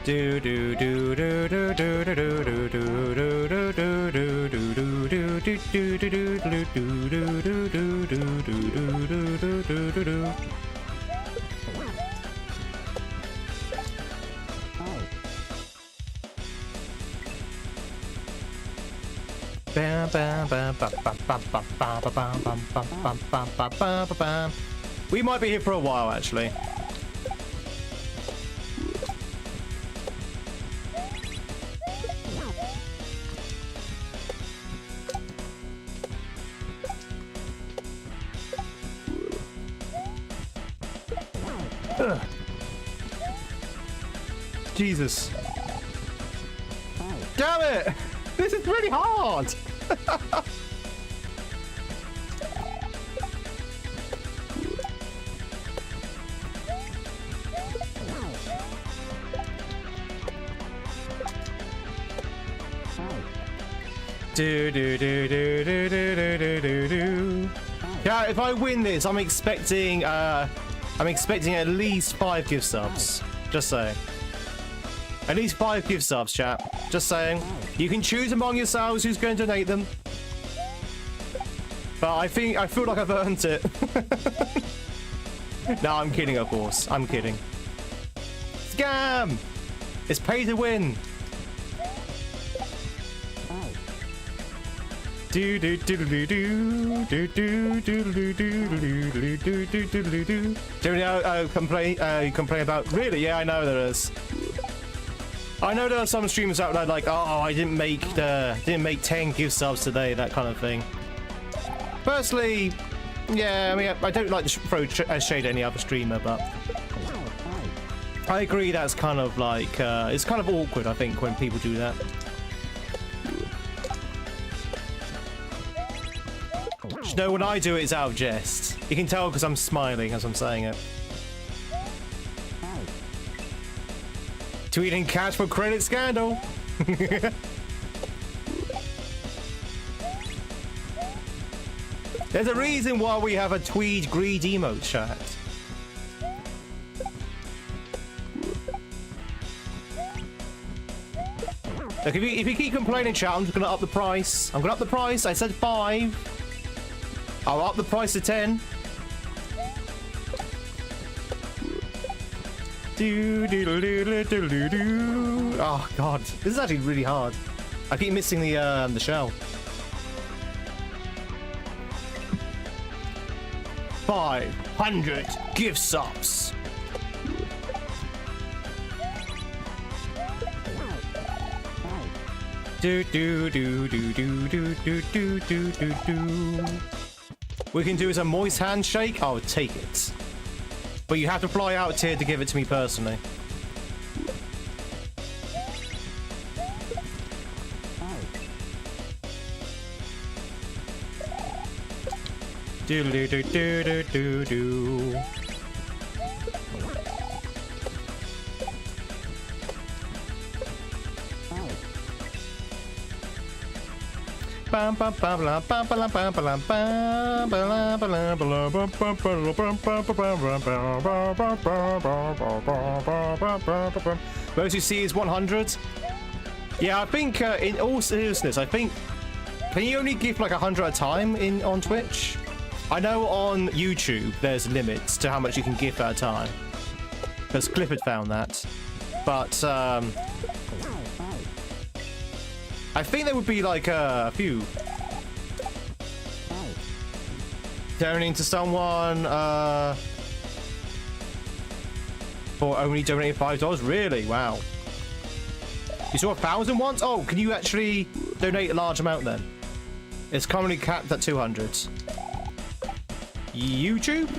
Do do do do do do do do do do do do do do do do. We might be here for a while, actually. Ugh. Jesus. Damn it! This is really hard! Do do do do do do do do do do. Yeah, if I win this, I'm expecting at least 5 gift subs. Just saying. At least 5 gift subs, chat. Just saying. You can choose among yourselves who's going to donate them. But I feel like I've earned it. No, I'm kidding, of course. I'm kidding. Scam! It's pay to win. Do do do do do do do do do do do do do do. Do you complain about? Really? Yeah, I know there is. I know there are some streamers out there like, oh, I didn't make 10 gift subs today, that kind of thing. Personally, yeah, I mean, I don't like to throw shade at any other streamer, but I agree that's kind of like it's kind of awkward, I think, when people do that. No, when I do it, it's out of jest. You can tell because I'm smiling as I'm saying it. Tweeting cash for credit scandal. There's a reason why we have a Tweed greed emote, chat. Look, if you keep complaining, chat, I'm just gonna up the price. I'm gonna up the price. I said 5. I'll up the price to 10. Oh god, this is actually really hard. I keep missing the shell. 500 gift subs. Do do do do do do do do do do do. We can do is a moist handshake. I'll take it. But you have to fly out here to give it to me personally. Do do do do do do do. Bam bam bam bam bam bam bam bam bam bam. Most you see is 100. Yeah, I think in all seriousness, I think can you only give like 100 at a time on Twitch? I know on YouTube there's limits to how much you can give at a time, because Clifford found that, but I think there would be like a few. Donating to someone for only donating $5. Really? Wow. You saw 1,000 once? Oh, can you actually donate a large amount then? It's currently capped at 200. YouTube?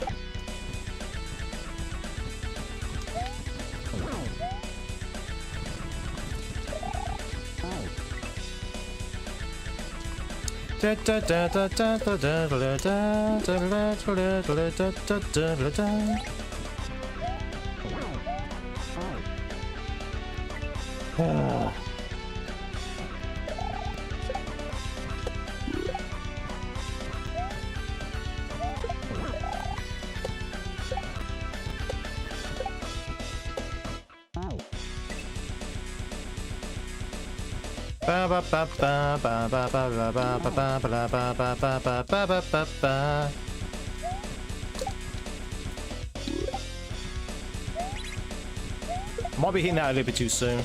Might be hitting that a little bit too soon.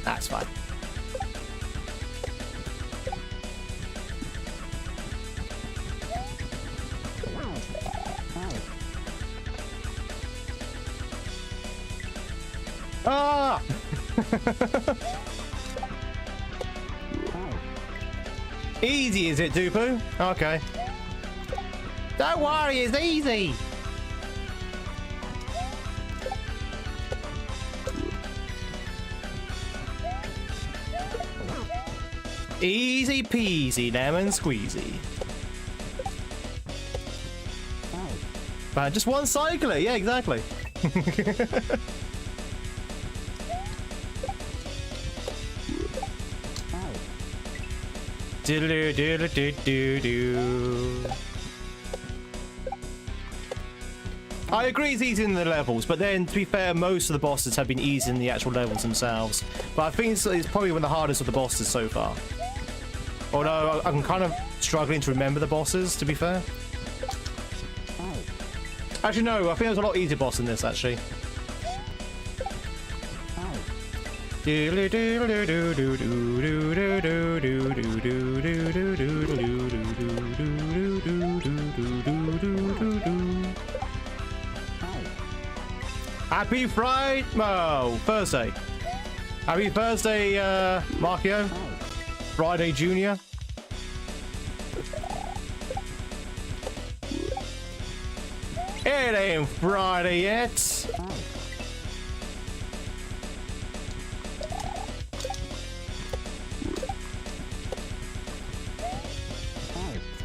That's fine. Ah! Easy, is it, Dupu? Okay. Don't worry, it's easy. Easy peasy, lemon squeezy. Just one cycler, yeah, exactly. Diddle diddle do do. I agree it's easy in the levels, but then to be fair, most of the bosses have been easy in the actual levels themselves. But I think it's probably one of the hardest of the bosses so far. Although I'm kind of struggling to remember the bosses, to be fair. Actually, no, I think there's a lot easier boss in this, actually. Happy Friday! Oh, Thursday. Happy Thursday, Markio. Friday Junior. It ain't Friday yet.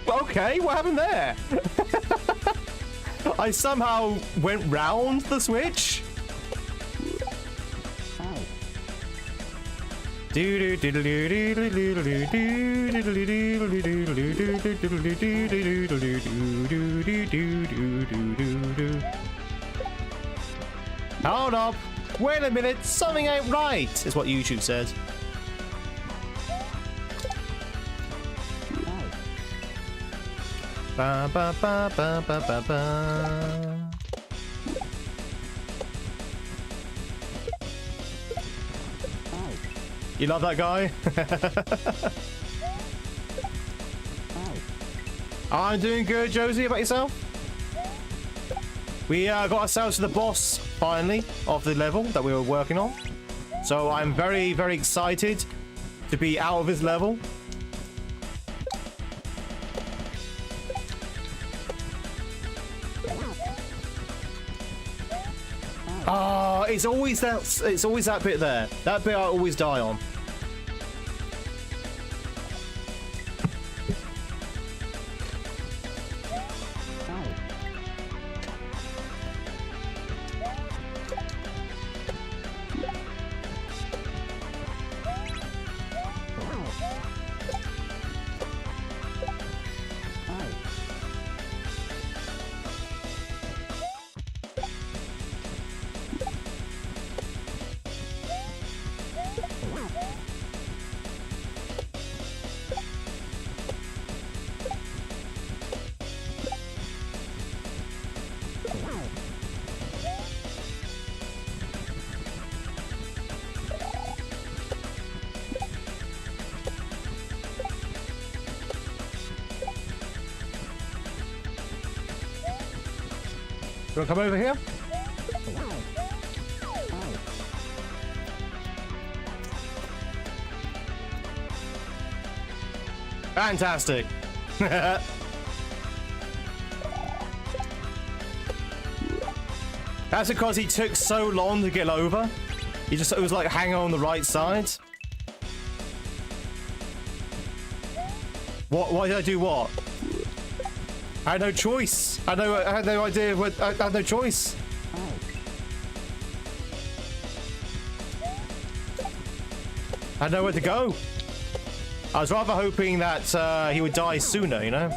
Okay, what happened there? I somehow went round the switch. Hold up. Wait a minute. Something ain't right, is what YouTube says. Ba ba ba ba ba ba ba. You love that guy? I'm doing good, Josie. About yourself? We got ourselves to the boss, finally, of the level that we were working on. So I'm very, very excited to be out of his level. Oh, it's always that bit there. That bit I always die on. You want to come over here? Fantastic. That's because he took so long to get over. It was like hanging on the right side. What? Why did I do what? I had no choice. I had no idea what. I had no choice. I had nowhere to go. I was rather hoping that he would die sooner, you know?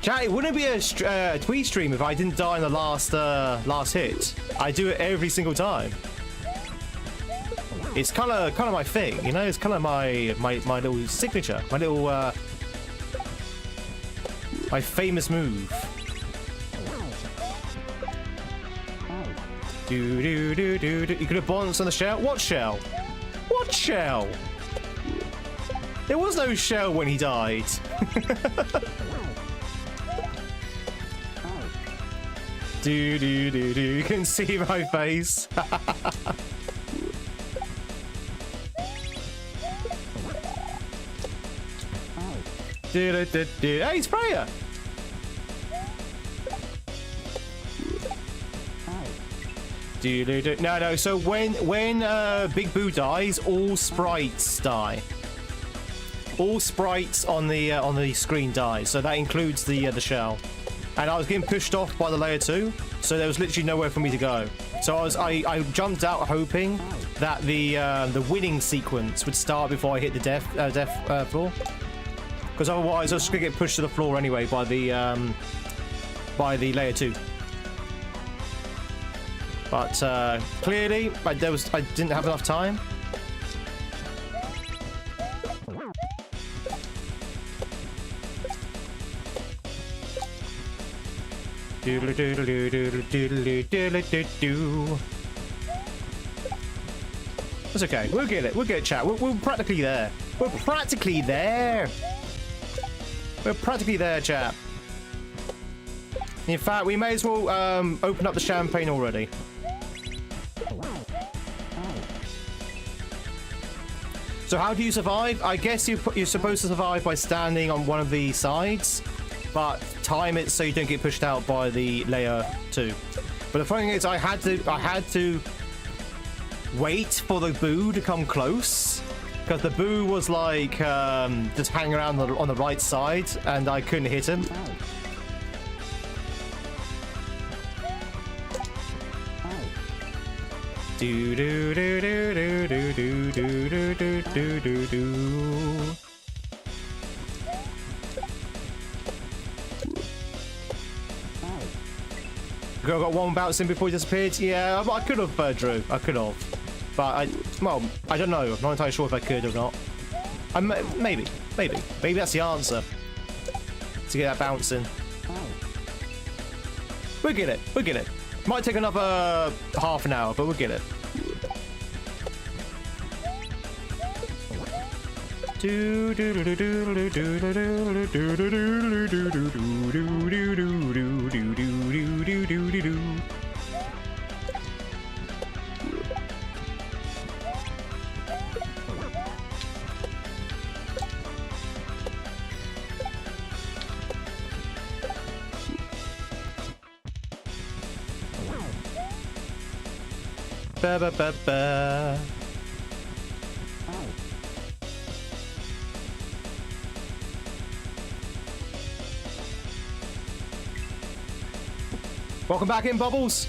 Chat, it wouldn't be a Tweed stream if I didn't die in the last hit. I do it every single time. It's kind of my thing, you know? It's kind of my little signature, my little my famous move. You could have bounced on the shell. What shell? What shell? There was no shell when he died. You can see my face. Hey, Sprayer! No. So when Big Boo dies, all sprites die. All sprites on the screen die. So that includes the shell. And I was getting pushed off by the layer 2, so there was literally nowhere for me to go. So I jumped out hoping that the winning sequence would start before I hit the death floor, because otherwise I was just gonna get pushed to the floor anyway by the layer 2. But clearly I didn't have enough time. That's okay. We'll get it. We'll get it, chat. We're practically there. We're practically there. We're practically there, chat. In fact, we may as well open up the champagne already. So how do you survive? I guess you're supposed to survive by standing on one of the sides, but time it so you don't get pushed out by the layer 2. But the funny thing is, I had to wait for the Boo to come close, because the Boo was like just hanging around on the right side, and I couldn't hit him. Do do do do do do do do do do do do. Girl got one bounce in before he disappeared. Yeah, I could have, Drew. I could have, but I don't know. I'm not entirely sure if I could or not. Maybe that's the answer to get that bounce in. We'll get it. We'll get it. Might take another half an hour, but we'll get it. Ba ba ba ba. Welcome back in, Bubbles.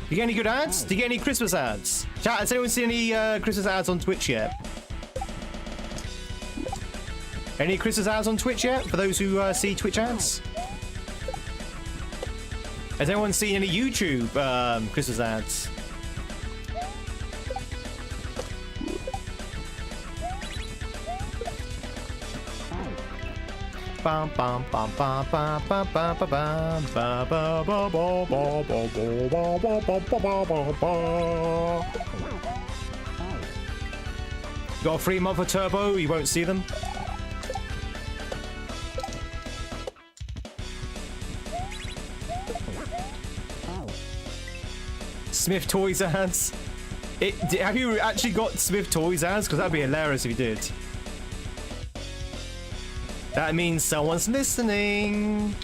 You get any good ads? Do you get any Christmas ads? Chat, has anyone seen any Christmas ads on Twitch yet? Any Christmas ads on Twitch yet? For those who see Twitch ads? Has anyone seen any YouTube Christmas ads? Bum bum bum bum bum bum bum bum bum. Got a free month of Turbo, you won't see them. Smith Toys ads. Have you actually got Smith Toys ads? Because that'd be hilarious if you did. That means someone's listening.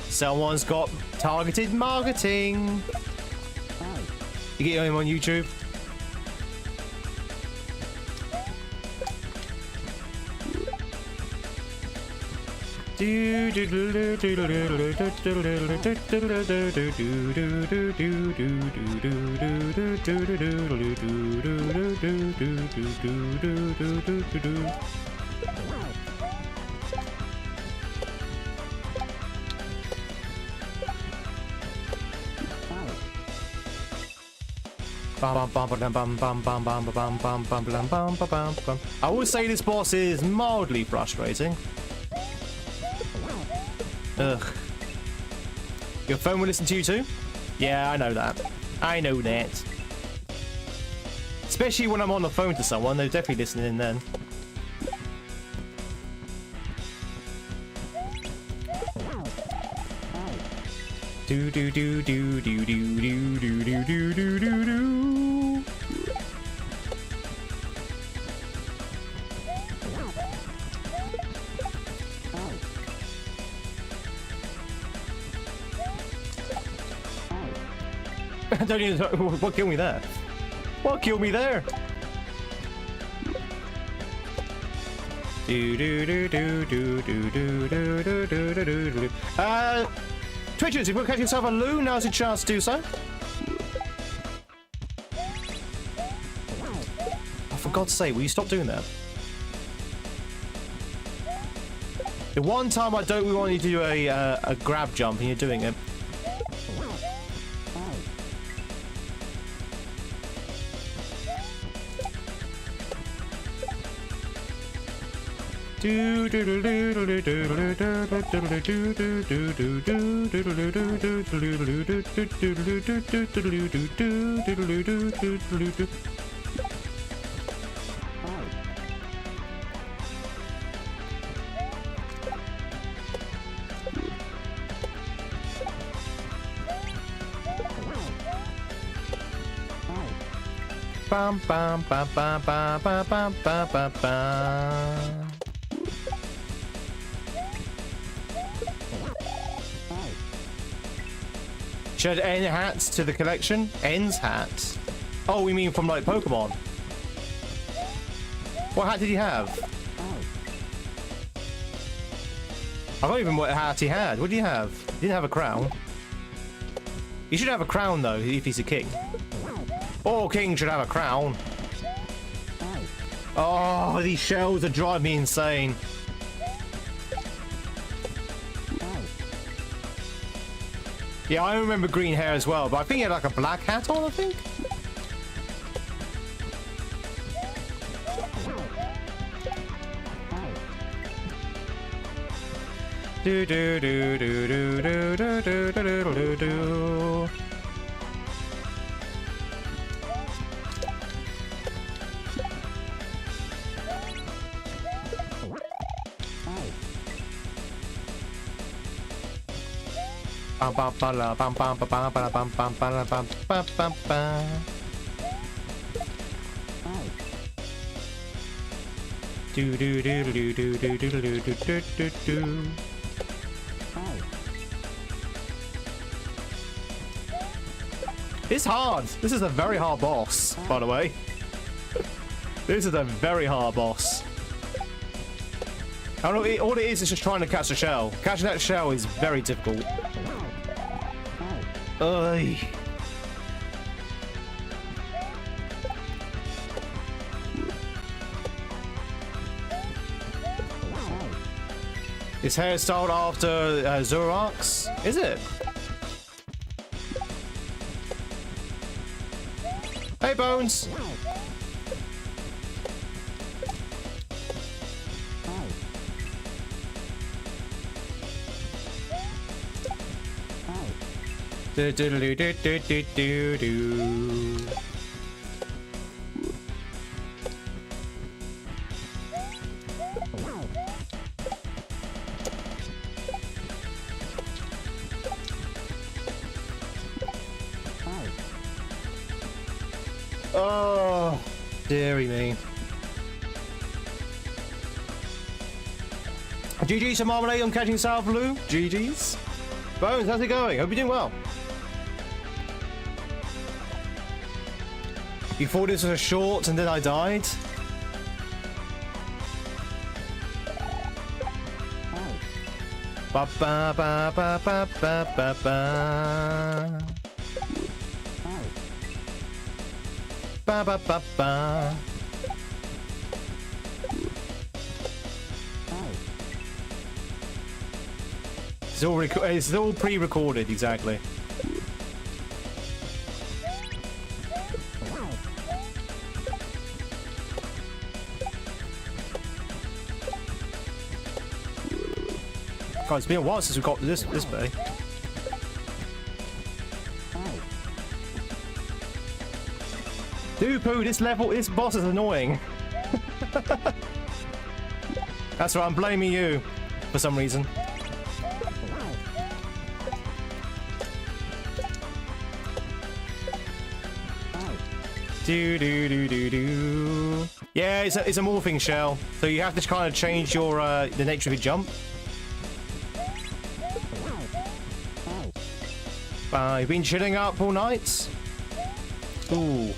Someone's got targeted marketing. You get him on YouTube. I would say this boss is mildly frustrating. Ugh. Your phone will listen to you too? Yeah, I know that. I know that. Especially when I'm on the phone to someone, they're definitely listening then. Do do do do do do do do do do do do do. Don't even. What killed me there? What killed me there? Twitchers, if you catch yourself a loo, now's your chance to do so. Oh, for God's sake, will you stop doing that? The one time I don't want you to do a grab jump and you're doing it. Bam bam bam bam bam bam bam bam bam. Should add N hats to the collection? N's hat? Oh, we mean from like Pokemon. What hat did he have? I don't even know what hat he had. What did he have? He didn't have a crown. He should have a crown though, if he's a king. All kings should have a crown. Oh, these shells are driving me insane. Yeah, I remember green hair as well, but I think he had like a black hat on, I think. Do do do do do do do do do do do. Bam bam bam bam bam bam bam bam bam bam bam bam bam bam. Do do do do do do do do do do do. It's hard. This is a very hard boss, by the way. This is a very hard boss. I don't know, all it is just trying to catch the shell. Catching that shell is very difficult. Ugh. His hair styled after Zoroark's? Is it? Hey, Bones! Do do do do do do do do. Oh, dearie me. GG's to Marmalade on catching South Blue. GG's. Bones, how's it going? Hope you're doing well. You thought this was a short and then I died? Ba ba ba ba ba ba ba ba. Ba ba ba ba. It's all pre-recorded, exactly. God, it's been a while since we got to this bay. Doo-poo, this boss is annoying. That's right, I'm blaming you for some reason. Do do do do do. Yeah, it's a morphing shell, so you have to kind of change your the nature of your jump. You've been chilling up all night? Ooh.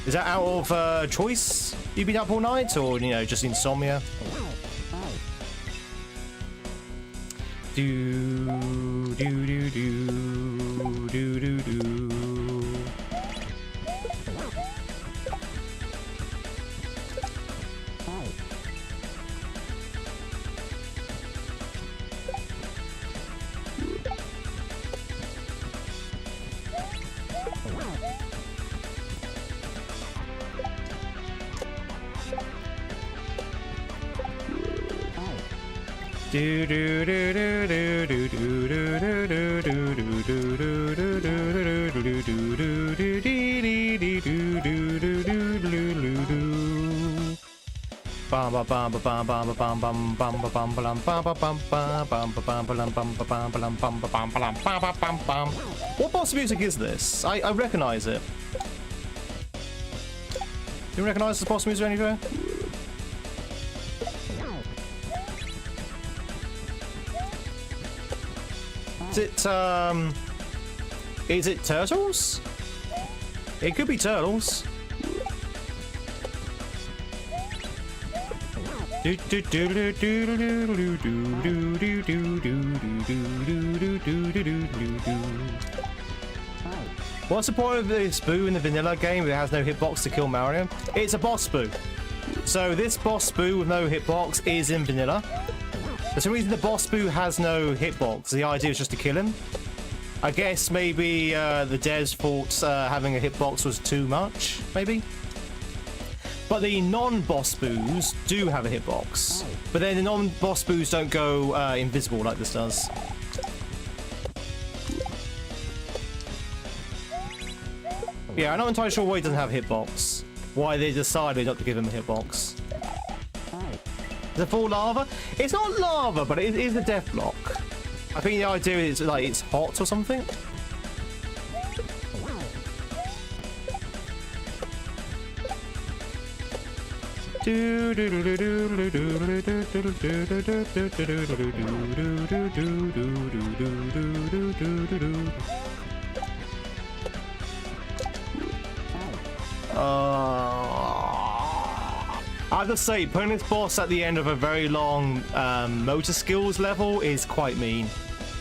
Is that out of choice? You've been up all night, or, you know, just insomnia? Do, do, do, do, do, do, do. Do do do do do do do do do do What boss music is this? I recognize it. Do you recognize this boss music anywhere? Is it turtles? It could be turtles. What's the point of this boo in the vanilla game if it has no hitbox to kill Mario? It's a boss boo. So this boss boo with no hitbox is in vanilla. For some reason the boss boo has no hitbox. The idea is just to kill him. I guess maybe the devs thought having a hitbox was too much, maybe? But the non-boss boos do have a hitbox. But then the non-boss boos don't go invisible like this does. Yeah, I'm not entirely sure why he doesn't have a hitbox. Why they decided not to give him a hitbox. Is it full lava? It's not lava, but it is a death block. I think the idea is like it's hot or something. I have to say, putting this boss at the end of a very long motor skills level is quite mean.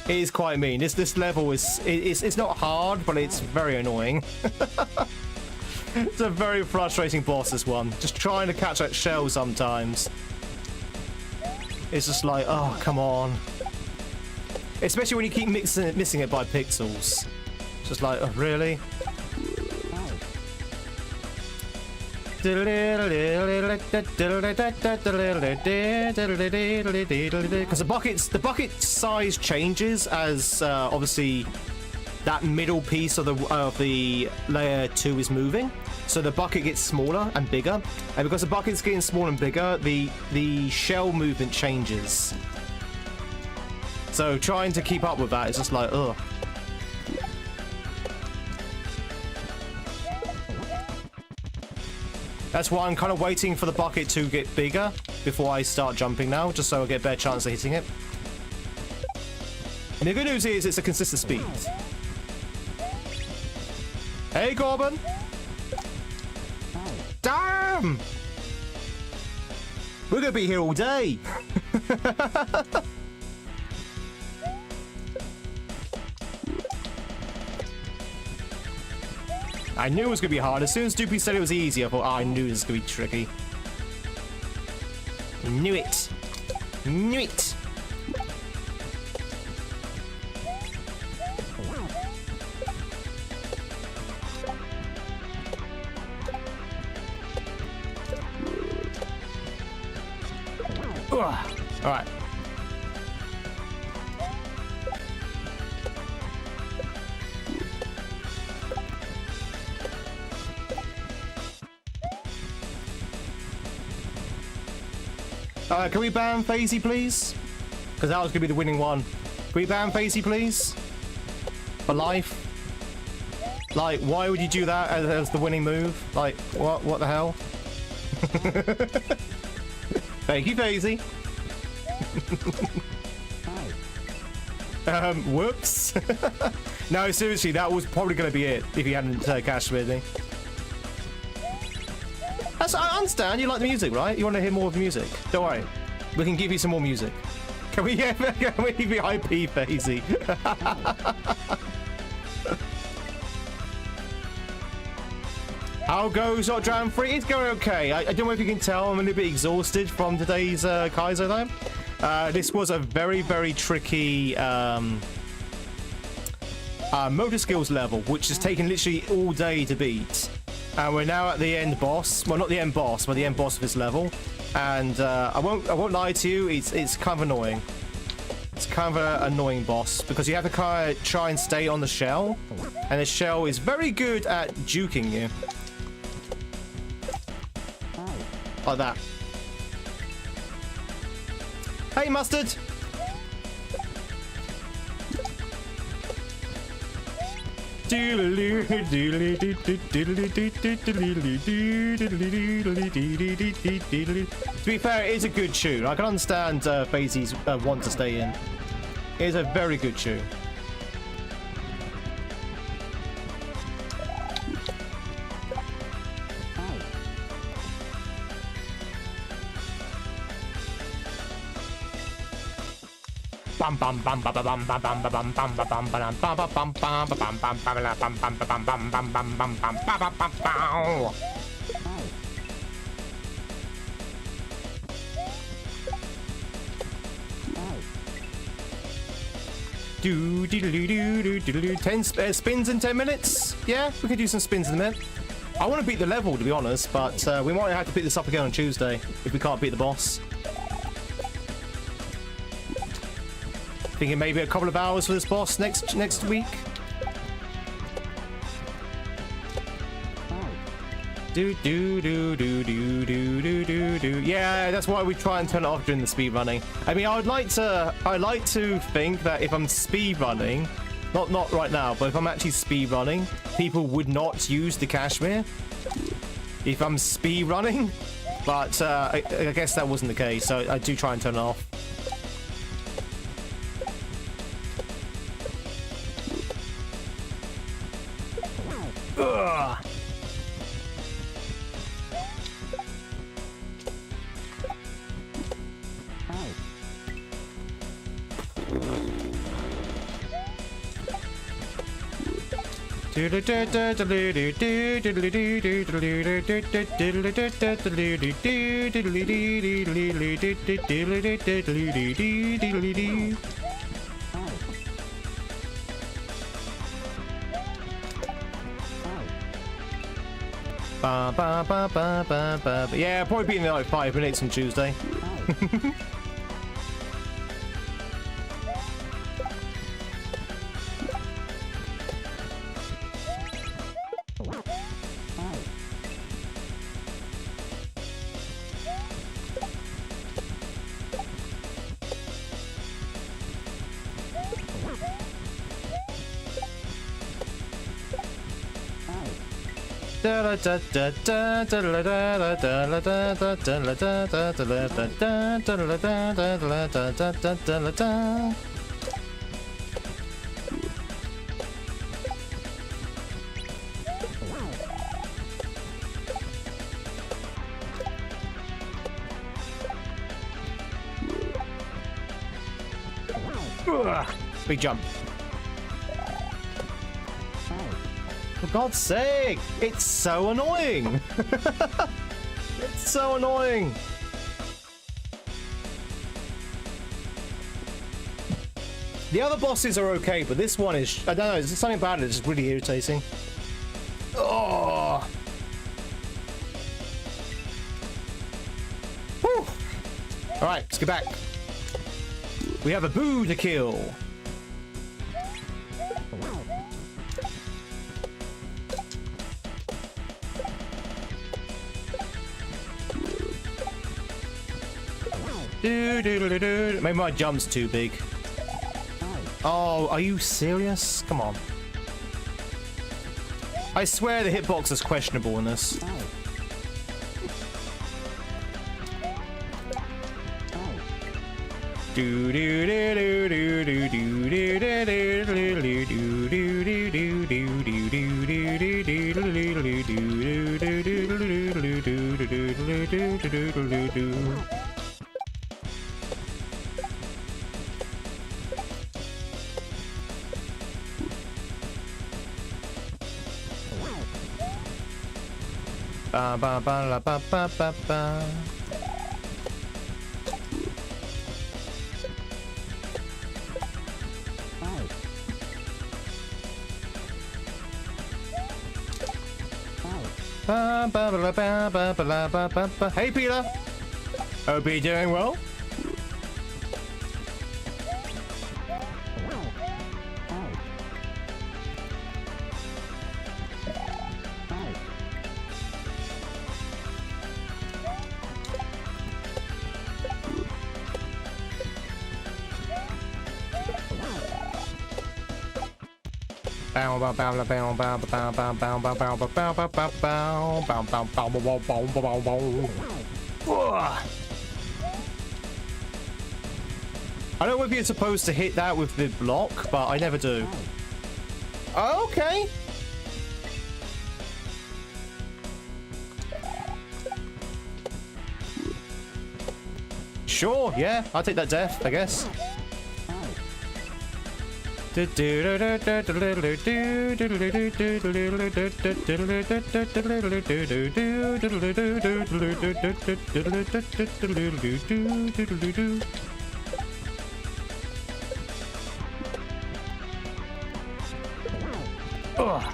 It is quite mean. This level is it's not hard, but it's very annoying. It's a very frustrating boss, this one. Just trying to catch that shell sometimes. It's just like, oh, come on. Especially when you keep missing it by pixels. It's just like, oh, really? Because the bucket size changes as obviously that middle piece of the layer 2 is moving, so the bucket gets smaller and bigger, and because the bucket's getting smaller and bigger, the shell movement changes. So trying to keep up with that is just like, ugh. That's why I'm kind of waiting for the bucket to get bigger before I start jumping now, just so I get a better chance of hitting it. And the good news is it's a consistent speed. Hey, Corbin! Damn! We're gonna be here all day! I knew it was going to be hard. As soon as Doopy said it was easy, I thought, oh, I knew this was going to be tricky. Knew it. Knew it. All right. Can we ban Phasey, please? Because that was going to be the winning one. Can we ban Phasey, please? For life? Like, why would you do that as the winning move? Like, what the hell? Thank you, Phasey. Whoops. No, seriously, that was probably going to be it if he hadn't cashed with me. I understand. You like the music, right? You want to hear more of the music. Don't worry. We can give you some more music. Can we get VIP Fazy? How goes Hot Drown 3? It's going okay. I don't know if you can tell, I'm a little bit exhausted from today's kaizo though. This was a very, very tricky motor skills level, which has taken literally all day to beat. And we're now at the end boss. Well, not the end boss, but the end boss of this level. And I won't lie to you, it's kind of annoying. It's kind of an annoying boss because you have to kind of try and stay on the shell, and the shell is very good at juking you. Like that. Hey, Mustard! To be fair, it is a good tune. I can understand Fazy's want to stay in. It is a very good tune. Spins in 10 minutes? Yeah, we could do some spins in a minute. I want to beat the level, to be honest, but we might have to pick this up again on Tuesday if we can't beat the boss. Thinking maybe a couple of hours for this boss next week. Yeah, that's why we try and turn it off during the speed running. I mean, I'd like to think that if I'm speed running, not right now, but if I'm actually speed running, people would not use the Kashmir if I'm speed running. But I guess that wasn't the case, so I do try and turn it off. Ugh. Yeah, probably being there like 5 minutes on Tuesday. Big jump. For God's sake, it's so annoying. It's so annoying. The other bosses are okay, but this one is, I don't know, there's something about it that's just really irritating. Oh. Whew. All right, let's get back. We have a boo to kill. Maybe my jump's too big. Oh, are you serious? Come on. I swear the hitbox is questionable in this. Ba ba ba la ba ba ba ba. Ba ba ba ba ba ba ba ba ba. Hey Peter, hope you're doing well. I don't know if you're supposed to hit that with the block, but I never do. Okay. Sure, yeah, I'll take that death, I guess. Ugh.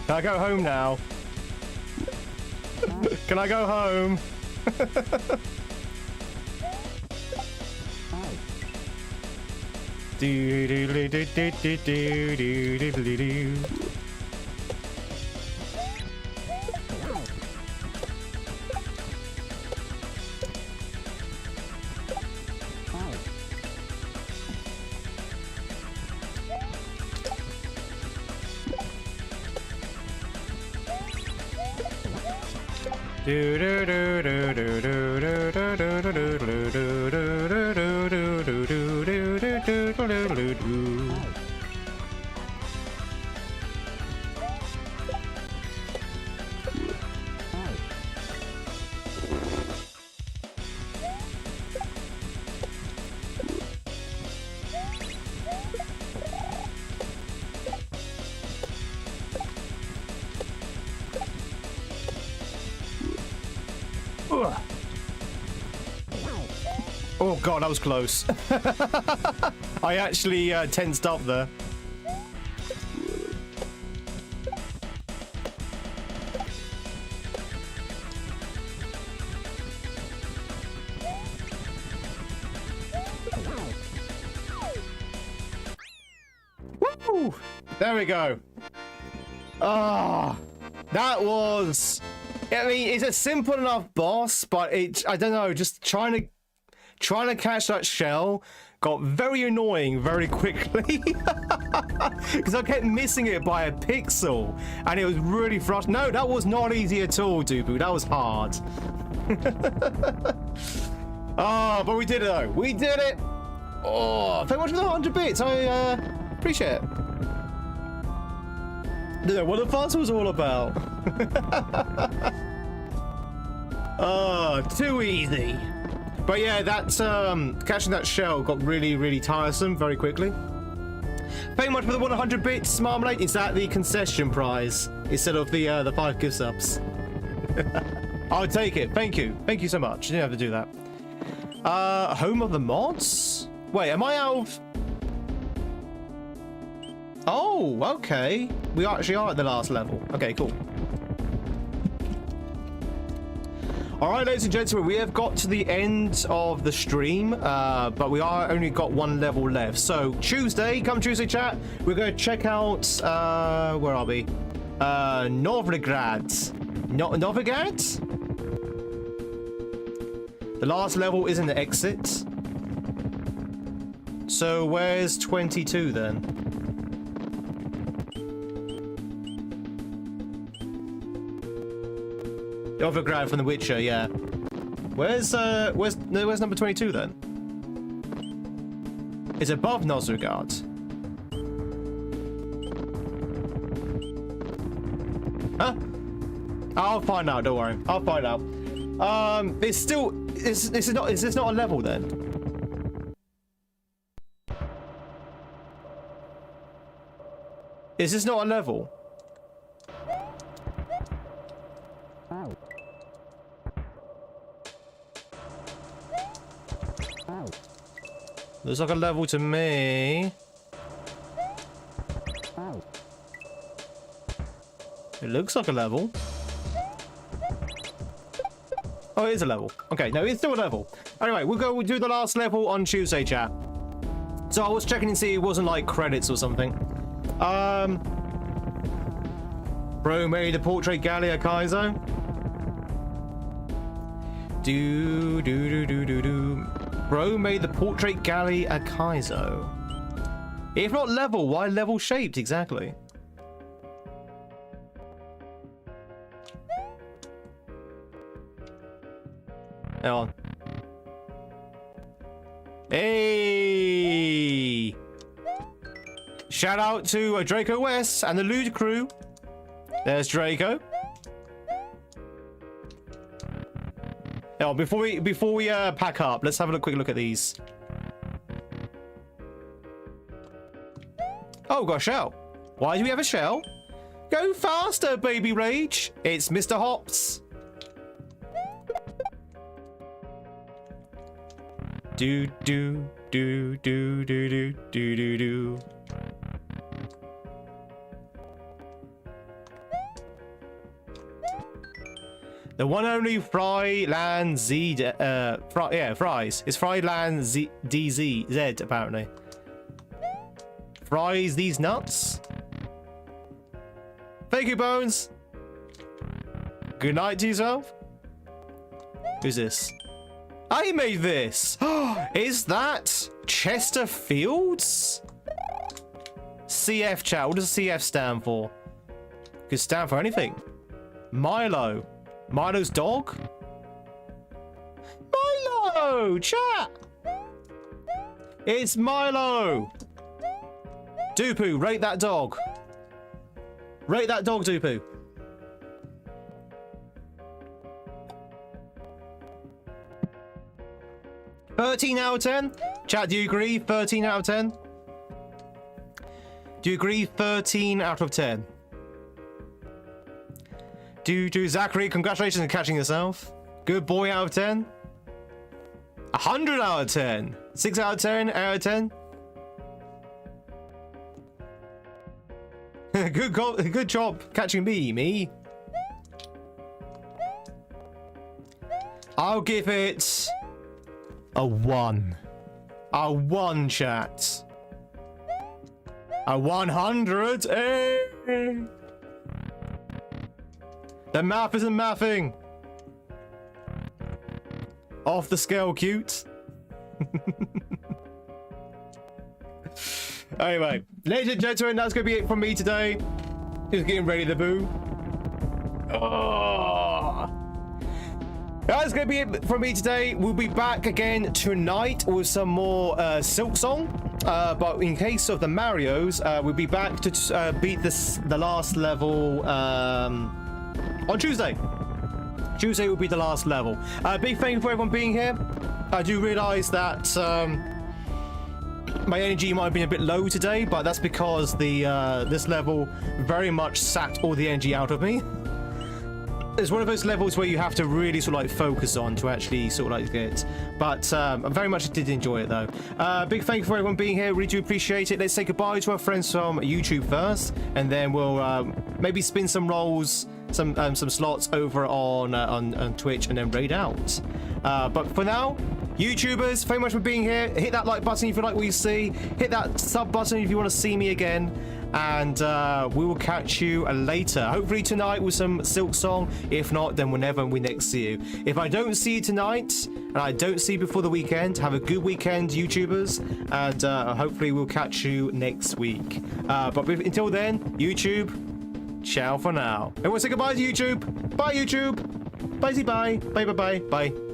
Can I go home now? Can I go home? Do do do do do do do do do do. Oh god, that was close. I actually tensed up there. Woo! There we go. Ah, that was... I mean, it's a simple enough boss, but I don't know, just trying to catch that shell got very annoying very quickly because I kept missing it by a pixel and it was really frustrating. No, that was not easy at all, Dubu. That was hard. Oh, but we did it though. We did it. Oh, thank you much for the 100 bits. I appreciate it. I don't know what the fuss was all about. Oh, too easy. But yeah, that's catching that shell got really tiresome very quickly. Thank you much for the 100 bits, Marmalade. Is that the concession prize instead of the 5 gift subs? I'll take it. Thank you so much. You didn't have to do that. Home of the mods? Wait, am I out of... Oh, okay. We actually are at the last level. Okay, cool. All right, ladies and gentlemen, we have got to the end of the stream, but we are only got one level left. So Tuesday, come Tuesday chat, we're going to check out, where are we? Novigrad. Novigrad? The last level is an exit. So where's 22 then? Novigrad from The Witcher, yeah. Where's number 22 then? It's above Novigrad. Huh? I'll find out, don't worry. I'll find out. It's still... Is this not a level then? Is this not a level? Ow. Ow. Looks like a level to me. Ow. It looks like a level. Oh, it is a level. Okay, no, it's still a level. Anyway, we'll do the last level on Tuesday, chat. So I was checking to see it wasn't like credits or something. Bro made the portrait galley a kaizo. Bro made the portrait galley a kaizo. If not level, why level shaped exactly? Hang on. Hey! Shout out to Draco West and the Lude crew. There's Draco. Oh, before we pack up, let's have a quick look at these. Oh, got a shell. Why do we have a shell? Go faster, baby rage. It's Mr. Hops. Do do do do do do do do do. The one only Fryland Z, Fries. It's Fryland Z, DZ, apparently. Fries these nuts? Thank you, Bones. Good night to yourself. Who's this? I made this. Is that Chester Fields? CF chat. What does CF stand for? Could stand for anything. Milo. Milo's dog? Milo! Chat! It's Milo! Dupu, rate that dog. Rate that dog, Dupu. $13 out of 10? Chat, do you agree? 13 out of 10? Do you agree? 13 out of 10. Do Zachary, congratulations on catching yourself. Good boy out of 10. 100 out of 10. 6 out of 10, out of 10. Good job catching me. I'll give it a 1. A 1, chat. A 100. Hey. The math isn't mathing. Off the scale, cute. Anyway, ladies and gentlemen, that's going to be it from me today. Just getting ready to boo. Oh. That's going to be it from me today. We'll be back again tonight with some more Silk Song. But in case of the Marios, we'll be back to beat the last level on Tuesday. Tuesday will be the last level. Big thank you for everyone being here. I do realise that my energy might have been a bit low today, but that's because this level very much sapped all the energy out of me. It's one of those levels where you have to really sort of like focus on to actually sort of like get. But I very much did enjoy it though. Big thank you for everyone being here. Really do appreciate it. Let's say goodbye to our friends from YouTube first, and then we'll maybe spin some roles, some slots over on Twitch, and then raid out. But for now, YouTubers, thank you much for being here. Hit that like button if you like what you see. Hit that sub button if you want to see me again. And we will catch you later. Hopefully tonight with some Silk Song. If not, then whenever we next see you. If I don't see you tonight, and I don't see you before the weekend, have a good weekend, YouTubers. And hopefully we'll catch you next week. But until then, YouTube, ciao for now. Everyone say goodbye to YouTube. Bye, YouTube. Bye, bye. Bye, bye, bye. Bye.